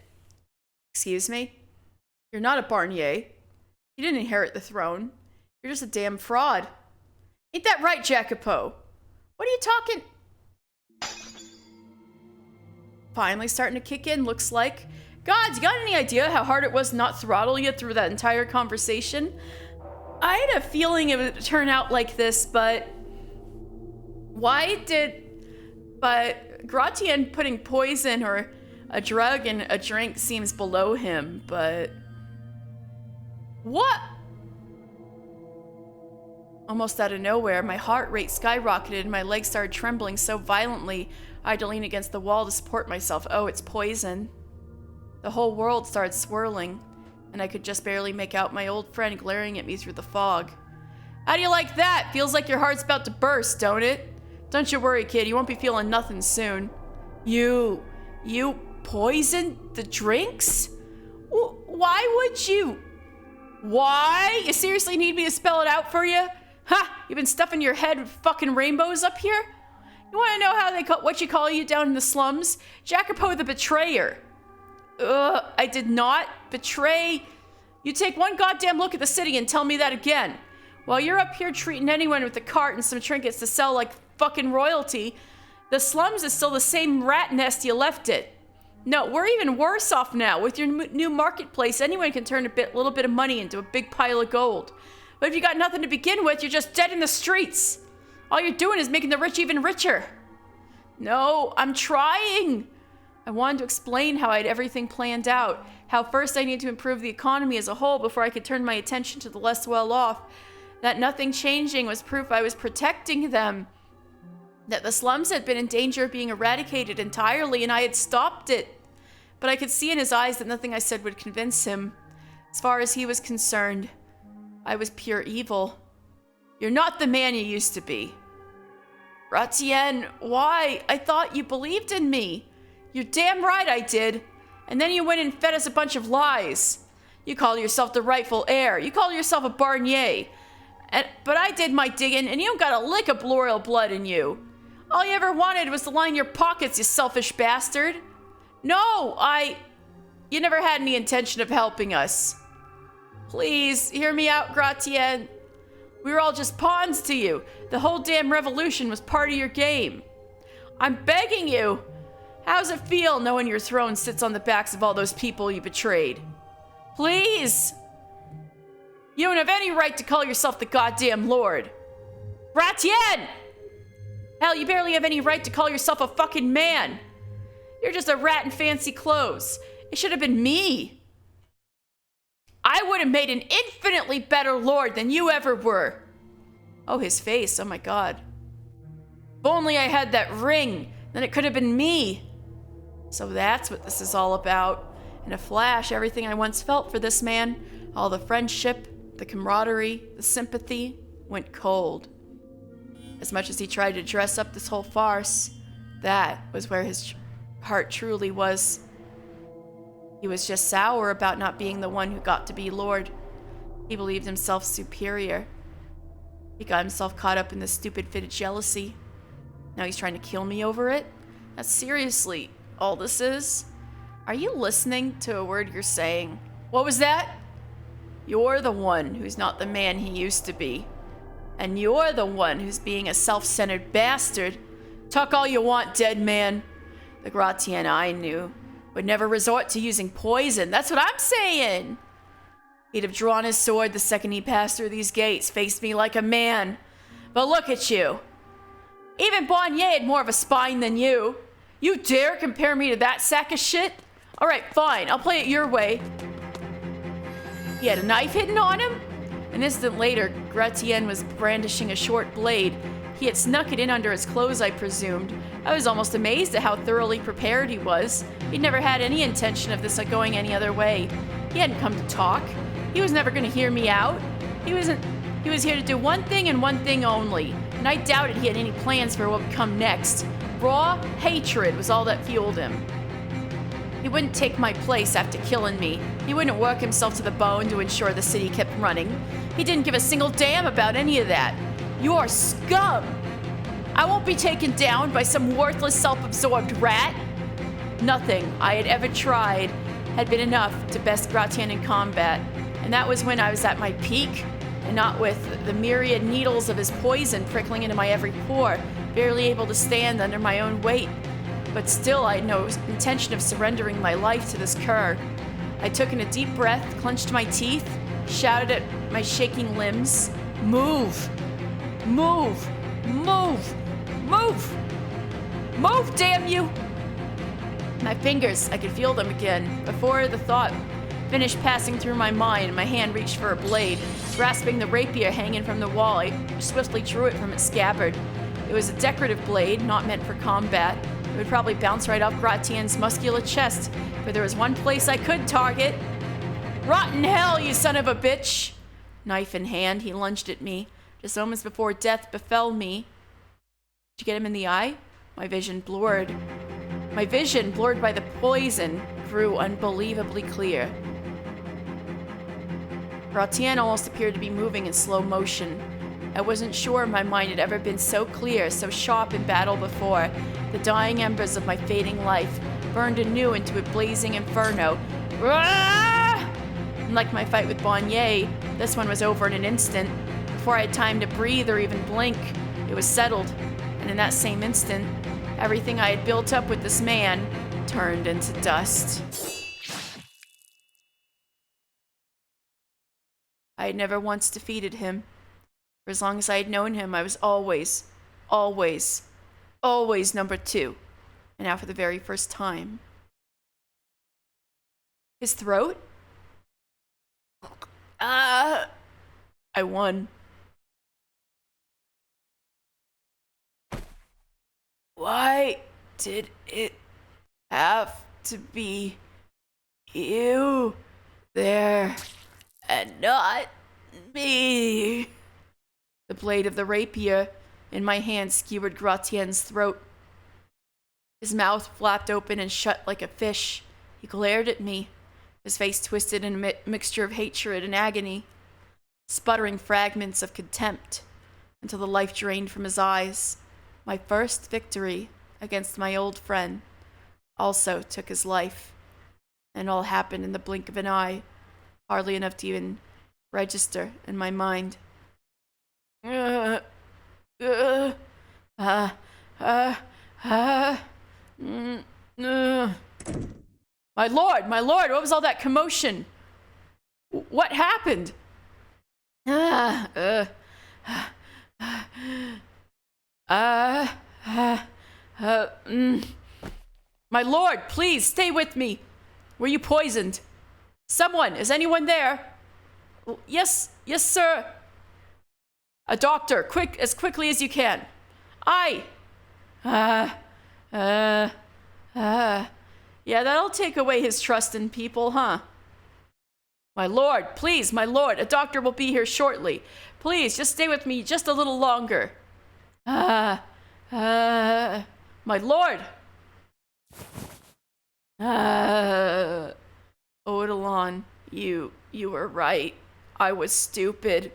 Speaker 1: Excuse me? You're not a Barnier. You didn't inherit the throne. You're just a damn fraud. Ain't that right, Jacopo? What are you talking? Finally starting to kick in, looks like. God, you got any idea how hard it was to not throttle you through that entire conversation? I had a feeling it would turn out like this, but Gratien putting poison or a drug in a drink seems below him, but what? Almost out of nowhere, my heart rate skyrocketed and my legs started trembling so violently I had to lean against the wall to support myself. Oh, it's poison. The whole world started swirling, and I could just barely make out my old friend glaring at me through the fog. How do you like that? Feels like your heart's about to burst, don't it? Don't you worry, kid. You won't be feeling nothing soon. You poisoned the drinks? Why would you? Why? You seriously need me to spell it out for you? Ha! You've been stuffing your head with fucking rainbows up here? You want to know how what you call you down in the slums? Jacopo the betrayer. I did not betray. You take one goddamn look at the city and tell me that again. While you're up here treating anyone with a cart and some trinkets to sell like fucking royalty, the slums is still the same rat nest you left it. No, we're even worse off now. With your new marketplace, anyone can turn little bit of money into a big pile of gold. But if you got nothing to begin with, you're just dead in the streets. All you're doing is making the rich even richer. No, I'm trying. I wanted to explain how I had everything planned out. How first I needed to improve the economy as a whole before I could turn my attention to the less well-off. That nothing changing was proof I was protecting them. That the slums had been in danger of being eradicated entirely and I had stopped it. But I could see in his eyes that nothing I said would convince him. As far as he was concerned, I was pure evil. You're not the man you used to be. Gratien, why? I thought you believed in me. You're damn right I did. And then you went and fed us a bunch of lies. You call yourself the rightful heir. You call yourself a Barnier. But I did my digging, and you don't got a lick of royal blood in you. All you ever wanted was to line your pockets, you selfish bastard. No, you never had any intention of helping us. Please, hear me out, Gratien. We were all just pawns to you. The whole damn revolution was part of your game. I'm begging you. How's it feel knowing your throne sits on the backs of all those people you betrayed? Please. You don't have any right to call yourself the goddamn Lord. Gratien! Hell, you barely have any right to call yourself a fucking man. You're just a rat in fancy clothes. It should have been me. I would have made an infinitely better lord than you ever were. Oh, his face. Oh my God. If only I had that ring, then it could have been me. So that's what this is all about. In a flash, everything I once felt for this man, all the friendship, the camaraderie, the sympathy, went cold. As much as he tried to dress up this whole farce, that was where his heart truly was. He was just sour about not being the one who got to be Lord. He believed himself superior. He got himself caught up in this stupid fit of jealousy. Now he's trying to kill me over it? That's seriously all this is? Are you listening to a word you're saying? What was that? You're the one who's not the man he used to be. And you're the one who's being a self-centered bastard. Talk all you want, dead man. The Gratian I knew would never resort to using poison. That's what I'm saying. He'd have drawn his sword the second he passed through these gates, faced me like a man. But look at you. Even Bonnier had more of a spine than you. You dare compare me to that sack of shit? All right, fine. I'll play it your way. He had a knife hidden on him? An instant later, Gratien was brandishing a short blade. He had snuck it in under his clothes, I presumed. I was almost amazed at how thoroughly prepared he was. He'd never had any intention of this going any other way. He hadn't come to talk. He was never going to hear me out. He was here to do one thing and one thing only. And I doubted he had any plans for what would come next. Raw hatred was all that fueled him. He wouldn't take my place after killing me. He wouldn't work himself to the bone to ensure the city kept running. He didn't give a single damn about any of that. You're scum! I won't be taken down by some worthless, self-absorbed rat. Nothing I had ever tried had been enough to best Gratien in combat, and that was when I was at my peak, and not with the myriad needles of his poison prickling into my every pore, barely able to stand under my own weight. But still, I had no intention of surrendering my life to this cur. I took in a deep breath, clenched my teeth, shouted at my shaking limbs, "Move! Move! Move! Move! Move, damn you!" My fingers, I could feel them again. Before the thought finished passing through my mind, my hand reached for a blade. Grasping the rapier hanging from the wall, I swiftly drew it from its scabbard. It was a decorative blade, not meant for combat. It would probably bounce right off Gratien's muscular chest, but there was one place I could target. Rotten hell, you son of a bitch! Knife in hand, he lunged at me. Just moments before death befell me. Did you get him in the eye? My vision blurred. My vision, blurred by the poison, grew unbelievably clear. Gratien almost appeared to be moving in slow motion. I wasn't sure my mind had ever been so clear, so sharp in battle before. The dying embers of my fading life burned anew into a blazing inferno. Ah! And like my fight with Bonnier, this one was over in an instant. Before I had time to breathe or even blink, it was settled. And in that same instant, everything I had built up with this man turned into dust. I had never once defeated him. For as long as I had known him, I was always number 2. And now for the very first time. His throat? I won. Why did it have to be you there and not me? The blade of the rapier in my hand skewered Gratien's throat. His mouth flapped open and shut like a fish. He glared at me, his face twisted in a mixture of hatred and agony, sputtering fragments of contempt until the life drained from his eyes. My first victory against my old friend also took his life, and all happened in the blink of an eye, hardly enough to even register in my mind. My lord, what was all that commotion? What happened? My lord, please stay with me. Were you poisoned? Someone, is anyone there? Yes, sir. A doctor, quick, as quickly as you can. Yeah, that'll take away his trust in people, huh? My lord, please, my lord, a doctor will be here shortly. Please, just stay with me just a little longer. My lord. Odilon, you were right. I was stupid.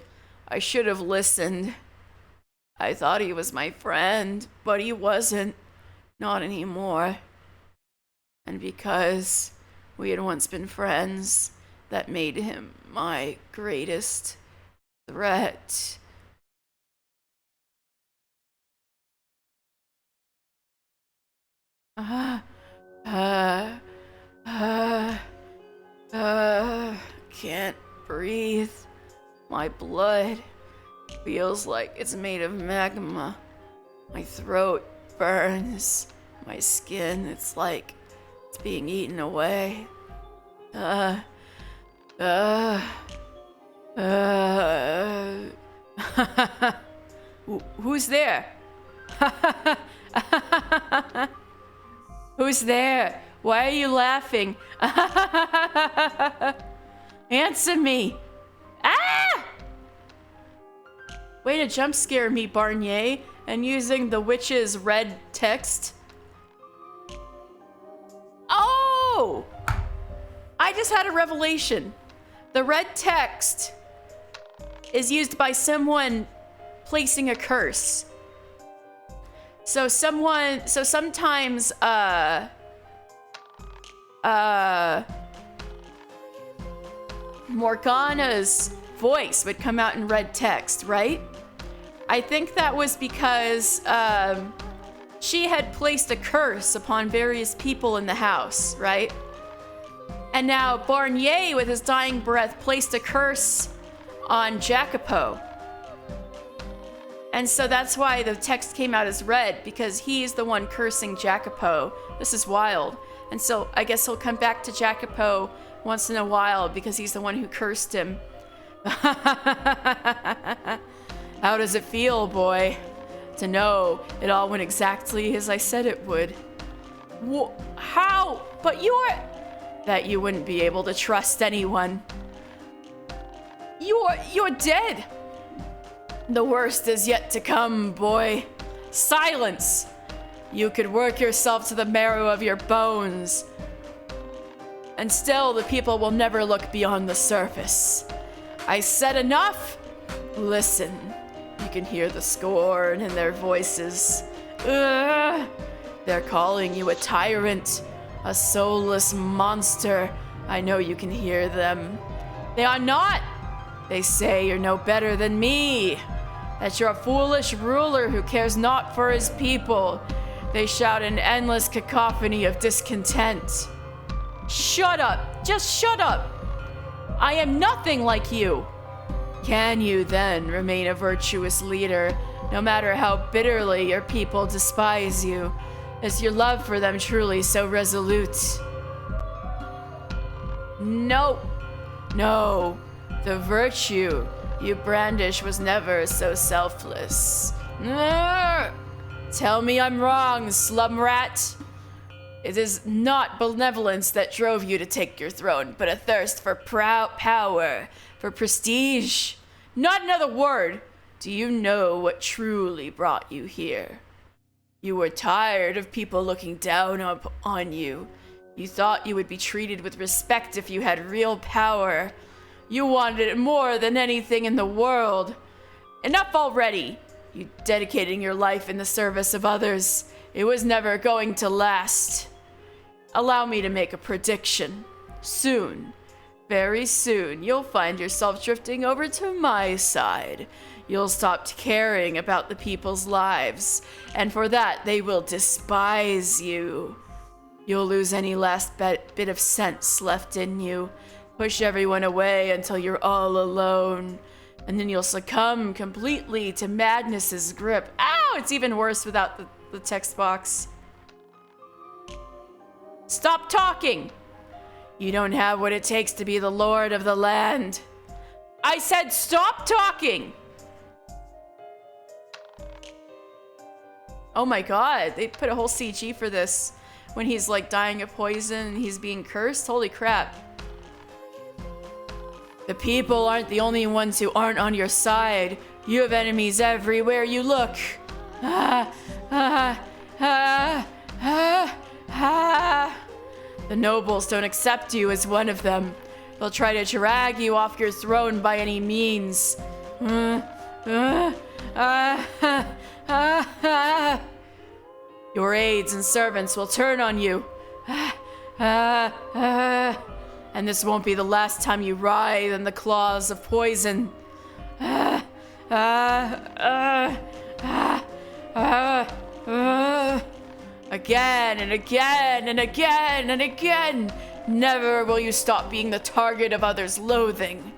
Speaker 1: I should have listened. I thought he was my friend, but he wasn't. Not anymore. And because we had once been friends, that made him my greatest threat. Can't breathe. My blood feels like it's made of magma. My throat burns. My skin, it's like it's being eaten away. Who's there? Who's there? Why are you laughing? Answer me. Ah! Way to jump scare me, Barnier, and using the witch's red text. Oh! I just had a revelation. The red text is used by someone placing a curse. So sometimes Morgana's voice would come out in red text, right? I think that was because she had placed a curse upon various people in the house, right? And now Barnier, with his dying breath, placed a curse on Jacopo. And so that's why the text came out as red, because he's the one cursing Jacopo. This is wild. And so I guess he'll come back to Jacopo once in a while because he's the one who cursed him. How does it feel, boy? To know it all went exactly as I said it would. How? But you're... That you wouldn't be able to trust anyone. You're dead. The worst is yet to come, boy. Silence! You could work yourself to the marrow of your bones. And still, the people will never look beyond the surface. I said enough? Listen. You can hear the scorn in their voices. Ugh. They're calling you a tyrant, a soulless monster. I know you can hear them. They are not. They say you're no better than me, that you're a foolish ruler who cares not for his people. They shout an endless cacophony of discontent. Shut up! Just shut up! I am nothing like you! Can you then remain a virtuous leader, no matter how bitterly your people despise you? Is your love for them truly so resolute? No. No. The virtue you brandish was never so selfless. Tell me I'm wrong, slum rat. It is not benevolence that drove you to take your throne, but a thirst for power, for prestige. Not another word. Do you know what truly brought you here? You were tired of people looking down on you. You thought you would be treated with respect if you had real power. You wanted it more than anything in the world. Enough already. You dedicating your life in the service of others. It was never going to last. Allow me to make a prediction. Soon, very soon, you'll find yourself drifting over to my side. You'll stop caring about the people's lives, and for that they will despise you. You'll lose any last bit of sense left in you, push everyone away until you're all alone, and then you'll succumb completely to madness's grip. Ow! It's even worse without the text box. Stop talking! You don't have what it takes to be the lord of the land. I said stop talking! Oh my god, they put a whole CG for this. When he's like dying of poison and he's being cursed. Holy crap. The people aren't the only ones who aren't on your side. You have enemies everywhere you look. The nobles don't accept you as one of them. They'll try to drag you off your throne by any means. Your aides and servants will turn on you. And this won't be the last time you writhe in the claws of poison. Again and again and again and again. Never will you stop being the target of others' loathing.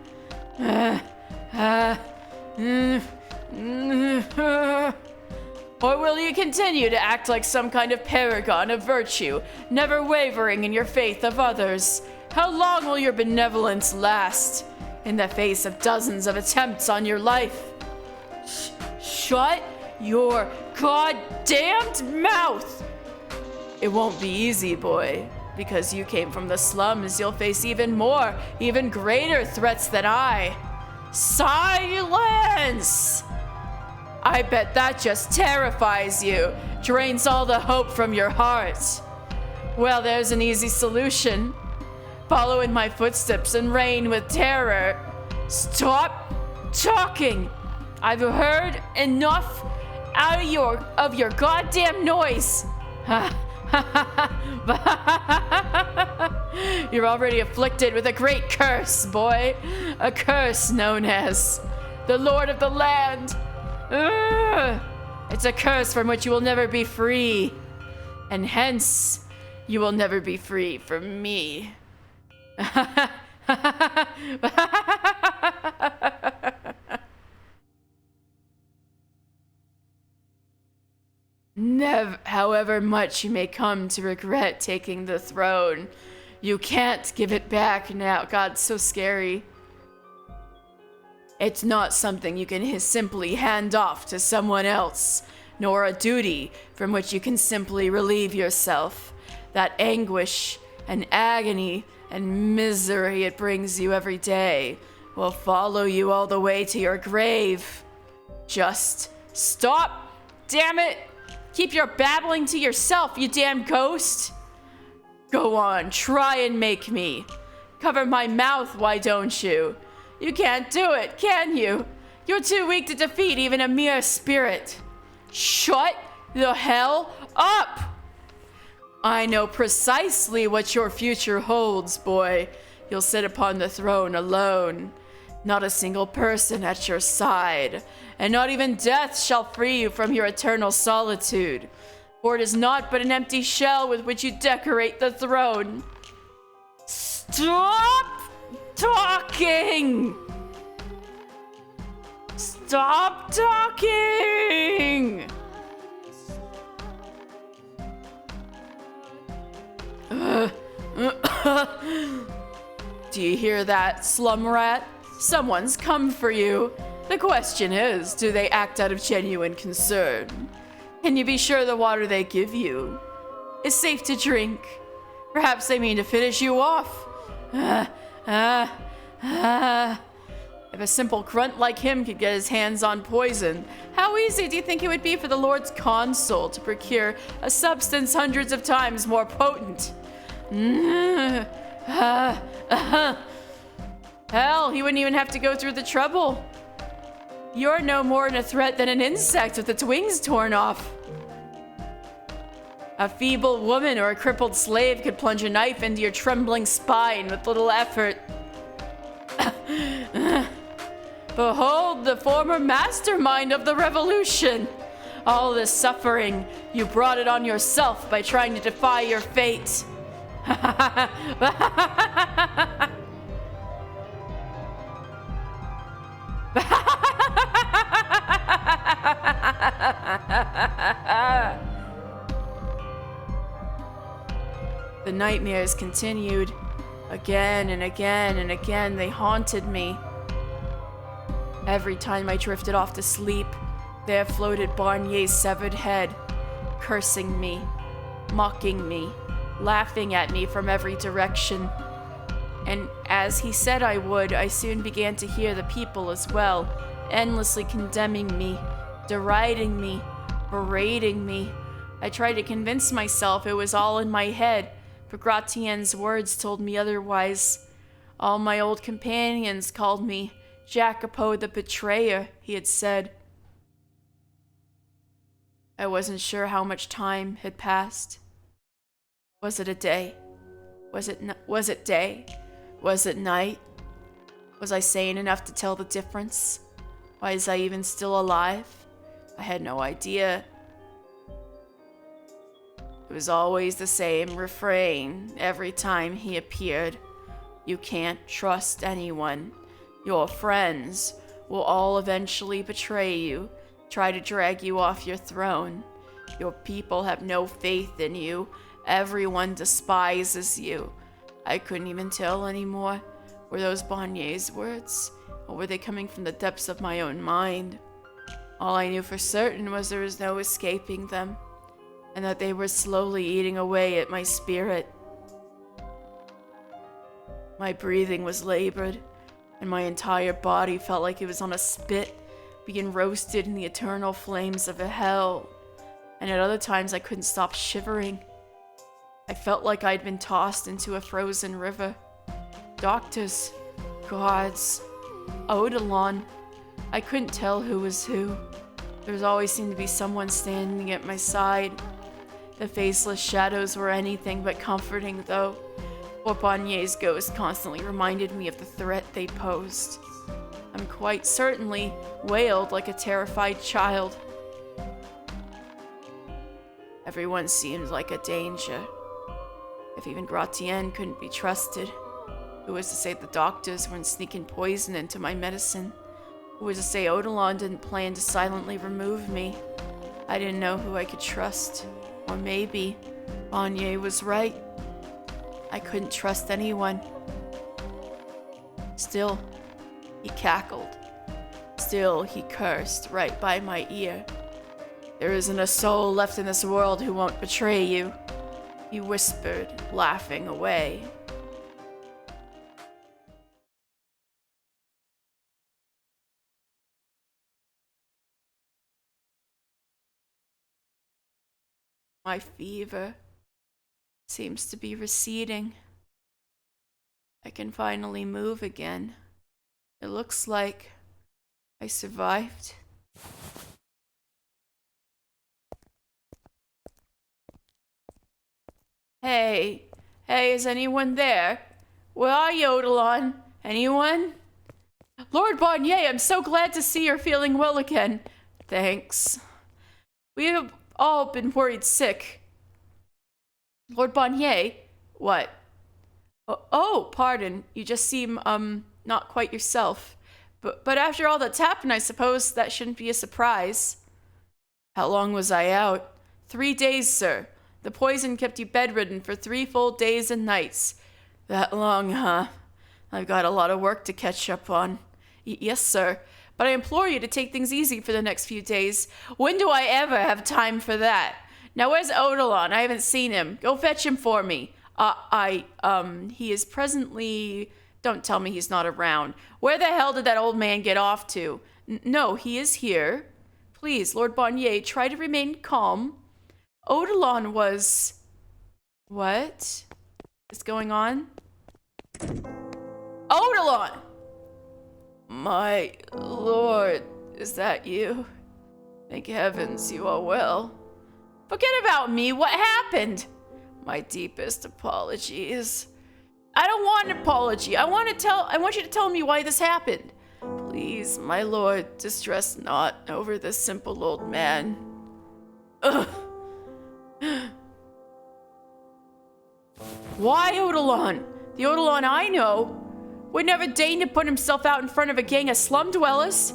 Speaker 1: Or will you continue to act like some kind of paragon of virtue, never wavering in your faith of others? How long will your benevolence last in the face of dozens of attempts on your life? Shut your goddamned mouth! It won't be easy, boy. Because you came from the slums, you'll face even more, even greater threats than I. Silence! I bet that just terrifies you, drains all the hope from your heart. Well, there's an easy solution. Follow in my footsteps and reign with terror. Stop talking! I've heard enough out of your goddamn noise. You're already afflicted with a great curse, boy. A curse known as the Lord of the Land. It's a curse from which you will never be free. And hence, you will never be free from me. However much you may come to regret taking the throne, you can't give it back now. God, so scary. It's not something you can simply hand off to someone else, nor a duty from which you can simply relieve yourself. That anguish and agony and misery it brings you every day will follow you all the way to your grave. Just stop, damn it! Keep your babbling to yourself, you damn ghost! Go on, try and make me. Cover my mouth, why don't you? You can't do it, can you? You're too weak to defeat even a mere spirit. Shut the hell up! I know precisely what your future holds, boy. You'll sit upon the throne alone. Not a single person at your side, and not even death shall free you from your eternal solitude, for it is not but an empty shell with which you decorate the throne. Stop talking! Stop talking! Do you hear that, slum rat? Someone's come for you. The question is, do they act out of genuine concern? Can you be sure the water they give you is safe to drink? Perhaps they mean to finish you off. If a simple grunt like him could get his hands on poison, how easy do you think it would be for the Lord's consul to procure a substance hundreds of times more potent? Hell, he wouldn't even have to go through the trouble. You're no more a threat than an insect with its wings torn off. A feeble woman or a crippled slave could plunge a knife into your trembling spine with little effort. Behold the former mastermind of the revolution. All this suffering, you brought it on yourself by trying to defy your fate. The nightmares continued. Again and again and again they haunted me. Every time I drifted off to sleep, there floated Barnier's severed head, cursing me, mocking me, laughing at me from every direction. And as he said I would, I soon began to hear the people as well, endlessly condemning me, deriding me, berating me. I tried to convince myself it was all in my head, but Gratien's words told me otherwise. All my old companions called me Jacopo the Betrayer, he had said. I wasn't sure how much time had passed. Was it a day? Was it day? Was it night? Was I sane enough to tell the difference? Why was I even still alive? I had no idea. It was always the same refrain every time he appeared. You can't trust anyone. Your friends will all eventually betray you, try to drag you off your throne. Your people have no faith in you. Everyone despises you. I couldn't even tell anymore. Were those Bonnier's words, or were they coming from the depths of my own mind? All I knew for certain was there was no escaping them, and that they were slowly eating away at my spirit. My breathing was labored, and my entire body felt like it was on a spit, being roasted in the eternal flames of a hell. And at other times I couldn't stop shivering. I felt like I'd been tossed into a frozen river. Doctors, gods, Odilon. I couldn't tell who was who. There always seemed to be someone standing at my side. The faceless shadows were anything but comforting, though. Or Bonnier's ghost constantly reminded me of the threat they posed. I'm quite certainly wailed like a terrified child. Everyone seemed like a danger. If even Gratienne couldn't be trusted, who was to say the doctors weren't sneaking poison into my medicine? Who was to say Odilon didn't plan to silently remove me? I didn't know who I could trust. Or maybe Bonnier was right. I couldn't trust anyone. Still, he cackled. Still, he cursed right by my ear. There isn't a soul left in this world who won't betray you, he whispered, laughing away. My fever seems to be receding. I can finally move again. It looks like I survived. Hey, is anyone there? Where are you, Odilon? Anyone? Lord Bonnier, I'm so glad to see you're feeling well again. Thanks. We have all been worried sick. Lord Bonnier? What? Oh, pardon. You just seem, not quite yourself. But after all that's happened, I suppose that shouldn't be a surprise. How long was I out? 3 days, sir. The poison kept you bedridden for 3 full days and nights. That long, huh? I've got a lot of work to catch up on. Yes, sir. But I implore you to take things easy for the next few days. When do I ever have time for that? Now, where's Odilon? I haven't seen him. Go fetch him for me. He is presently... Don't tell me he's not around. Where the hell did that old man get off to? No, he is here. Please, Lord Bonnier, try to remain calm. Odilon was... What is going on? Odilon! My lord, is that you? Thank heavens you are well. Forget about me, what happened? My deepest apologies. I don't want an apology. I want you to tell me why this happened. Please, my lord, distress not over this simple old man. Ugh. Why Odilon? The Odilon I know would never deign to put himself out in front of a gang of slum dwellers.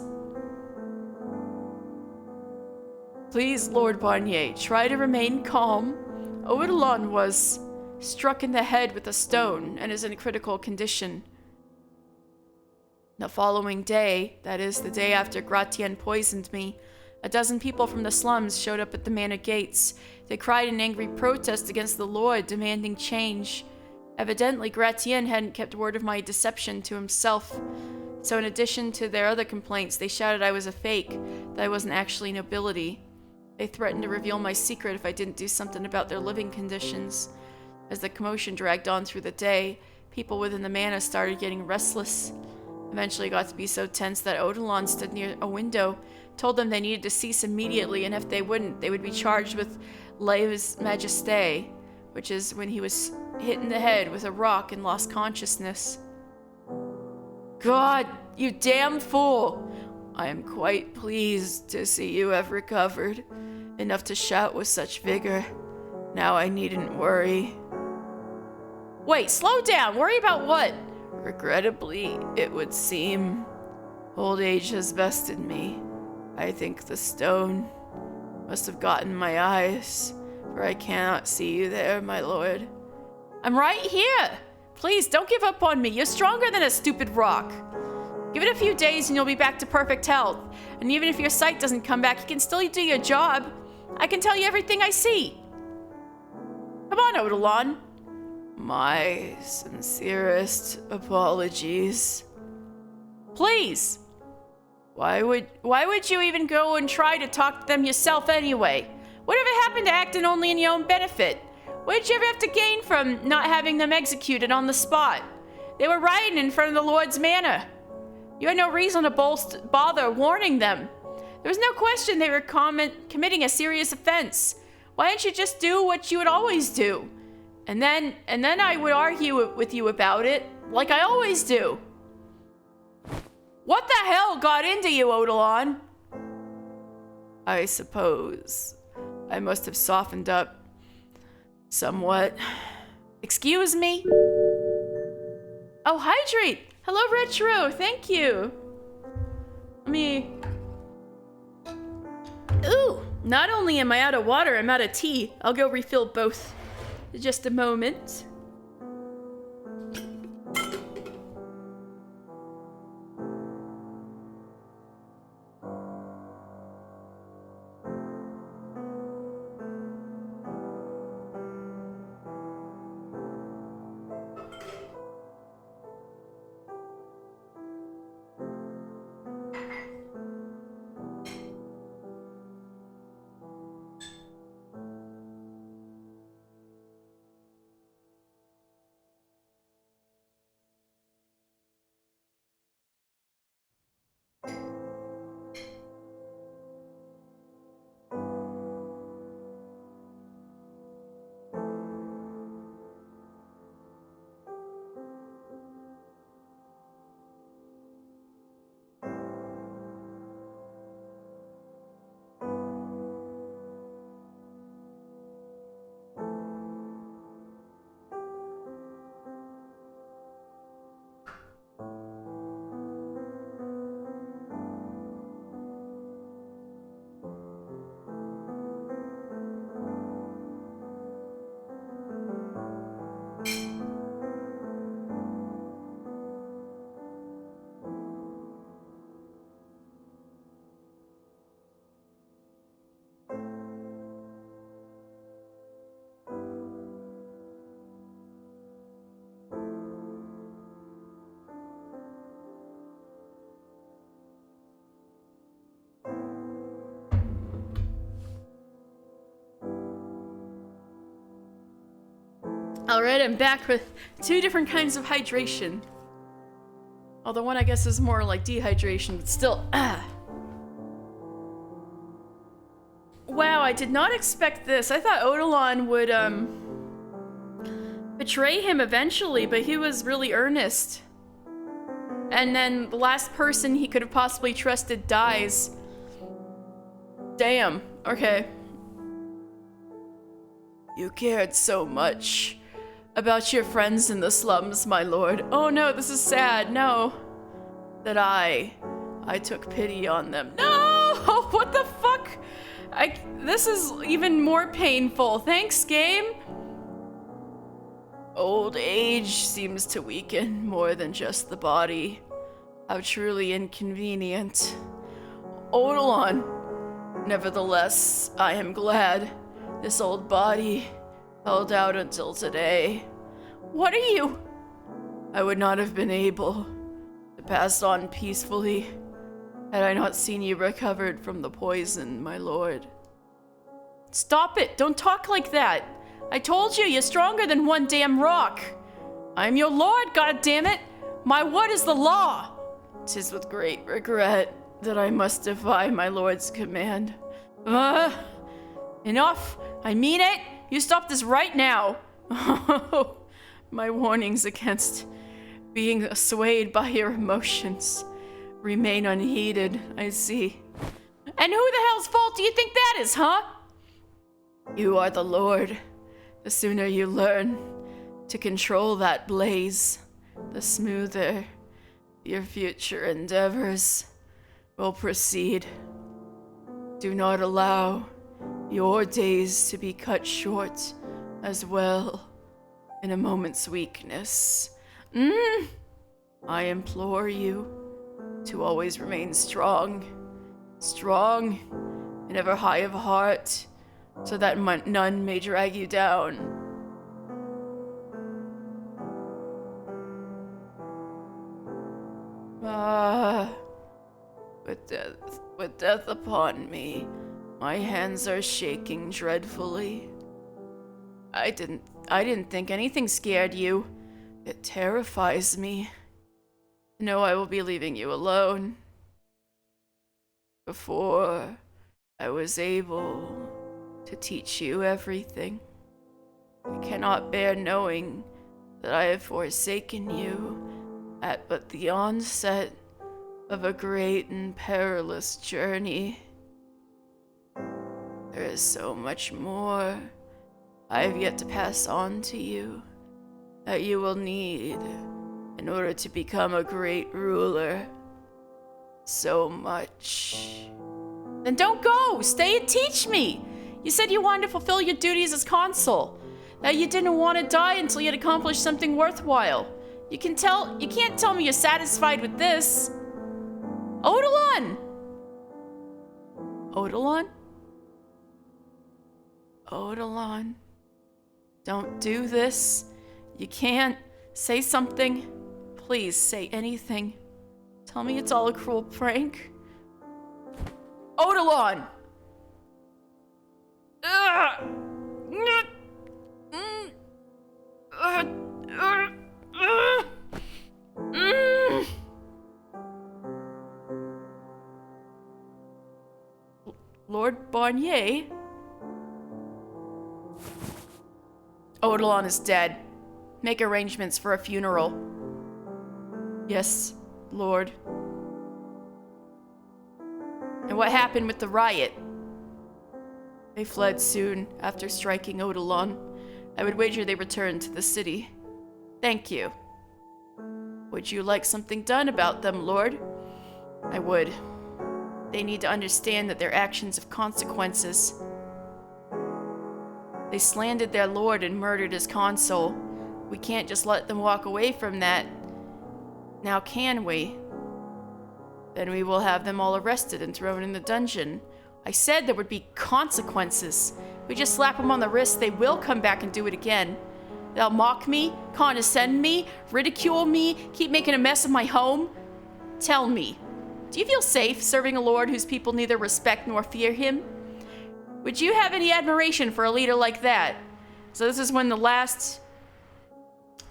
Speaker 1: Please, Lord Bonnier, try to remain calm. Odilon was struck in the head with a stone and is in critical condition. The following day, that is, the day after Gratienne poisoned me, a dozen people from the slums showed up at the manor gates. They cried in angry protest against the Lord, demanding change. Evidently, Gratienne hadn't kept word of my deception to himself. So in addition to their other complaints, they shouted I was a fake, that I wasn't actually nobility. They threatened to reveal my secret if I didn't do something about their living conditions. As the commotion dragged on through the day, people within the manor started getting restless. Eventually it got to be so tense that Odilon stood near a window, told them they needed to cease immediately, and if they wouldn't, they would be charged with lèse-majesté, which is when he was hit in the head with a rock and lost consciousness. God, you damn fool! I am quite pleased to see you have recovered enough to shout with such vigor. Now I needn't worry. Wait, slow down! Worry about what? Regrettably, it would seem old age has bested me. I think the stone must have gotten my eyes, for I cannot see you there, my lord. I'm right here! Please, don't give up on me. You're stronger than a stupid rock. Give it a few days and you'll be back to perfect health. And even if your sight doesn't come back, you can still do your job. I can tell you everything I see. Come on, Odilon. My sincerest apologies. Please. Why would you even go and try to talk to them yourself anyway? Whatever happened to acting only in your own benefit? What did you ever have to gain from not having them executed on the spot? They were riding in front of the Lord's manor. You had no reason to bother warning them. There was no question they were committing a serious offense. Why didn't you just do what you would always do? And then I would argue with you about it, like I always do. What the hell got into you, Odilon? I suppose I must have softened up somewhat. Excuse me? Oh, hydrate! Hello, Retro! Thank you! Ooh! Not only am I out of water, I'm out of tea. I'll go refill both. Just a moment. Alright, I'm back with two different kinds of hydration. Although one I guess is more like dehydration, but still, Wow, I did not expect this. I thought Odilon would, betray him eventually, but he was really earnest. And then the last person he could have possibly trusted dies. Damn, okay. You cared so much about your friends in the slums, my lord. Oh no, this is sad, no. That I took pity on them. No! What the fuck? This is even more painful. Thanks, game. Old age seems to weaken more than just the body. How truly inconvenient. Odilon. Nevertheless, I am glad this old body held out until today. What are you? I would not have been able to pass on peacefully had I not seen you recovered from the poison, my lord. Stop it! Don't talk like that! I told you, you're stronger than one damn rock! I'm your lord, goddammit! My word is the law! 'Tis with great regret that I must defy my lord's command. Enough! I mean it! You stop this right now! My warnings against being swayed by your emotions remain unheeded, I see.
Speaker 2: And who the hell's fault do you think that is, huh?
Speaker 1: You are the Lord. The sooner you learn to control that blaze, the smoother your future endeavors will proceed. Do not allow your days to be cut short as well in a moment's weakness. I implore you to always remain strong and ever high of heart, so that none may drag you down. With death upon me, my hands are shaking dreadfully. I didn't think anything scared you. It terrifies me. No, I will be leaving you alone. Before I was able to teach you everything, I cannot bear knowing that I have forsaken you at but the onset of a great and perilous journey. There is so much more I have yet to pass on to you that you will need in order to become a great ruler. So much.
Speaker 2: Then don't go! Stay and teach me! You said you wanted to fulfill your duties as consul, that you didn't want to die until you had accomplished something worthwhile. You can't tell me you're satisfied with this. Odilon!
Speaker 1: Odilon? Odilon. Don't do this. You can't. Say something. Please say anything. Tell me it's all a cruel prank.
Speaker 2: Odilon!
Speaker 1: Lord Barnier? Odilon is dead. Make arrangements for a funeral. Yes, Lord. And what happened with the riot? They fled soon after striking Odilon. I would wager they returned to the city. Thank you. Would you like something done about them, Lord? I would. They need to understand that their actions have consequences. They slandered their lord and murdered his consul. We can't just let them walk away from that. Now can we? Then we will have them all arrested and thrown in the dungeon. I said there would be consequences. We just slap them on the wrist, they will come back and do it again. They'll mock me, condescend me, ridicule me, keep making a mess of my home. Tell me, do you feel safe serving a lord whose people neither respect nor fear him? Would you have any admiration for a leader like that? So this is when the last...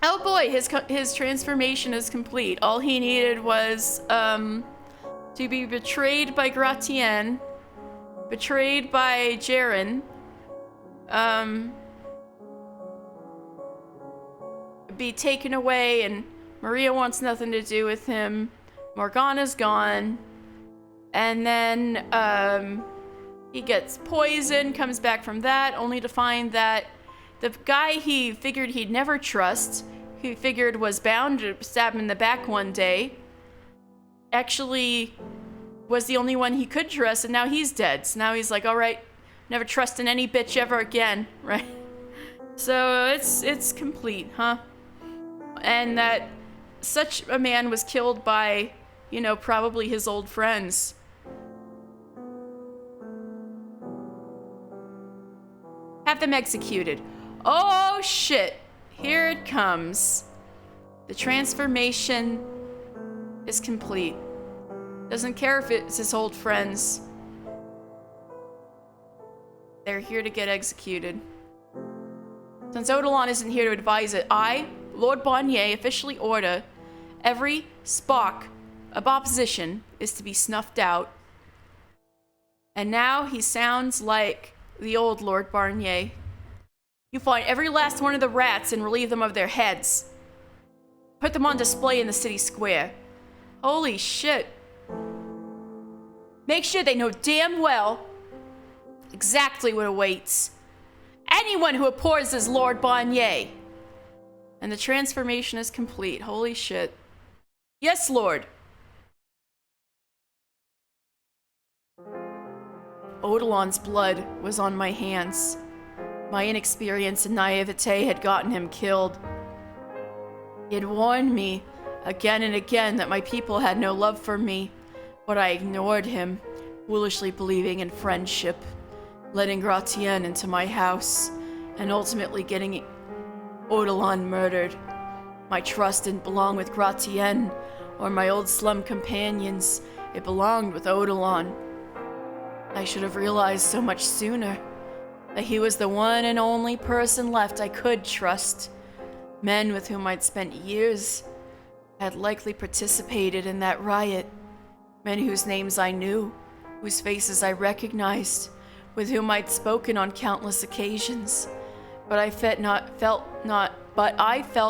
Speaker 1: Oh boy, his transformation is complete. All he needed was to be betrayed by Gratienne, betrayed by Jaren, be taken away, and Maria wants nothing to do with him. Morgana's gone, and then he gets poisoned, comes back from that, only to find that the guy he figured he'd never trust, he figured was bound to stab him in the back one day, actually was the only one he could trust, and now he's dead. So now he's like, all right, never trusting any bitch ever again, right? So it's complete, huh? And that such a man was killed by, you know, probably his old friends. Have them executed. Oh shit, here it comes. The transformation is complete. Doesn't care if it's his old friends. They're here to get executed. Since Odilon isn't here to advise it, I, Lord Barnier, officially order every Spock of opposition is to be snuffed out. And now he sounds like the old Lord Barnier. You find every last one of the rats and relieve them of their heads. Put them on display in the city square. Holy shit. Make sure they know damn well exactly what awaits anyone who abhors as Lord Barnier. And the transformation is complete. Holy shit. Yes, Lord. Odilon's blood was on my hands. My inexperience and naivete had gotten him killed. He had warned me again and again that my people had no love for me, but I ignored him, foolishly believing in friendship, letting Gratienne into my house, and ultimately getting Odilon murdered. My trust didn't belong with Gratienne or my old slum companions. It belonged with Odilon. I should have realized so much sooner that he was the one and only person left I could trust. Men with whom I'd spent years had likely participated in that riot. Men whose names I knew, whose faces I recognized, with whom I'd spoken on countless occasions. But I felt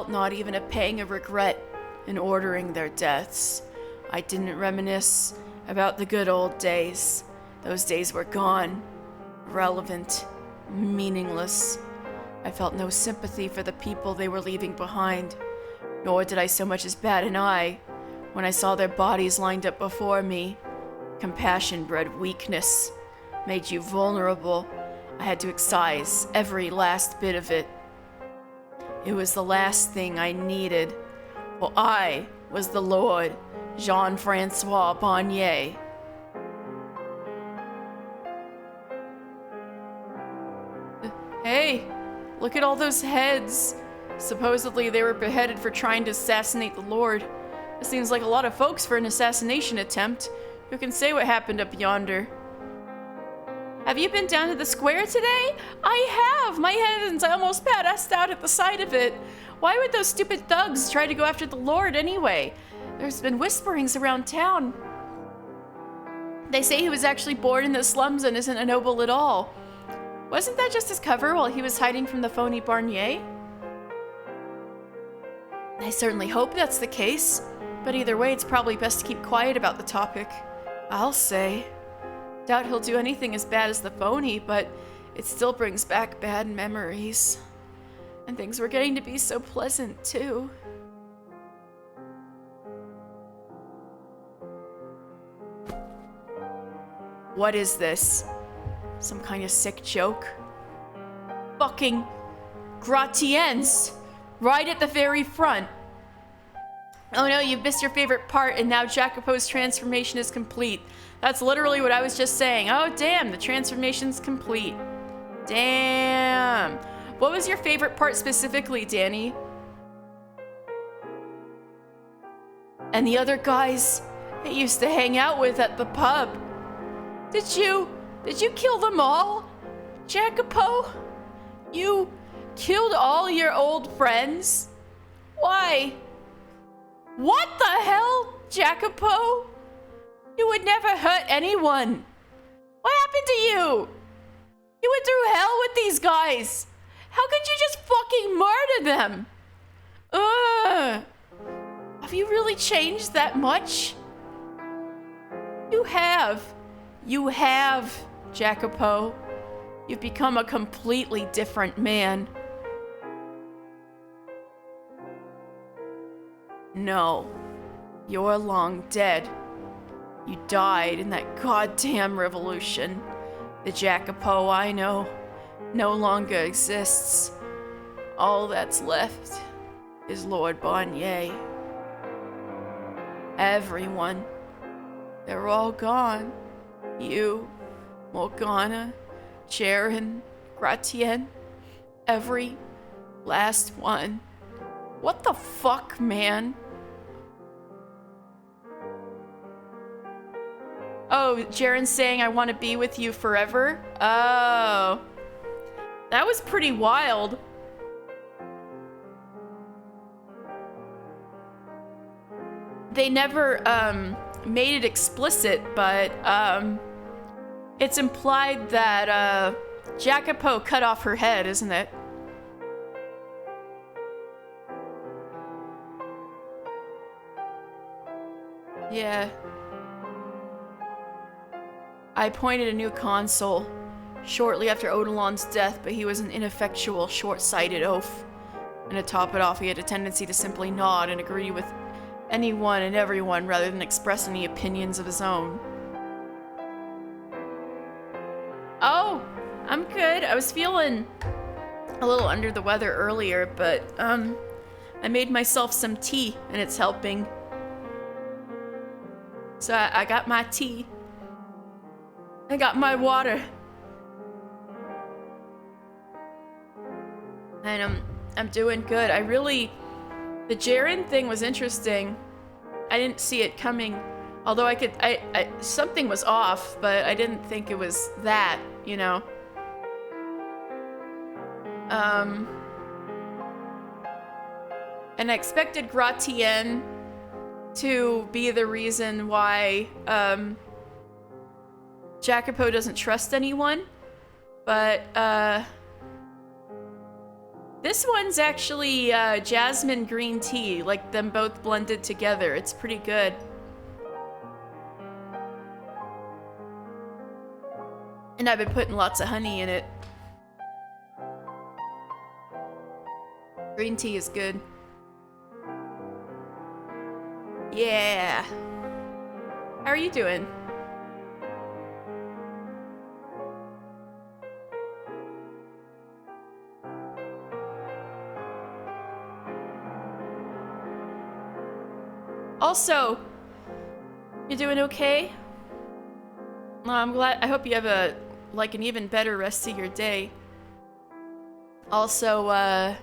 Speaker 1: not even a pang of regret in ordering their deaths. I didn't reminisce about the good old days. Those days were gone, irrelevant, meaningless. I felt no sympathy for the people they were leaving behind, nor did I so much as bat an eye when I saw their bodies lined up before me. Compassion bred weakness, made you vulnerable. I had to excise every last bit of it. It was the last thing I needed, for I was the Lord Jean-Francois Barnier. Hey, look at all those heads. Supposedly they were beheaded for trying to assassinate the Lord. It seems like a lot of folks for an assassination attempt. Who can say what happened up yonder? Have you been down to the square today? I have! My heavens, I almost passed out at the sight of it. Why would those stupid thugs try to go after the Lord anyway? There's been whisperings around town. They say he was actually born in the slums and isn't a noble at all. Wasn't that just his cover while he was hiding from the phony Barnier? I certainly hope that's the case, but either way, it's probably best to keep quiet about the topic. I'll say. Doubt he'll do anything as bad as the phony, but it still brings back bad memories. And things were getting to be so pleasant, too. What is this? Some kind of sick joke? Fucking Gratiennes! Right at the very front. Oh no, you've missed your favorite part, and now Jacopo's transformation is complete. That's literally what I was just saying. Oh damn, the transformation's complete. Damn. What was your favorite part specifically, Danny? And the other guys I used to hang out with at the pub. Did you kill them all, Jacopo? You killed all your old friends? Why? What the hell, Jacopo? You would never hurt anyone. What happened to you? You went through hell with these guys. How could you just fucking murder them? Ugh. Have you really changed that much? You have. You have, Jacopo. You've become a completely different man. No, you're long dead. You died in that goddamn revolution. The Jacopo I know no longer exists. All that's left is Lord Barnier. Everyone. They're all gone. You, Morgana, Jaren, Gratienne, every last one. What the fuck, man? Oh, Jaren's saying I want to be with you forever? Oh. That was pretty wild. they never made it explicit, but it's implied that Jacopo cut off her head, isn't it? Yeah. I appointed a new consul shortly after Odilon's death, but he was an ineffectual, short-sighted oaf. And to top it off, he had a tendency to simply nod and agree with anyone and everyone rather than express any opinions of his own. Oh, I'm good. I was feeling a little under the weather earlier, but I made myself some tea and it's helping. So I got my tea. I got my water. And I'm doing good. The Jaren thing was interesting. I didn't see it coming. Although something was off, but I didn't think it was that, you know. And I expected Gratienne to be the reason why Jacopo doesn't trust anyone, but this one's actually jasmine green tea, like them both blended together. It's pretty good. And I've been putting lots of honey in it. Green tea is good. Yeah. How are you doing? Also, you doing okay? I'm glad. I hope you have an even better rest of your day. Also, I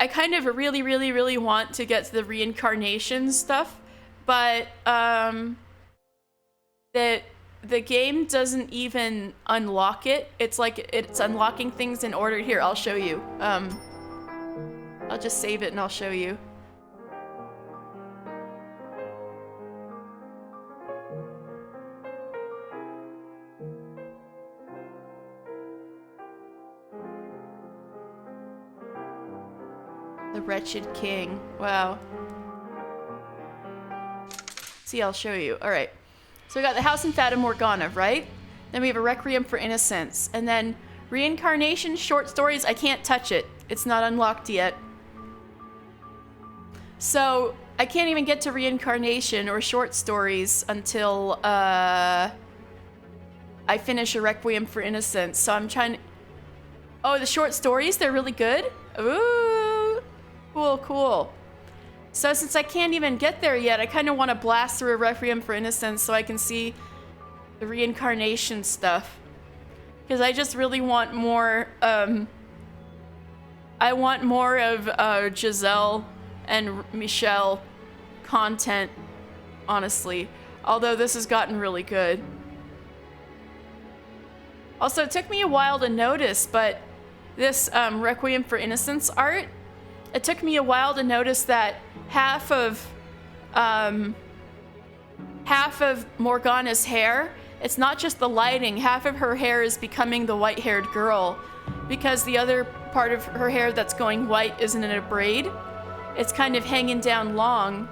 Speaker 1: kind of really want to get to the reincarnation stuff, but that the game doesn't even unlock it. It's like it's unlocking things in order. Here, I'll show you. I'll just save it and I'll show you. The Wretched King. Wow. See, I'll show you. Alright. So we got the house in Fata Morgana, right? Then we have a Requiem for Innocence. And then reincarnation short stories. I can't touch it. It's not unlocked yet. So I can't even get to reincarnation or short stories until I finish a Requiem for Innocence. So I'm trying to... Oh, the short stories? They're really good? Ooh! Cool. So since I can't even get there yet, I kind of want to blast through a Requiem for Innocence so I can see the reincarnation stuff. Because I just really want more, I want more of Giselle and Michelle content, honestly. Although this has gotten really good. Also, it took me a while to notice, but this Requiem for Innocence art, it took me a while to notice that half of Morgana's hair, it's not just the lighting, half of her hair is becoming the white-haired girl because the other part of her hair that's going white isn't in a braid. It's kind of hanging down long.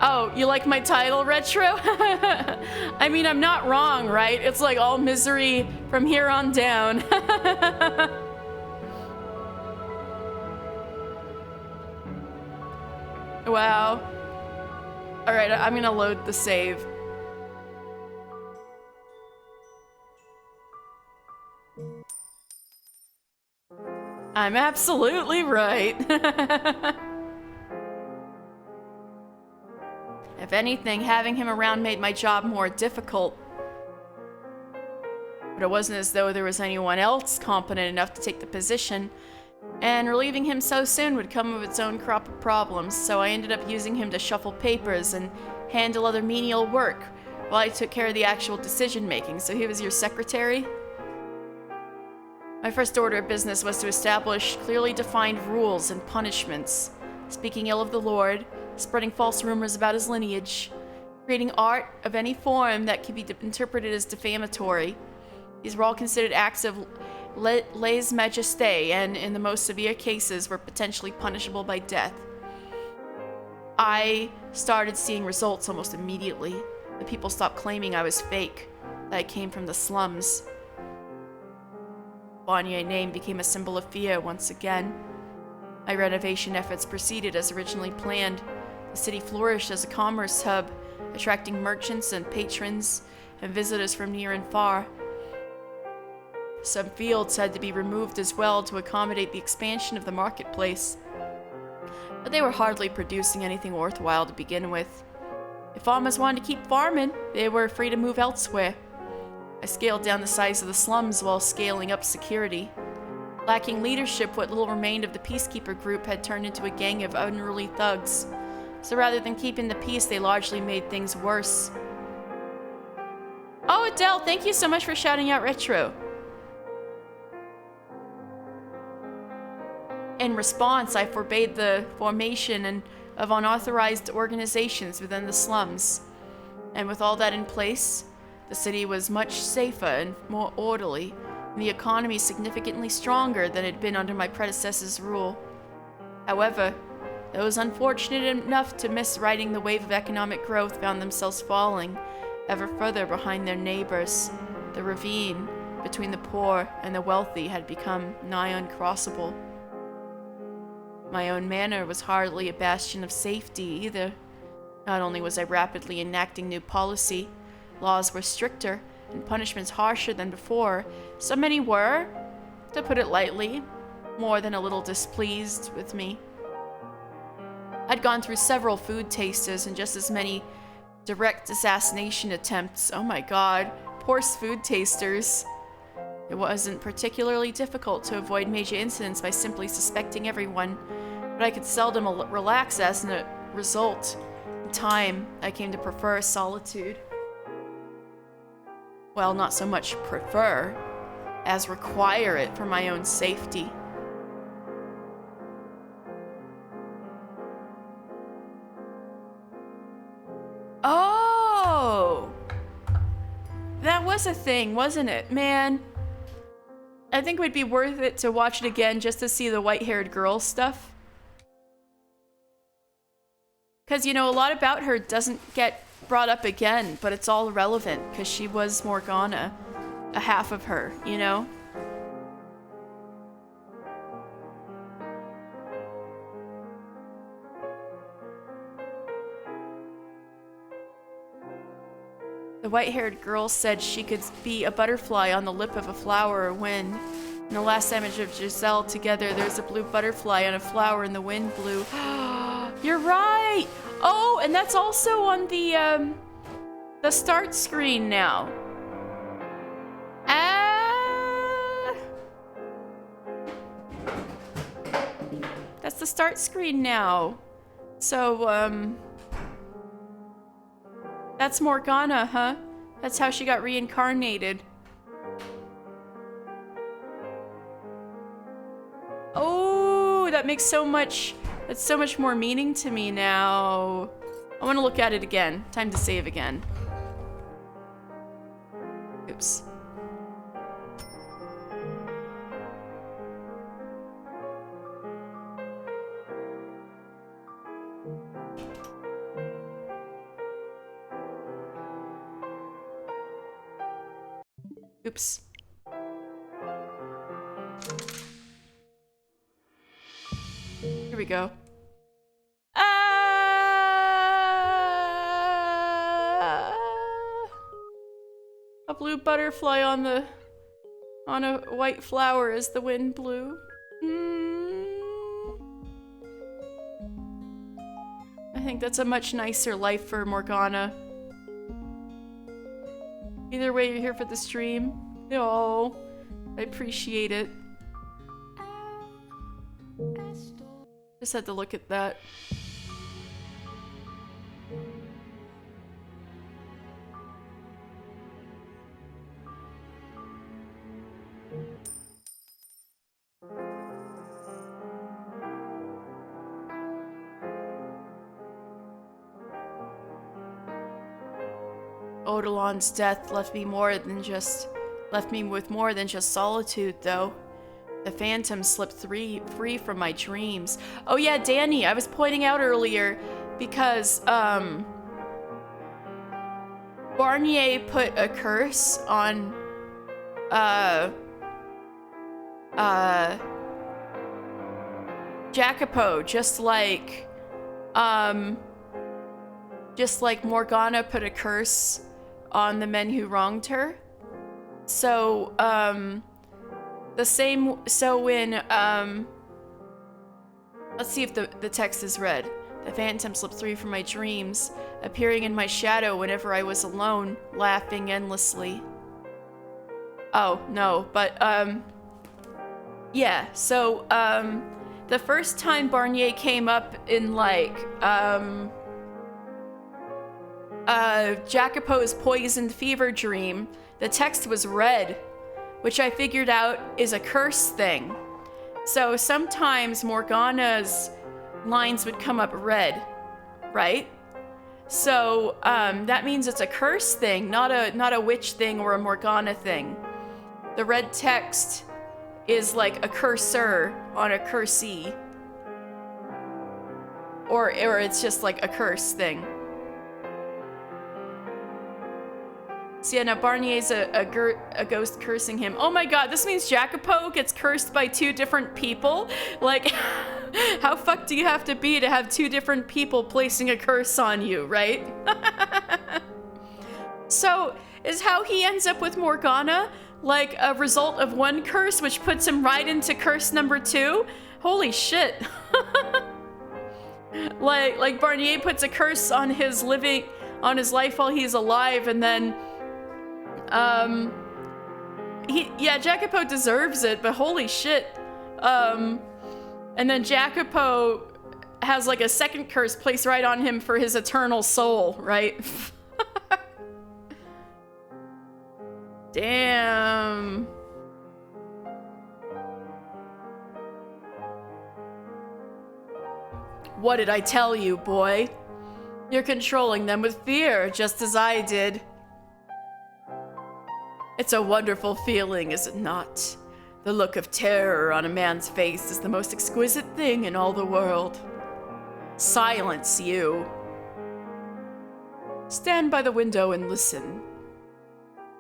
Speaker 1: Oh, you like my title, Retro? I mean, I'm not wrong, right? It's like all misery from here on down. Wow. Alright, I'm gonna load the save. I'm absolutely right. If anything, having him around made my job more difficult. But it wasn't as though there was anyone else competent enough to take the position. And relieving him so soon would come with its own crop of problems, so I ended up using him to shuffle papers and handle other menial work, while I took care of the actual decision-making. So he was your secretary? My first order of business was to establish clearly defined rules and punishments. Speaking ill of the Lord, spreading false rumors about his lineage, creating art of any form that could be interpreted as defamatory. These were all considered acts of lèse majesté, and in the most severe cases were potentially punishable by death. I started seeing results almost immediately. The people stopped claiming I was fake, that I came from the slums. Bonnier name became a symbol of fear once again. My renovation efforts proceeded as originally planned. The city flourished as a commerce hub, attracting merchants and patrons and visitors from near and far. Some fields had to be removed as well to accommodate the expansion of the marketplace, but they were hardly producing anything worthwhile to begin with. If farmers wanted to keep farming, they were free to move elsewhere. I scaled down the size of the slums while scaling up security. Lacking leadership, what little remained of the peacekeeper group had turned into a gang of unruly thugs. So rather than keeping the peace, they largely made things worse. Oh, Adele, thank you so much for shouting out Retro. In response, I forbade the formation of unauthorized organizations within the slums. And with all that in place, the city was much safer and more orderly, and the economy significantly stronger than it had been under my predecessor's rule. However, those unfortunate enough to miss riding the wave of economic growth found themselves falling ever further behind their neighbors. The ravine between the poor and the wealthy had become nigh uncrossable. My own manor was hardly a bastion of safety either. Not only was I rapidly enacting new policy, laws were stricter and punishments harsher than before. So many were, to put it lightly, more than a little displeased with me. I'd gone through several food tasters and just as many direct assassination attempts. Oh my god, poor food tasters. It wasn't particularly difficult to avoid major incidents by simply suspecting everyone, but I could seldom relax as a result. In time, I came to prefer solitude. Well, not so much prefer, as require it for my own safety. Oh! That was a thing, wasn't it? Man, I think it would be worth it to watch it again just to see the white-haired girl stuff. Because, you know, a lot about her doesn't get brought up again, but it's all relevant because she was Morgana, a half of her, you know? The white-haired girl said she could be a butterfly on the lip of a flower or wind. In the last image of Giselle together, there's a blue butterfly on a flower and the wind blew. You're right! Oh, and that's also on the start screen now. That's the start screen now. So, that's Morgana, huh? That's how she got reincarnated. Oh, that makes that's so much more meaning to me now. I want to look at it again. Time to save again. Oops. Oops. Here we go. A blue butterfly on a white flower as the wind blew. I think that's a much nicer life for Morgana. Either way, you're here for the stream. Oh, I appreciate it. Just had to look at that. Odilon's death left me with more than just solitude, though. The phantom slipped free from my dreams. Oh yeah, Danny, I was pointing out earlier because Barnier put a curse on Jacopo, just like Morgana put a curse on the men who wronged her. So when let's see if the text is read. The phantom slipped free from my dreams, appearing in my shadow whenever I was alone, laughing endlessly. Oh, no, but, yeah, so, the first time Barnier came up in, like, Jacopo's poisoned fever dream, the text was red, which I figured out is a curse thing. So sometimes Morgana's lines would come up red, right? So that means it's a curse thing, not a witch thing or a Morgana thing. The red text is like a cursor on a cursee, or it's just like a curse thing. So yeah, now Barnier's a ghost cursing him. Oh my god, this means Jacopo gets cursed by 2 different people? Like, how fucked do you have to be to have 2 different people placing a curse on you, right? So, is how he ends up with Morgana like a result of 1 curse, which puts him right into curse number 2? Holy shit. Like Barnier puts a curse on his life while he's alive, and then Jacopo deserves it, but holy shit. And then Jacopo has like a second curse placed right on him for his eternal soul, right? Damn. What did I tell you, boy? You're controlling them with fear, just as I did. It's a wonderful feeling, is it not? The look of terror on a man's face is the most exquisite thing in all the world. Silence, you. Stand by the window and listen.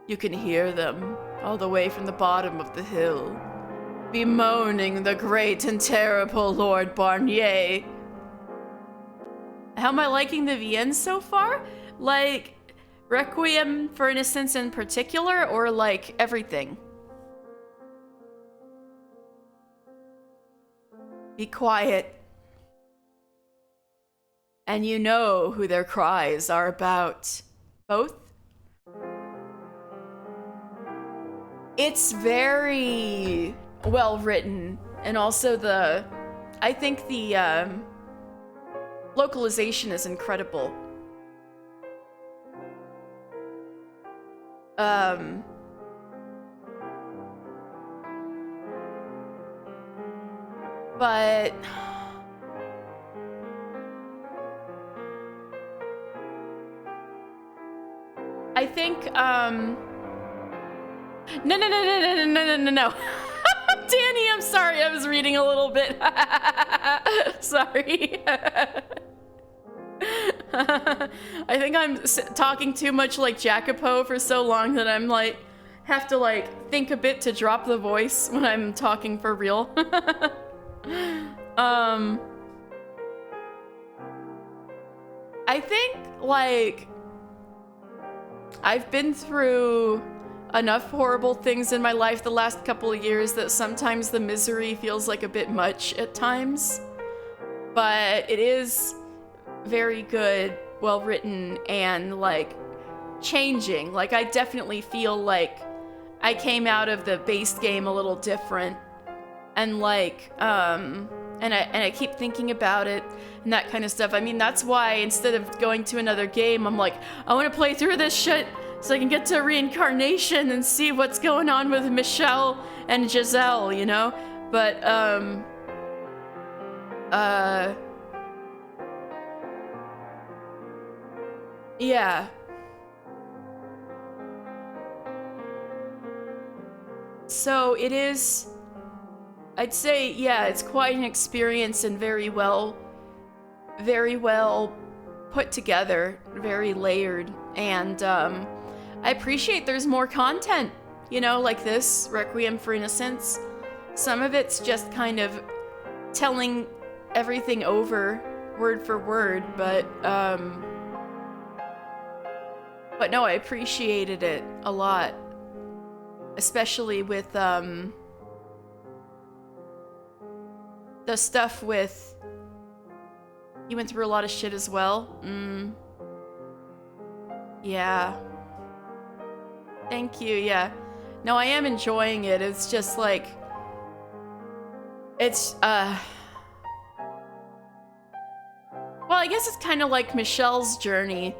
Speaker 1: You can hear them, all the way from the bottom of the hill, bemoaning the great and terrible Lord Barnier. How am I liking the VN so far? Like, Requiem for Innocence in particular, or like everything? Be quiet. And you know who their cries are about. Both? It's very well written, and also I think the localization is incredible. But I think no. Danny, I'm sorry, I was reading a little bit. Sorry. I think I'm talking too much like Jacopo for so long that I'm like, have to like think a bit to drop the voice when I'm talking for real. I think like I've been through enough horrible things in my life the last couple of years that sometimes the misery feels like a bit much at times. But it is very good, well written, and like changing. Like I definitely feel like I came out of the base game a little different, and like and I keep thinking about it and that kind of stuff. I mean, that's why instead of going to another game, I'm like, I want to play through this shit so I can get to reincarnation and see what's going on with Michelle and Giselle, you know? But yeah. So it is, I'd say, yeah, it's quite an experience and very well put together, very layered. And I appreciate there's more content, you know, like this, Requiem for Innocence. Some of it's just kind of telling everything over word for word, but no, I appreciated it a lot, especially with the stuff with, you went through a lot of shit as well. Yeah, thank you. Yeah, no, I am enjoying it. It's just like, it's well, I guess it's kind of like Michelle's journey.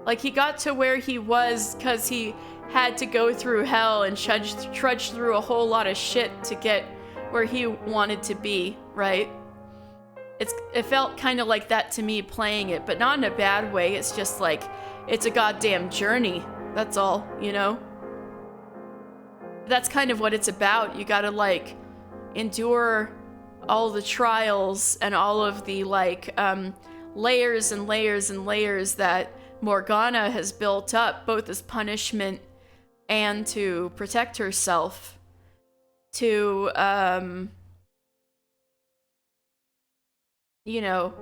Speaker 1: Like, he got to where he was because he had to go through hell and trudge through a whole lot of shit to get where he wanted to be, right? It felt kind of like that to me playing it, but not in a bad way. It's just like, it's a goddamn journey. That's all, you know? That's kind of what it's about. You gotta, like, endure all the trials and all of the, like, layers and layers and layers that Morgana has built up, both as punishment and to protect herself, to, you know,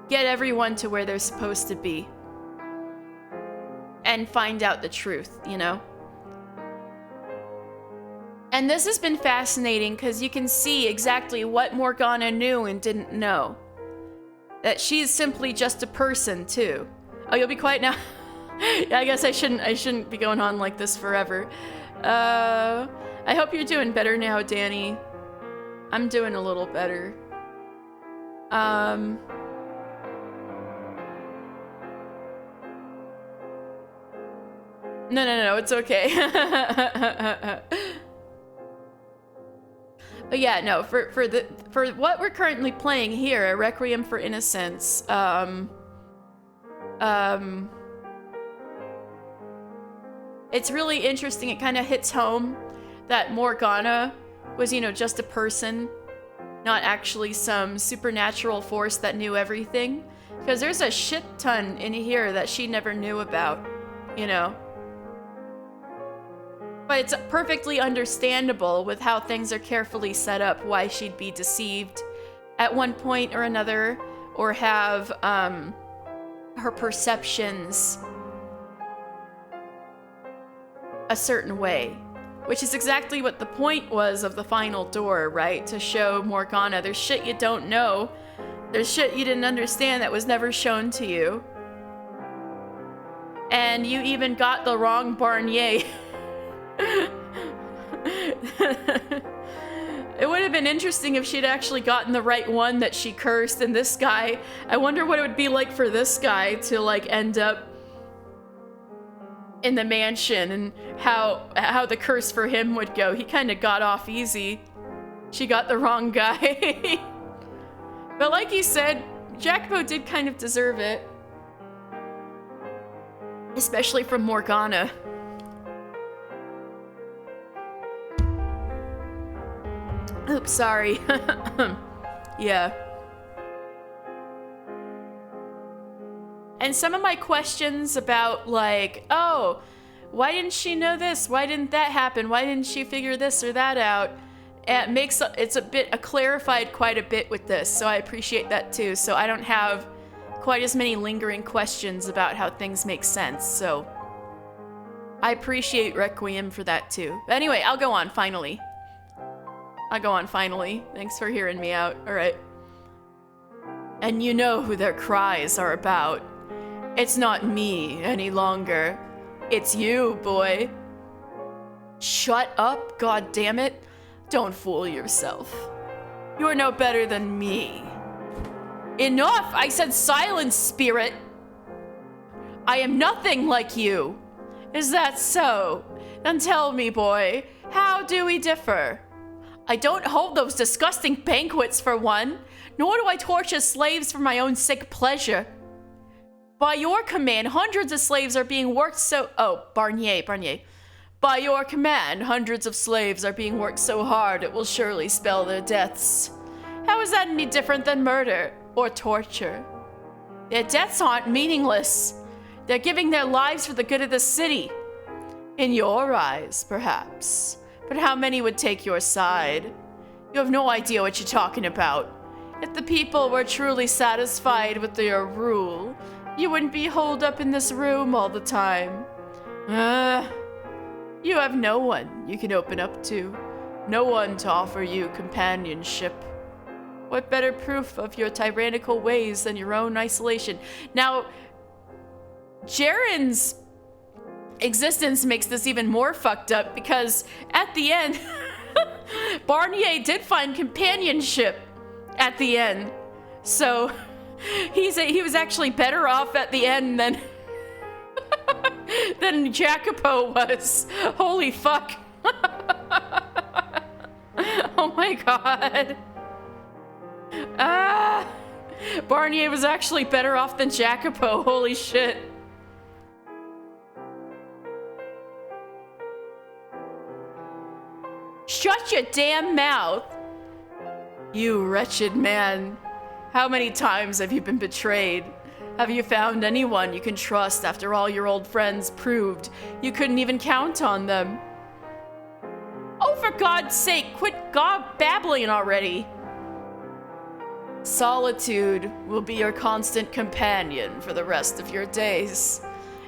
Speaker 1: get everyone to where they're supposed to be and find out the truth, you know? And this has been fascinating because you can see exactly what Morgana knew and didn't know. That she's simply just a person, too. Oh, you'll be quiet now? Yeah, I guess I shouldn't be going on like this forever. I hope you're doing better now, Danny. I'm doing a little better. No, it's okay. But yeah, no, for what we're currently playing here, Requiem for Innocence, it's really interesting. It kind of hits home that Morgana was, you know, just a person, not actually some supernatural force that knew everything. Because there's a shit ton in here that she never knew about, you know. But it's perfectly understandable with how things are carefully set up why she'd be deceived at one point or another, or have her perceptions a certain way. Which is exactly what the point was of the final door, right? To show Morgana there's shit you don't know, there's shit you didn't understand that was never shown to you. And you even got the wrong Barnier. It would have been interesting if she'd actually gotten the right one that she cursed, and this guy, I wonder what it would be like for this guy to, like, end up in the mansion, and how the curse for him would go. He kind of got off easy. She got the wrong guy. But like you said, Jacopo did kind of deserve it. Especially from Morgana. Oops, sorry. Yeah. And some of my questions about, like, oh, why didn't she know this? Why didn't that happen? Why didn't she figure this or that out? It's clarified quite a bit with this, so I appreciate that too. So I don't have quite as many lingering questions about how things make sense, so I appreciate Requiem for that too. But anyway, I'll go on finally. Thanks for hearing me out. All right. And you know who their cries are about. It's not me any longer. It's you, boy. Shut up, goddammit. Don't fool yourself. You're no better than me. Enough! I said silence, spirit! I am nothing like you. Is that so? Then tell me, boy, how do we differ? I don't hold those disgusting banquets for one, nor do I torture slaves for my own sick pleasure. By your command, hundreds of slaves are being worked so— oh, Barnier. By your command, hundreds of slaves are being worked so hard it will surely spell their deaths. How is that any different than murder or torture? Their deaths aren't meaningless. They're giving their lives for the good of the city. In your eyes, perhaps. But how many would take your side? You have no idea what you're talking about. If the people were truly satisfied with their rule, you wouldn't be holed up in this room all the time. You have no one you can open up to. No one to offer you companionship. What better proof of your tyrannical ways than your own isolation? Now, Jaren's existence makes this even more fucked up because at the end, Barnier did find companionship at the end. So he was actually better off at the end than than Jacopo was. Holy fuck. Oh my god. Barnier was actually better off than Jacopo. Holy shit. Shut your damn mouth. You wretched man. How many times have you been betrayed? Have you found anyone you can trust after all your old friends proved you couldn't even count on them? Oh, for God's sake, quit babbling already. Solitude will be your constant companion for the rest of your days.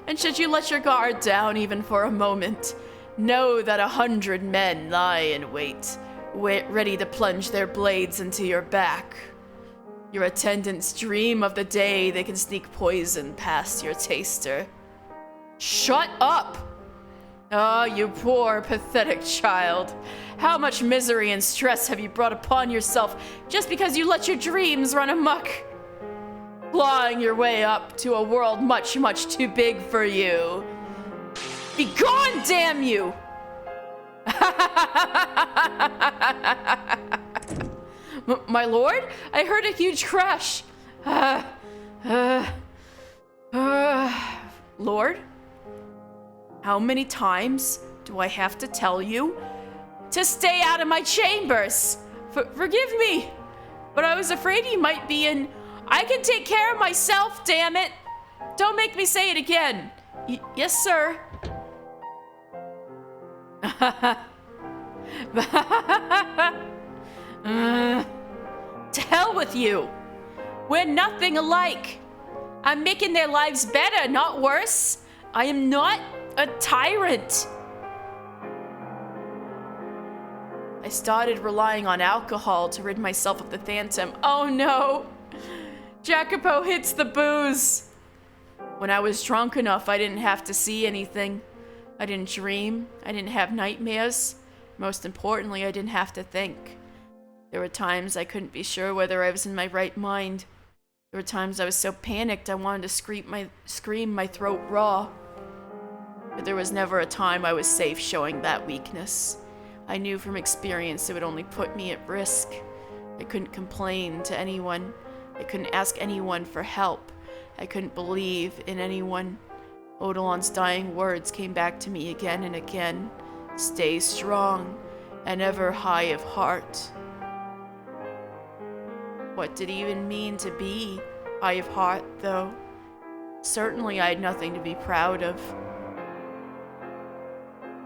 Speaker 1: And should you let your guard down even for a moment, know that 100 men lie in wait, ready to plunge their blades into your back. Your attendants dream of the day they can sneak poison past your taster. Shut up! Oh, you poor, pathetic child. How much misery and stress have you brought upon yourself just because you let your dreams run amok? Clawing your way up to a world much, much too big for you. Be gone, damn you! My lord, I heard a huge crash. Lord? How many times do I have to tell you to stay out of my chambers? Forgive me, but I was afraid he might be in. I can take care of myself, damn it. Don't make me say it again. Yes, sir. To hell with you. We're nothing alike. I'm making their lives better, not worse. I am not a tyrant. I started relying on alcohol to rid myself of the phantom. Oh no. Jacopo hits the booze. When I was drunk enough, I didn't have to see anything. I didn't dream. I didn't have nightmares. Most importantly, I didn't have to think. There were times I couldn't be sure whether I was in my right mind. There were times I was so panicked I wanted to scream my throat raw. But there was never a time I was safe showing that weakness. I knew from experience it would only put me at risk. I couldn't complain to anyone. I couldn't ask anyone for help. I couldn't believe in anyone. Odilon's dying words came back to me again and again. Stay strong and ever high of heart. What did it even mean to be high of heart, though? Certainly I had nothing to be proud of.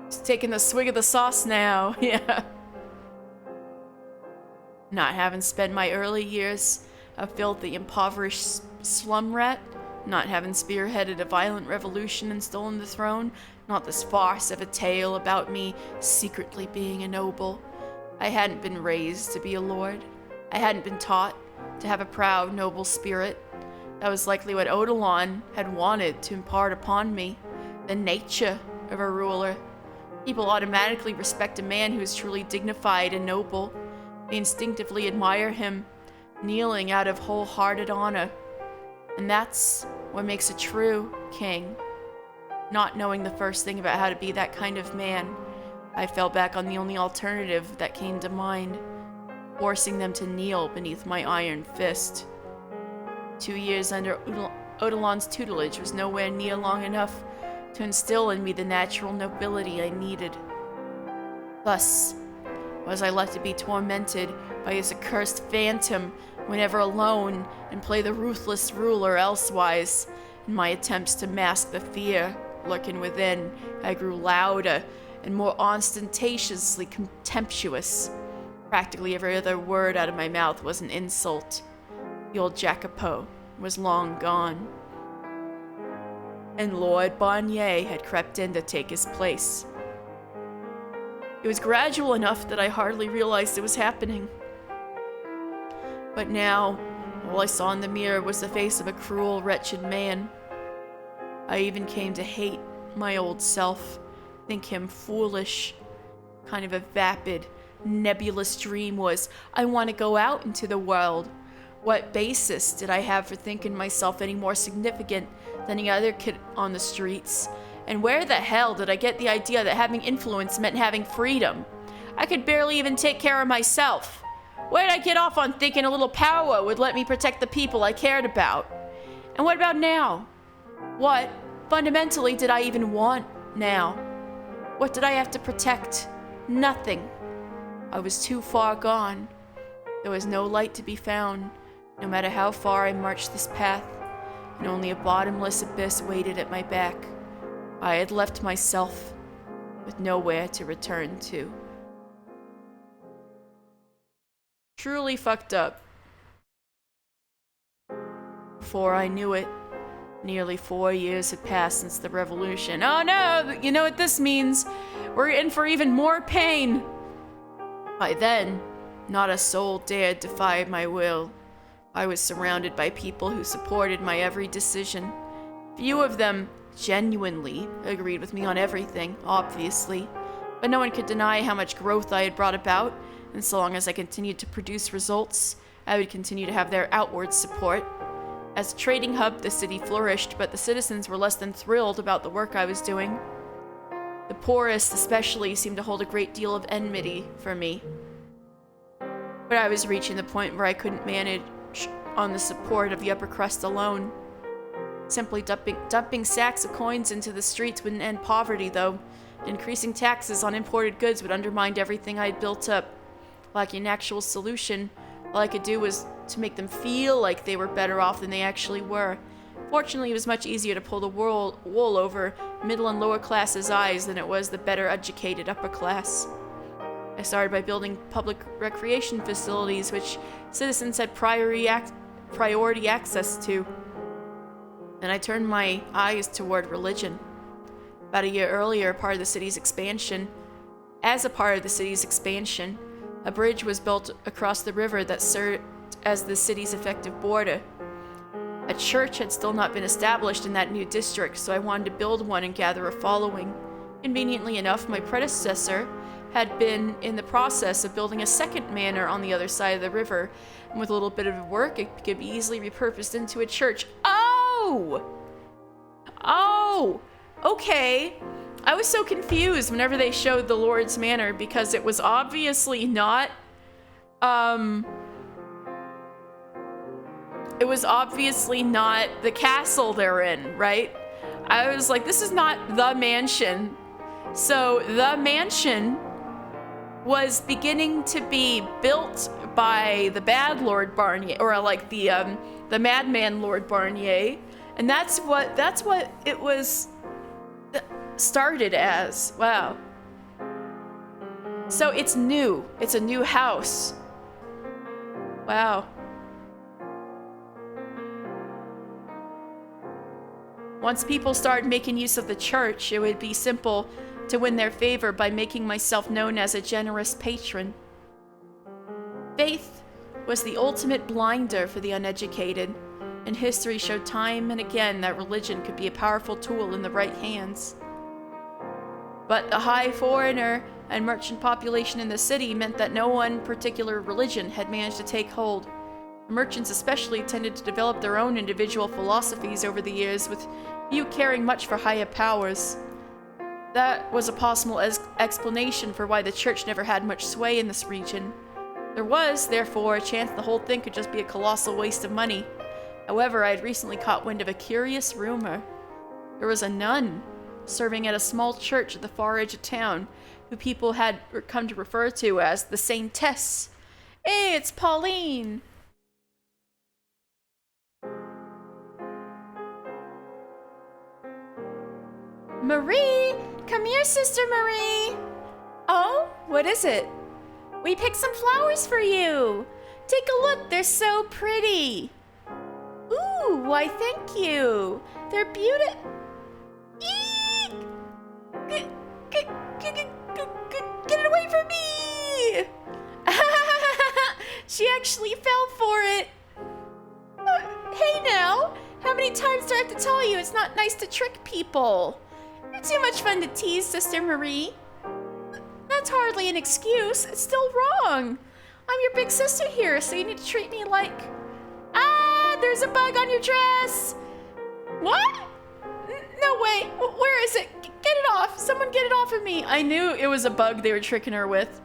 Speaker 1: Just taking a swig of the sauce now, yeah. Not having spent my early years a filthy, impoverished slum rat, not having spearheaded a violent revolution and stolen the throne, not this farce of a tale about me secretly being a noble. I hadn't been raised to be a lord. I hadn't been taught to have a proud, noble spirit. That was likely what Odilon had wanted to impart upon me, the nature of a ruler. People automatically respect a man who is truly dignified and noble. They instinctively admire him, kneeling out of wholehearted honor. And that's what makes a true king. Not knowing the first thing about how to be that kind of man, I fell back on the only alternative that came to mind, forcing them to kneel beneath my iron fist. 2 years under Odilon's tutelage was nowhere near long enough to instill in me the natural nobility I needed. Thus was I left to be tormented by his accursed phantom whenever alone, and play the ruthless ruler elsewise. In my attempts to mask the fear lurking within, I grew louder and more ostentatiously contemptuous. Practically every other word out of my mouth was an insult. The old Jacopo was long gone, and Lord Barnier had crept in to take his place. It was gradual enough that I hardly realized it was happening. But now, all I saw in the mirror was the face of a cruel, wretched man. I even came to hate my old self, think him foolish. Kind of a vapid, nebulous dream was, I want to go out into the world. What basis did I have for thinking myself any more significant than any other kid on the streets? And where the hell did I get the idea that having influence meant having freedom? I could barely even take care of myself. Where did I get off on thinking a little power would let me protect the people I cared about? And what about now? What, fundamentally, did I even want now? What did I have to protect? Nothing. I was too far gone. There was no light to be found, no matter how far I marched this path, and only a bottomless abyss waited at my back. I had left myself with nowhere to return to. Truly fucked up. Before I knew it, nearly 4 years had passed since the revolution. Oh no, you know what this means? We're in for even more pain. By then, not a soul dared defy my will. I was surrounded by people who supported my every decision. Few of them genuinely agreed with me on everything, obviously, but no one could deny how much growth I had brought about, and so long as I continued to produce results, I would continue to have their outward support. As a trading hub, the city flourished, but the citizens were less than thrilled about the work I was doing. The poorest especially seemed to hold a great deal of enmity for me. But I was reaching the point where I couldn't manage on the support of the upper crust alone. Simply dumping sacks of coins into the streets wouldn't end poverty, though. Increasing taxes on imported goods would undermine everything I had built up. Lacking an actual solution, all I could do was to make them feel like they were better off than they actually were. Fortunately, it was much easier to pull the wool over middle and lower classes' eyes than it was the better educated upper class. I started by building public recreation facilities which citizens had priority access to. Then I turned my eyes toward religion. About a year earlier, as a part of the city's expansion, a bridge was built across the river that served as the city's effective border. A church had still not been established in that new district, so I wanted to build one and gather a following. Conveniently enough, my predecessor had been in the process of building a second manor on the other side of the river, and with a little bit of work, it could be easily repurposed into a church. Oh! Okay. I was so confused whenever they showed the Lord's Manor because it was obviously not, the castle they're in, right? I was like, this is not the mansion. So the mansion was beginning to be built by the bad Lord Barnier, or like the madman Lord Barnier, and that's what it was started as. Wow. So it's new. It's a new house. Wow. Once people started making use of the church, it would be simple to win their favor by making myself known as a generous patron. Faith was the ultimate blinder for the uneducated, and history showed time and again that religion could be a powerful tool in the right hands. But the high foreigner and merchant population in the city meant that no one particular religion had managed to take hold. The merchants especially tended to develop their own individual philosophies over the years, with few caring much for higher powers. That was a possible explanation for why the church never had much sway in this region. There was, therefore, a chance the whole thing could just be a colossal waste of money. However, I had recently caught wind of a curious rumor. There was a nun serving at a small church at the far edge of town, who people had come to refer to as the Saintess. Hey, it's Pauline!
Speaker 2: Marie! Come here, Sister Marie! Oh, what is it? We picked some flowers for you! Take a look, they're so pretty! Ooh, why thank you! They're beautiful! Get it away from me! She actually fell for it! Hey now! How many times do I have to tell you it's not nice to trick people? You're too much fun to tease, Sister Marie. That's hardly an excuse. It's still wrong. I'm your big sister here, so you need to treat me like... Ah, there's a bug on your dress. What? No way. Where is it? Get it off. Someone get it off of me. I knew it was a bug they were tricking her with.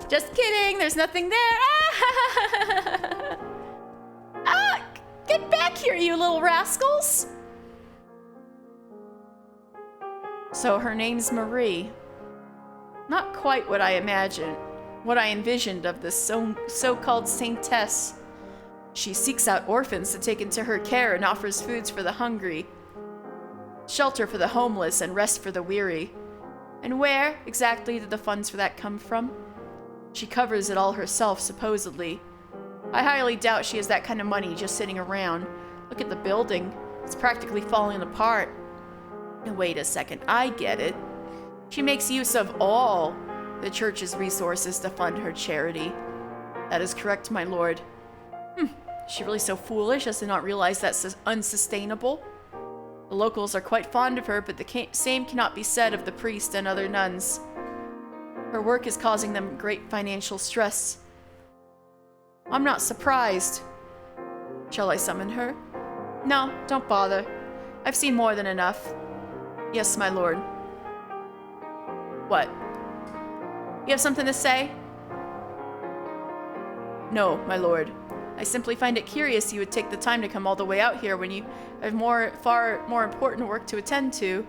Speaker 2: Just kidding. There's nothing there. Ah, get back here, you little rascals.
Speaker 1: So her name's Marie. Not quite what I envisioned of this so-called saintess. She seeks out orphans to take into her care and offers foods for the hungry, shelter for the homeless, and rest for the weary. And where exactly did the funds for that come from? She covers it all herself, supposedly. I highly doubt she has that kind of money just sitting around. Look at the building. It's practically falling apart. Now, wait a second, I get it. She makes use of all the church's resources to fund her charity. That is correct, my lord. Is she really so foolish as to not realize that's unsustainable? The locals are quite fond of her, but the same cannot be said of the priest and other nuns. Her work is causing them great financial stress. I'm not surprised. Shall I summon her? No, don't bother. I've seen more than enough. Yes, my lord. What? You have something to say? No, my lord. I simply find it curious you would take the time to come all the way out here when you have far more important work to attend to.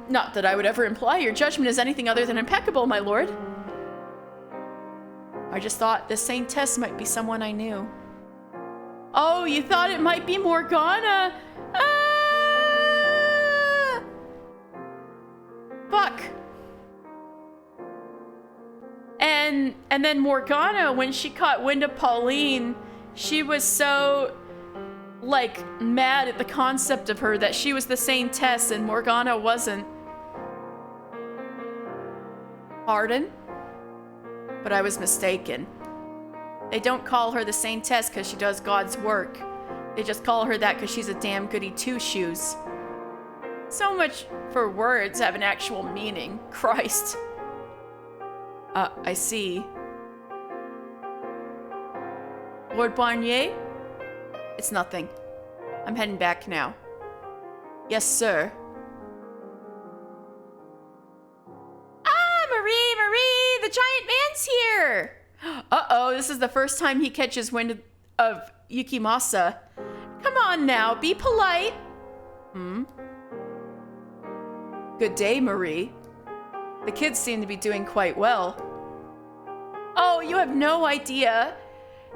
Speaker 1: Not that I would ever imply your judgment is anything other than impeccable, my lord. I just thought this saintess might be someone I knew. Oh, you thought it might be Morgana? Ah! Fuck. And then Morgana, when she caught wind of Pauline, she was so, like, mad at the concept of her that she was the saintess and Morgana wasn't. Pardon? But I was mistaken. They don't call her the saintess because she does God's work. They just call her that because she's a damn goody two-shoes. So much for words have an actual meaning. Christ. I see. Lord Barnier? It's nothing. I'm heading back now. Yes, sir.
Speaker 2: Ah, Marie! The giant man's here!
Speaker 1: Uh-oh, this is the first time he catches wind of Yukimasa.
Speaker 2: Come on now, be polite.
Speaker 1: Good day, Marie. The kids seem to be doing quite well.
Speaker 2: Oh, you have no idea.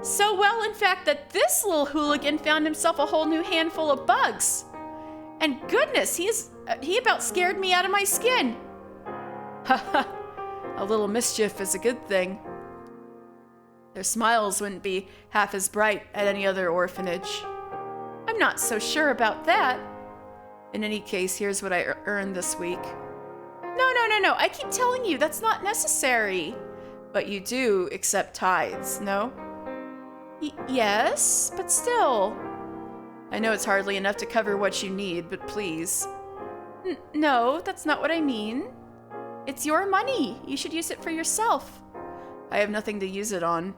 Speaker 2: So well, in fact, that this little hooligan found himself a whole new handful of bugs. And goodness, he about scared me out of my skin.
Speaker 1: Haha, a little mischief is a good thing. Their smiles wouldn't be half as bright at any other orphanage.
Speaker 2: I'm not so sure about that.
Speaker 1: In any case, here's what I earned this week.
Speaker 2: No. I keep telling you, that's not necessary.
Speaker 1: But you do accept tithes, no?
Speaker 2: Yes, but still.
Speaker 1: I know it's hardly enough to cover what you need, but please.
Speaker 2: No, that's not what I mean. It's your money. You should use it for yourself.
Speaker 1: I have nothing to use it on.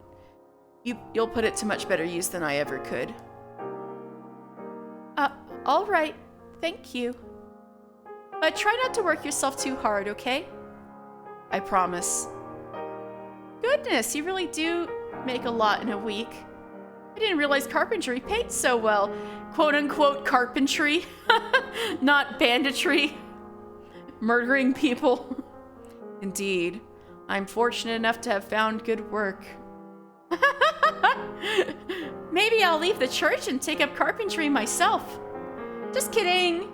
Speaker 1: You'll put it to much better use than I ever could.
Speaker 2: All right. Thank you. But try not to work yourself too hard, okay?
Speaker 1: I promise.
Speaker 2: Goodness, you really do make a lot in a week. I didn't realize carpentry paid so well. Quote unquote carpentry, not banditry. Murdering people.
Speaker 1: Indeed. I'm fortunate enough to have found good work.
Speaker 2: Maybe I'll leave the church and take up carpentry myself. Just kidding.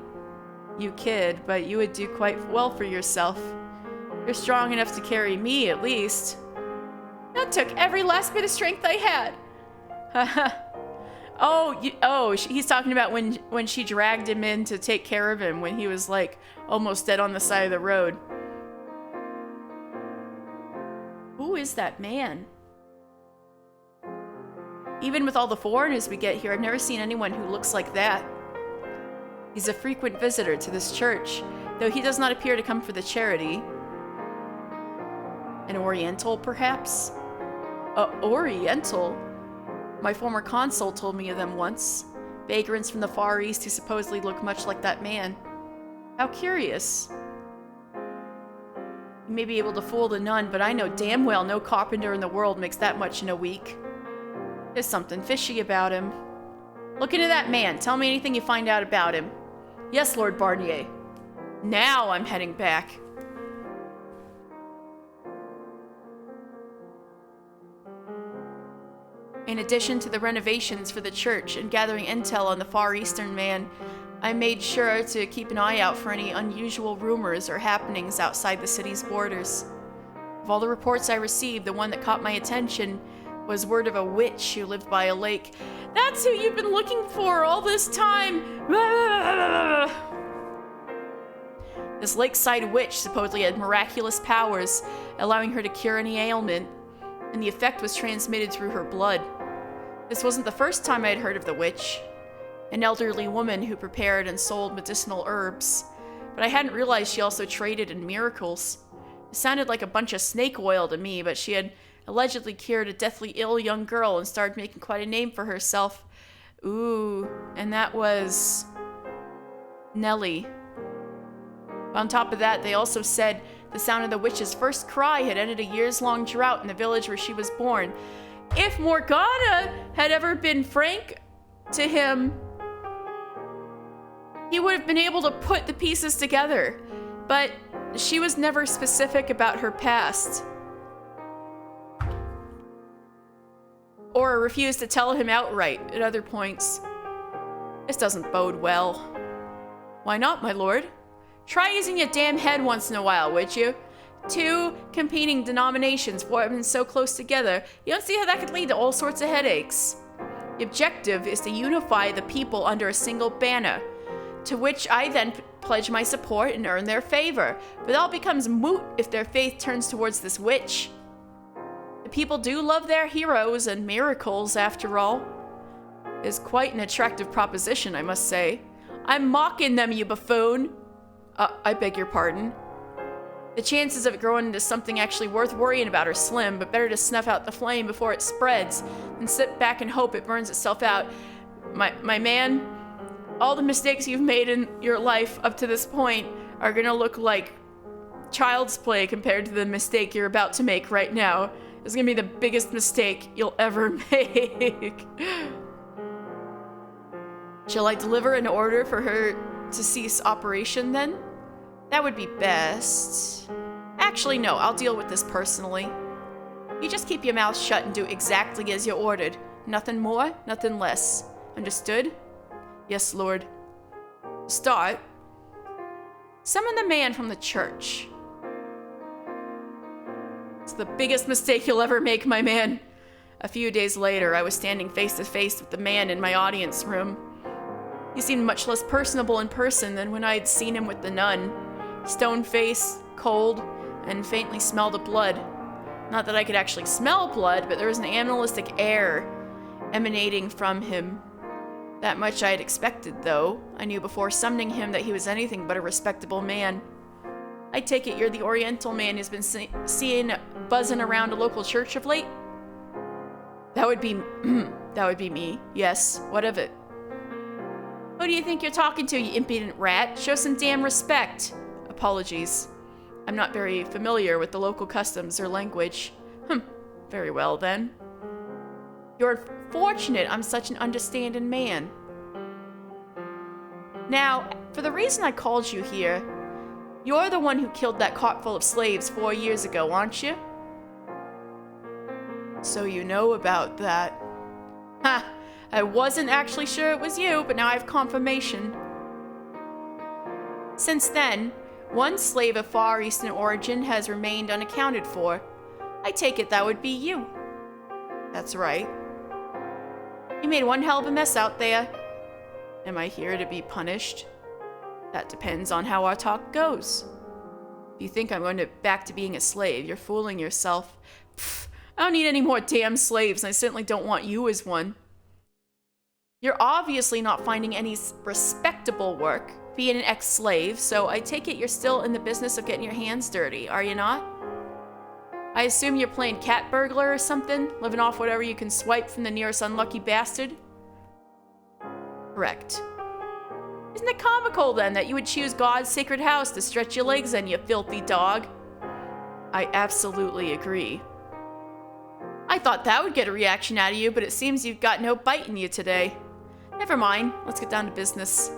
Speaker 1: You kid, but you would do quite well for yourself. You're strong enough to carry me, at least.
Speaker 2: That took every last bit of strength I had.
Speaker 1: He's talking about when she dragged him in to take care of him when he was like almost dead on the side of the road.
Speaker 2: Who is that man?
Speaker 1: Even with all the foreigners we get here, I've never seen anyone who looks like that. He's a frequent visitor to this church, though he does not appear to come for the charity. An Oriental, perhaps? Oriental? My former consul told me of them once. Vagrants from the Far East who supposedly look much like that man. How curious. You may be able to fool the nun, but I know damn well no carpenter in the world makes that much in a week. There's something fishy about him. Look into that man. Tell me anything you find out about him. Yes, Lord Barnier. Now I'm heading back. In addition to the renovations for the church and gathering intel on the Far Eastern man, I made sure to keep an eye out for any unusual rumors or happenings outside the city's borders. Of all the reports I received, the one that caught my attention was word of a witch who lived by a lake.
Speaker 2: That's who you've been looking for all this time!
Speaker 1: This lakeside witch supposedly had miraculous powers, allowing her to cure any ailment, and the effect was transmitted through her blood. This wasn't the first time I had heard of the witch, an elderly woman who prepared and sold medicinal herbs, but I hadn't realized she also traded in miracles. It sounded like a bunch of snake oil to me, but she had allegedly cured a deathly ill young girl and started making quite a name for herself. Ooh, and that was Nellie. On top of that, they also said the sound of the witch's first cry had ended a years-long drought in the village where she was born.
Speaker 2: If Morgana had ever been frank to him, he would have been able to put the pieces together. But she was never specific about her past. Or refused to tell him outright at other points. This doesn't bode well.
Speaker 1: Why not, my lord?
Speaker 2: Try using your damn head once in a while, would you? Two competing denominations forming so close together, you don't see how that could lead to all sorts of headaches.
Speaker 1: The objective is to unify the people under a single banner, to which I then pledge my support and earn their favor. But it all becomes moot if their faith turns towards this witch. The people do love their heroes and miracles, after all. It's quite an attractive proposition, I must say.
Speaker 2: I'm mocking them, you buffoon.
Speaker 1: I beg your pardon. The chances of it growing into something actually worth worrying about are slim, but better to snuff out the flame before it spreads than sit back and hope it burns itself out. My man, all the mistakes you've made in your life up to this point are gonna look like child's play compared to the mistake you're about to make right now. It's gonna be the biggest mistake you'll ever make. Shall I deliver an order for her to cease operation then? That would be best. Actually, no, I'll deal with this personally. You just keep your mouth shut and do exactly as you're ordered. Nothing more, nothing less. Understood? Yes, Lord. Start. Summon the man from the church. It's the biggest mistake you'll ever make, my man. A few days later, I was standing face to face with the man in my audience room. He seemed much less personable in person than when I had seen him with the nun. Stone-faced, cold, and faintly smelled of blood. Not that I could actually smell blood, but there was an animalistic air emanating from him. That much I had expected, though. I knew before summoning him that he was anything but a respectable man. I take it you're the Oriental man who's been seen buzzing around a local church of late? That would be me. Yes, what of it? Who do you think you're talking to, you impudent rat? Show some damn respect. Apologies. I'm not very familiar with the local customs or language. Very well, then. You're fortunate I'm such an understanding man. Now, for the reason I called you here, you're the one who killed that cart full of slaves 4 years ago, aren't you? So you know about that. Ha! I wasn't actually sure it was you, but now I have confirmation. Since then, one slave of Far Eastern origin has remained unaccounted for. I take it that would be you. That's right. You made one hell of a mess out there. Am I here to be punished? That depends on how our talk goes. If you think I'm going back to being a slave, you're fooling yourself. Pfft, I don't need any more damn slaves, and I certainly don't want you as one. You're obviously not finding any respectable work, being an ex-slave, so I take it you're still in the business of getting your hands dirty, are you not? I assume you're playing cat burglar or something, living off whatever you can swipe from the nearest unlucky bastard? Correct. Isn't it comical, then, that you would choose God's sacred house to stretch your legs in, you filthy dog? I absolutely agree. I thought that would get a reaction out of you, but it seems you've got no bite in you today. Never mind, let's get down to business.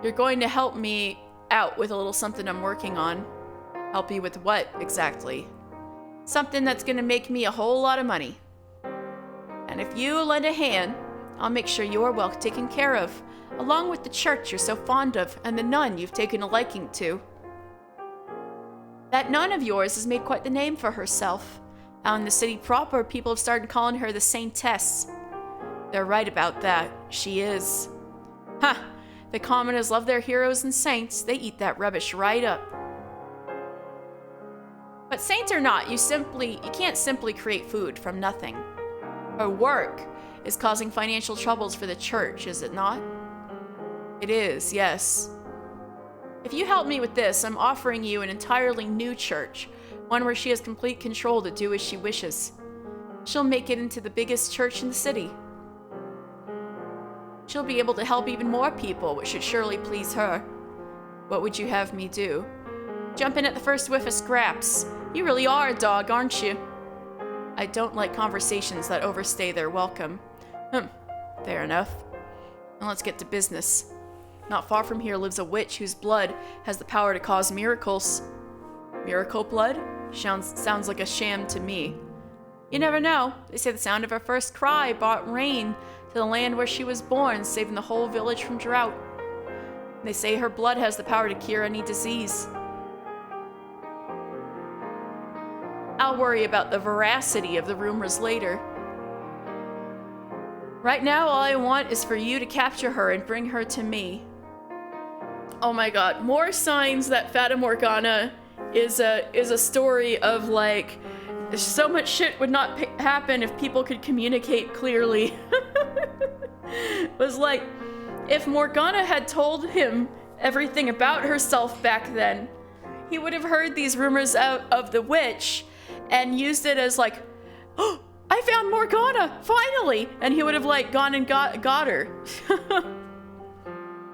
Speaker 1: You're going to help me out with a little something I'm working on. Help you with what, exactly? Something that's going to make me a whole lot of money. And if you lend a hand, I'll make sure you're well taken care of, along with the church you're so fond of and the nun you've taken a liking to. That nun of yours has made quite the name for herself. Out in the city proper, people have started calling her the Saintess. They're right about that. She is. Ha! The commoners love their heroes and saints. They eat that rubbish right up. But saint or not, you can't simply create food from nothing. Her work is causing financial troubles for the church, is it not? It is, yes. If you help me with this, I'm offering you an entirely new church, one where she has complete control to do as she wishes. She'll make it into the biggest church in the city. She'll be able to help even more people, which should surely please her. What would you have me do? Jump in at the first whiff of scraps. You really are a dog, aren't you? I don't like conversations that overstay their welcome. Fair enough. Now let's get to business. Not far from here lives a witch whose blood has the power to cause miracles. Miracle blood? Sounds like a sham to me. You never know. They say the sound of her first cry brought rain to the land where she was born, saving the whole village from drought. They say her blood has the power to cure any disease. I'll worry about the veracity of the rumors later. Right now, all I want is for you to capture her and bring her to me. Oh my god, more signs that Fata Morgana is a story of, like, so much shit would not happen if people could communicate clearly. It was like, if Morgana had told him everything about herself back then, he would have heard these rumors out of the witch and used it as like, oh, I found Morgana, finally! And he would have, like, gone and got her.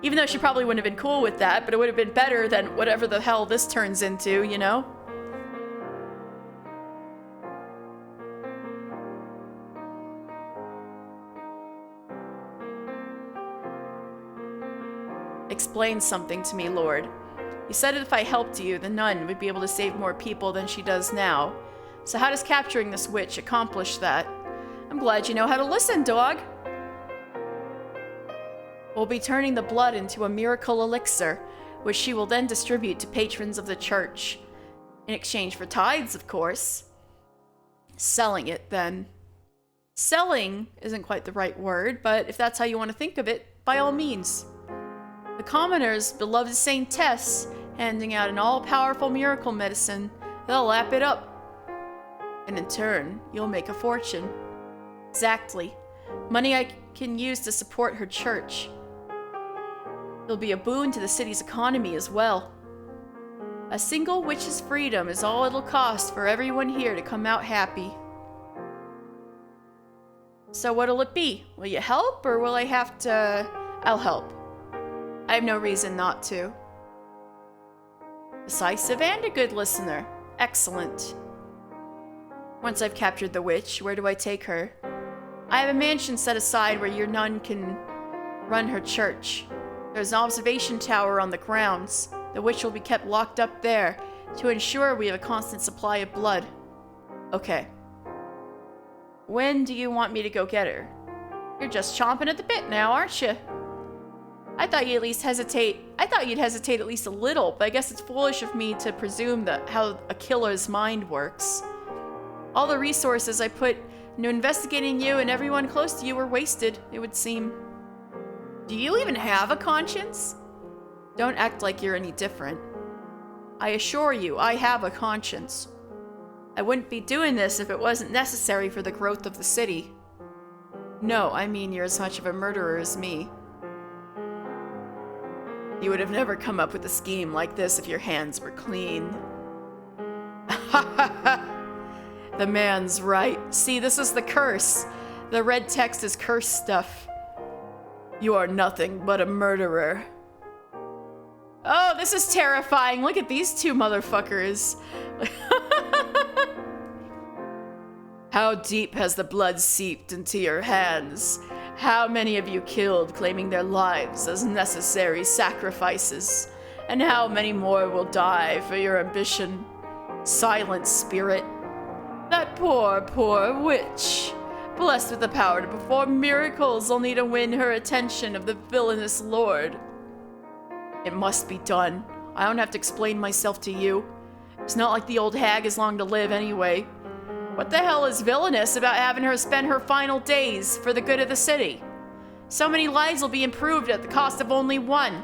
Speaker 1: Even though she probably wouldn't have been cool with that, but it would have been better than whatever the hell this turns into, you know? Explain something to me, Lord. You said that if I helped you, the nun would be able to save more people than she does now. So how does capturing this witch accomplish that? I'm glad you know how to listen, dog. We'll be turning the blood into a miracle elixir, which she will then distribute to patrons of the church. In exchange for tithes, of course. Selling it, then. Selling isn't quite the right word, but if that's how you want to think of it, by all means. The commoners' beloved Saintess, handing out an all-powerful miracle medicine, they'll lap it up. And in turn, you'll make a fortune. Exactly. Money I can use to support her church. It'll be a boon to the city's economy as well. A single witch's freedom is all it'll cost for everyone here to come out happy. So what'll it be? Will you help, or will I have to... I'll help. I have no reason not to. Decisive and a good listener. Excellent. Once I've captured the witch, where do I take her? I have a mansion set aside where your nun can run her church. There's an observation tower on the grounds. The witch will be kept locked up there to ensure we have a constant supply of blood. Okay. When do you want me to go get her? You're just chomping at the bit now, aren't you? I thought you'd hesitate at least a little, but I guess it's foolish of me to presume that how a killer's mind works. All the resources I put into investigating you and everyone close to you were wasted, it would seem. Do you even have a conscience? Don't act like you're any different. I assure you, I have a conscience. I wouldn't be doing this if it wasn't necessary for the growth of the city. No, I mean you're as much of a murderer as me. You would have never come up with a scheme like this if your hands were clean. The man's right. See, this is the curse. The red text is curse stuff. You are nothing but a murderer. Oh, this is terrifying. Look at these two motherfuckers. How deep has the blood seeped into your hands? How many have you killed, claiming their lives as necessary sacrifices? And how many more will die for your ambition? Silent spirit. That poor, poor witch. Blessed with the power to perform miracles only to win her attention of the villainous lord. It must be done. I don't have to explain myself to you. It's not like the old hag is long to live anyway. What the hell is villainous about having her spend her final days for the good of the city? So many lives will be improved at the cost of only one.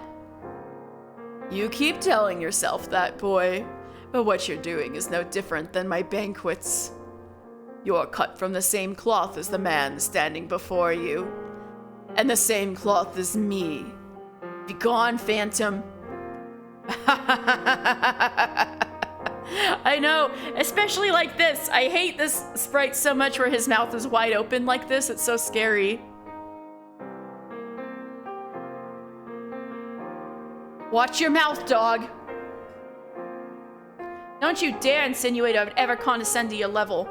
Speaker 1: You keep telling yourself that, boy, but what you're doing is no different than my banquets. You're cut from the same cloth as the man standing before you, and the same cloth as me. Be gone, phantom. I know, especially like this. I hate this sprite so much where his mouth is wide open like this. It's so scary. Watch your mouth, dog. Don't you dare insinuate I would ever condescend to your level.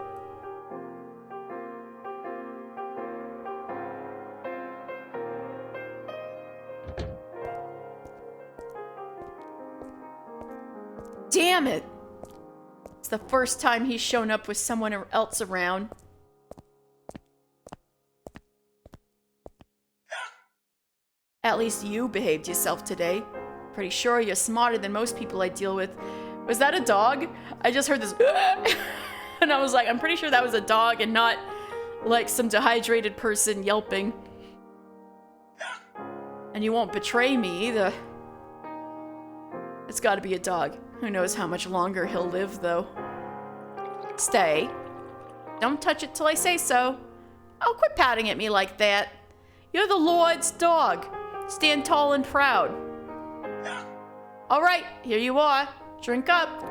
Speaker 1: Damn it! It's the first time he's shown up with someone else around. At least you behaved yourself today. Pretty sure you're smarter than most people I deal with. Was that a dog? I just heard this and I was like, I'm pretty sure that was a dog and not like some dehydrated person yelping. And you won't betray me either. It's gotta be a dog. Who knows how much longer he'll live, though. Stay. Don't touch it till I say so. Oh, quit patting at me like that. You're the Lord's dog. Stand tall and proud. All right, here you are. Drink up.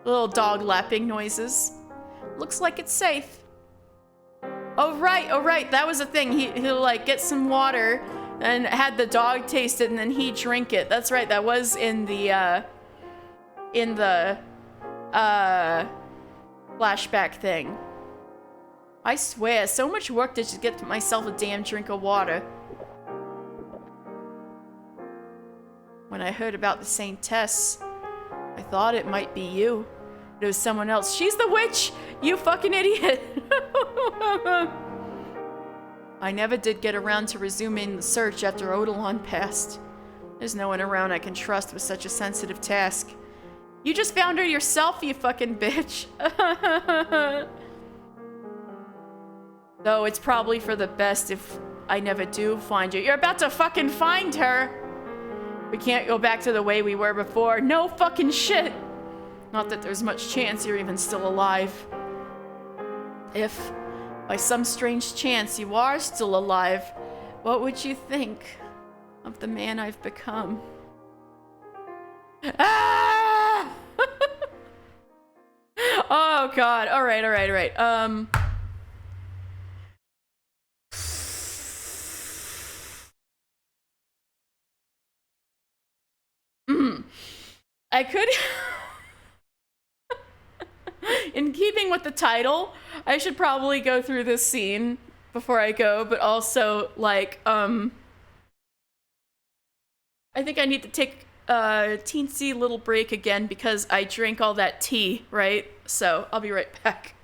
Speaker 1: Little dog lapping noises. Looks like it's safe. Oh right, that was a thing. He'll like get some water and had the dog taste it and then he'd drink it. That's right, that was in the flashback thing. I swear, so much work to just get myself a damn drink of water. When I heard about the Saint Tess, I thought it might be you. But it was someone else. She's the witch! You fucking idiot! I never did get around to resuming the search after Odilon passed. There's no one around I can trust with such a sensitive task. You just found her yourself, you fucking bitch. Though it's probably for the best if I never do find you. You're about to fucking find her! We can't go back to the way we were before. No fucking shit! Not that there's much chance you're even still alive. If, by some strange chance, you are still alive, what would you think of the man I've become? Ah! Oh god. Alright. I could In keeping with the title, I should probably go through this scene before I go, but also, like, I think I need to take a teensy little break again because I drank all that tea, right? So I'll be right back.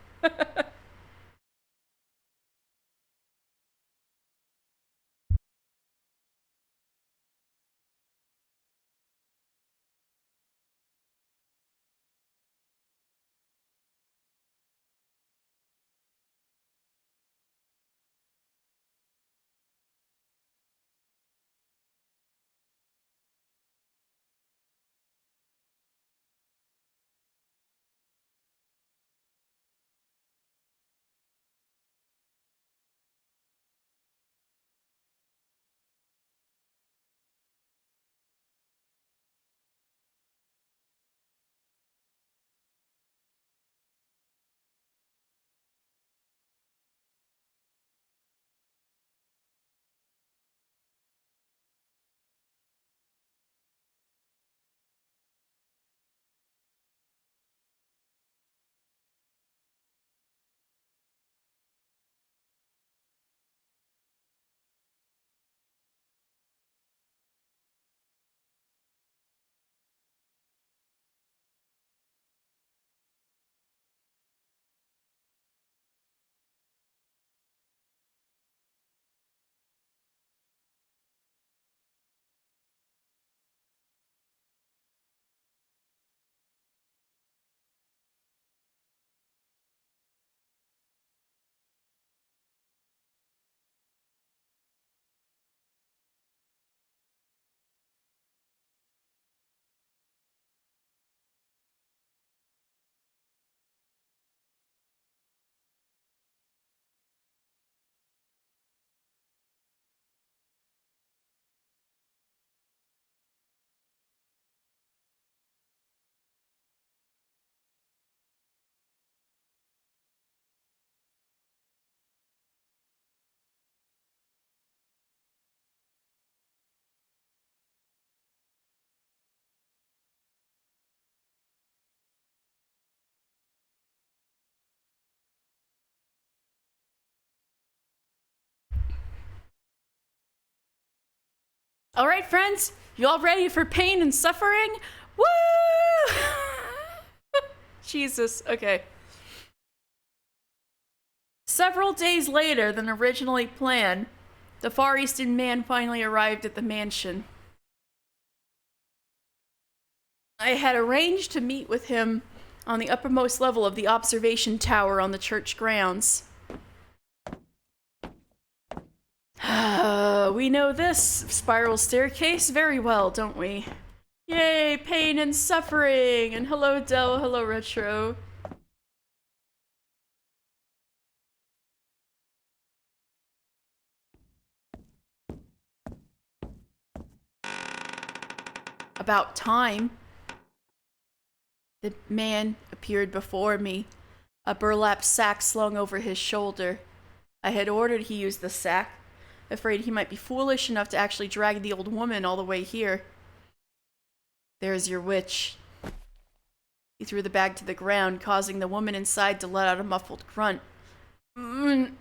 Speaker 1: All right, friends, you all ready for pain and suffering? Woo! Jesus, okay. Several days later than originally planned, the Far Eastern man finally arrived at the mansion. I had arranged to meet with him on the uppermost level of the observation tower on the church grounds. We know this spiral staircase very well, don't we? Yay, pain and suffering! And hello, Del, hello, Retro. About time. The man appeared before me, a burlap sack slung over his shoulder. I had ordered he use the sack, afraid he might be foolish enough to actually drag the old woman all the way here. There's your witch. He threw the bag to the ground, causing the woman inside to let out a muffled grunt. It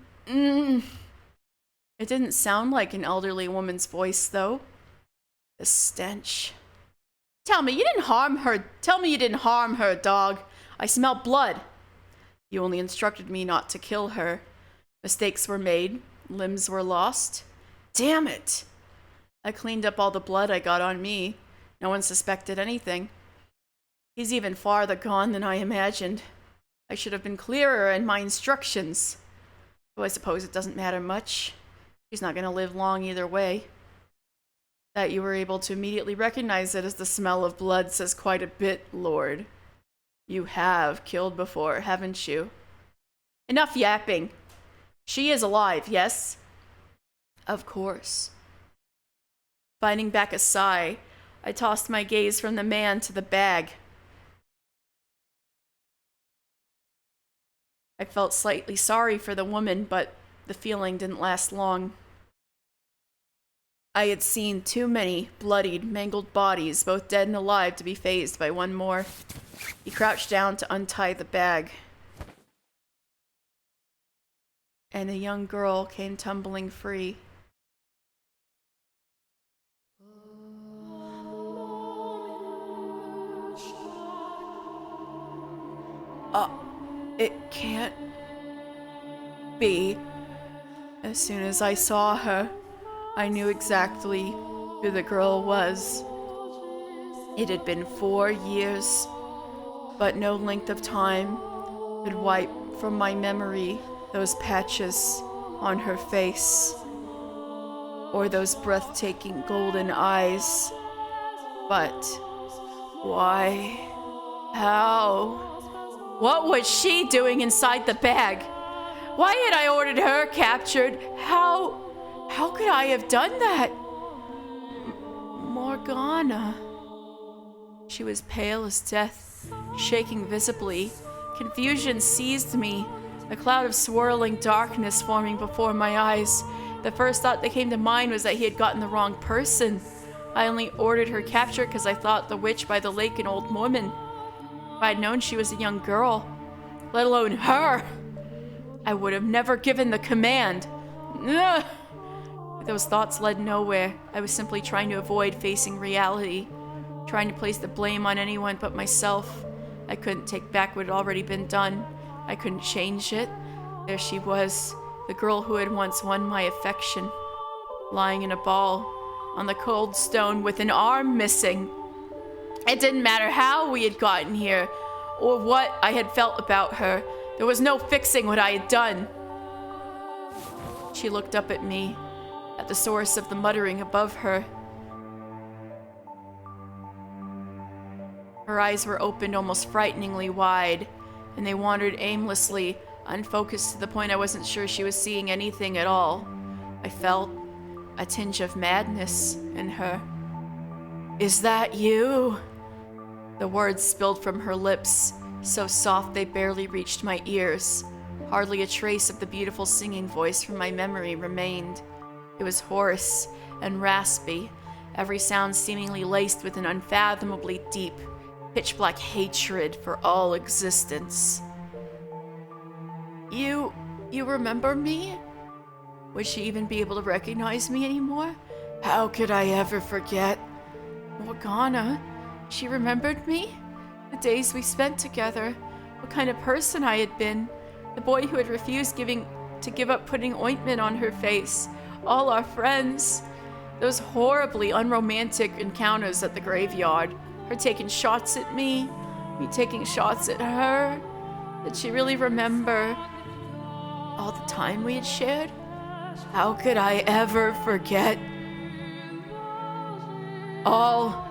Speaker 1: didn't sound like an elderly woman's voice, though. The stench. Tell me you didn't harm her. Tell me you didn't harm her, dog. I smell blood. You only instructed me not to kill her. Mistakes were made. Limbs were lost. Damn it. I cleaned up all the blood I got on me. No one suspected anything. He's even farther gone than I imagined. I should have been clearer in my instructions. Though I suppose it doesn't matter much. She's not going to live long either way. That you were able to immediately recognize it as the smell of blood says quite a bit, Lord. You have killed before, haven't you? Enough yapping. She is alive, yes? Of course. Finding back a sigh, I tossed my gaze from the man to the bag. I felt slightly sorry for the woman, but the feeling didn't last long. I had seen too many bloodied, mangled bodies, both dead and alive, to be fazed by one more. He crouched down to untie the bag. And a young girl came tumbling free. It can't be. As soon as I saw her, I knew exactly who the girl was. It had been 4 years, but no length of time could wipe from my memory those patches on her face, or those breathtaking golden eyes. But why? How? What was she doing inside the bag? Why had I ordered her captured? How could I have done that? Morgana. She was pale as death, shaking visibly. Confusion seized me, a cloud of swirling darkness forming before my eyes. The first thought that came to mind was that he had gotten the wrong person. I only ordered her captured because I thought the witch by the lake an old woman. If I had known she was a young girl, let alone her, I would have never given the command. Ugh. Those thoughts led nowhere. I was simply trying to avoid facing reality, trying to place the blame on anyone but myself. I couldn't take back what had already been done. I couldn't change it. There she was, the girl who had once won my affection, lying in a ball on the cold stone with an arm missing. It didn't matter how we had gotten here or what I had felt about her. There was no fixing what I had done. She looked up at me, at the source of the muttering above her. Her eyes were opened almost frighteningly wide, and they wandered aimlessly, unfocused to the point I wasn't sure she was seeing anything at all. I felt a tinge of madness in her. "Is that you?" The words spilled from her lips, so soft they barely reached my ears. Hardly a trace of the beautiful singing voice from my memory remained. It was hoarse and raspy, every sound seemingly laced with an unfathomably deep, pitch-black hatred for all existence. You remember me? Would she even be able to recognize me anymore? How could I ever forget? Morgana, she remembered me? The days we spent together, what kind of person I had been, the boy who had refused to give up putting ointment on her face, all our friends, those horribly unromantic encounters at the graveyard, her taking shots at me taking shots at her. Did she really remember all the time we had shared? How could I ever forget all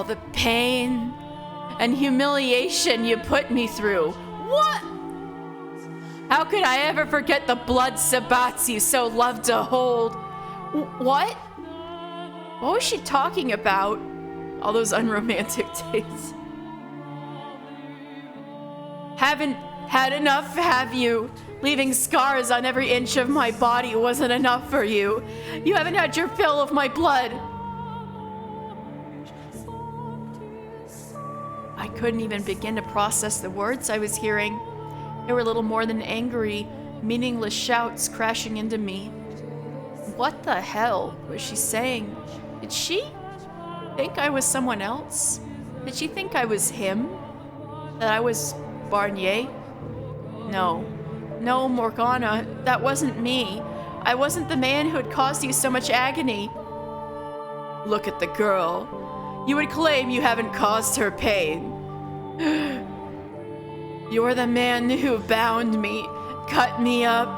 Speaker 1: the pain and humiliation you put me through? What? How could I ever forget the blood sabbats you so loved to hold? What? What was she talking about? All those unromantic days. Haven't had enough, have you? Leaving scars on every inch of my body wasn't enough for you. You haven't had your fill of my blood. I couldn't even begin to process the words I was hearing. They were little more than angry, meaningless shouts crashing into me. What the hell was she saying? Did she think I was someone else? Did she think I was him? That I was Barnier? No, Morgana, that wasn't me. I wasn't the man who had caused you so much agony. Look at the girl. You would claim you haven't caused her pain. You're the man who bound me, cut me up,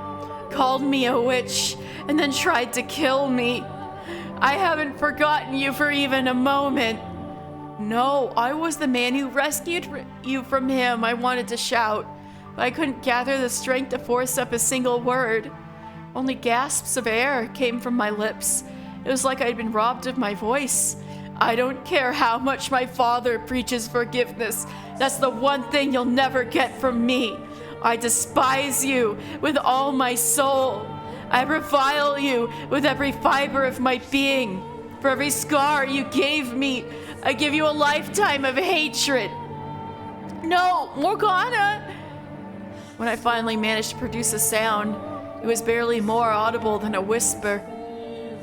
Speaker 1: called me a witch, and then tried to kill me. I haven't forgotten you for even a moment. No, I was the man who rescued you from him, I wanted to shout, but I couldn't gather the strength to force up a single word. Only gasps of air came from my lips. It was like I'd been robbed of my voice. I don't care how much my father preaches forgiveness. That's the one thing you'll never get from me. I despise you with all my soul. I revile you with every fiber of my being. For every scar you gave me, I give you a lifetime of hatred. No, Morgana! When I finally managed to produce a sound, it was barely more audible than a whisper.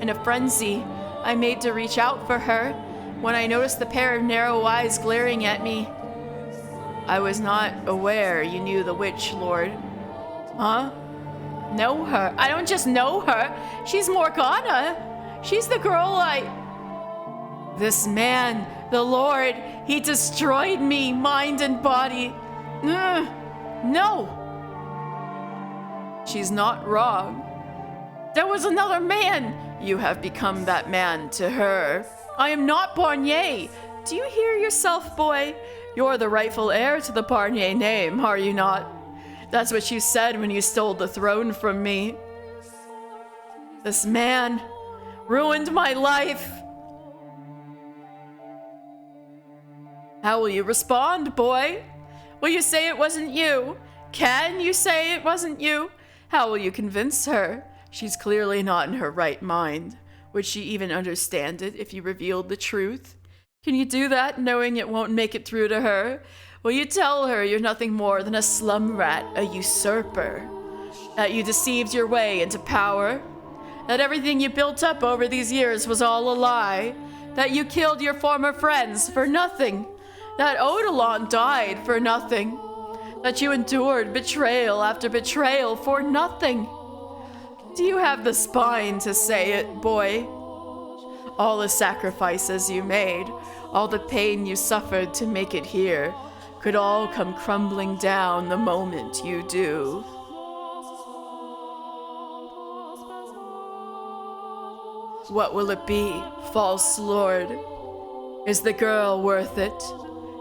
Speaker 1: In a frenzy, I made to reach out for her when I noticed the pair of narrow eyes glaring at me. I was not aware you knew the witch, Lord. Huh? Know her? I don't just know her. She's Morgana. She's the girl This man, the Lord, he destroyed me, mind and body. No. She's not wrong. There was another man. You have become that man to her. I am not Barnier. Do you hear yourself, boy? You're the rightful heir to the Barnier name, are you not? That's what you said when you stole the throne from me. This man ruined my life. How will you respond, boy? Will you say it wasn't you? Can you say it wasn't you? How will you convince her? She's clearly not in her right mind. Would she even understand it if you revealed the truth? Can you do that knowing it won't make it through to her? Will you tell her you're nothing more than a slum rat, a usurper? That you deceived your way into power? That everything you built up over these years was all a lie? That you killed your former friends for nothing? That Odilon died for nothing? That you endured betrayal after betrayal for nothing? Do you have the spine to say it, boy? All the sacrifices you made, all the pain you suffered to make it here, could all come crumbling down the moment you do. What will it be, false lord? Is the girl worth it?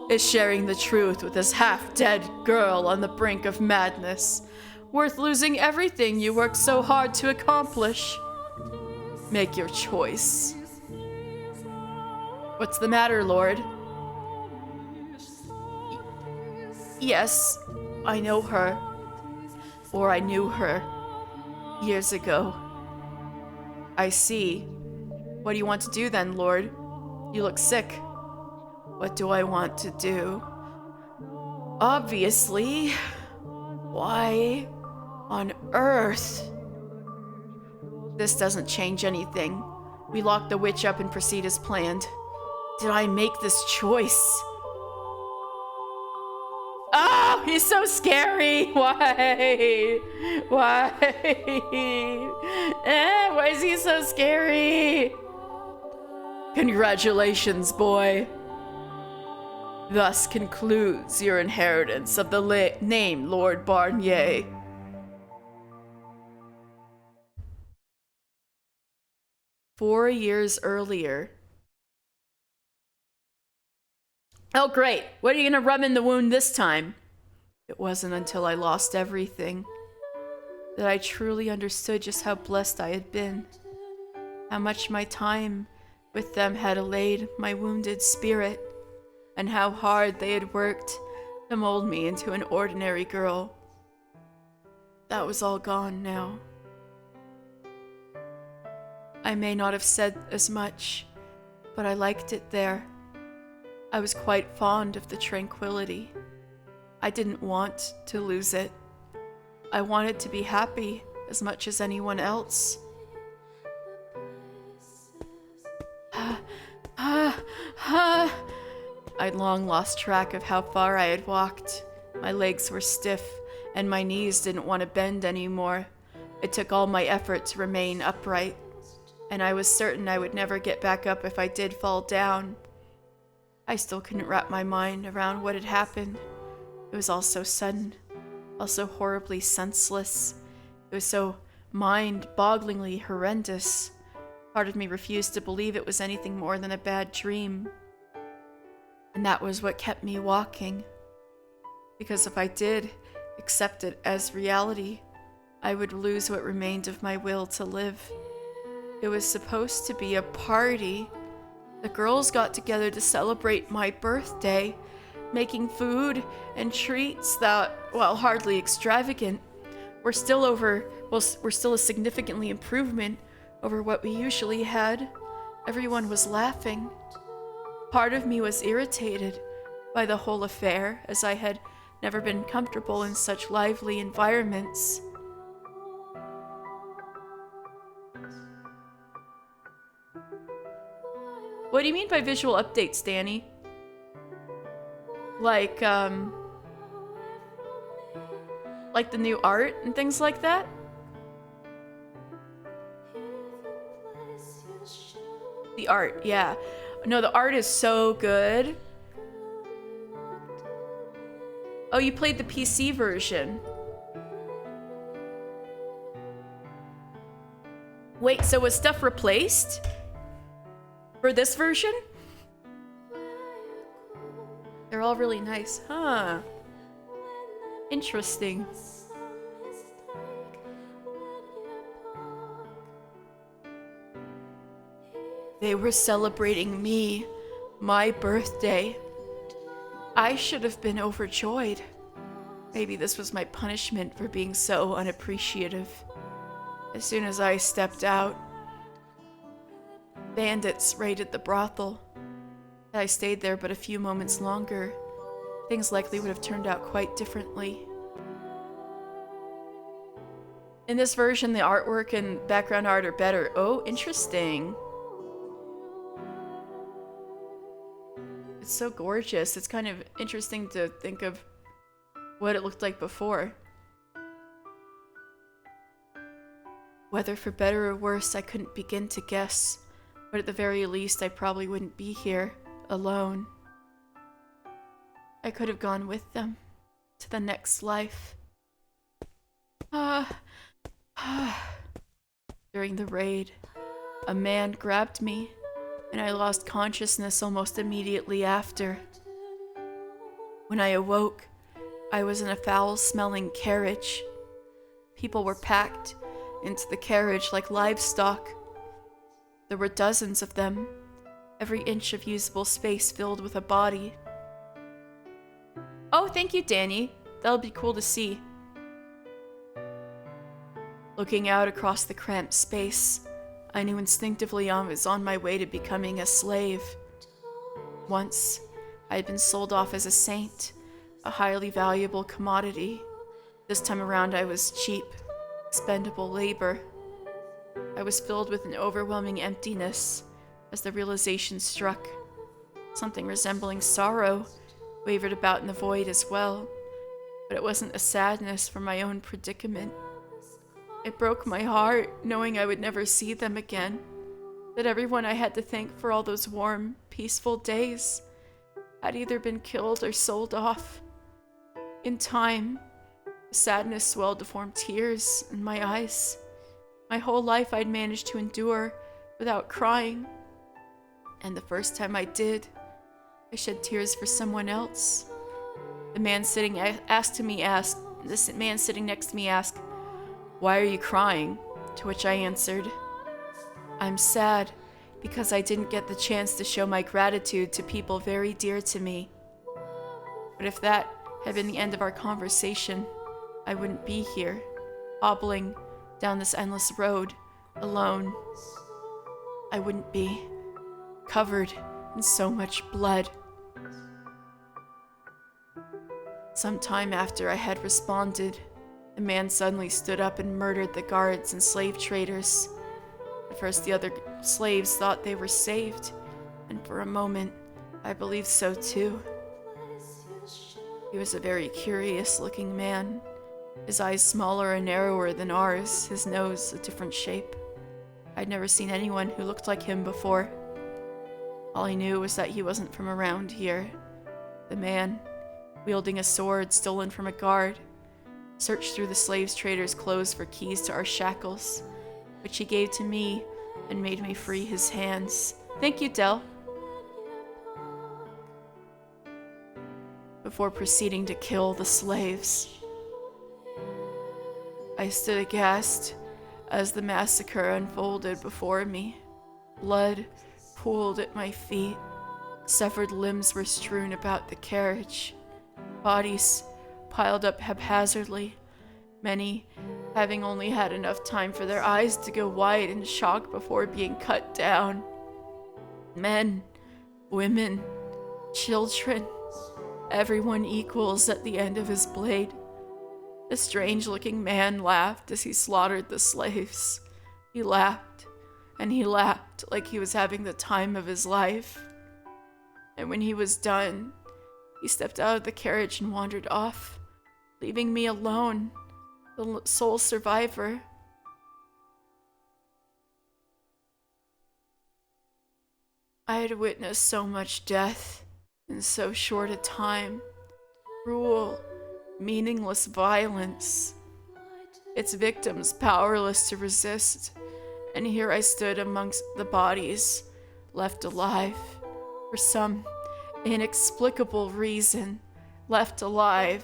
Speaker 1: Is sharing the truth with this half-dead girl on the brink of madness worth losing everything you worked so hard to accomplish? Make your choice. What's the matter, Lord? Yes, I know her. Or I knew her. Years ago. I see. What do you want to do then, Lord? You look sick. What do I want to do? Obviously. Why on earth? This doesn't change anything. We lock the witch up and proceed as planned. Did I make this choice? Oh, he's so scary. Why? Why? Why is he so scary? Congratulations, boy. Thus concludes your inheritance of the name Lord Barnier. "4 years earlier." Oh, great. What are you gonna rub in the wound this time? It wasn't until I lost everything that I truly understood just how blessed I had been. How much my time with them had allayed my wounded spirit, and how hard they had worked to mold me into an ordinary girl. That was all gone now. I may not have said as much, but I liked it there. I was quite fond of the tranquility. I didn't want to lose it. I wanted to be happy as much as anyone else. I'd long lost track of how far I had walked. My legs were stiff, and my knees didn't want to bend anymore. It took all my effort to remain upright, and I was certain I would never get back up if I did fall down. I still couldn't wrap my mind around what had happened. It was all so sudden, all so horribly senseless. It was so mind-bogglingly horrendous. Part of me refused to believe it was anything more than a bad dream. And that was what kept me walking. Because if I did accept it as reality, I would lose what remained of my will to live. It was supposed to be a party. The girls got together to celebrate my birthday, making food and treats that, while hardly extravagant, we're still we're still a significantly improvement over what we usually had. Everyone was laughing. Part of me was irritated by the whole affair, as I had never been comfortable in such lively environments. What do you mean by visual updates, Danny? Like the new art and things like that? The art, yeah. No, the art is so good. Oh, you played the PC version. Wait, so was stuff replaced? For this version? They're all really nice, huh? Interesting. They were celebrating me, my birthday. I should have been overjoyed. Maybe this was my punishment for being so unappreciative. As soon as I stepped out, bandits raided the brothel. Had I stayed there but a few moments longer, things likely would have turned out quite differently. In this version, the artwork and background art are better. Oh, interesting. It's so gorgeous. It's kind of interesting to think of what it looked like before. Whether for better or worse, I couldn't begin to guess, but at the very least, I probably wouldn't be here, alone. I could have gone with them, to the next life. During the raid, a man grabbed me, and I lost consciousness almost immediately after. When I awoke, I was in a foul-smelling carriage. People were packed into the carriage like livestock. There were dozens of them, every inch of usable space filled with a body. Oh, thank you, Danny. That'll be cool to see. Looking out across the cramped space, I knew instinctively I was on my way to becoming a slave. Once, I had been sold off as a saint, a highly valuable commodity. This time around, I was cheap, expendable labor. I was filled with an overwhelming emptiness as the realization struck. Something resembling sorrow wavered about in the void as well, but it wasn't a sadness for my own predicament. It broke my heart knowing I would never see them again, that everyone I had to thank for all those warm, peaceful days had either been killed or sold off. In time, the sadness swelled to form tears in my eyes. My whole life I'd managed to endure without crying, and the first time I did, I shed tears for someone else. The man sitting next to me asked, "Why are you crying?" To which I answered, "I'm sad because I didn't get the chance to show my gratitude to people very dear to me." But if that had been the end of our conversation, I wouldn't be here, hobbling down this endless road, alone. I wouldn't be covered in so much blood. Sometime after I had responded, the man suddenly stood up and murdered the guards and slave traders. At first, the other slaves thought they were saved, and for a moment, I believed so too. He was a very curious-looking man, his eyes smaller and narrower than ours, his nose a different shape. I'd never seen anyone who looked like him before. All I knew was that he wasn't from around here. The man, wielding a sword stolen from a guard, searched through the slave trader's clothes for keys to our shackles, which he gave to me and made me free his hands. Thank you, Del. Before proceeding to kill the slaves. I stood aghast as the massacre unfolded before me. Blood pooled at my feet. Severed limbs were strewn about the carriage. Bodies piled up haphazardly, many having only had enough time for their eyes to go wide in shock before being cut down. Men, women, children, everyone equals at the end of his blade. The strange-looking man laughed as he slaughtered the slaves. He laughed, and he laughed like he was having the time of his life. And when he was done, he stepped out of the carriage and wandered off, leaving me alone, the sole survivor. I had witnessed so much death in so short a time. Cruel, meaningless violence. Its victims powerless to resist. And here I stood amongst the bodies, left alive, for some inexplicable reason, left alive.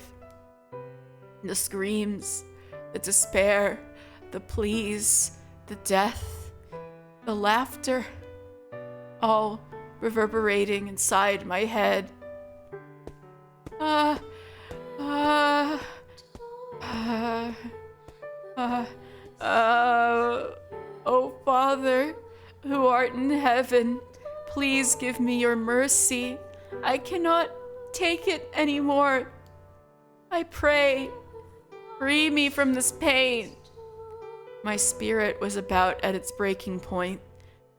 Speaker 1: The screams, the despair, the pleas, the death, the laughter, all reverberating inside my head. Oh Father, who art in heaven, please give me your mercy. I cannot take it anymore. I pray, free me from this pain. My spirit was about at its breaking point.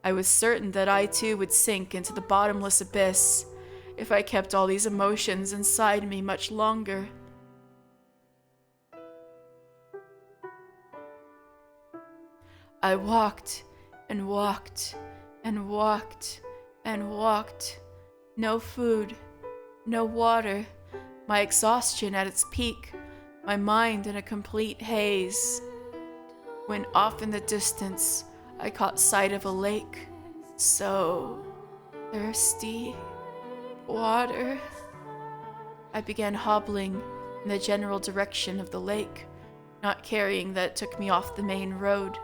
Speaker 1: I was certain that I too would sink into the bottomless abyss if I kept all these emotions inside me much longer. I walked and walked and walked and walked. No food, no water, my exhaustion at its peak, my mind in a complete haze. When off in the distance, I caught sight of a lake. So thirsty. Water. I began hobbling in the general direction of the lake, not caring that it took me off the main road.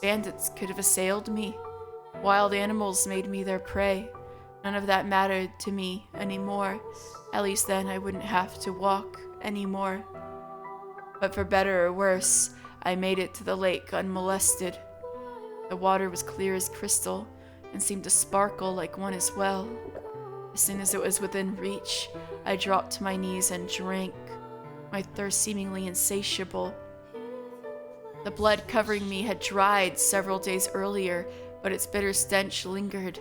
Speaker 1: Bandits could have assailed me. Wild animals made me their prey. None of that mattered to me anymore. At least then I wouldn't have to walk anymore. But for better or worse, I made it to the lake unmolested. The water was clear as crystal and seemed to sparkle like one as well. As soon as it was within reach, I dropped to my knees and drank, my thirst seemingly insatiable. The blood covering me had dried several days earlier, but its bitter stench lingered.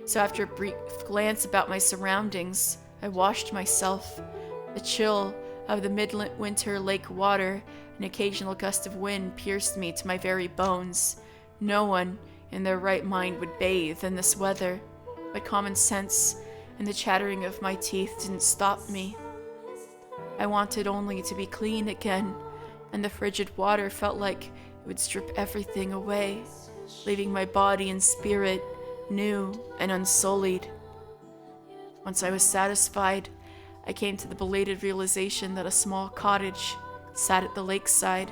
Speaker 1: So after a brief glance about my surroundings, I washed myself. The chill of the midwinter lake water, an occasional gust of wind pierced me to my very bones. No one in their right mind would bathe in this weather, but common sense and the chattering of my teeth didn't stop me. I wanted only to be clean again, and the frigid water felt like it would strip everything away, leaving my body and spirit new and unsullied. Once I was satisfied, I came to the belated realization that a small cottage sat at the lakeside.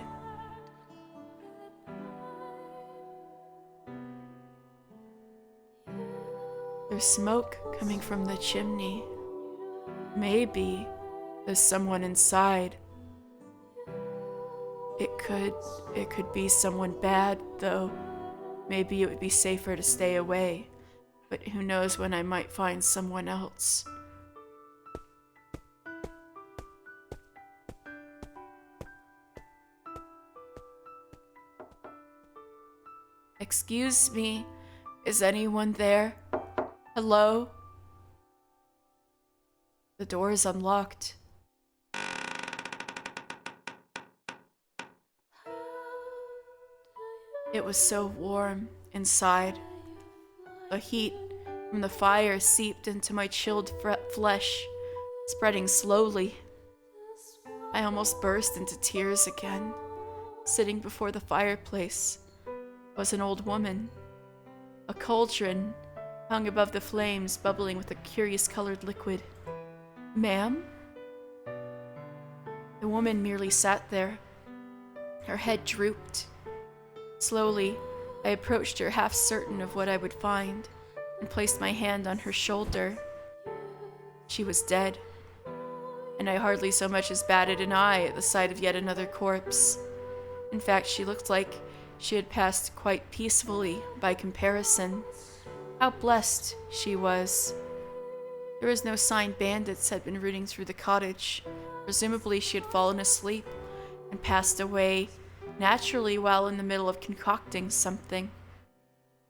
Speaker 1: There's smoke coming from the chimney. Maybe there's someone inside. It could be someone bad, though. Maybe it would be safer to stay away. But who knows when I might find someone else. Excuse me, is anyone there? Hello? The door is unlocked. It was so warm inside. The heat from the fire seeped into my chilled flesh, spreading slowly. I almost burst into tears again. Sitting before the fireplace was an old woman. A cauldron hung above the flames, bubbling with a curious colored liquid. Ma'am? The woman merely sat there. Her head drooped. Slowly, I approached her, half certain of what I would find, and placed my hand on her shoulder. She was dead, and I hardly so much as batted an eye at the sight of yet another corpse. In fact, she looked like she had passed quite peacefully by comparison. How blessed she was. There was no sign bandits had been rooting through the cottage. Presumably she had fallen asleep and passed away naturally while in the middle of concocting something.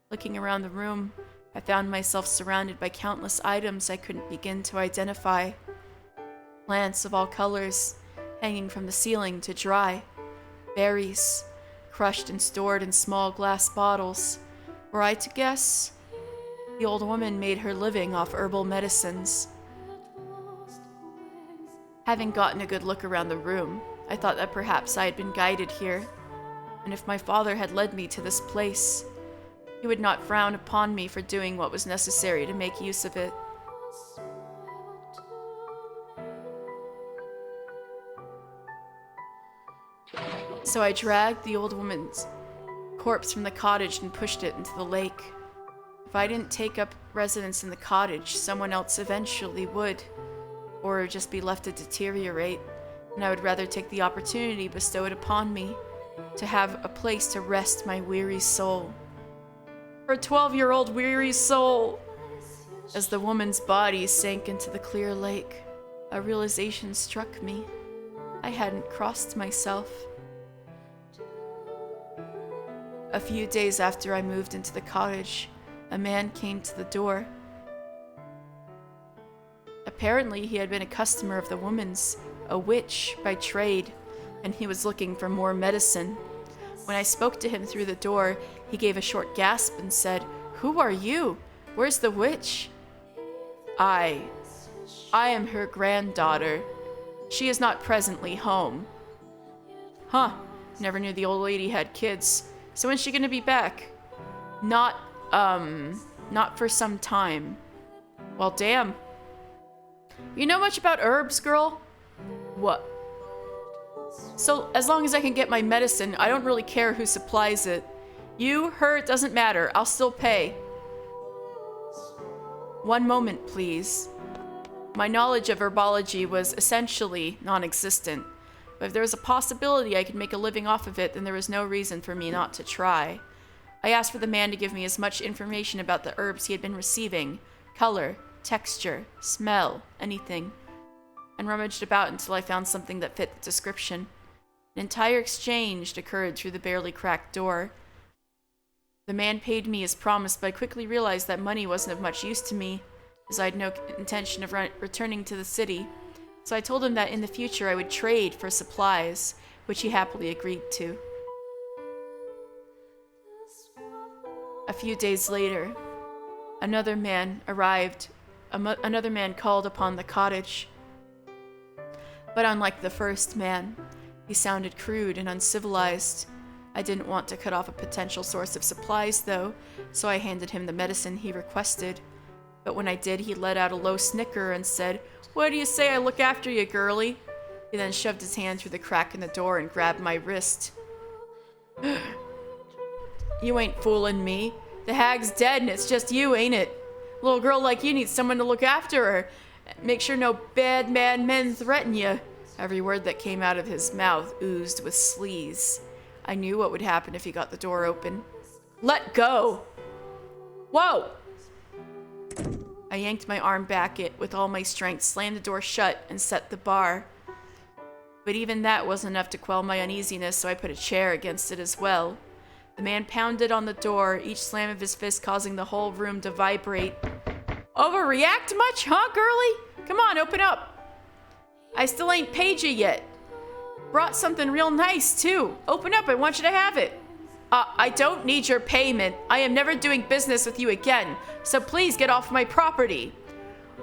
Speaker 1: Looking around the room, I found myself surrounded by countless items I couldn't begin to identify. Plants of all colors hanging from the ceiling to dry. Berries, crushed and stored in small glass bottles. Were I to guess, the old woman made her living off herbal medicines. Having gotten a good look around the room, I thought that perhaps I had been guided here, and if my father had led me to this place, he would not frown upon me for doing what was necessary to make use of it. So I dragged the old woman's corpse from the cottage and pushed it into the lake. If I didn't take up residence in the cottage, someone else eventually would, or just be left to deteriorate, and I would rather take the opportunity bestowed upon me to have a place to rest my weary soul. Her 12-year-old weary soul! As the woman's body sank into the clear lake, a realization struck me. I hadn't crossed myself. A few days after I moved into the cottage, a man came to the door. Apparently, he had been a customer of the woman's, a witch by trade, and he was looking for more medicine. When I spoke to him through the door, he gave a short gasp and said, "Who are you? Where's the witch?" I am her granddaughter. She is not presently home." Huh, never knew the old lady had kids. So when's she gonna be back? Not for some time. Well, damn. You know much about herbs, girl? What? So, as long as I can get my medicine, I don't really care who supplies it. You, her, it doesn't matter. I'll still pay. One moment, please. My knowledge of herbology was essentially non-existent, but if there was a possibility I could make a living off of it, then there was no reason for me not to try. I asked for the man to give me as much information about the herbs he had been receiving, color, texture, smell, anything, and rummaged about until I found something that fit the description. An entire exchange occurred through the barely cracked door. The man paid me as promised, but I quickly realized that money wasn't of much use to me, as I had no intention of returning to the city. So I told him that in the future I would trade for supplies, which he happily agreed to. A few days later, another man arrived. Another man called upon the cottage. But unlike the first man, he sounded crude and uncivilized. I didn't want to cut off a potential source of supplies, though, so I handed him the medicine he requested. But when I did, he let out a low snicker and said, "What do you say I look after you, girlie?" He then shoved his hand through the crack in the door and grabbed my wrist. "You ain't fooling me. The hag's dead and it's just you, ain't it? A little girl like you needs someone to look after her. Make sure no bad men threaten you." Every word that came out of his mouth oozed with sleaze. I knew what would happen if he got the door open. "Let go!" "Whoa!" I yanked my arm back with all my strength, slammed the door shut, and set the bar. But even that wasn't enough to quell my uneasiness, so I put a chair against it as well. The man pounded on the door, each slam of his fist causing the whole room to vibrate. "Overreact much, huh, girlie? Come on, open up. I still ain't paid you yet. Brought something real nice, too. Open up, I want you to have it." I don't need your payment. I am never doing business with you again, so please get off my property."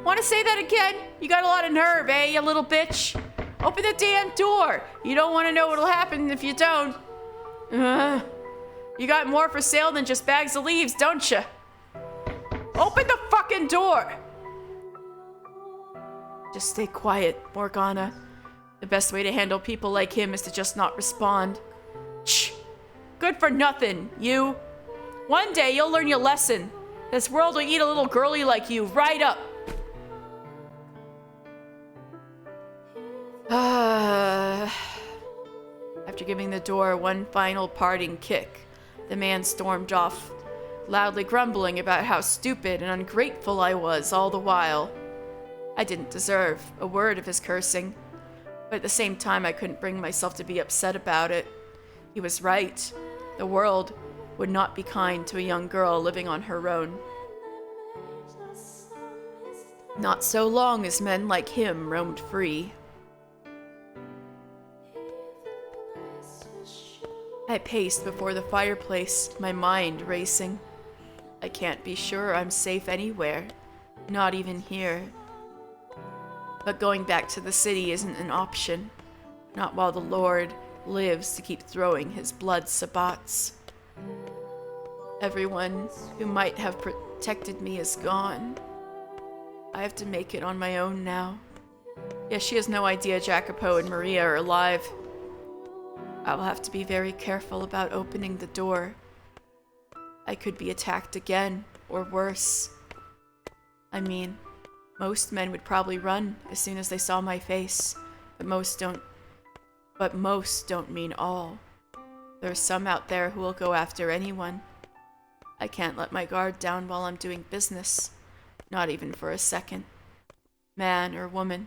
Speaker 1: "Want to say that again? You got a lot of nerve, eh, you little bitch? Open the damn door. You don't want to know what'll happen if you don't. You got more for sale than just bags of leaves, don't you? Open the fucking door." Just stay quiet, Morgana. The best way to handle people like him is to just not respond. Shh. Good for nothing, you. One day you'll learn your lesson. This world will eat a little girlie like you right up. I've After giving the door one final parting kick, the man stormed off, loudly grumbling about how stupid and ungrateful I was all the while. I didn't deserve a word of his cursing, but at the same time I couldn't bring myself to be upset about it. He was right. The world would not be kind to a young girl living on her own. Not so long as men like him roamed free. I paced before the fireplace, my mind racing. I can't be sure I'm safe anywhere, not even here. But going back to the city isn't an option, not while the Lord lives to keep throwing his blood sabbats. Everyone who might have protected me is gone. I have to make it on my own now. Yes, she has no idea Jacopo and Maria are alive. I will have to be very careful about opening the door. I could be attacked again, or worse. I mean, most men would probably run as soon as they saw my face, but most don't mean all. There are some out there who will go after anyone. I can't let my guard down while I'm doing business, not even for a second. Man or woman,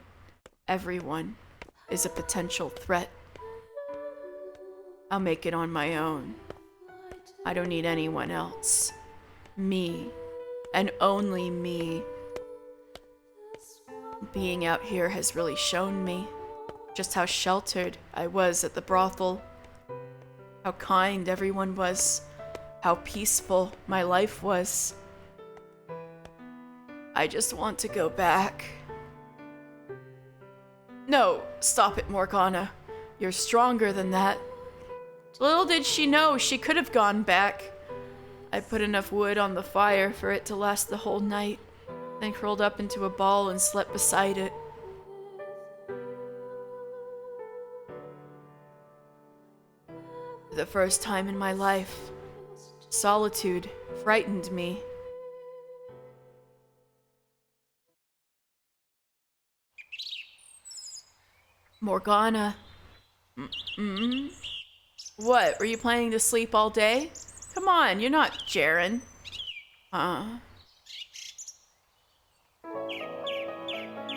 Speaker 1: everyone is a potential threat. I'll make it on my own. I don't need anyone else. Me, and only me. Being out here has really shown me just how sheltered I was at the brothel, how kind everyone was, how peaceful my life was. I just want to go back. No, stop it, Morgana. You're stronger than that. Little did she know she could have gone back. I put enough wood on the fire for it to last the whole night, then curled up into a ball and slept beside it. For the first time in my life, solitude frightened me. Morgana. What, were you planning to sleep all day? Come on, you're not Jaren.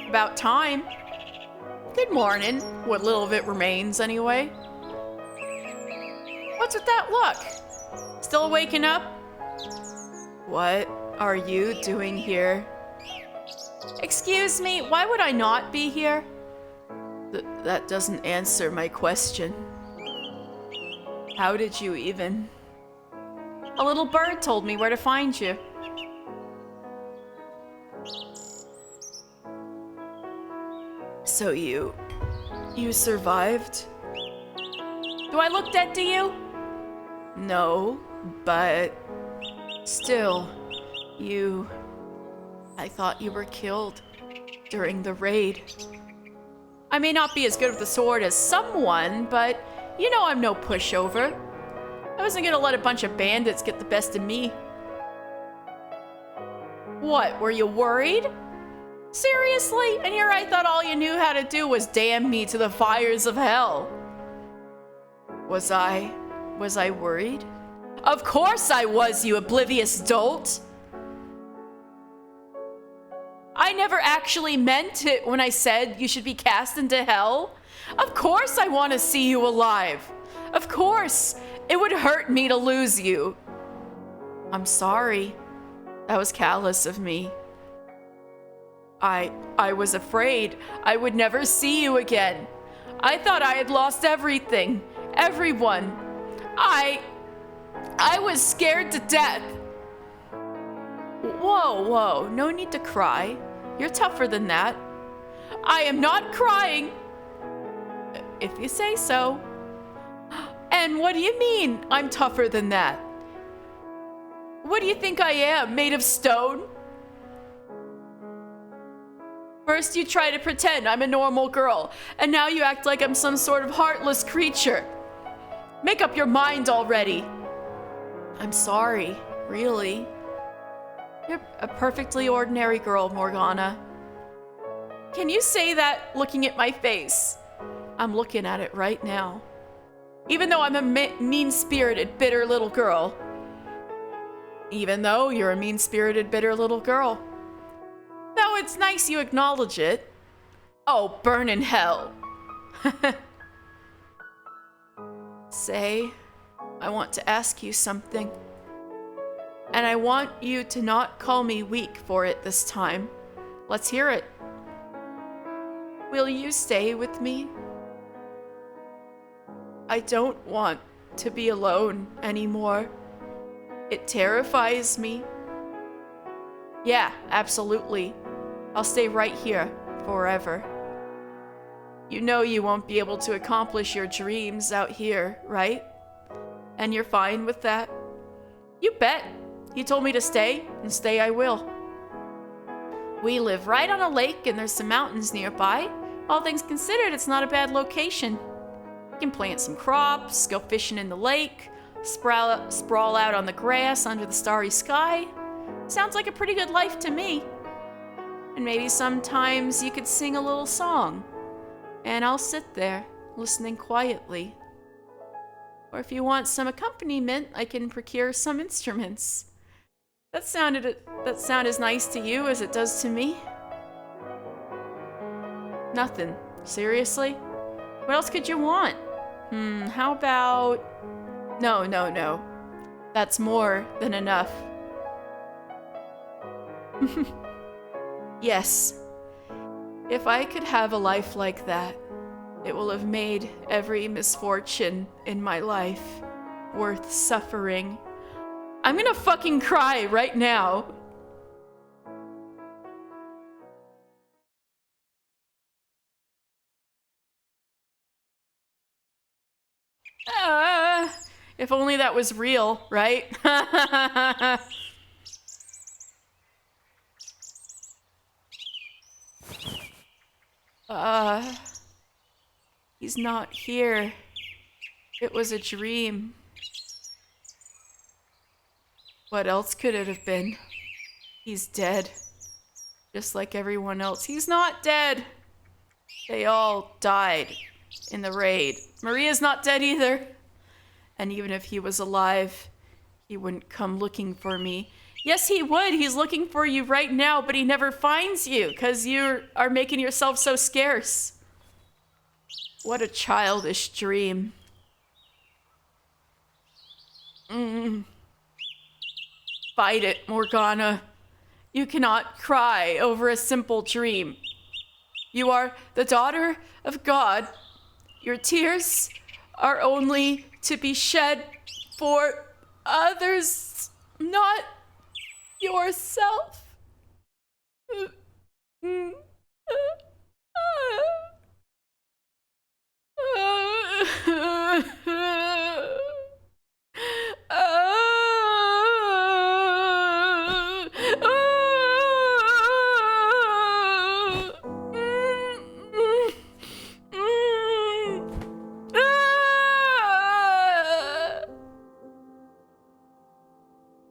Speaker 1: About time. Good morning. What little of it remains, anyway. What's with that look? Still waking up? What are you doing here? Excuse me, why would I not be here? That doesn't answer my question. How did you even? A little bird told me where to find you. So you survived? Do I look dead to you? No, but still, I thought you were killed during the raid. I may not be as good with the sword as someone, but you know I'm no pushover. I wasn't gonna let a bunch of bandits get the best of me. What, were you worried? Seriously? And here I thought all you knew how to do was damn me to the fires of hell. Was I worried? Of course I was, you oblivious dolt! I never actually meant it when I said you should be cast into hell. Of course I want to see you alive. Of course, it would hurt me to lose you. I'm sorry. That was callous of me. I was afraid I would never see you again. I thought I had lost everything, everyone. I was scared to death. Whoa, no need to cry. You're tougher than that. I am not crying. If you say so. And what do you mean I'm tougher than that? What do you think I am, made of stone? First you try to pretend I'm a normal girl, and now you act like I'm some sort of heartless creature. Make up your mind already. I'm sorry, really. You're a perfectly ordinary girl, Morgana. Can you say that looking at my face? I'm looking at it right now. Even though I'm a mean-spirited, bitter little girl. Even though you're a mean-spirited, bitter little girl. Though it's nice you acknowledge it. Oh, burn in hell. Say, I want to ask you something. And I want you to not call me weak for it this time. Let's hear it. Will you stay with me? I don't want to be alone anymore. It terrifies me. Yeah, absolutely. I'll stay right here forever. You know you won't be able to accomplish your dreams out here, right? And you're fine with that? You bet. He told me to stay, and stay I will. We live right on a lake, and there's some mountains nearby. All things considered, it's not a bad location. You can plant some crops, go fishing in the lake, sprawl out on the grass under the starry sky. Sounds like a pretty good life to me. And maybe sometimes you could sing a little song, and I'll sit there, listening quietly. Or if you want some accompaniment, I can procure some instruments. That sound as nice to you as it does to me? Nothing. Seriously? What else could you want? How about... No. That's more than enough. Yes. If I could have a life like that, it will have made every misfortune in my life worth suffering. I'm gonna fucking cry right now. If only that was real, right? He's not here. It was a dream. What else could it have been? He's dead. Just like everyone else. He's not dead! They all died in the raid. Maria's not dead either. And even if he was alive, he wouldn't come looking for me. Yes, he would. He's looking for you right now, but he never finds you because you are making yourself so scarce. What a childish dream. Fight it, Morgana. You cannot cry over a simple dream. You are the daughter of God. Your tears are only to be shed for others, not yourself.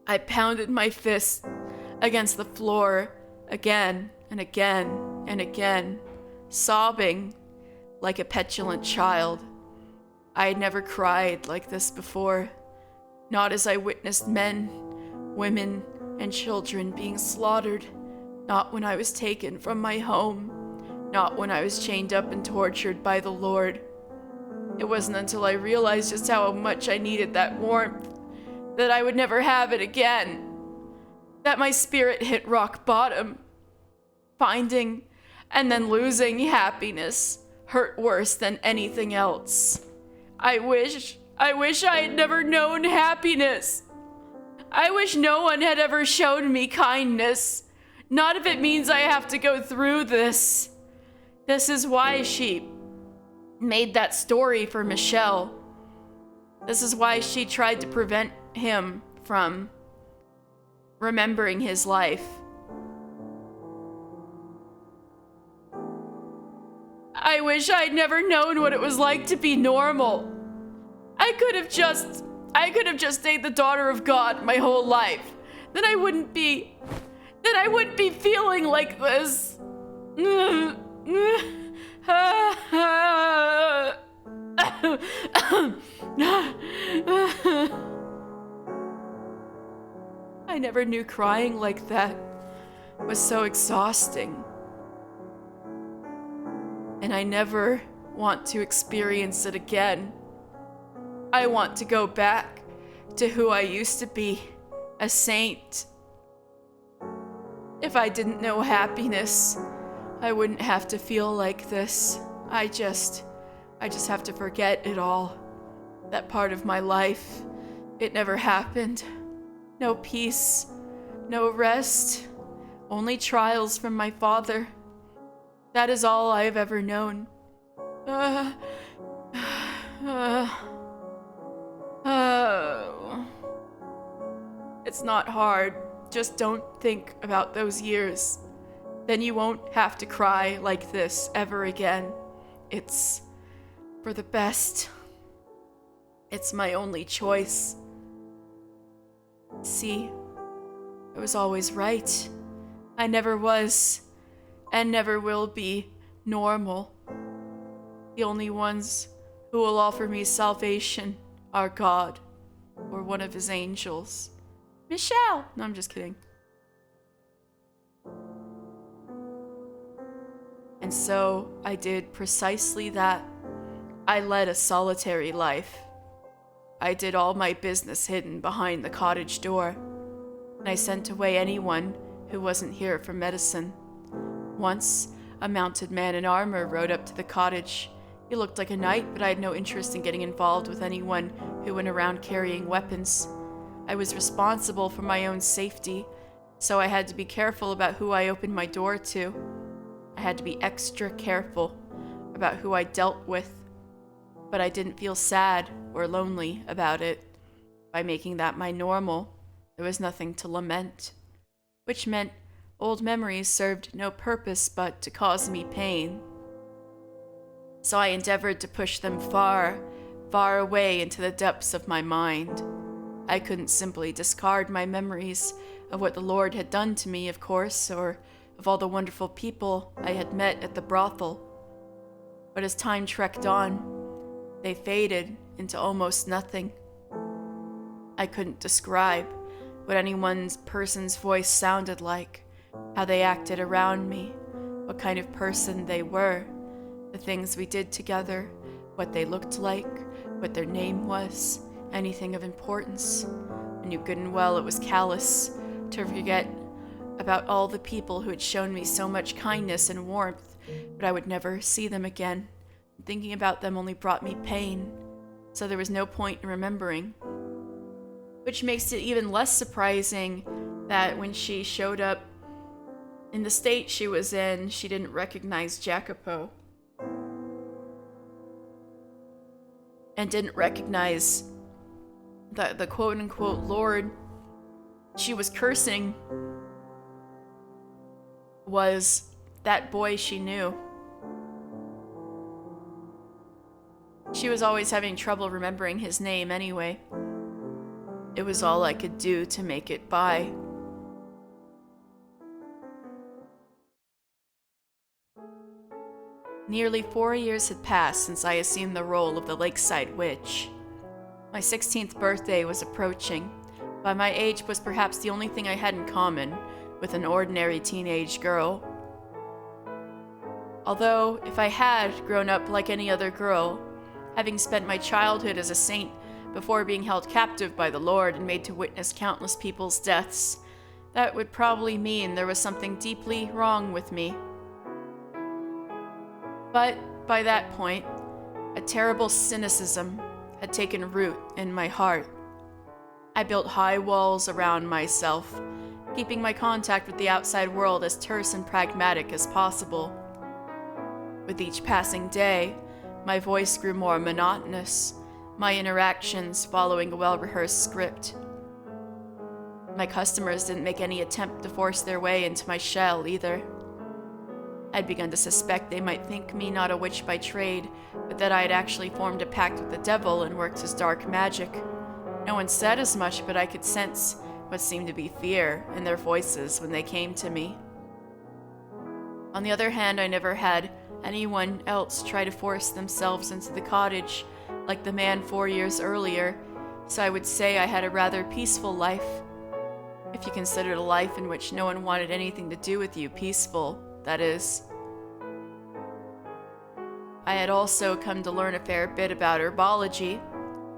Speaker 1: I pounded my fist against the floor again and again and again, sobbing like a petulant child. I had never cried like this before, not as I witnessed men, women, and children being slaughtered, not when I was taken from my home, not when I was chained up and tortured by the Lord. It wasn't until I realized just how much I needed that warmth, that I would never have it again, that my spirit hit rock bottom. Finding and then losing happiness hurt worse than anything else. I wish I had never known happiness. I wish no one had ever shown me kindness. Not if it means I have to go through this. This is why she made that story for Michelle. This is why she tried to prevent him from remembering his life. I wish I'd never known what it was like to be normal. I could have just stayed the daughter of God my whole life. Then I wouldn't be feeling like this. I never knew crying like that was so exhausting. And I never want to experience it again. I want to go back to who I used to be, a saint. If I didn't know happiness, I wouldn't have to feel like this. I just have to forget it all. That part of my life, it never happened. No peace, no rest, only trials from my father. That is all I have ever known. It's not hard. Just don't think about those years. Then you won't have to cry like this ever again. It's for the best. It's my only choice. See, I was always right. I never was, and never will be, normal. The only ones who will offer me salvation are God, or one of his angels. Michelle! No, I'm just kidding. And so I did precisely that. I led a solitary life. I did all my business hidden behind the cottage door, and I sent away anyone who wasn't here for medicine. Once, a mounted man in armor rode up to the cottage. He looked like a knight, but I had no interest in getting involved with anyone who went around carrying weapons. I was responsible for my own safety, so I had to be careful about who I opened my door to. I had to be extra careful about who I dealt with, but I didn't feel sad or lonely about it. By making that my normal, there was nothing to lament, which meant old memories served no purpose but to cause me pain. So I endeavored to push them far, far away into the depths of my mind. I couldn't simply discard my memories of what the Lord had done to me, of course, or of all the wonderful people I had met at the brothel. But as time trekked on, they faded into almost nothing. I couldn't describe what any one person's voice sounded like, how they acted around me, what kind of person they were, the things we did together, what they looked like, what their name was, anything of importance. I knew good and well it was callous to forget about all the people who had shown me so much kindness and warmth, but I would never see them again. Thinking about them only brought me pain, so there was no point in remembering. Which makes it even less surprising that when she showed up in the state she was in, she didn't recognize Jacopo. And didn't recognize the quote-unquote Lord she was cursing was that boy she knew. She was always having trouble remembering his name anyway. It was all I could do to make it by. Nearly 4 years had passed since I assumed the role of the Lakeside Witch. My 16th birthday was approaching, but my age was perhaps the only thing I had in common with an ordinary teenage girl. Although, if I had grown up like any other girl, having spent my childhood as a saint before being held captive by the Lord and made to witness countless people's deaths, that would probably mean there was something deeply wrong with me. But by that point, a terrible cynicism had taken root in my heart. I built high walls around myself, keeping my contact with the outside world as terse and pragmatic as possible. With each passing day, my voice grew more monotonous, my interactions following a well-rehearsed script. My customers didn't make any attempt to force their way into my shell either. I'd begun to suspect they might think me not a witch by trade, but that I had actually formed a pact with the devil and worked his dark magic. No one said as much, but I could sense what seemed to be fear in their voices when they came to me. On the other hand, I never had anyone else try to force themselves into the cottage, like the man 4 years earlier, so I would say I had a rather peaceful life. If you considered a life in which no one wanted anything to do with you peaceful, that is. I had also come to learn a fair bit about herbology.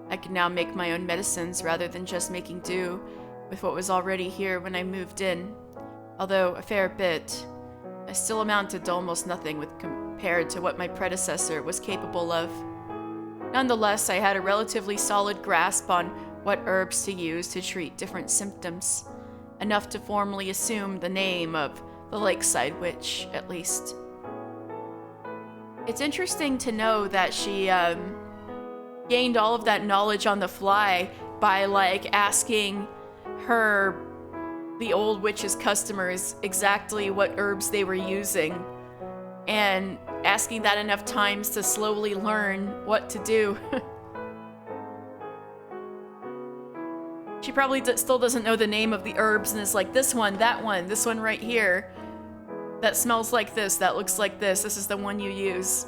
Speaker 1: I could now make my own medicines rather than just making do with what was already here when I moved in. Although a fair bit, I still amounted to almost nothing with compared to what my predecessor was capable of. Nonetheless, I had a relatively solid grasp on what herbs to use to treat different symptoms, enough to formally assume the name of the Lakeside Witch, at least. It's interesting to know that she gained all of that knowledge on the fly by asking the old witch's customers exactly what herbs they were using, and asking that enough times to slowly learn what to do. She probably still doesn't know the name of the herbs and is like, this one, that one, this one right here, that smells like this, that looks like this is the one you use.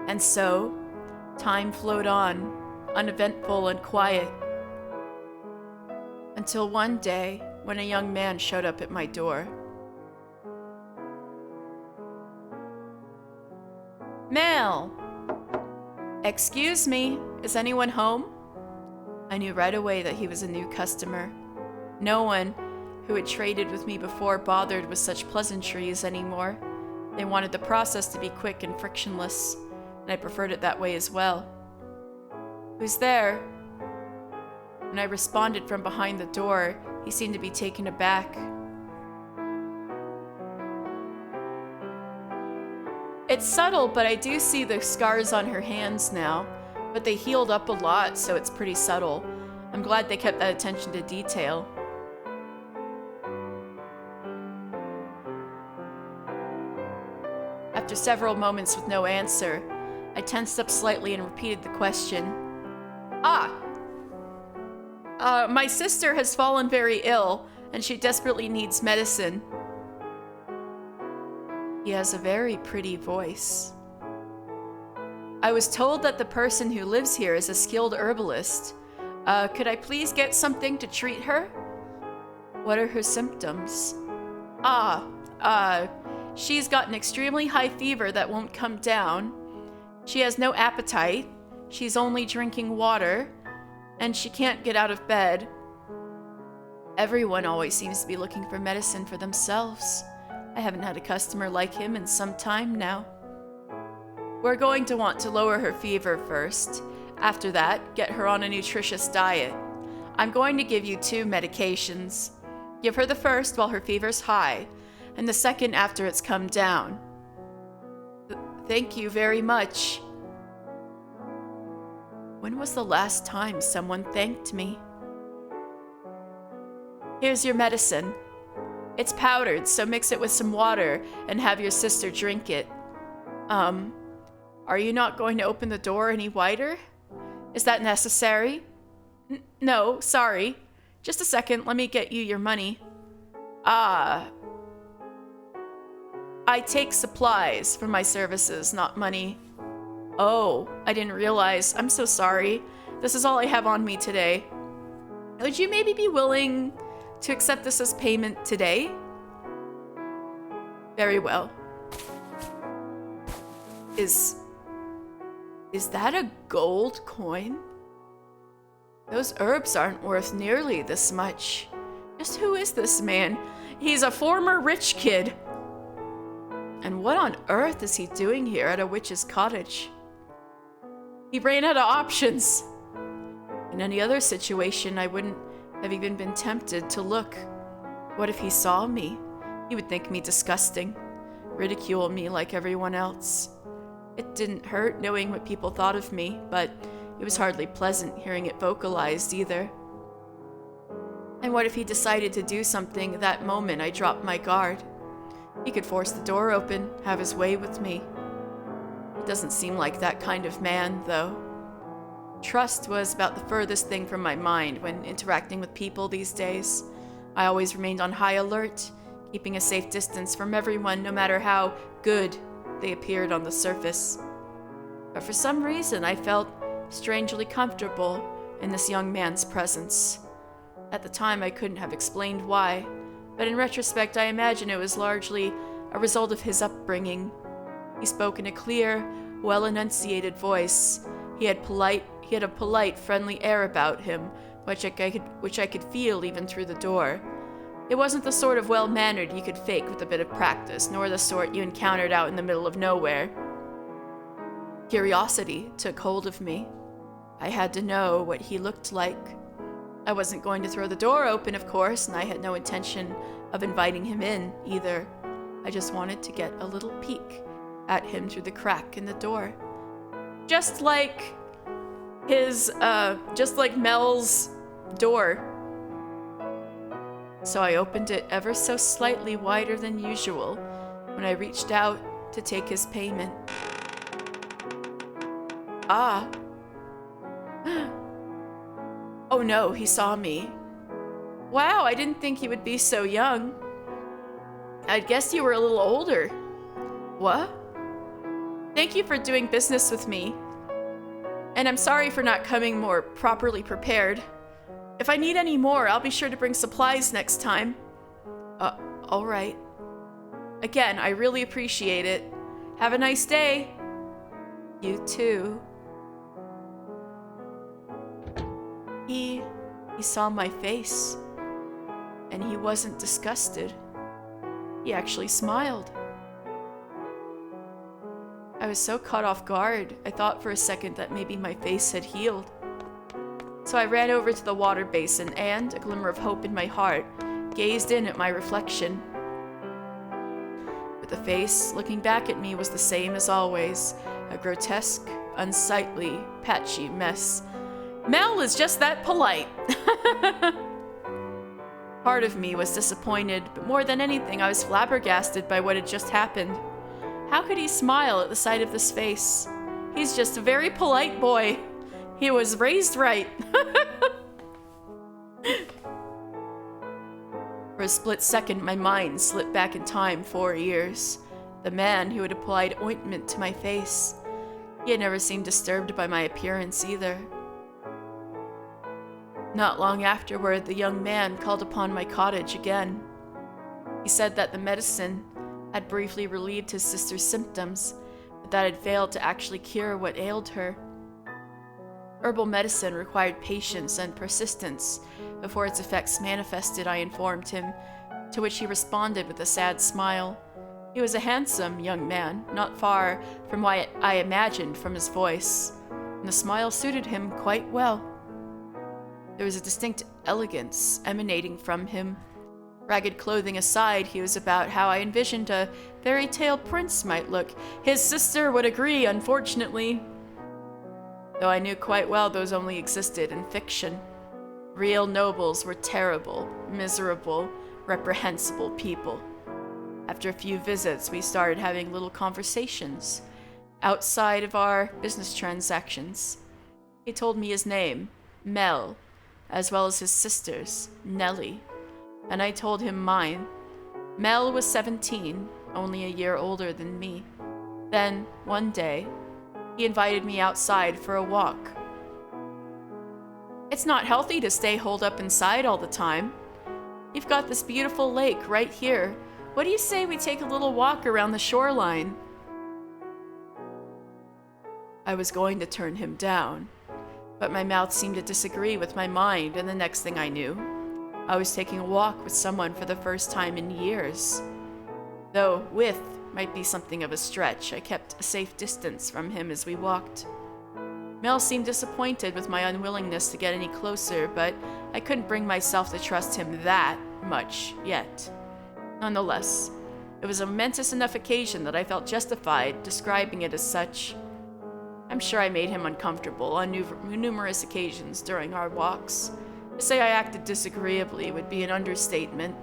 Speaker 1: And so, time flowed on, uneventful and quiet, until one day when a young man showed up at my door. Mail! Excuse me, is anyone home? I knew right away that he was a new customer. No one who had traded with me before bothered with such pleasantries anymore. They wanted the process to be quick and frictionless, and I preferred it that way as well. Who's there? When I responded from behind the door, he seemed to be taken aback. It's subtle, but I do see the scars on her hands now, but they healed up a lot, so it's pretty subtle. I'm glad they kept that attention to detail. After several moments with no answer, I tensed up slightly and repeated the question. My sister has fallen very ill, and she desperately needs medicine. He has a very pretty voice. I was told that the person who lives here is a skilled herbalist. Could I please get something to treat her? What are her symptoms? She's got an extremely high fever that won't come down. She has no appetite. She's only drinking water. And she can't get out of bed. Everyone always seems to be looking for medicine for themselves. I haven't had a customer like him in some time now. We're going to want to lower her fever first. After that, get her on a nutritious diet. I'm going to give you 2 medications. Give her the first while her fever's high, and the second after it's come down. Thank you very much. When was the last time someone thanked me? Here's your medicine. It's powdered, so mix it with some water and have your sister drink it. Are you not going to open the door any wider? Is that necessary? No, sorry. Just a second, let me get you your money. I take supplies for my services, not money. Oh, I didn't realize. I'm so sorry. This is all I have on me today. Would you maybe be willing to accept this as payment today? Very well. Is that a gold coin? Those herbs aren't worth nearly this much. Just who is this man? He's a former rich kid. And what on earth is he doing here at a witch's cottage? He ran out of options. In any other situation, I wouldn't have even been tempted to look. What if he saw me? He would think me disgusting, ridicule me like everyone else. It didn't hurt knowing what people thought of me, but it was hardly pleasant hearing it vocalized either. And what if he decided to do something that moment I dropped my guard? He could force the door open, have his way with me. He doesn't seem like that kind of man, though. Trust was about the furthest thing from my mind when interacting with people these days. I always remained on high alert, keeping a safe distance from everyone no matter how good they appeared on the surface. But for some reason, I felt strangely comfortable in this young man's presence. At the time, I couldn't have explained why, but in retrospect, I imagine it was largely a result of his upbringing. He spoke in a clear, well-enunciated voice. He had a polite, friendly air about him, which I could feel even through the door. It wasn't the sort of well-mannered you could fake with a bit of practice, nor the sort you encountered out in the middle of nowhere. Curiosity took hold of me. I had to know what he looked like. I wasn't going to throw the door open, of course, and I had no intention of inviting him in, either. I just wanted to get a little peek at him through the crack in the door. Just like Mel's door. So I opened it ever so slightly wider than usual when I reached out to take his payment. Ah. Oh no, he saw me. Wow, I didn't think he would be so young. I'd guess you were a little older. What? Thank you for doing business with me. And I'm sorry for not coming more properly prepared. If I need any more, I'll be sure to bring supplies next time. All right. Again, I really appreciate it. Have a nice day. You too. He saw my face, and he wasn't disgusted. He actually smiled. I was so caught off guard, I thought for a second that maybe my face had healed. So I ran over to the water basin and, a glimmer of hope in my heart, gazed in at my reflection. But the face looking back at me was the same as always, a grotesque, unsightly, patchy mess. Mel is just that polite. Part of me was disappointed, but more than anything, I was flabbergasted by what had just happened. How could he smile at the sight of this face? He's just a very polite boy. He was raised right. For a split second, my mind slipped back in time 4 years. The man who had applied ointment to my face. He had never seemed disturbed by my appearance either. Not long afterward, the young man called upon my cottage again. He said that the medicine had briefly relieved his sister's symptoms, but that had failed to actually cure what ailed her. Herbal medicine required patience and persistence before its effects manifested, I informed him, to which he responded with a sad smile. He was a handsome young man, not far from what I imagined from his voice, and the smile suited him quite well. There was a distinct elegance emanating from him. Ragged clothing aside, he was about how I envisioned a fairy tale prince might look. His sister would agree, unfortunately. Though I knew quite well those only existed in fiction. Real nobles were terrible, miserable, reprehensible people. After a few visits, we started having little conversations outside of our business transactions. He told me his name, Mel, as well as his sister's, Nellie, and I told him mine. Mel was 17, only a year older than me. Then, one day, he invited me outside for a walk. It's not healthy to stay holed up inside all the time. You've got this beautiful lake right here. What do you say we take a little walk around the shoreline? I was going to turn him down, but my mouth seemed to disagree with my mind, and the next thing I knew, I was taking a walk with someone for the first time in years. Though with might be something of a stretch, I kept a safe distance from him as we walked. Mel seemed disappointed with my unwillingness to get any closer, but I couldn't bring myself to trust him that much yet. Nonetheless, it was a momentous enough occasion that I felt justified describing it as such. I'm sure I made him uncomfortable on numerous occasions during our walks. To say I acted disagreeably would be an understatement.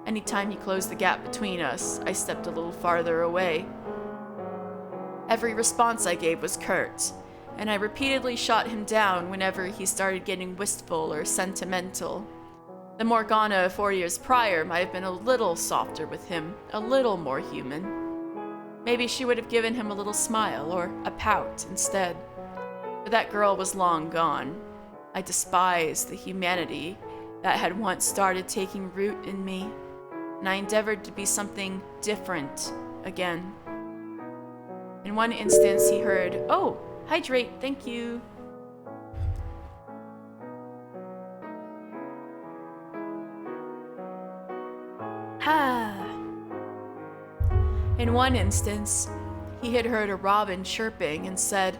Speaker 1: Anytime he closed the gap between us, I stepped a little farther away. Every response I gave was curt, and I repeatedly shot him down whenever he started getting wistful or sentimental. The Morgana 4 years prior might have been a little softer with him, a little more human. Maybe she would have given him a little smile or a pout instead. But that girl was long gone. I despised the humanity that had once started taking root in me, and I endeavored to be something different again. In one instance, he heard, "Oh, hydrate, thank you." In one instance, he had heard a robin chirping and said,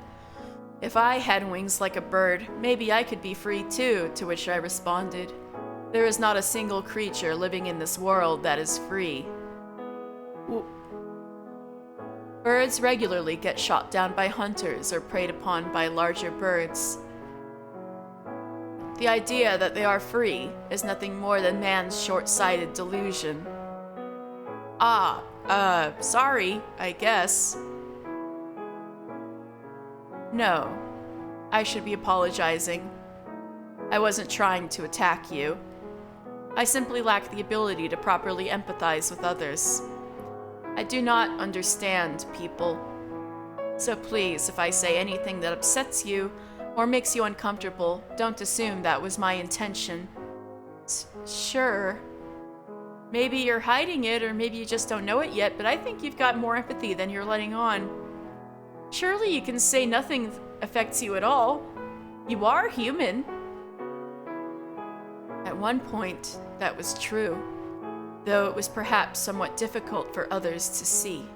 Speaker 1: "If I had wings like a bird, maybe I could be free too," to which I responded, "There is not a single creature living in this world that is free." Birds regularly get shot down by hunters or preyed upon by larger birds. The idea that they are free is nothing more than man's short-sighted delusion. Sorry, I guess. No, I should be apologizing. I wasn't trying to attack you. I simply lack the ability to properly empathize with others. I do not understand people. So please, if I say anything that upsets you or makes you uncomfortable, don't assume that was my intention. Sure. Maybe you're hiding it, or maybe you just don't know it yet, but I think you've got more empathy than you're letting on. Surely you can say nothing affects you at all. You are human. At one point, that was true, though it was perhaps somewhat difficult for others to see.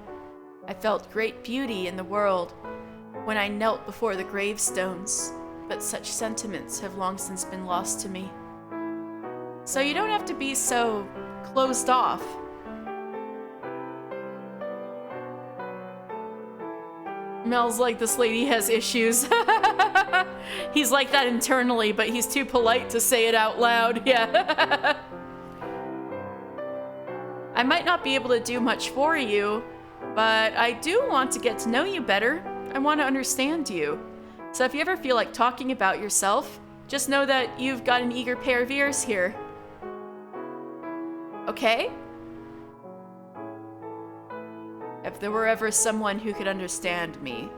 Speaker 1: I felt great beauty in the world when I knelt before the gravestones, but such sentiments have long since been lost to me. So you don't have to be so closed off. Mel's like, this lady has issues. He's like that internally, but he's too polite to say it out loud. Yeah. I might not be able to do much for you, but I do want to get to know you better. I want to understand you. So if you ever feel like talking about yourself, just know that you've got an eager pair of ears here. Okay? If there were ever someone who could understand me,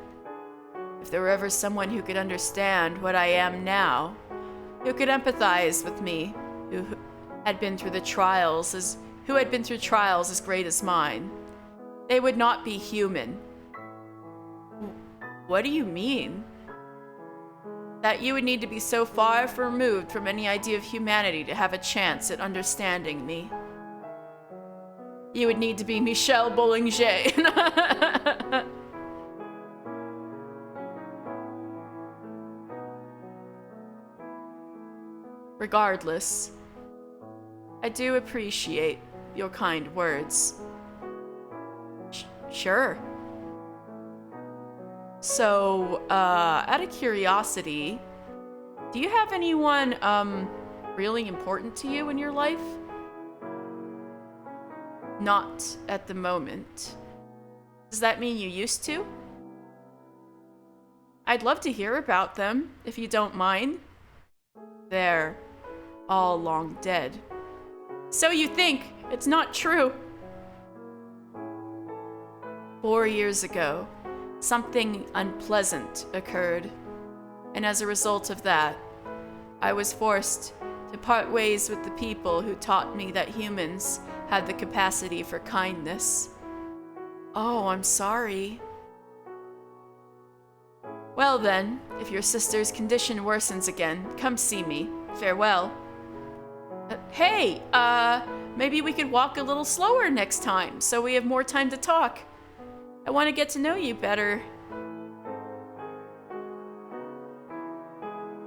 Speaker 1: if there were ever someone who could understand what I am now, who could empathize with me, who had been through trials as great as mine, they would not be human. What do you mean? That you would need to be so far removed from any idea of humanity to have a chance at understanding me. You would need to be Michel Bollinger. Regardless, I do appreciate your kind words. Sure. So, out of curiosity, do you have anyone, really important to you in your life? Not at the moment. Does that mean you used to? I'd love to hear about them, if you don't mind. They're all long dead. So you think. It's not true. 4 years ago, something unpleasant occurred, and as a result of that, I was forced to part ways with the people who taught me that humans had the capacity for kindness. Oh, I'm sorry. Well then, if your sister's condition worsens again, come see me. Farewell. Hey, maybe we could walk a little slower next time, so we have more time to talk. I want to get to know you better.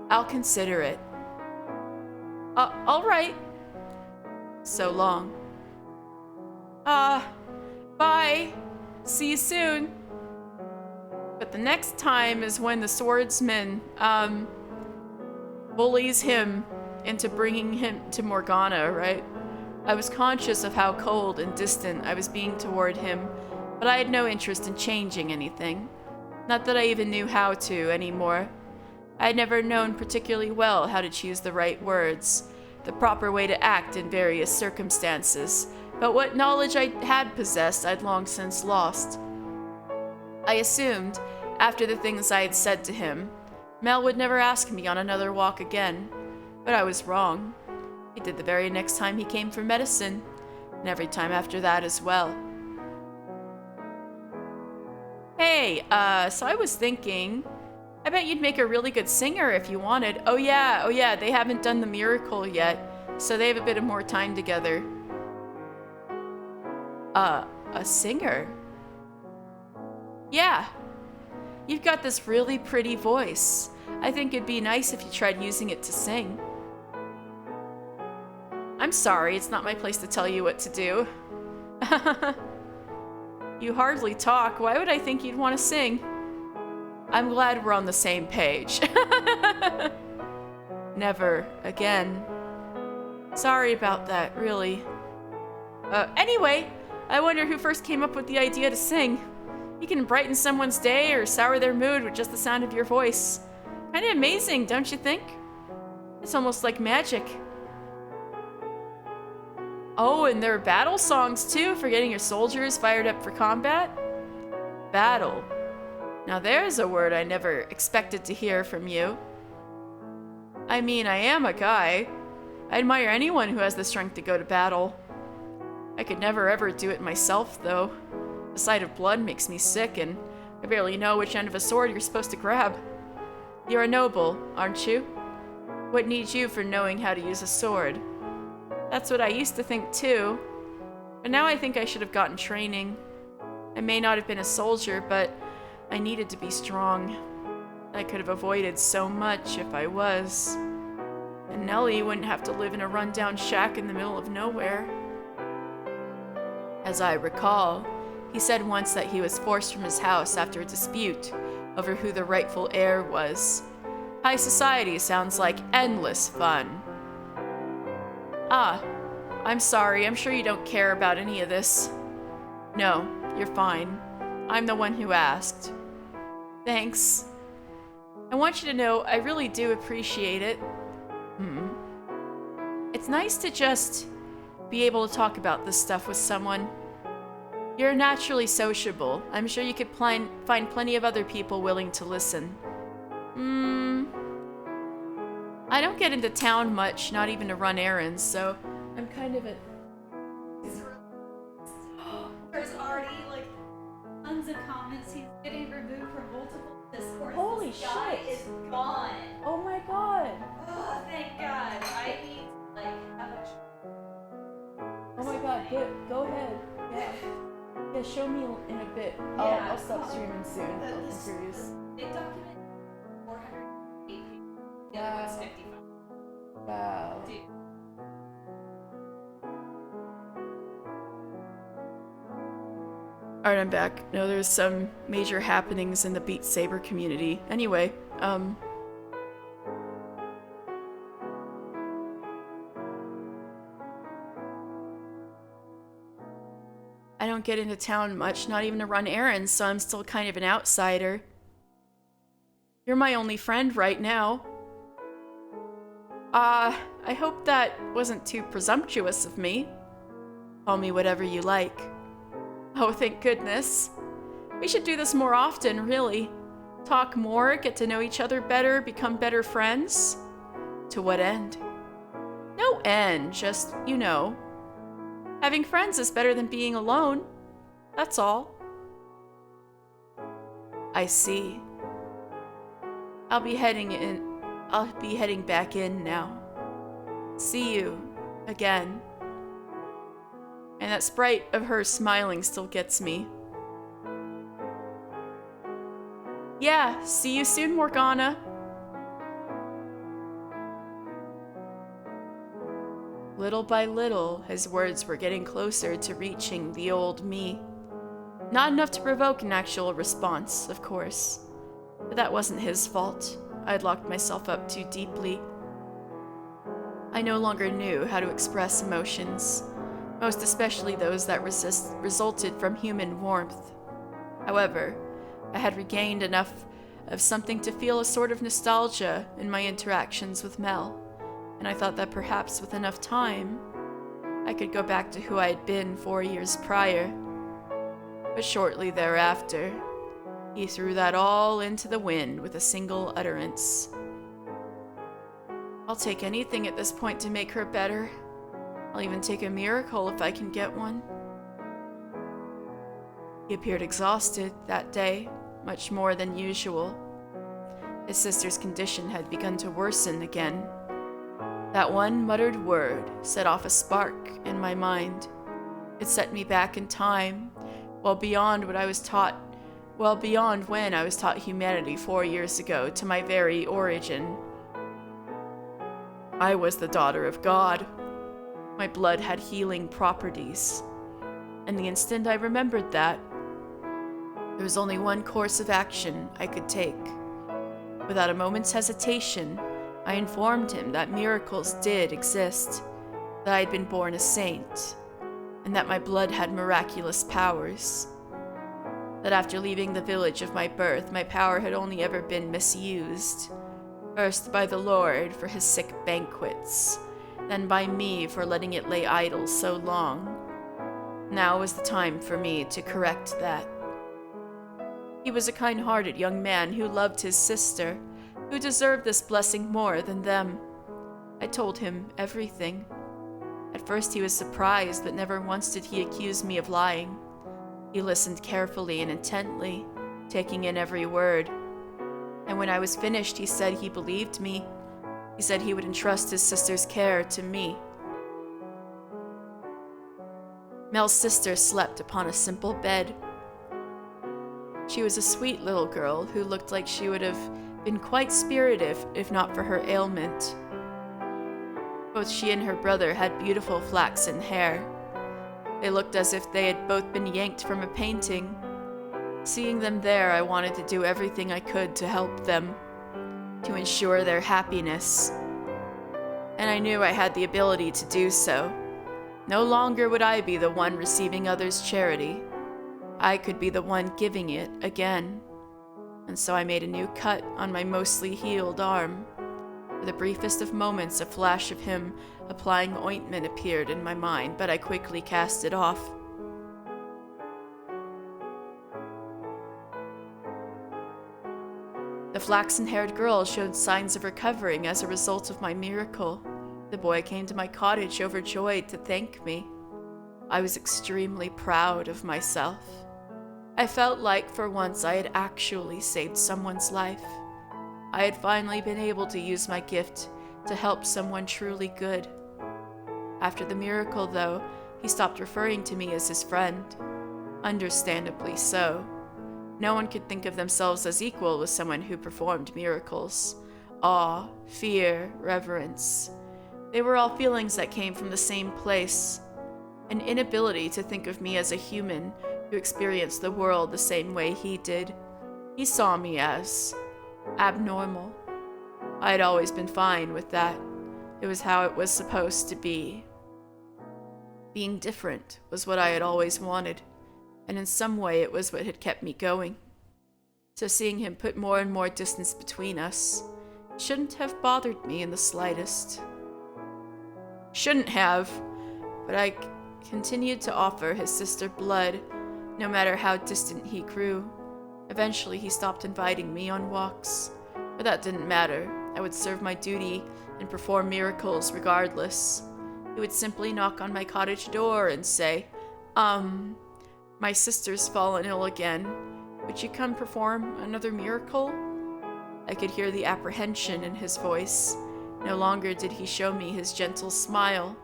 Speaker 1: I'll consider it. All right. So long. Bye. See you soon. But the next time is when the swordsman, bullies him into bringing him to Morgana, right? I was conscious of how cold and distant I was being toward him, but I had no interest in changing anything. Not that I even knew how to anymore. I had never known particularly well how to choose the right words, the proper way to act in various circumstances, but what knowledge I had possessed I'd long since lost. I assumed, after the things I had said to him, Mel would never ask me on another walk again, but I was wrong. He did the very next time he came for medicine, and every time after that as well. Hey, so I was thinking, I bet you'd make a really good singer if you wanted. Oh yeah, they haven't done the miracle yet, so they have a bit of more time together. A singer? Yeah. You've got this really pretty voice. I think it'd be nice if you tried using it to sing. I'm sorry, it's not my place to tell you what to do. You hardly talk. Why would I think you'd want to sing? I'm glad we're on the same page. Never again. Sorry about that, really. Anyway, I wonder who first came up with the idea to sing. You can brighten someone's day or sour their mood with just the sound of your voice. Kind of amazing, don't you think? It's almost like magic. Oh, and there are battle songs too, for getting your soldiers fired up for combat. Battle. Now there's a word I never expected to hear from you. I mean, I am a guy. I admire anyone who has the strength to go to battle. I could never ever do it myself, though. The sight of blood makes me sick, and I barely know which end of a sword you're supposed to grab. You're a noble, aren't you? What needs you for knowing how to use a sword? That's what I used to think too, but now I think I should have gotten training. I may not have been a soldier, but I needed to be strong. I could have avoided so much if I was. And Nellie wouldn't have to live in a rundown shack in the middle of nowhere. As I recall, he said once that he was forced from his house after a dispute over who the rightful heir was. High society sounds like endless fun. Ah, I'm sorry, I'm sure you don't care about any of this. No, you're fine. I'm the one who asked. Thanks. I want you to know I really do appreciate it. It's nice to just be able to talk about this stuff with someone. You're naturally sociable. I'm sure you could find plenty of other people willing to listen. I don't get into town much, not even to run errands, so I'm kind of a...
Speaker 3: There's already, like, tons of comments. He's getting removed from multiple Discords.
Speaker 1: Holy
Speaker 3: This guy
Speaker 1: shit.
Speaker 3: is gone.
Speaker 1: Oh my god!
Speaker 3: Oh, thank God. I need to, like, have a...
Speaker 1: Oh my god, go ahead. Yeah, show me in a bit.
Speaker 3: Yeah.
Speaker 1: I'll stop streaming soon. I'm
Speaker 3: This-
Speaker 1: curious.
Speaker 3: Big document, 408 pages. The
Speaker 1: Wow.
Speaker 3: other one's 55.
Speaker 1: Wow.
Speaker 3: Dude.
Speaker 1: Alright, I'm back. No, there's some major happenings in the Beat Saber community. Anyway, I don't get into town much, not even to run errands, so I'm still kind of an outsider. You're my only friend right now. I hope that wasn't too presumptuous of me. Call me whatever you like. Oh, thank goodness. We should do this more often, really. Talk more, get to know each other better, become better friends. To what end? No end, just, you know. Having friends is better than being alone. That's all. I see. I'll be heading back in now. See you again. And that sprite of her smiling still gets me. Yeah, see you soon, Morgana. Little by little, his words were getting closer to reaching the old me. Not enough to provoke an actual response, of course. But that wasn't his fault. I'd locked myself up too deeply. I no longer knew how to express emotions, most especially those that resulted from human warmth. However, I had regained enough of something to feel a sort of nostalgia in my interactions with Mel, and I thought that perhaps with enough time, I could go back to who I had been 4 years prior. But shortly thereafter, He threw that all into the wind with a single utterance. I'll take anything at this point to make her better. I'll even take a miracle if I can get one. He appeared exhausted that day, much more than usual. His sister's condition had begun to worsen again. That one muttered word set off a spark in my mind. It set me back in time, well beyond when I was taught humanity 4 years ago, to my very origin. I was the daughter of God. My blood had healing properties. And the instant I remembered that, there was only one course of action I could take. Without a moment's hesitation, I informed him that miracles did exist, that I had been born a saint, and that my blood had miraculous powers. That after leaving the village of my birth, my power had only ever been misused, first by the Lord for his sick banquets, then by me for letting it lay idle so long. Now was the time for me to correct that. He was a kind-hearted young man who loved his sister, who deserved this blessing more than them. I told him everything. At first he was surprised, but never once did he accuse me of lying. He listened carefully and intently, taking in every word. And when I was finished, he said he believed me. He said he would entrust his sister's care to me. Mel's sister slept upon a simple bed. She was a sweet little girl who looked like she would have been quite spirited if not for her ailment. Both she and her brother had beautiful flaxen hair. They looked as if they had both been yanked from a painting. Seeing them there, I wanted to do everything I could to help them, to ensure their happiness. And I knew I had the ability to do so. No longer would I be the one receiving others' charity. I could be the one giving it again. And so I made a new cut on my mostly healed arm. For the briefest of moments, a flash of him applying ointment appeared in my mind, but I quickly cast it off. The flaxen-haired girl showed signs of recovering as a result of my miracle. The boy came to my cottage overjoyed to thank me. I was extremely proud of myself. I felt like for once I had actually saved someone's life. I had finally been able to use my gift to help someone truly good. After the miracle, though, he stopped referring to me as his friend. Understandably so. No one could think of themselves as equal with someone who performed miracles. Awe, fear, reverence. They were all feelings that came from the same place. An inability to think of me as a human who experienced the world the same way he did. He saw me as abnormal. I had always been fine with that. It was how it was supposed to be. Being different was what I had always wanted, and in some way it was what had kept me going. So seeing him put more and more distance between us shouldn't have bothered me in the slightest. Shouldn't have, but I continued to offer his sister blood, no matter how distant he grew. Eventually he stopped inviting me on walks, but that didn't matter. I would serve my duty and perform miracles regardless. He would simply knock on my cottage door and say, my sister's fallen ill again. Would you come perform another miracle? I could hear the apprehension in his voice. No longer did he show me his gentle smile.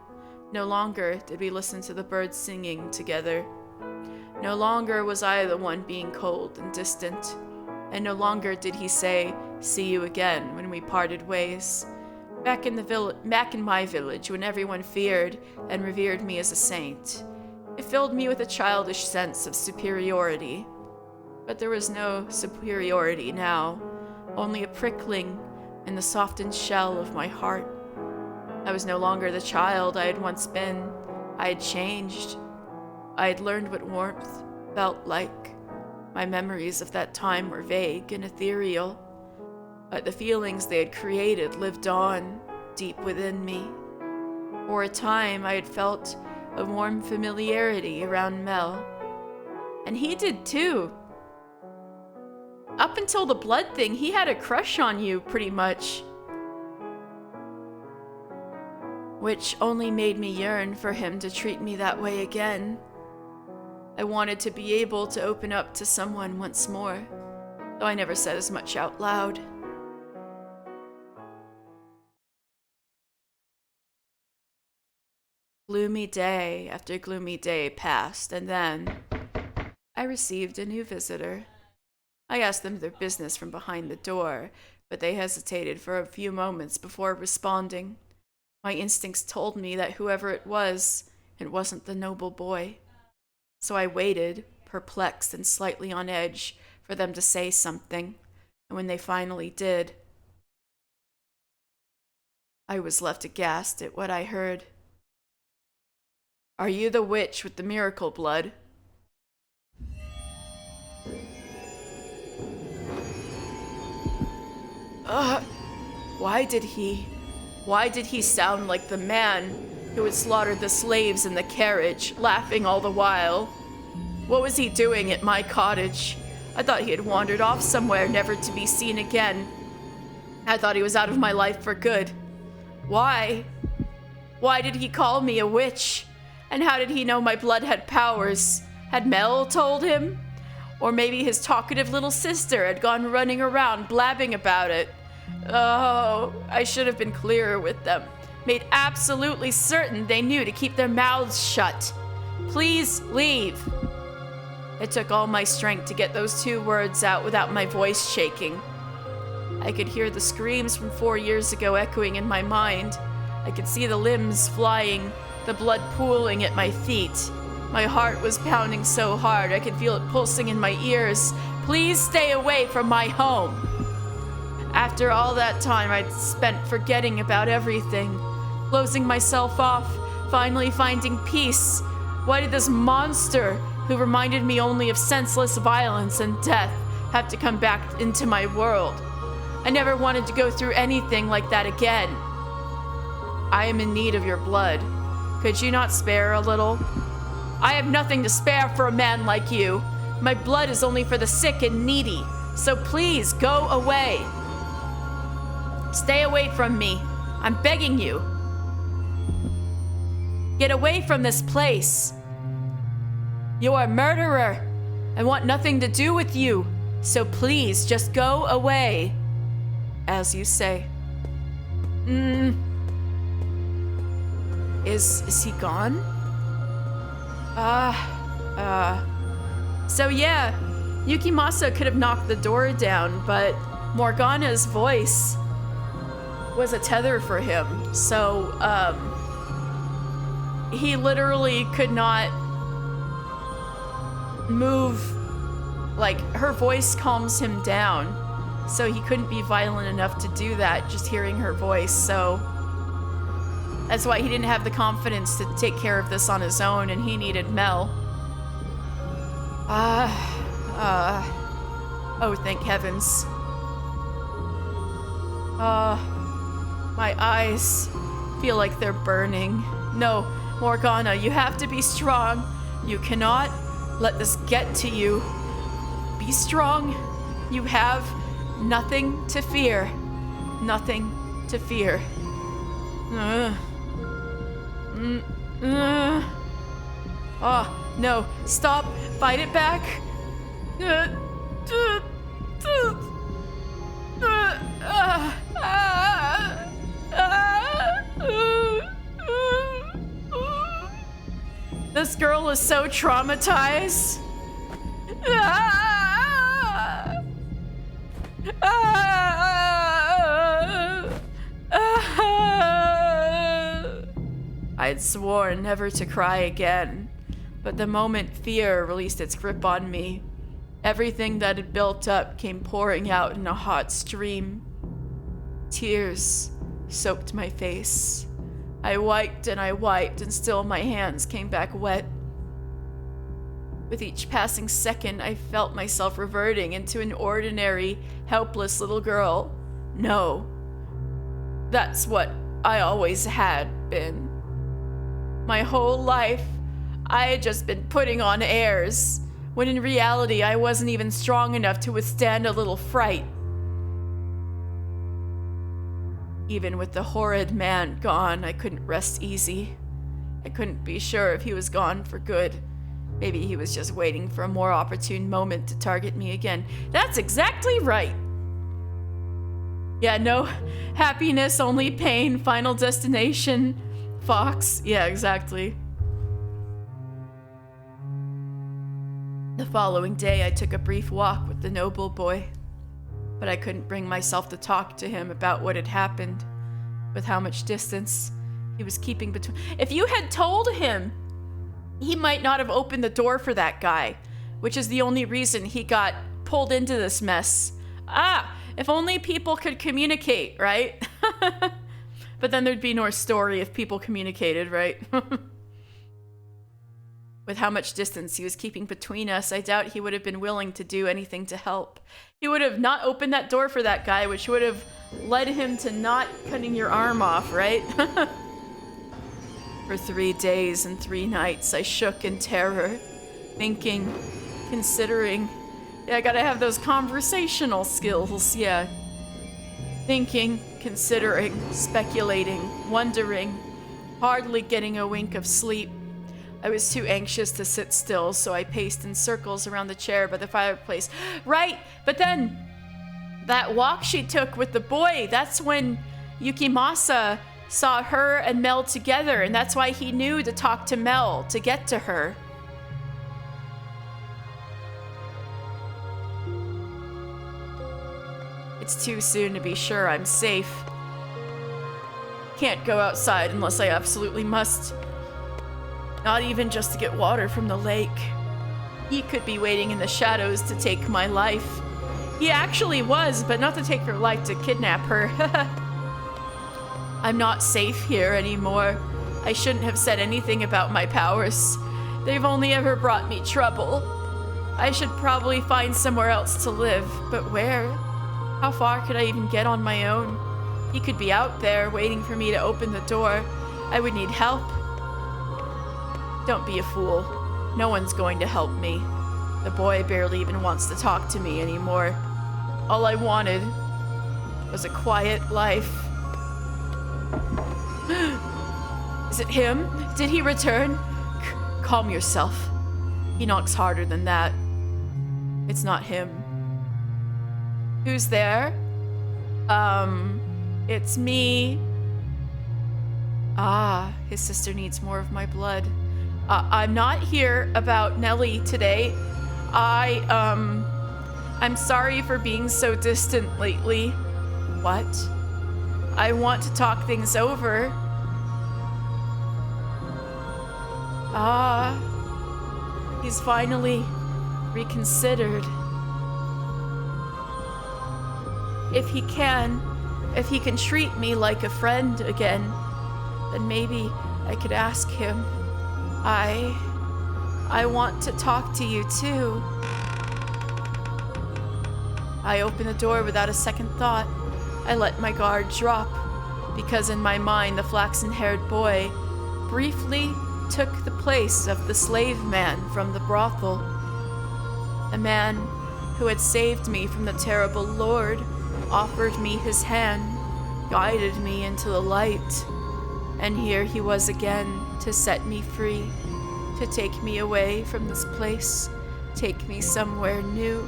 Speaker 1: No longer did we listen to the birds singing together. No longer was I the one being cold and distant. And no longer did he say, "See you again," when we parted ways. Back in my village, when everyone feared and revered me as a saint, it filled me with a childish sense of superiority. But there was no superiority now, only a prickling in the softened shell of my heart. I was no longer the child I had once been. I had changed. I had learned what warmth felt like. My memories of that time were vague and ethereal, but the feelings they had created lived on, deep within me. For a time, I had felt a warm familiarity around Mel. And he did too. Up until the blood thing, he had a crush on you, pretty much. Which only made me yearn for him to treat me that way again. I wanted to be able to open up to someone once more, though I never said as much out loud. Gloomy day after gloomy day passed, and then I received a new visitor. I asked them their business from behind the door, but they hesitated for a few moments before responding. My instincts told me that whoever it wasn't the noble boy. So I waited, perplexed and slightly on edge, for them to say something, and when they finally did, I was left aghast at what I heard. "Are you the witch with the miracle blood?" Why did he sound like the man who had slaughtered the slaves in the carriage, laughing all the while? What was he doing at my cottage? I thought he had wandered off somewhere, never to be seen again. I thought he was out of my life for good. Why? Why did he call me a witch? And how did he know my blood had powers? Had Mel told him? Or maybe his talkative little sister had gone running around blabbing about it. Oh, I should have been clearer with them. Made absolutely certain they knew to keep their mouths shut. Please leave. It took all my strength to get those 2 words out without my voice shaking. I could hear the screams from 4 years ago echoing in my mind. I could see the limbs flying, the blood pooling at my feet. My heart was pounding so hard I could feel it pulsing in my ears. Please stay away from my home. After all that time I'd spent forgetting about everything, closing myself off, finally finding peace, why did this monster, who reminded me only of senseless violence and death, have to come back into my world? I never wanted to go through anything like that again. I am in need of your blood. Could you not spare a little? I have nothing to spare for a man like you. My blood is only for the sick and needy, so please go away. Stay away from me. I'm begging you. Get away from this place. You are a murderer. I want nothing to do with you, so please just go away. As you say. Is he gone? So yeah, Yukimasa could have knocked the door down, but Morgana's voice was a tether for him. So, he literally could not move. Like, her voice calms him down. So he couldn't be violent enough to do that, just hearing her voice. So that's why he didn't have the confidence to take care of this on his own, and he needed Mel. Oh, thank heavens. My eyes feel like they're burning. No, Morgana, you have to be strong. You cannot let this get to you. Be strong. You have nothing to fear. Nothing to fear. Oh, no. Stop. Fight it back. This girl is so traumatized. I'd sworn never to cry again, but the moment fear released its grip on me, everything that had built up came pouring out in a hot stream. Tears soaked my face. I wiped, and still my hands came back wet. With each passing second, I felt myself reverting into an ordinary, helpless little girl. No, that's what I always had been. My whole life, I had just been putting on airs, when in reality I wasn't even strong enough to withstand a little fright. Even with the horrid man gone, I couldn't rest easy. I couldn't be sure if he was gone for good. Maybe he was just waiting for a more opportune moment to target me again. That's exactly right. Yeah, no happiness, only pain, final destination, Fox. Yeah, exactly. The following day, I took a brief walk with the noble boy, but I couldn't bring myself to talk to him about what had happened, with how much distance he was keeping between. If you had told him, he might not have opened the door for that guy, which is the only reason he got pulled into this mess. If only people could communicate, right? But then there'd be no story if people communicated, right? With how much distance he was keeping between us, I doubt he would have been willing to do anything to help. He would have not opened that door for that guy, which would have led him to not cutting your arm off, right? For 3 days and 3 nights, I shook in terror, thinking, considering. Yeah, I gotta have those conversational skills, yeah. Thinking, considering, speculating, wondering, hardly getting a wink of sleep. I was too anxious to sit still, so I paced in circles around the chair by the fireplace. Right, but then that walk she took with the boy, that's when Yukimasa saw her and Mel together, and that's why he knew to talk to Mel to get to her. It's too soon to be sure I'm safe. Can't go outside unless I absolutely must. Not even just to get water from the lake. He could be waiting in the shadows to take my life. He actually was, but not to take her life, to kidnap her. I'm not safe here anymore. I shouldn't have said anything about my powers. They've only ever brought me trouble. I should probably find somewhere else to live, but where? How far could I even get on my own? He could be out there waiting for me to open the door. I would need help. Don't be a fool. No one's going to help me. The boy barely even wants to talk to me anymore. All I wanted was a quiet life. Is it him? Did he return? Calm yourself. He knocks harder than that. It's not him. Who's there? It's me. His sister needs more of my blood. I'm not here about Nellie today. I'm sorry for being so distant lately. What? I want to talk things over. He's finally reconsidered. If he can treat me like a friend again, then maybe I could ask him. I want to talk to you too. I opened the door without a second thought. I let my guard drop, because in my mind the flaxen-haired boy briefly took the place of the slave man from the brothel. The man who had saved me from the terrible lord offered me his hand, guided me into the light, and here he was again to set me free, to take me away from this place, take me somewhere new.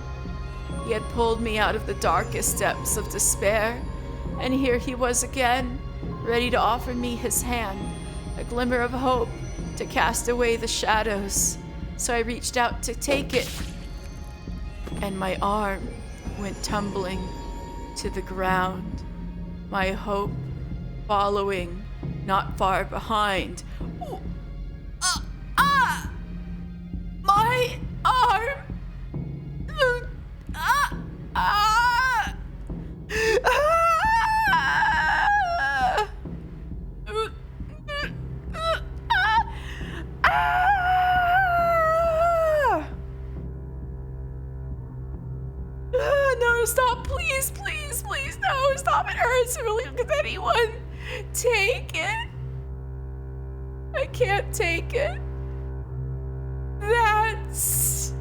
Speaker 1: He had pulled me out of the darkest depths of despair, and here he was again, ready to offer me his hand, a glimmer of hope to cast away the shadows. So I reached out to take it, and my arm went tumbling to the ground, my hope following not far behind. Ooh. My arm! No, stop, please, please, please, no, stop, it hurts really. Could anyone take it? I can't take it. That's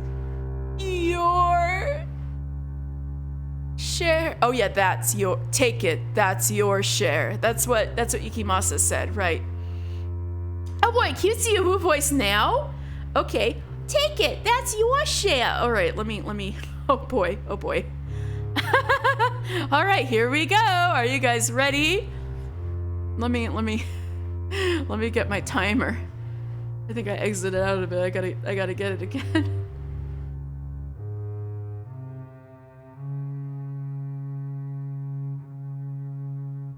Speaker 1: share. Oh yeah, take it. That's your share. That's what Ikimasa said, right? Oh boy, cutesy Ubu voice now? Okay, take it. That's your share. All right, let me. Oh boy. All right, here we go. Are you guys ready? Let me get my timer. I think I exited out of it. I gotta get it again.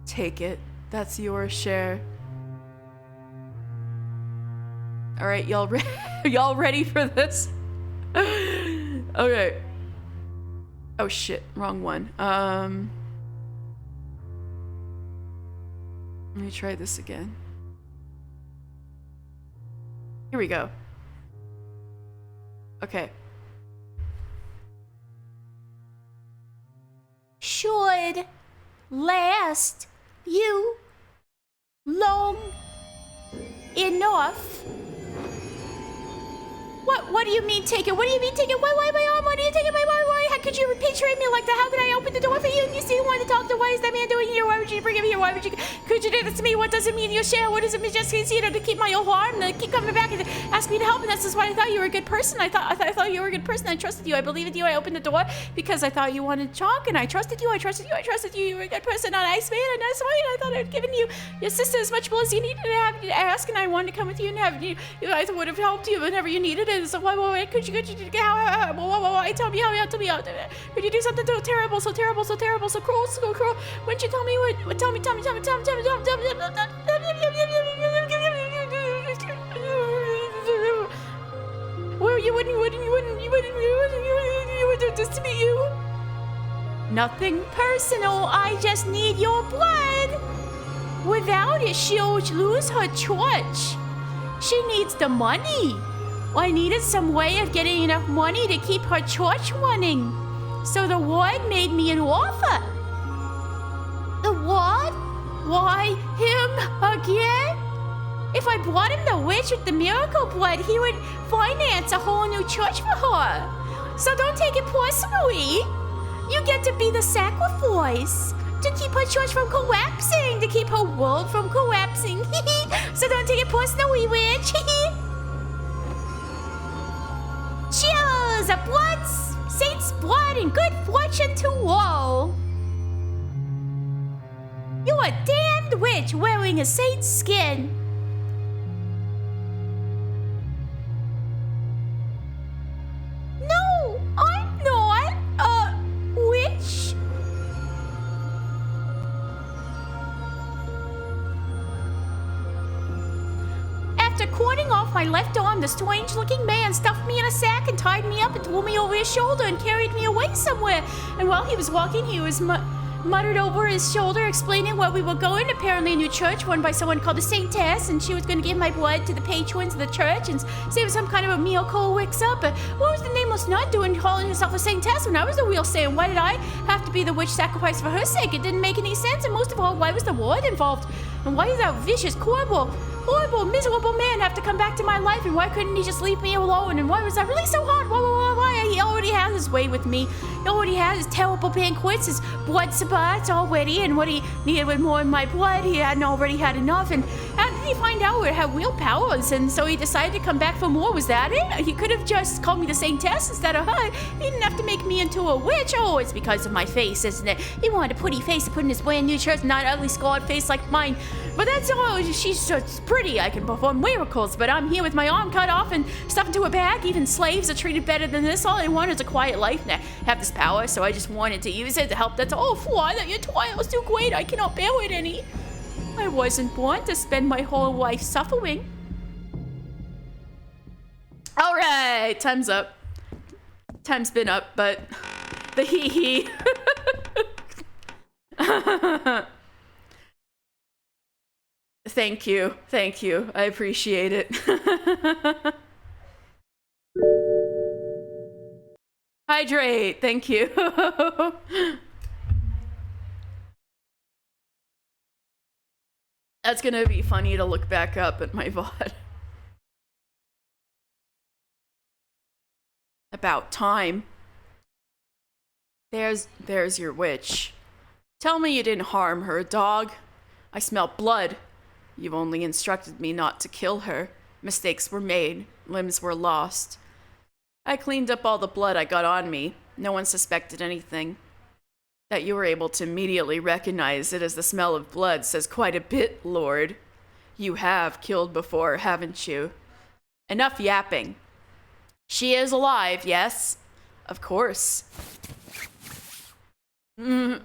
Speaker 1: Take it. That's your share. All right, y'all y'all ready for this? Okay. Oh shit, wrong one. Let me try this again. Here we go. Okay.
Speaker 2: Should last you long enough. What do you mean take it? What do you mean take it? Why my arm? Why do you take it? Why? How could you betray me like that? How could I open the door for you? And you still want to talk to? Why is that man doing here? Why would you bring him here? Could you do this to me? What does it mean you share? What does it mean just to keep my old arm? To keep coming back and ask me to help? And that's just why I thought you were a good person. I thought you were a good person. I trusted you. I believed in you. I opened the door because I thought you wanted to talk, and I trusted you. You were a good person, a nice man, a nice way. And I thought I'd given you your sister as much blood as you needed to have to ask, and I wanted to come with you and have you. I would have helped you whenever you needed it. So why could you why tell me how could you do something so terrible, so cruel? Wouldn't you tell me what tell me well, you wouldn't do this to me, you. Nothing personal, I just need your blood. Without it, she'll lose her church. She needs the money. I needed some way of getting enough money to keep her church running. So the ward made me an offer. The ward? Why, him again? If I brought him the witch with the miracle blood, he would finance a whole new church for her. So don't take it personally. You get to be the sacrifice to keep her church from collapsing, to keep her world from collapsing. So don't take it personally, witch. Cheers! A blood, saint's blood, and good fortune to all. You're a damned witch wearing a saint's skin. No, I'm not a witch. After cording off my left arm, the strange-looking man stuffed me in a sack and tied me up and threw me over his shoulder and carried me away somewhere. And while he was walking, he was muttered over his shoulder, explaining where we were going. Apparently a new church run by someone called the Saintess, and she was going to give my blood to the patrons of the church and say it was some kind of a miracle wicks up. But what was the nameless nut doing calling herself a Saintess when I was the real saint? Why did I have to be the witch sacrifice for her sake? It didn't make any sense. And most of all, why was the ward involved? And why did that vicious, horrible, miserable man have to come back to my life? And why couldn't he just leave me alone? And why was that really so hard? Why? He already has his way with me. He already has his terrible banquets, his blood sabbats already, and what he needed with more of my blood, he hadn't already had enough. And how did he find out it had real powers? And so he decided to come back for more. Was that it? He could have just called me the Saintess instead of her. He didn't have to make me into a witch. Oh, it's because of my face, isn't it? He wanted a pretty face to put in his brand new church, not an ugly scarred face like mine. But that's all. She's just pretty. I can perform miracles, but I'm here with my arm cut off and stuffed into a bag. Even slaves are treated better than this. All I want is a quiet life and I have this power, so I just wanted to use it to help. That's all. Why? That your trial was too great. I cannot bear it any. I wasn't born to spend my whole life suffering. All right, time's up. Time's been up, but the hee. Thank you. I appreciate it. Hydrate. Thank you. That's gonna be funny to look back up at my VOD. About time.
Speaker 1: There's your witch. Tell me you didn't harm her, dog. I smell blood. You only instructed me not to kill her. Mistakes were made. Limbs were lost. I cleaned up all the blood I got on me. No one suspected anything. That you were able to immediately recognize it as the smell of blood says quite a bit, Lord. You have killed before, haven't you? Enough yapping. She is alive, yes? Of course. Yeah,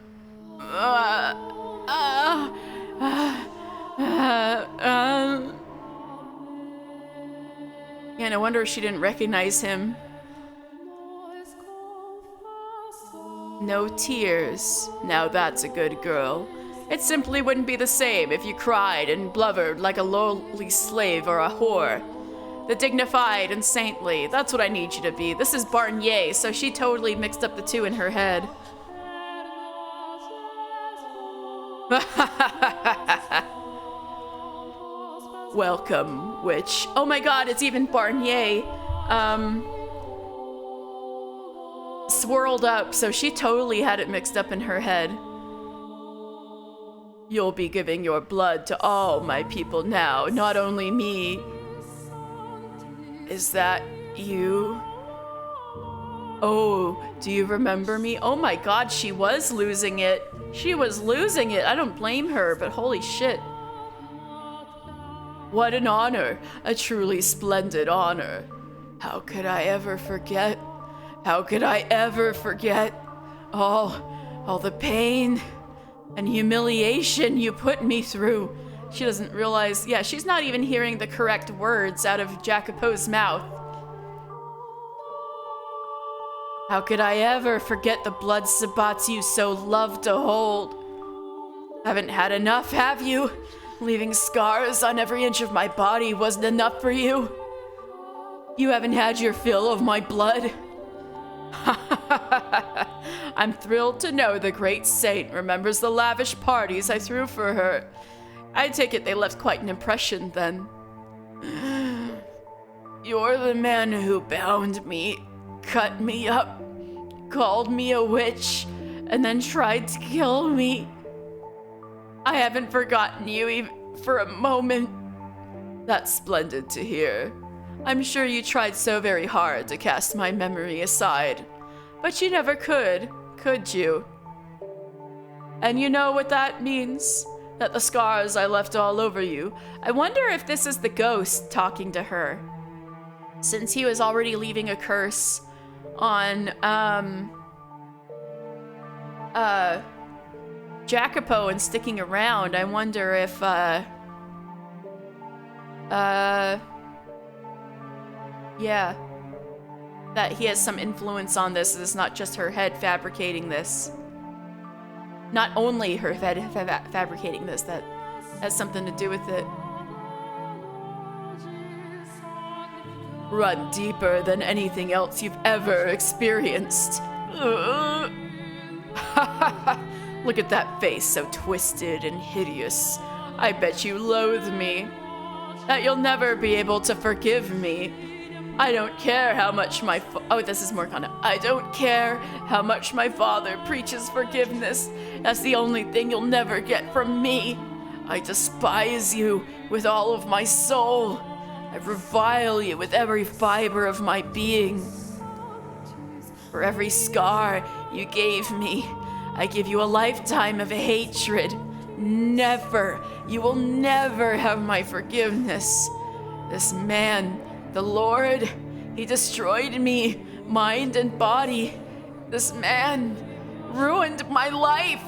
Speaker 1: no wonder she didn't recognize him. No tears. Now that's a good girl. It simply wouldn't be the same if you cried and blubbered like a lowly slave or a whore. The dignified and saintly, that's what I need you to be. This is Barnier, so she totally mixed up the two in her head. Welcome, witch. Oh my god, it's even Barnier. Swirled up, so she totally had it mixed up in her head. You'll be giving your blood to all my people now, not only me. Is that you? Oh, do you remember me? Oh my god, she was losing it. She was losing it. I don't blame her, but holy shit. What an honor. A truly splendid honor. How could I ever forget? How could I ever forget all the pain and humiliation you put me through? She doesn't realize, yeah, she's not even hearing the correct words out of Jacopo's mouth. How could I ever forget the blood sabbats you so loved to hold? Haven't had enough, have you? Leaving scars on every inch of my body wasn't enough for you? You haven't had your fill of my blood? I'm thrilled to know the great saint remembers the lavish parties I threw for her. I take it they left quite an impression then. You're the man who bound me, cut me up, called me a witch, and then tried to kill me. I haven't forgotten you even for a moment. That's splendid to hear. I'm sure you tried so very hard to cast my memory aside, but you never could you? And you know what that means? That the scars I left all over you. I wonder if this is the ghost talking to her. Since he was already leaving a curse on, Jacopo and sticking around, I wonder if, yeah, that he has some influence on this. It's not just her head fabricating this. Not only her head fabricating this, that has something to do with it. Run deeper than anything else you've ever experienced. Look at that face, so twisted and hideous. I bet you loathe me. That you'll never be able to forgive me. I don't care how much this is Morgana. I don't care how much my father preaches forgiveness. That's the only thing you'll never get from me. I despise you with all of my soul. I revile you with every fiber of my being. For every scar you gave me, I give you a lifetime of hatred. Never, you will never have my forgiveness. This man, the Lord, he destroyed me, mind and body. This man ruined my life.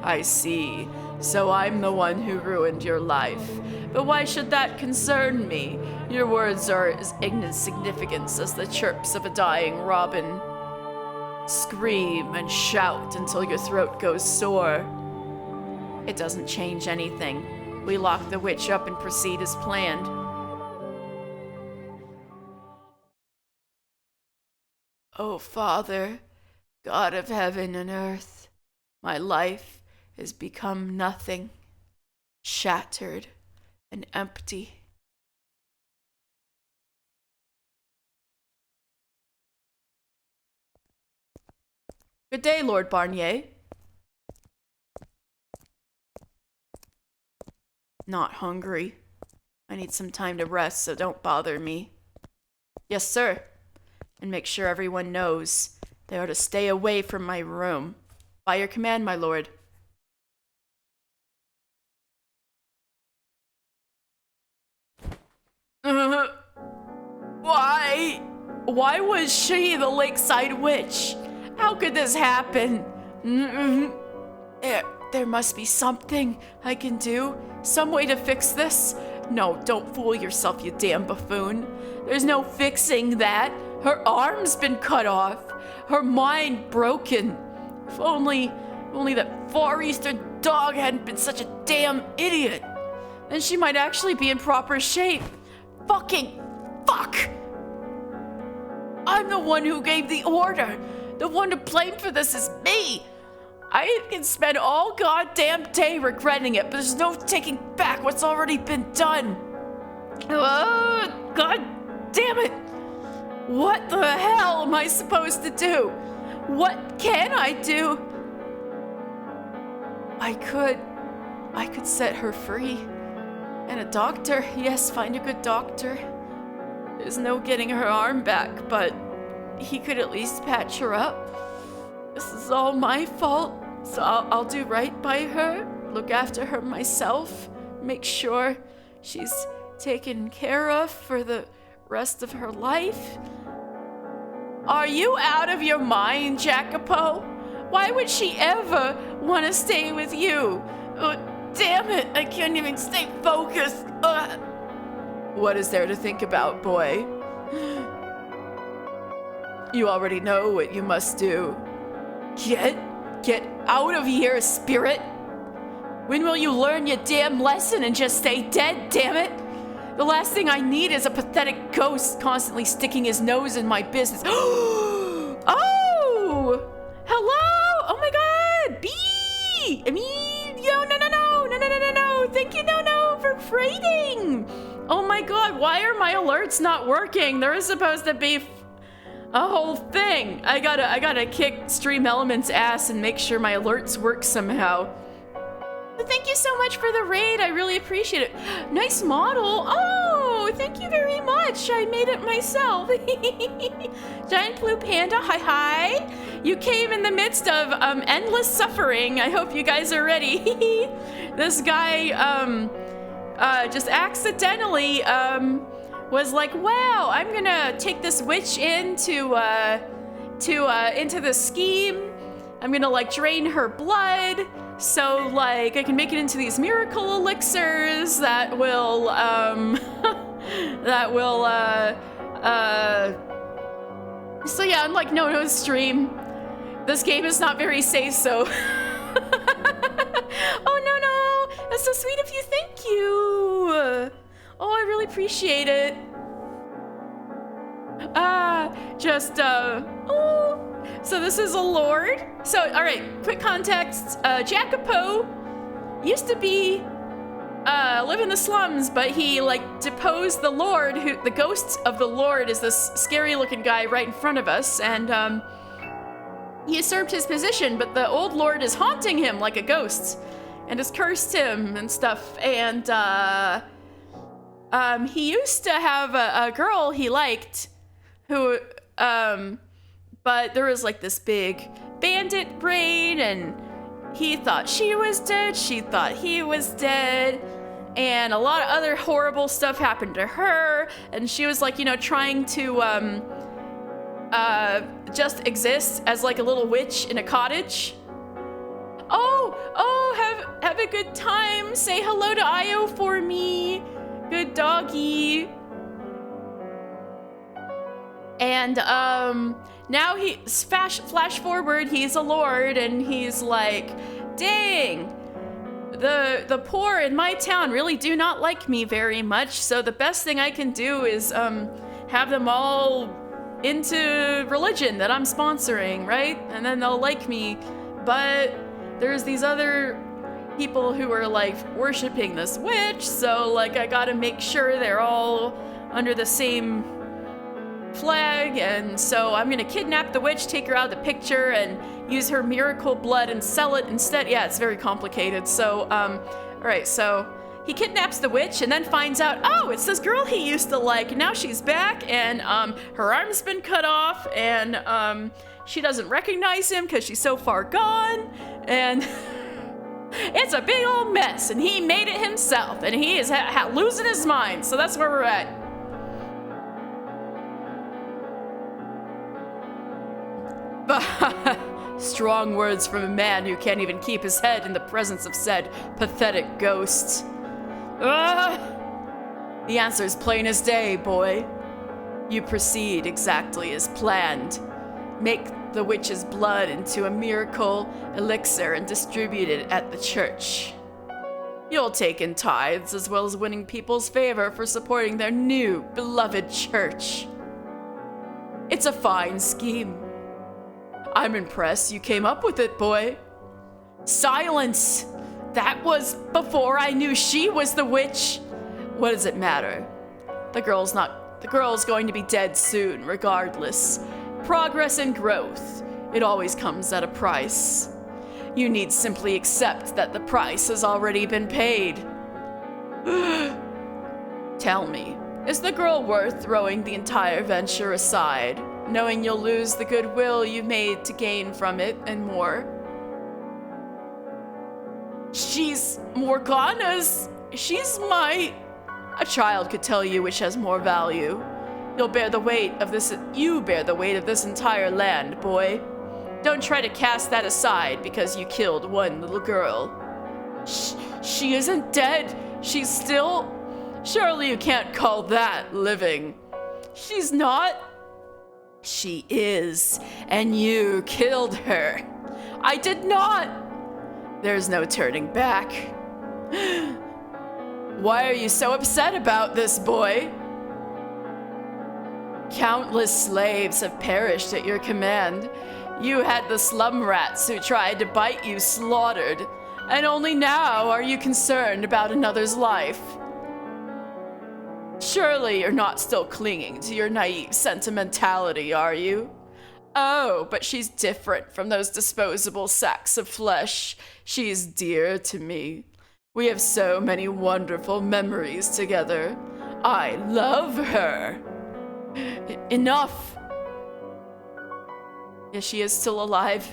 Speaker 1: I see. So I'm the one who ruined your life. But why should that concern me? Your words are as insignificant as the chirps of a dying robin. Scream and shout until your throat goes sore. It doesn't change anything. We lock the witch up and proceed as planned. Oh, Father, God of heaven and earth, my life has become nothing, shattered and empty. Good day, Lord Barnier. Not hungry. I need some time to rest, so don't bother me. Yes, sir. And make sure everyone knows they are to stay away from my room. By your command, my lord. Why? Why was she the lakeside witch? How could this happen? There must be something I can do. Some way to fix this. No, don't fool yourself, you damn buffoon. There's no fixing that. Her arm's been cut off. Her mind broken. If only that Far Eastern dog hadn't been such a damn idiot. Then she might actually be in proper shape. Fucking fuck! I'm the one who gave the order. The one to blame for this is me. I can spend all goddamn day regretting it, but there's no taking back what's already been done. Oh, god damn it. What the hell am I supposed to do? What can I do? I could set her free. And a doctor, yes, find a good doctor. There's no getting her arm back, but he could at least patch her up. This is all my fault, so I'll do right by her, look after her myself, make sure she's taken care of for the rest of her life. Are you out of your mind, Jacopo? Why would she ever want to stay with you? Damn it, I can't even stay focused. Ugh. What is there to think about, boy? You already know what you must do. Get out of here, spirit. When will you learn your damn lesson and just stay dead, damn it? The last thing I need is a pathetic ghost constantly sticking his nose in my business. Oh! Hello! Oh my god! Bee! I mean, no. Thank you, no, for raiding! Oh my god, why are my alerts not working? There is supposed to be a whole thing. I gotta kick Stream Elements' ass and make sure my alerts work somehow. Thank you so much for the raid. I really appreciate it. Nice model. Oh, thank you very much. I made it myself. Giant blue panda. Hi. You came in the midst of endless suffering. I hope you guys are ready. This guy just accidentally was like, wow, I'm gonna take this witch into the scheme. I'm gonna like drain her blood, so like I can make it into these miracle elixirs that will so yeah, I'm like, no stream. This game is not very safe, so oh no, that's so sweet of you, thank you. Oh, I really appreciate it. Oh. So this is a lord. So, all right, quick context. Jacopo used to be, live in the slums, but he like deposed the lord, the ghost of the lord is this scary looking guy right in front of us. And, he usurped his position, but the old lord is haunting him like a ghost and has cursed him and stuff. And, he used to have a girl he liked who, but there was like this big bandit raid and he thought she was dead, she thought he was dead, and a lot of other horrible stuff happened to her, and she was like, you know, trying to just exist as like a little witch in a cottage. Oh, have a good time. Say hello to Io for me. Good doggy. And now flash forward, he's a lord and he's like, dang, the poor in my town really do not like me very much, so the best thing I can do is have them all into religion that I'm sponsoring, right? And then they'll like me. But there's these other people who are like worshiping this witch, so like I gotta make sure they're all under the same flag, and so I'm gonna kidnap the witch, take her out of the picture, and use her miracle blood and sell it instead. Yeah, it's very complicated. So, alright, so he kidnaps the witch and then finds out, oh, it's this girl he used to like, and now she's back, and her arm's been cut off, and she doesn't recognize him because she's so far gone, and it's a big old mess, and he made it himself, and he is losing his mind, so that's where we're at. Strong words from a man who can't even keep his head in the presence of said pathetic ghost. The answer is plain as day, boy. You proceed exactly as planned. Make the witch's blood into a miracle elixir and distribute it at the church. You'll take in tithes as well as winning people's favor for supporting their new, beloved church. It's a fine scheme. I'm impressed you came up with it, boy. Silence! That was before I knew she was the witch. What does it matter? The girl's going to be dead soon, regardless. Progress and growth. It always comes at a price. You need simply accept that the price has already been paid. Tell me, is the girl worth throwing the entire venture aside, knowing you'll lose the goodwill you've made to gain from it and more? She's Morgana's. She's my... A child could tell you which has more value. You bear the weight of this entire land, boy. Don't try to cast that aside because you killed one little girl. She isn't dead. She's still... Surely you can't call that living. She's not. She is, and you killed her. I did not. There's no turning back. Why are you so upset about this, boy? Countless slaves have perished at your command. You had the slum rats who tried to bite you slaughtered, and only now are you concerned about another's life. Surely you're not still clinging to your naive sentimentality, are you? Oh, but she's different from those disposable sacks of flesh. She's dear to me. We have so many wonderful memories together. I love her. Enough! If she is still alive,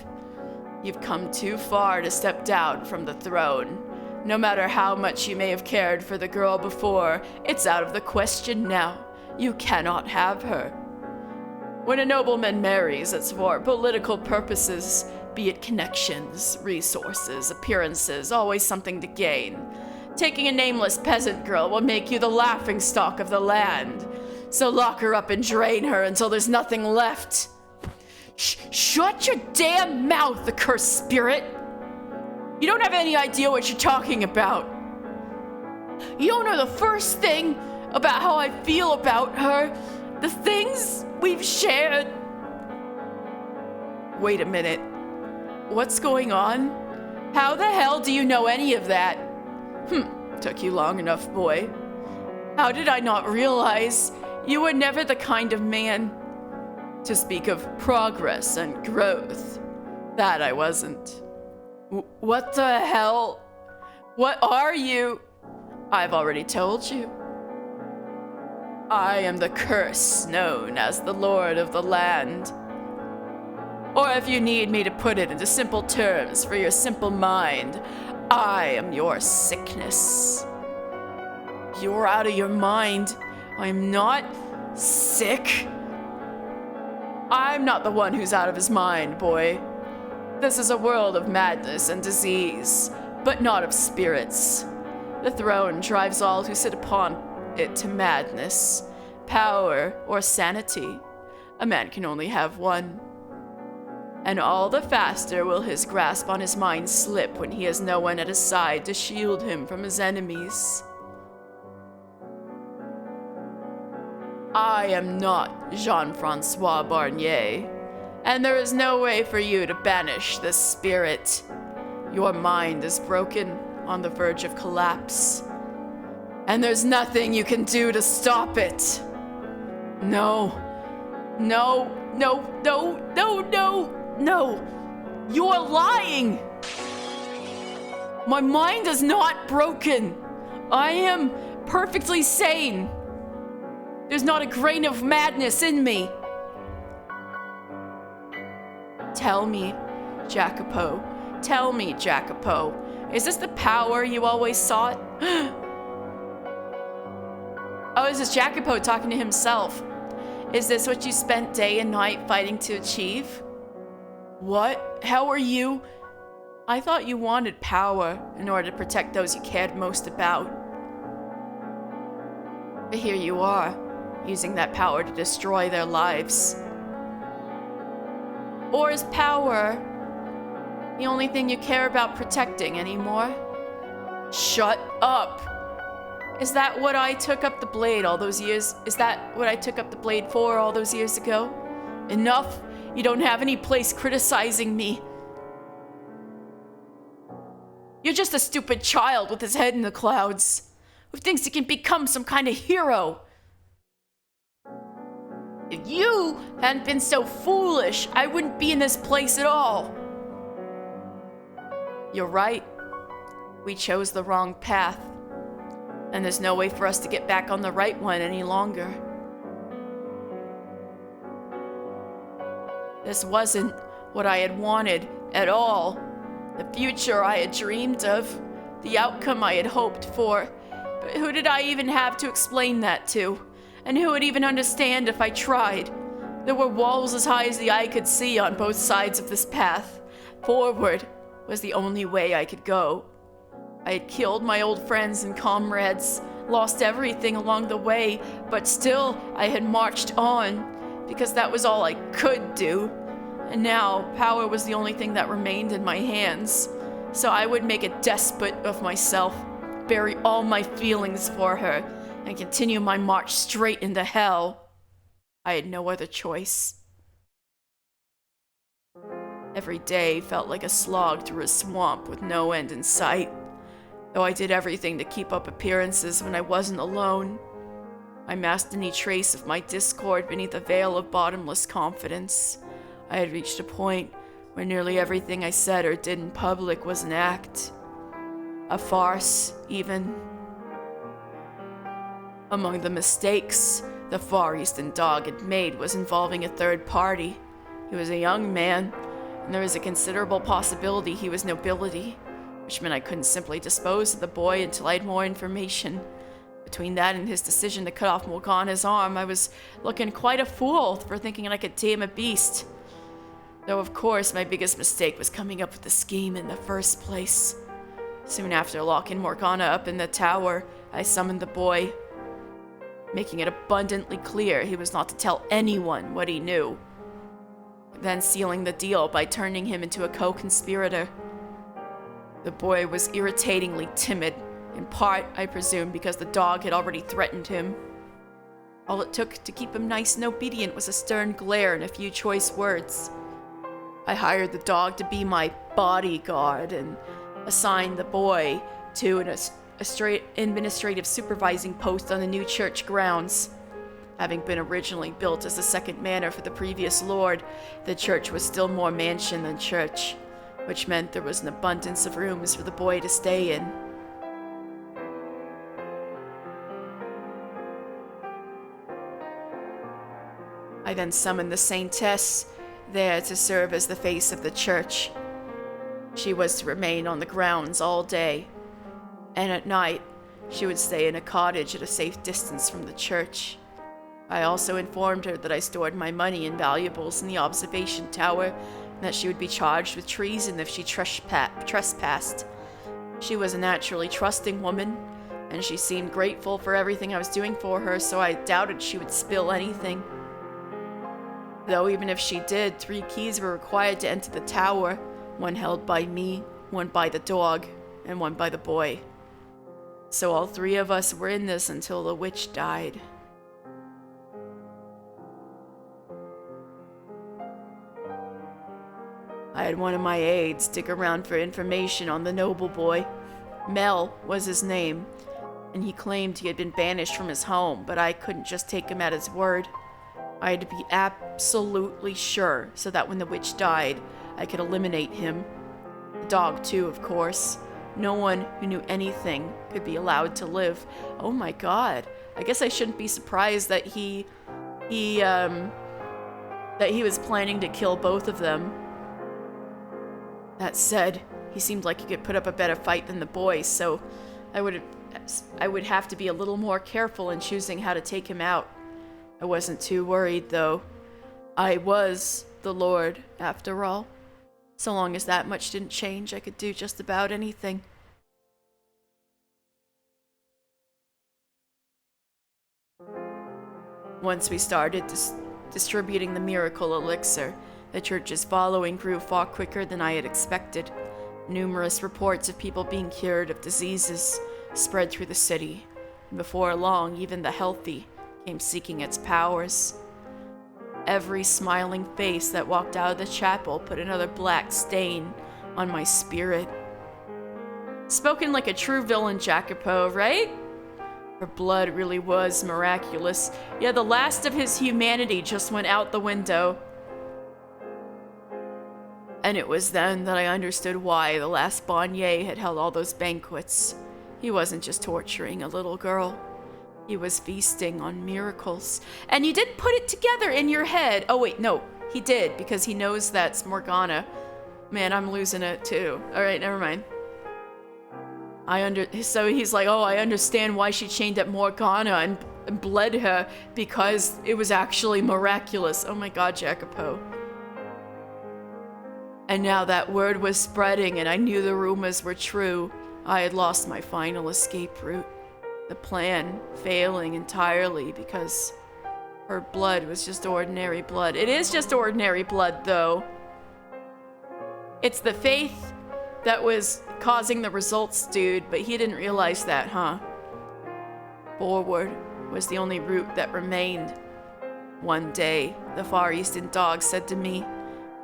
Speaker 1: you've come too far to step down from the throne. No matter how much you may have cared for the girl before, it's out of the question now. You cannot have her. When a nobleman marries, it's for political purposes, be it connections, resources, appearances, always something to gain. Taking a nameless peasant girl will make you the laughingstock of the land. So lock her up and drain her until there's nothing left. Shut your damn mouth, accursed spirit! You don't have any idea what you're talking about. You don't know the first thing about how I feel about her, the things we've shared. Wait a minute. What's going on? How the hell do you know any of that? Took you long enough, boy. How did I not realize you were never the kind of man to speak of progress and growth? That I wasn't. What the hell? What are you? I've already told you. I am the curse known as the Lord of the Land. Or if you need me to put it into simple terms for your simple mind, I am your sickness. You're out of your mind. I'm not sick. I'm not the one who's out of his mind, boy. This is a world of madness and disease, but not of spirits. The throne drives all who sit upon it to madness, power, or sanity. A man can only have one. And all the faster will his grasp on his mind slip when he has no one at his side to shield him from his enemies. I am not Jean-Francois Barnier, and there is no way for you to banish this spirit. Your mind is broken, on the verge of collapse, and there's nothing you can do to stop it. No, No, no, no, no, no, no. You're lying. My mind is not broken. I am perfectly sane. There's not a grain of madness in me. Tell me, Jacopo. Tell me, Jacopo. Is this the power you always sought? Oh, is this Jacopo talking to himself? Is this what you spent day and night fighting to achieve? What? How are you? I thought you wanted power in order to protect those you cared most about. But here you are, using that power to destroy their lives. Or is power the only thing you care about protecting anymore? Shut up! Is that what I took up the blade all those years? Is that what I took up the blade for all those years ago? Enough! You don't have any place criticizing me. You're just a stupid child with his head in the clouds, who thinks he can become some kind of hero. If you hadn't been so foolish, I wouldn't be in this place at all. You're right. We chose the wrong path. And there's no way for us to get back on the right one any longer. This wasn't what I had wanted at all. The future I had dreamed of. The outcome I had hoped for. But who did I even have to explain that to? And who would even understand if I tried? There were walls as high as the eye could see on both sides of this path. Forward was the only way I could go. I had killed my old friends and comrades, lost everything along the way, but still I had marched on, because that was all I could do. And now, power was the only thing that remained in my hands. So I would make a despot of myself, bury all my feelings for her, and continue my march straight into hell. I had no other choice. Every day felt like a slog through a swamp with no end in sight. Though I did everything to keep up appearances when I wasn't alone, I masked any trace of my discord beneath a veil of bottomless confidence. I had reached a point where nearly everything I said or did in public was an act. A farce, even. Among the mistakes the Far Eastern dog had made was involving a third party. He was a young man, and there was a considerable possibility he was nobility, which meant I couldn't simply dispose of the boy until I had more information. Between that and his decision to cut off Morgana's arm, I was looking quite a fool for thinking I could tame a beast. Though, of course, my biggest mistake was coming up with the scheme in the first place. Soon after locking Morgana up in the tower, I summoned the boy, making it abundantly clear he was not to tell anyone what he knew, then sealing the deal by turning him into a co-conspirator. The boy was irritatingly timid, in part, I presume, because the dog had already threatened him. All it took to keep him nice and obedient was a stern glare and a few choice words. I hired the dog to be my bodyguard and assigned the boy to a straight administrative supervising post on the new church grounds. Having been originally built as a second manor for the previous lord, the church was still more mansion than church, which meant there was an abundance of rooms for the boy to stay in. I then summoned the Saintess there to serve as the face of the church. She was to remain on the grounds all day, and at night she would stay in a cottage at a safe distance from the church. I also informed her that I stored my money and valuables in the observation tower, and that she would be charged with treason if she trespassed. She was a naturally trusting woman, and she seemed grateful for everything I was doing for her, so I doubted she would spill anything. Though even if she did, 3 keys were required to enter the tower, one held by me, one by the dog, and one by the boy. So all 3 of us were in this until the witch died. I had one of my aides dig around for information on the noble boy. Mel was his name, and he claimed he had been banished from his home, but I couldn't just take him at his word. I had to be absolutely sure so that when the witch died, I could eliminate him. The dog, too, of course. No one who knew anything could be allowed to live. Oh my god. I guess I shouldn't be surprised that he was planning to kill both of them. That said, he seemed like he could put up a better fight than the boys, so I would have to be a little more careful in choosing how to take him out. I wasn't too worried, though. I was the Lord, after all. So long as that much didn't change, I could do just about anything. Once we started distributing the miracle elixir, the church's following grew far quicker than I had expected. Numerous reports of people being cured of diseases spread through the city, and before long, even the healthy came seeking its powers. Every smiling face that walked out of the chapel put another black stain on my spirit. Spoken like a true villain, Jacopo, right? Her blood really was miraculous. Yeah, the last of his humanity just went out the window. And it was then that I understood why the last Bonnier had held all those banquets. He wasn't just torturing a little girl. He was feasting on miracles. And you didn't put it together in your head. Oh wait, no, he did, because he knows that's Morgana. Man, I'm losing it too. Alright, never mind. So he's like, oh, I understand why she chained up Morgana and bled her, because it was actually miraculous. Oh my god, Jacopo. And now that word was spreading and I knew the rumors were true. I had lost my final escape route. The plan failing entirely because her blood was just ordinary blood. It is just ordinary blood, though. It's the faith that was causing the results, dude, but he didn't realize that, huh? Forward was the only route that remained. One day, the Far Eastern dog said to me,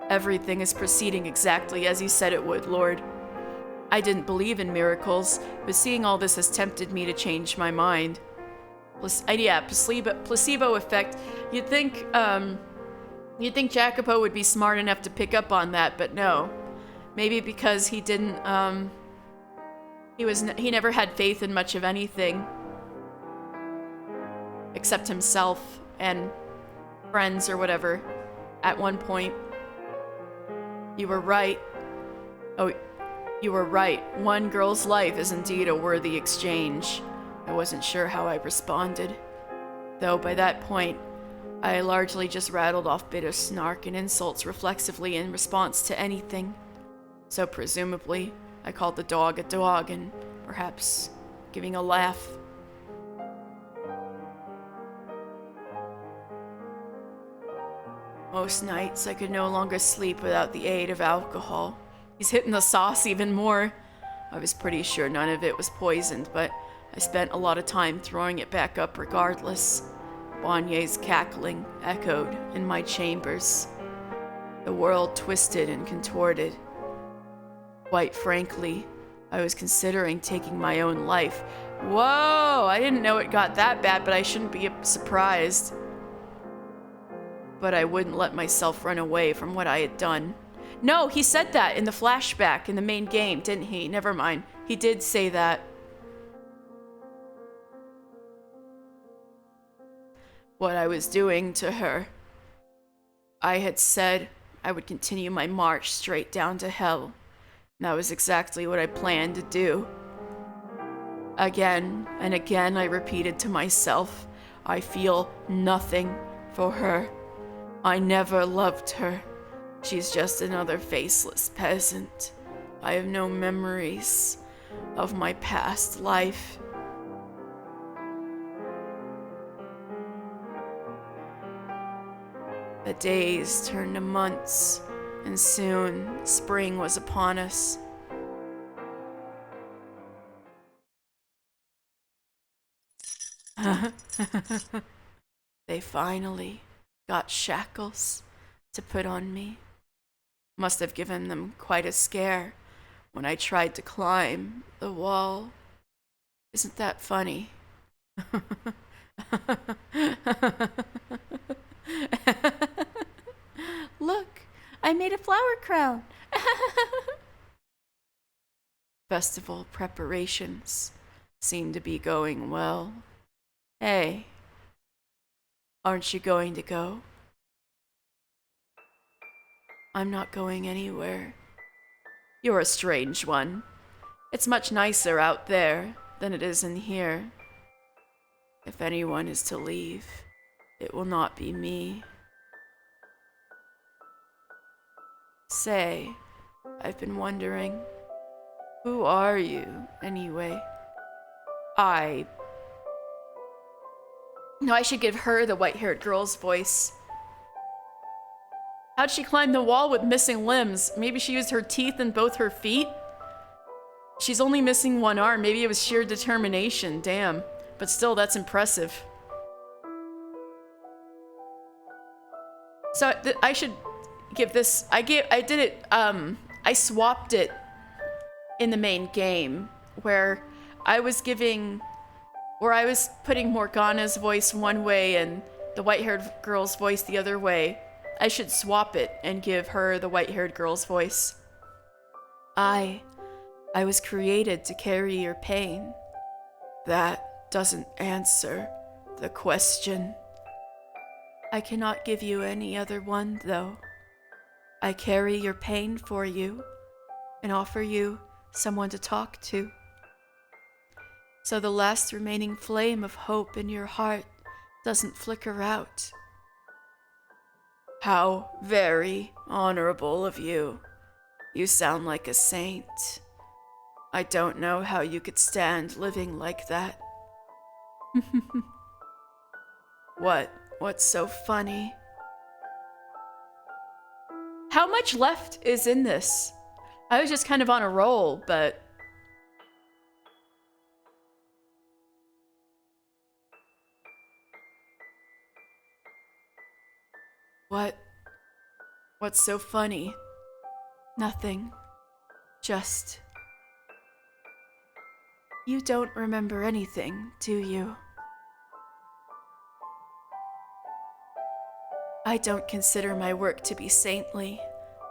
Speaker 1: "Everything is proceeding exactly as you said it would, Lord." I didn't believe in miracles, but seeing all this has tempted me to change my mind. Placebo effect. You'd think Jacopo would be smart enough to pick up on that, but no. Maybe because he didn't, he never had faith in much of anything. Except himself and friends or whatever, at one point. You were right. Oh, you were right. One girl's life is indeed a worthy exchange. I wasn't sure how I responded. Though by that point, I largely just rattled off bitter snark and insults reflexively in response to anything. So presumably, I called the dog a dog and perhaps giving a laugh. Most nights, I could no longer sleep without the aid of alcohol. He's hitting the sauce even more. I was pretty sure none of it was poisoned, but I spent a lot of time throwing it back up regardless. Bonnier's cackling echoed in my chambers. The world twisted and contorted. Quite frankly, I was considering taking my own life. Whoa, I didn't know it got that bad, but I shouldn't be surprised. But I wouldn't let myself run away from what I had done. No, he said that in the flashback in the main game, didn't he? Never mind. He did say that. What I was doing to her. I had said I would continue my march straight down to hell. And that was exactly what I planned to do. Again and again I repeated to myself, I feel nothing for her. I never loved her. She's just another faceless peasant. I have no memories of my past life. The days turned to months, and soon spring was upon us. They finally got shackles to put on me. Must have given them quite a scare when I tried to climb the wall. Isn't that funny?
Speaker 2: flower crown.
Speaker 1: Festival preparations seem to be going well. Hey, aren't you going to go? I'm not going anywhere. You're a strange one. It's much nicer out there than it is in here. If anyone is to leave, it will not be me. Say, I've been wondering, who are you, anyway? No, I should give her the white-haired girl's voice. How'd she climb the wall with missing limbs? Maybe she used her teeth in both her feet? She's only missing one arm. Maybe it was sheer determination. Damn. But still, that's impressive. So I should give this. I did it. I swapped it in the main game where I was putting Morgana's voice one way and the white-haired girl's voice the other way. I should swap it and give her the white-haired girl's voice. I was created to carry your pain. That doesn't answer the question. I cannot give you any other one, though. I carry your pain for you and offer you someone to talk to. So the last remaining flame of hope in your heart doesn't flicker out. How very honorable of you. You sound like a saint. I don't know how you could stand living like that. What's so funny? How much left is in this? I was just kind of on a roll, but... What's so funny? Nothing. Just... You don't remember anything, do you? I don't consider my work to be saintly,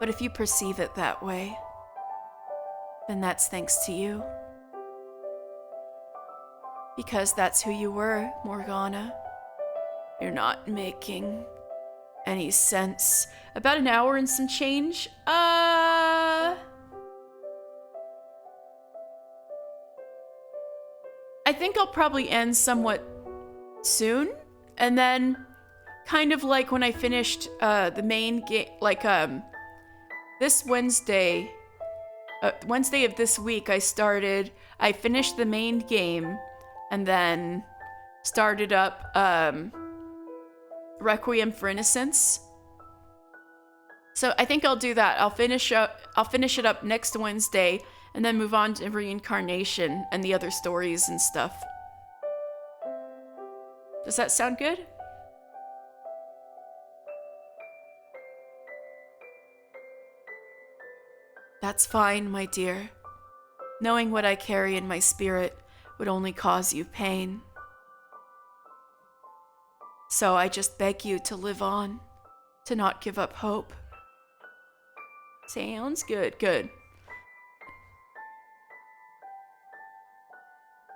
Speaker 1: but if you perceive it that way, then that's thanks to you. Because that's who you were, Morgana. You're not making any sense. About an hour and some change? I think I'll probably end somewhat soon, and then kind of like when I finished the main game, like this Wednesday of this week, I finished the main game and then started up Requiem for Innocence. So I think I'll do that. I'll finish it up next Wednesday and then move on to Reincarnation and the other stories and stuff. Does that sound good? That's fine, my dear. Knowing what I carry in my spirit would only cause you pain. So I just beg you to live on, to not give up hope. Sounds good, good.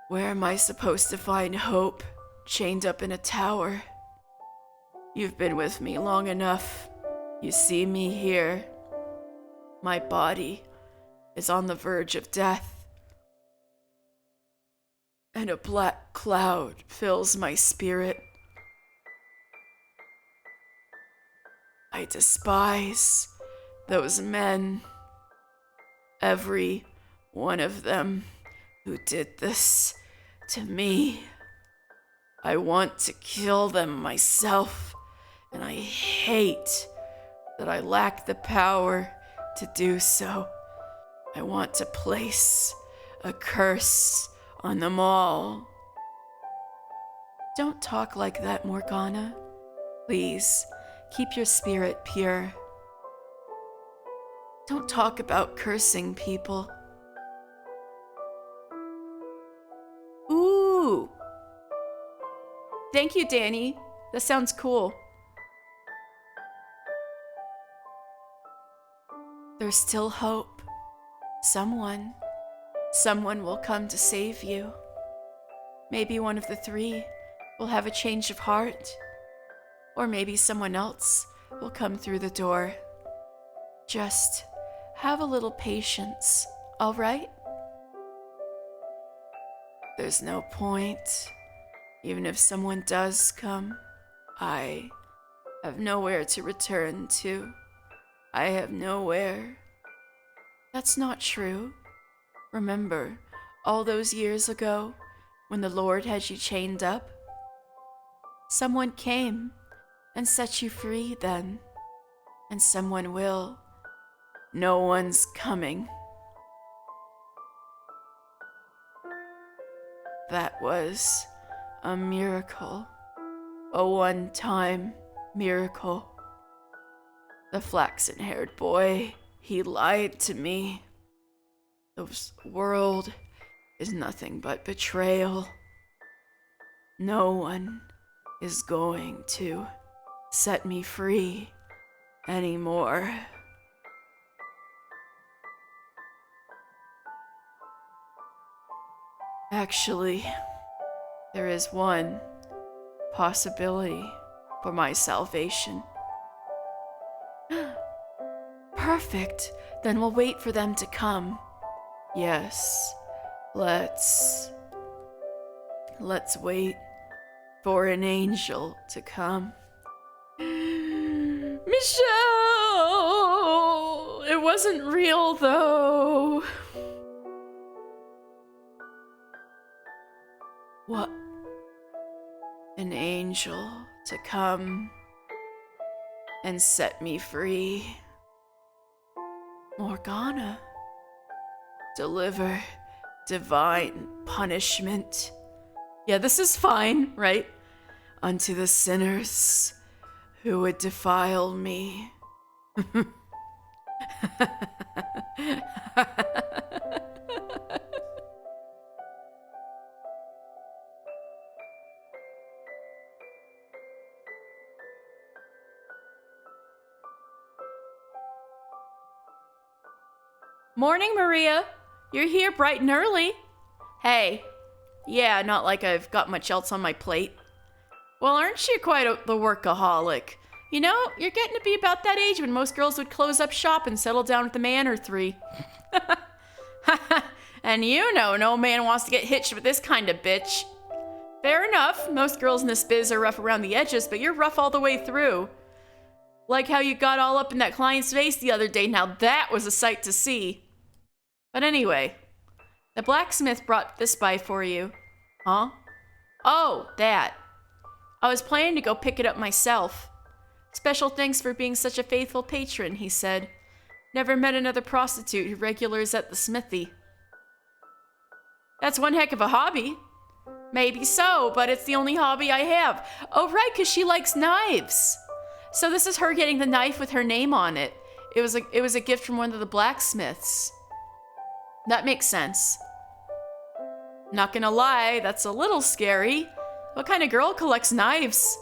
Speaker 1: Where am I supposed to find hope, chained up in a tower? You've been with me long enough. You see me here. My body is on the verge of death, and a black cloud fills my spirit. I despise those men, every one of them who did this to me. I want to kill them myself, and I hate that I lack the power to do so. I want to place a curse on them all. Don't talk like that, Morgana. Please, keep your spirit pure. Don't talk about cursing people. Ooh! Thank you, Danny. That sounds cool. There's still hope. Someone will come to save you. Maybe one of the three will have a change of heart, or maybe someone else will come through the door. Just have a little patience, all right? There's no point. Even if someone does come, I have nowhere to return to. I have nowhere. That's not true. Remember, all those years ago, when the Lord had you chained up? Someone came and set you free then, and someone will. No one's coming. That was a miracle. A one-time miracle. The flaxen-haired boy, he lied to me. This world is nothing but betrayal. No one is going to set me free anymore. Actually, there is one possibility for my salvation. Perfect. Then we'll wait for them to come. Yes, let's wait for an angel to come. Michelle! It wasn't real though. What? An angel to come and set me free. Morgana. Deliver divine punishment. Yeah, this is fine, right? Unto the sinners who would defile me. Morning, Maria. You're here bright and early. Hey. Yeah, not like I've got much else on my plate. Well, aren't you quite the workaholic? You know, you're getting to be about that age when most girls would close up shop and settle down with a man or three. And you know no man wants to get hitched with this kind of bitch. Fair enough, most girls in this biz are rough around the edges, but you're rough all the way through. Like how you got all up in that client's face the other day. Now that was a sight to see. But anyway, the blacksmith brought this by for you. Huh? Oh, that. I was planning to go pick it up myself. Special thanks for being such a faithful patron, he said. Never met another prostitute who regulars at the smithy. That's one heck of a hobby. Maybe so, but it's the only hobby I have. Oh, right, because she likes knives. So this is her getting the knife with her name on it. It was a gift from one of the blacksmiths. That makes sense. Not gonna lie, that's a little scary. What kind of girl collects knives?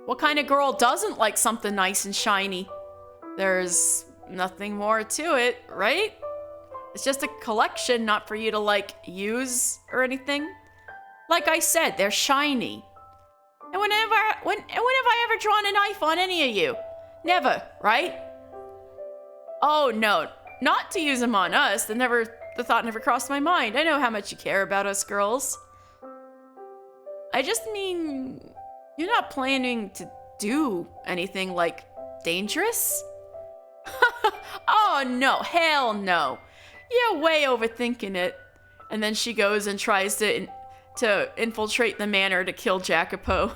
Speaker 1: What kind of girl doesn't like something nice and shiny? There's nothing more to it, right? It's just a collection, not for you to, like, use or anything. Like I said, they're shiny. And when have I ever drawn a knife on any of you? Never, right? Oh, no. Not to use them on us. The thought never crossed my mind. I know how much you care about us girls. I just mean, you're not planning to do anything, like, dangerous? Oh, no. Hell no. You're way overthinking it. And then she goes and tries to infiltrate the manor to kill Jacopo.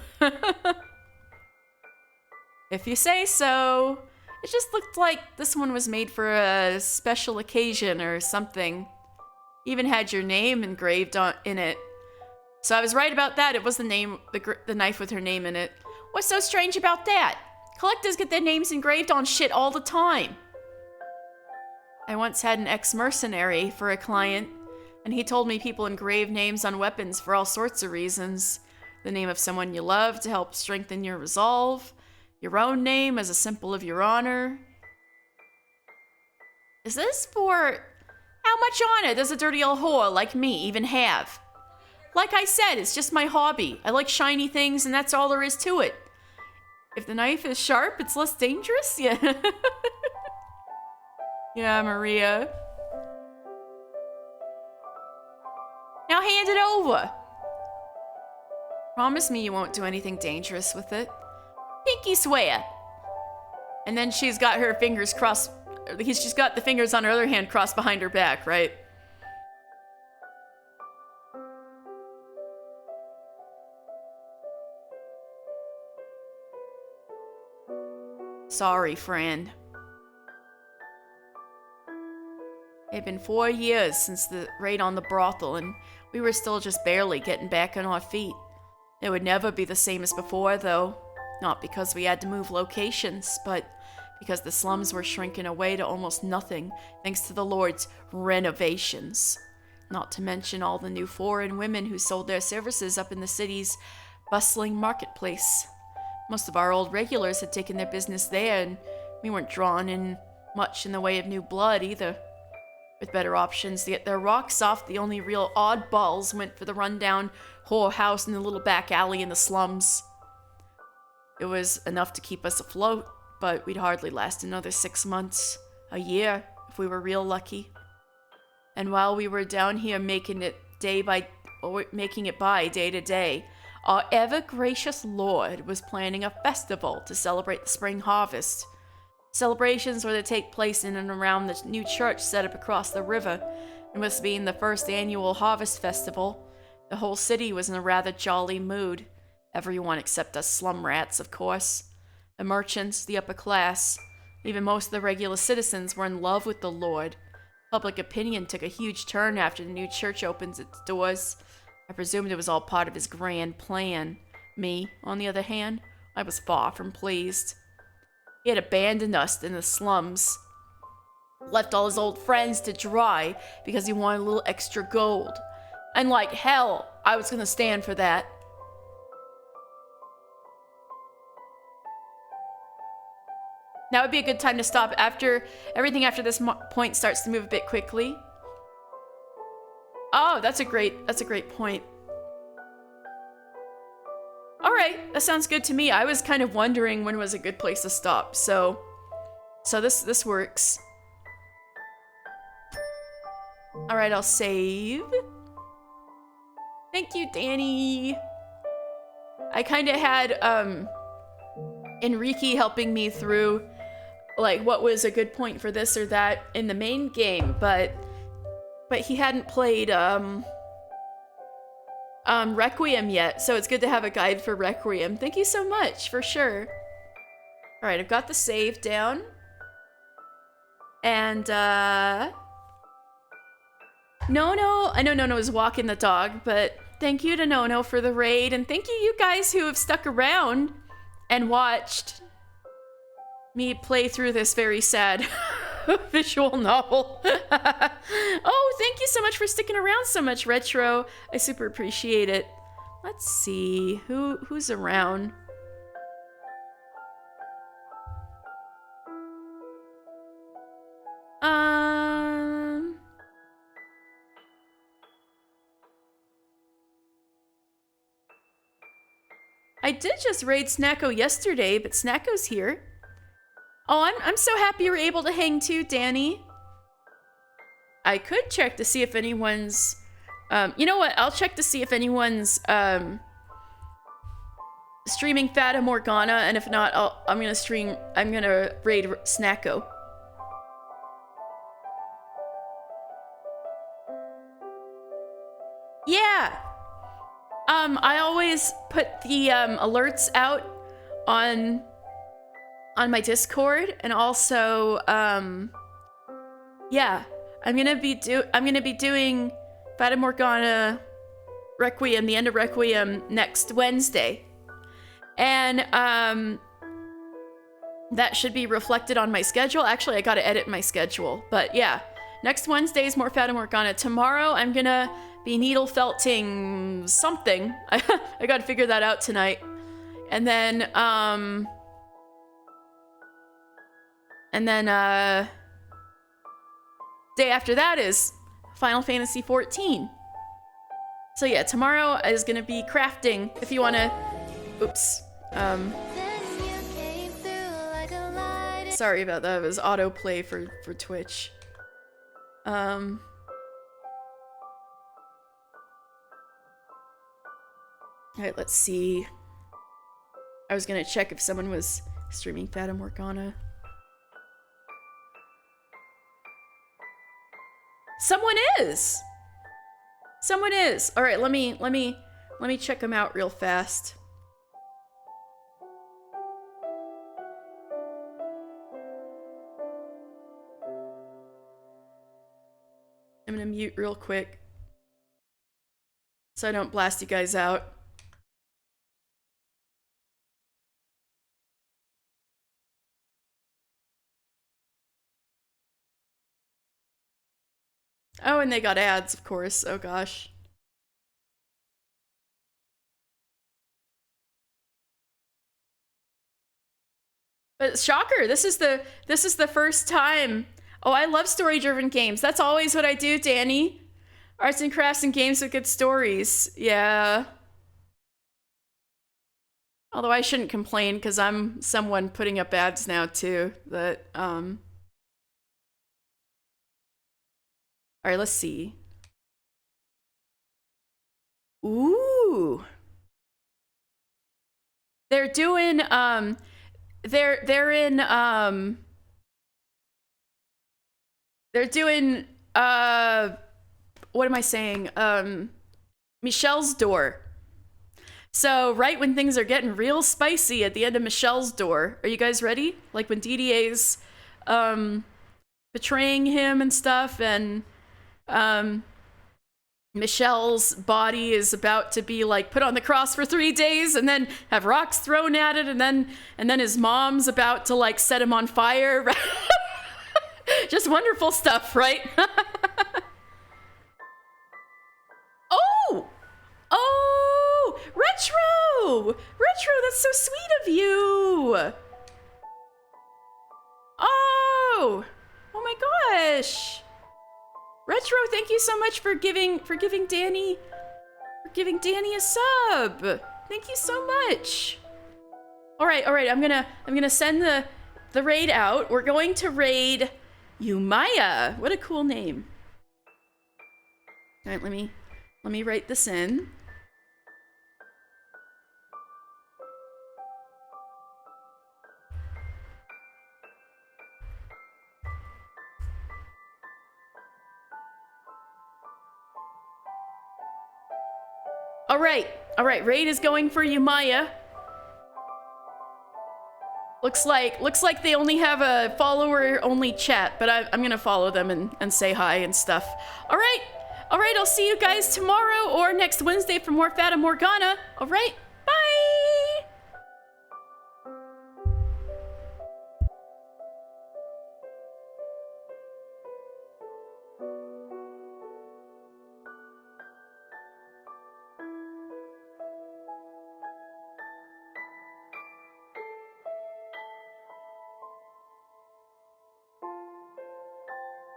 Speaker 1: If you say so. It just looked like this one was made for a special occasion or something. Even had your name engraved in it. So I was right about that. It was the knife with her name in it. What's so strange about that? Collectors get their names engraved on shit all the time. I once had an ex-mercenary for a client, and he told me people engrave names on weapons for all sorts of reasons. The name of someone you love to help strengthen your resolve. Your own name as a symbol of your honor. Is this for... How much honor does a dirty old whore like me even have? Like I said, it's just my hobby. I like shiny things and that's all there is to it. If the knife is sharp, it's less dangerous? Yeah. Yeah, Maria. Now hand it over. Promise me you won't do anything dangerous with it. Pinky swear. And then she's got her fingers crossed. She's got the fingers on her other hand crossed behind her back, right? Sorry, friend. It had been 4 years since the raid on the brothel, and we were still just barely getting back on our feet. It would never be the same as before, though. Not because we had to move locations, but because the slums were shrinking away to almost nothing thanks to the Lord's renovations. Not to mention all the new foreign women who sold their services up in the city's bustling marketplace. Most of our old regulars had taken their business there, and we weren't drawn in much in the way of new blood either. With better options to get their rocks off, the only real oddballs went for the rundown whorehouse in the little back alley in the slums. It was enough to keep us afloat, but we'd hardly last another 6 months, a year, if we were real lucky. And while we were down here making it by day to day, our ever-gracious Lord was planning a festival to celebrate the spring harvest. Celebrations were to take place in and around the new church set up across the river, and with being the first annual harvest festival, the whole city was in a rather jolly mood. Everyone except us slum rats, of course. The merchants, the upper class, even most of the regular citizens were in love with the Lord. Public opinion took a huge turn after the new church opened its doors. I presumed it was all part of his grand plan. Me, on the other hand, I was far from pleased. He had abandoned us in the slums, left all his old friends to dry because he wanted a little extra gold. And like hell, I was gonna stand for that. Now would be a good time to stop after everything after this point starts to move a bit quickly. Oh, that's a great point. All right, that sounds good to me. I was kind of wondering when was a good place to stop, so this works. All right, I'll save. Thank you, Danny. I kind of had Enrique helping me through like what was a good point for this or that in the main game, but he hadn't played Requiem yet, so it's good to have a guide for Requiem. Thank you so much, for sure. Alright, I've got the save down. And, Nono, I know Nono is walking the dog, but thank you to Nono for the raid, and thank you guys who have stuck around and watched me play through this very sad visual novel. Oh, thank you so much for sticking around so much, Retro. I super appreciate it. Let's see who's around. I did just raid Snacko yesterday, but Snacko's here. Oh, I'm so happy you were able to hang too, Danny. I could check to see if anyone's... you know what? I'll check to see if anyone's streaming Fata Morgana, and if not, I'm gonna raid Snacko. Yeah! I always put the alerts out on my Discord, and also yeah, I'm gonna be doing Fata Morgana Requiem, the end of Requiem, next Wednesday, and that should be reflected on my schedule. Actually, I gotta edit my schedule, but yeah, next Wednesday is more Fata Morgana. Tomorrow I'm gonna be needle felting something. I gotta figure that out tonight. And then Day after that is Final Fantasy 14. So yeah, tomorrow is gonna be crafting. If you wanna, oops. Sorry about that. It was autoplay for Twitch. All right, let's see. I was gonna check if someone was streaming Fata Morgana. Someone is. Someone is. All right, let me check them out real fast. I'm gonna mute real quick so I don't blast you guys out. Oh, and they got ads, of course. Oh gosh. But shocker, this is the first time. Oh, I love story-driven games. That's always what I do, Danny. Arts and crafts and games with good stories. Yeah. Although I shouldn't complain because I'm someone putting up ads now too. That All right, let's see. Ooh. They're doing they're in they're doing what am I saying? Michelle's Door. So right when things are getting real spicy at the end of Michelle's Door, are you guys ready? Like when DDA's betraying him and stuff, and Michelle's body is about to be like put on the cross for 3 days and then have rocks thrown at it, and then his mom's about to like set him on fire. Just wonderful stuff, right? Oh, Retro, that's so sweet of you. Oh my gosh. Retro, thank you so much for giving Danny a sub. Thank you so much. All right. I'm gonna send the raid out. We're going to raid Umaya. What a cool name. All right, let me write this in. All right, raid is going for Umaya. Looks like they only have a follower-only chat, but I'm gonna follow them and say hi and stuff. All right, I'll see you guys tomorrow or next Wednesday for more Fata Morgana. All right, bye!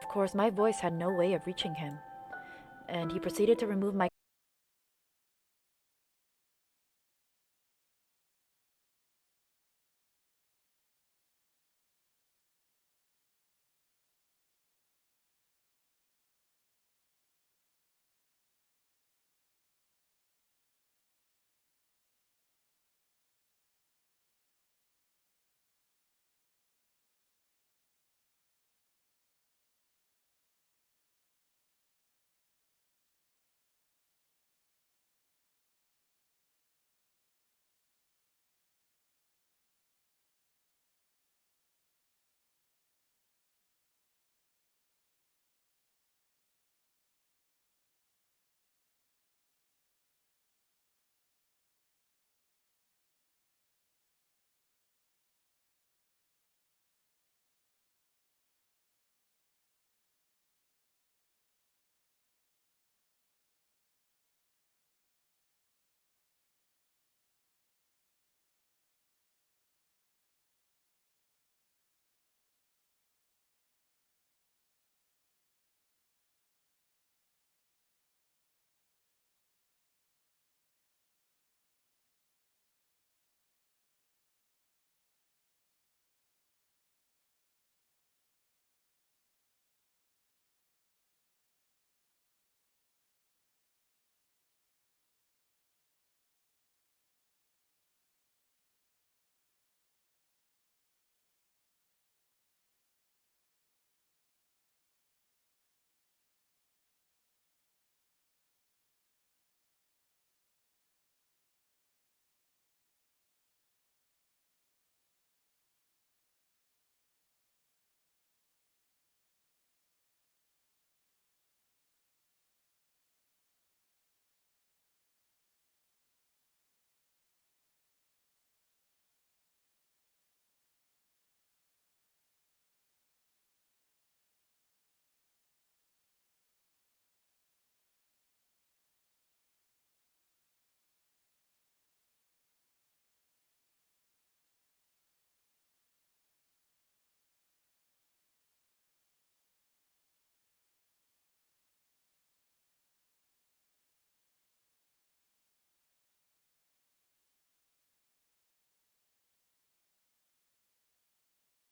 Speaker 4: Of course, my voice had no way of reaching him, and he proceeded to remove my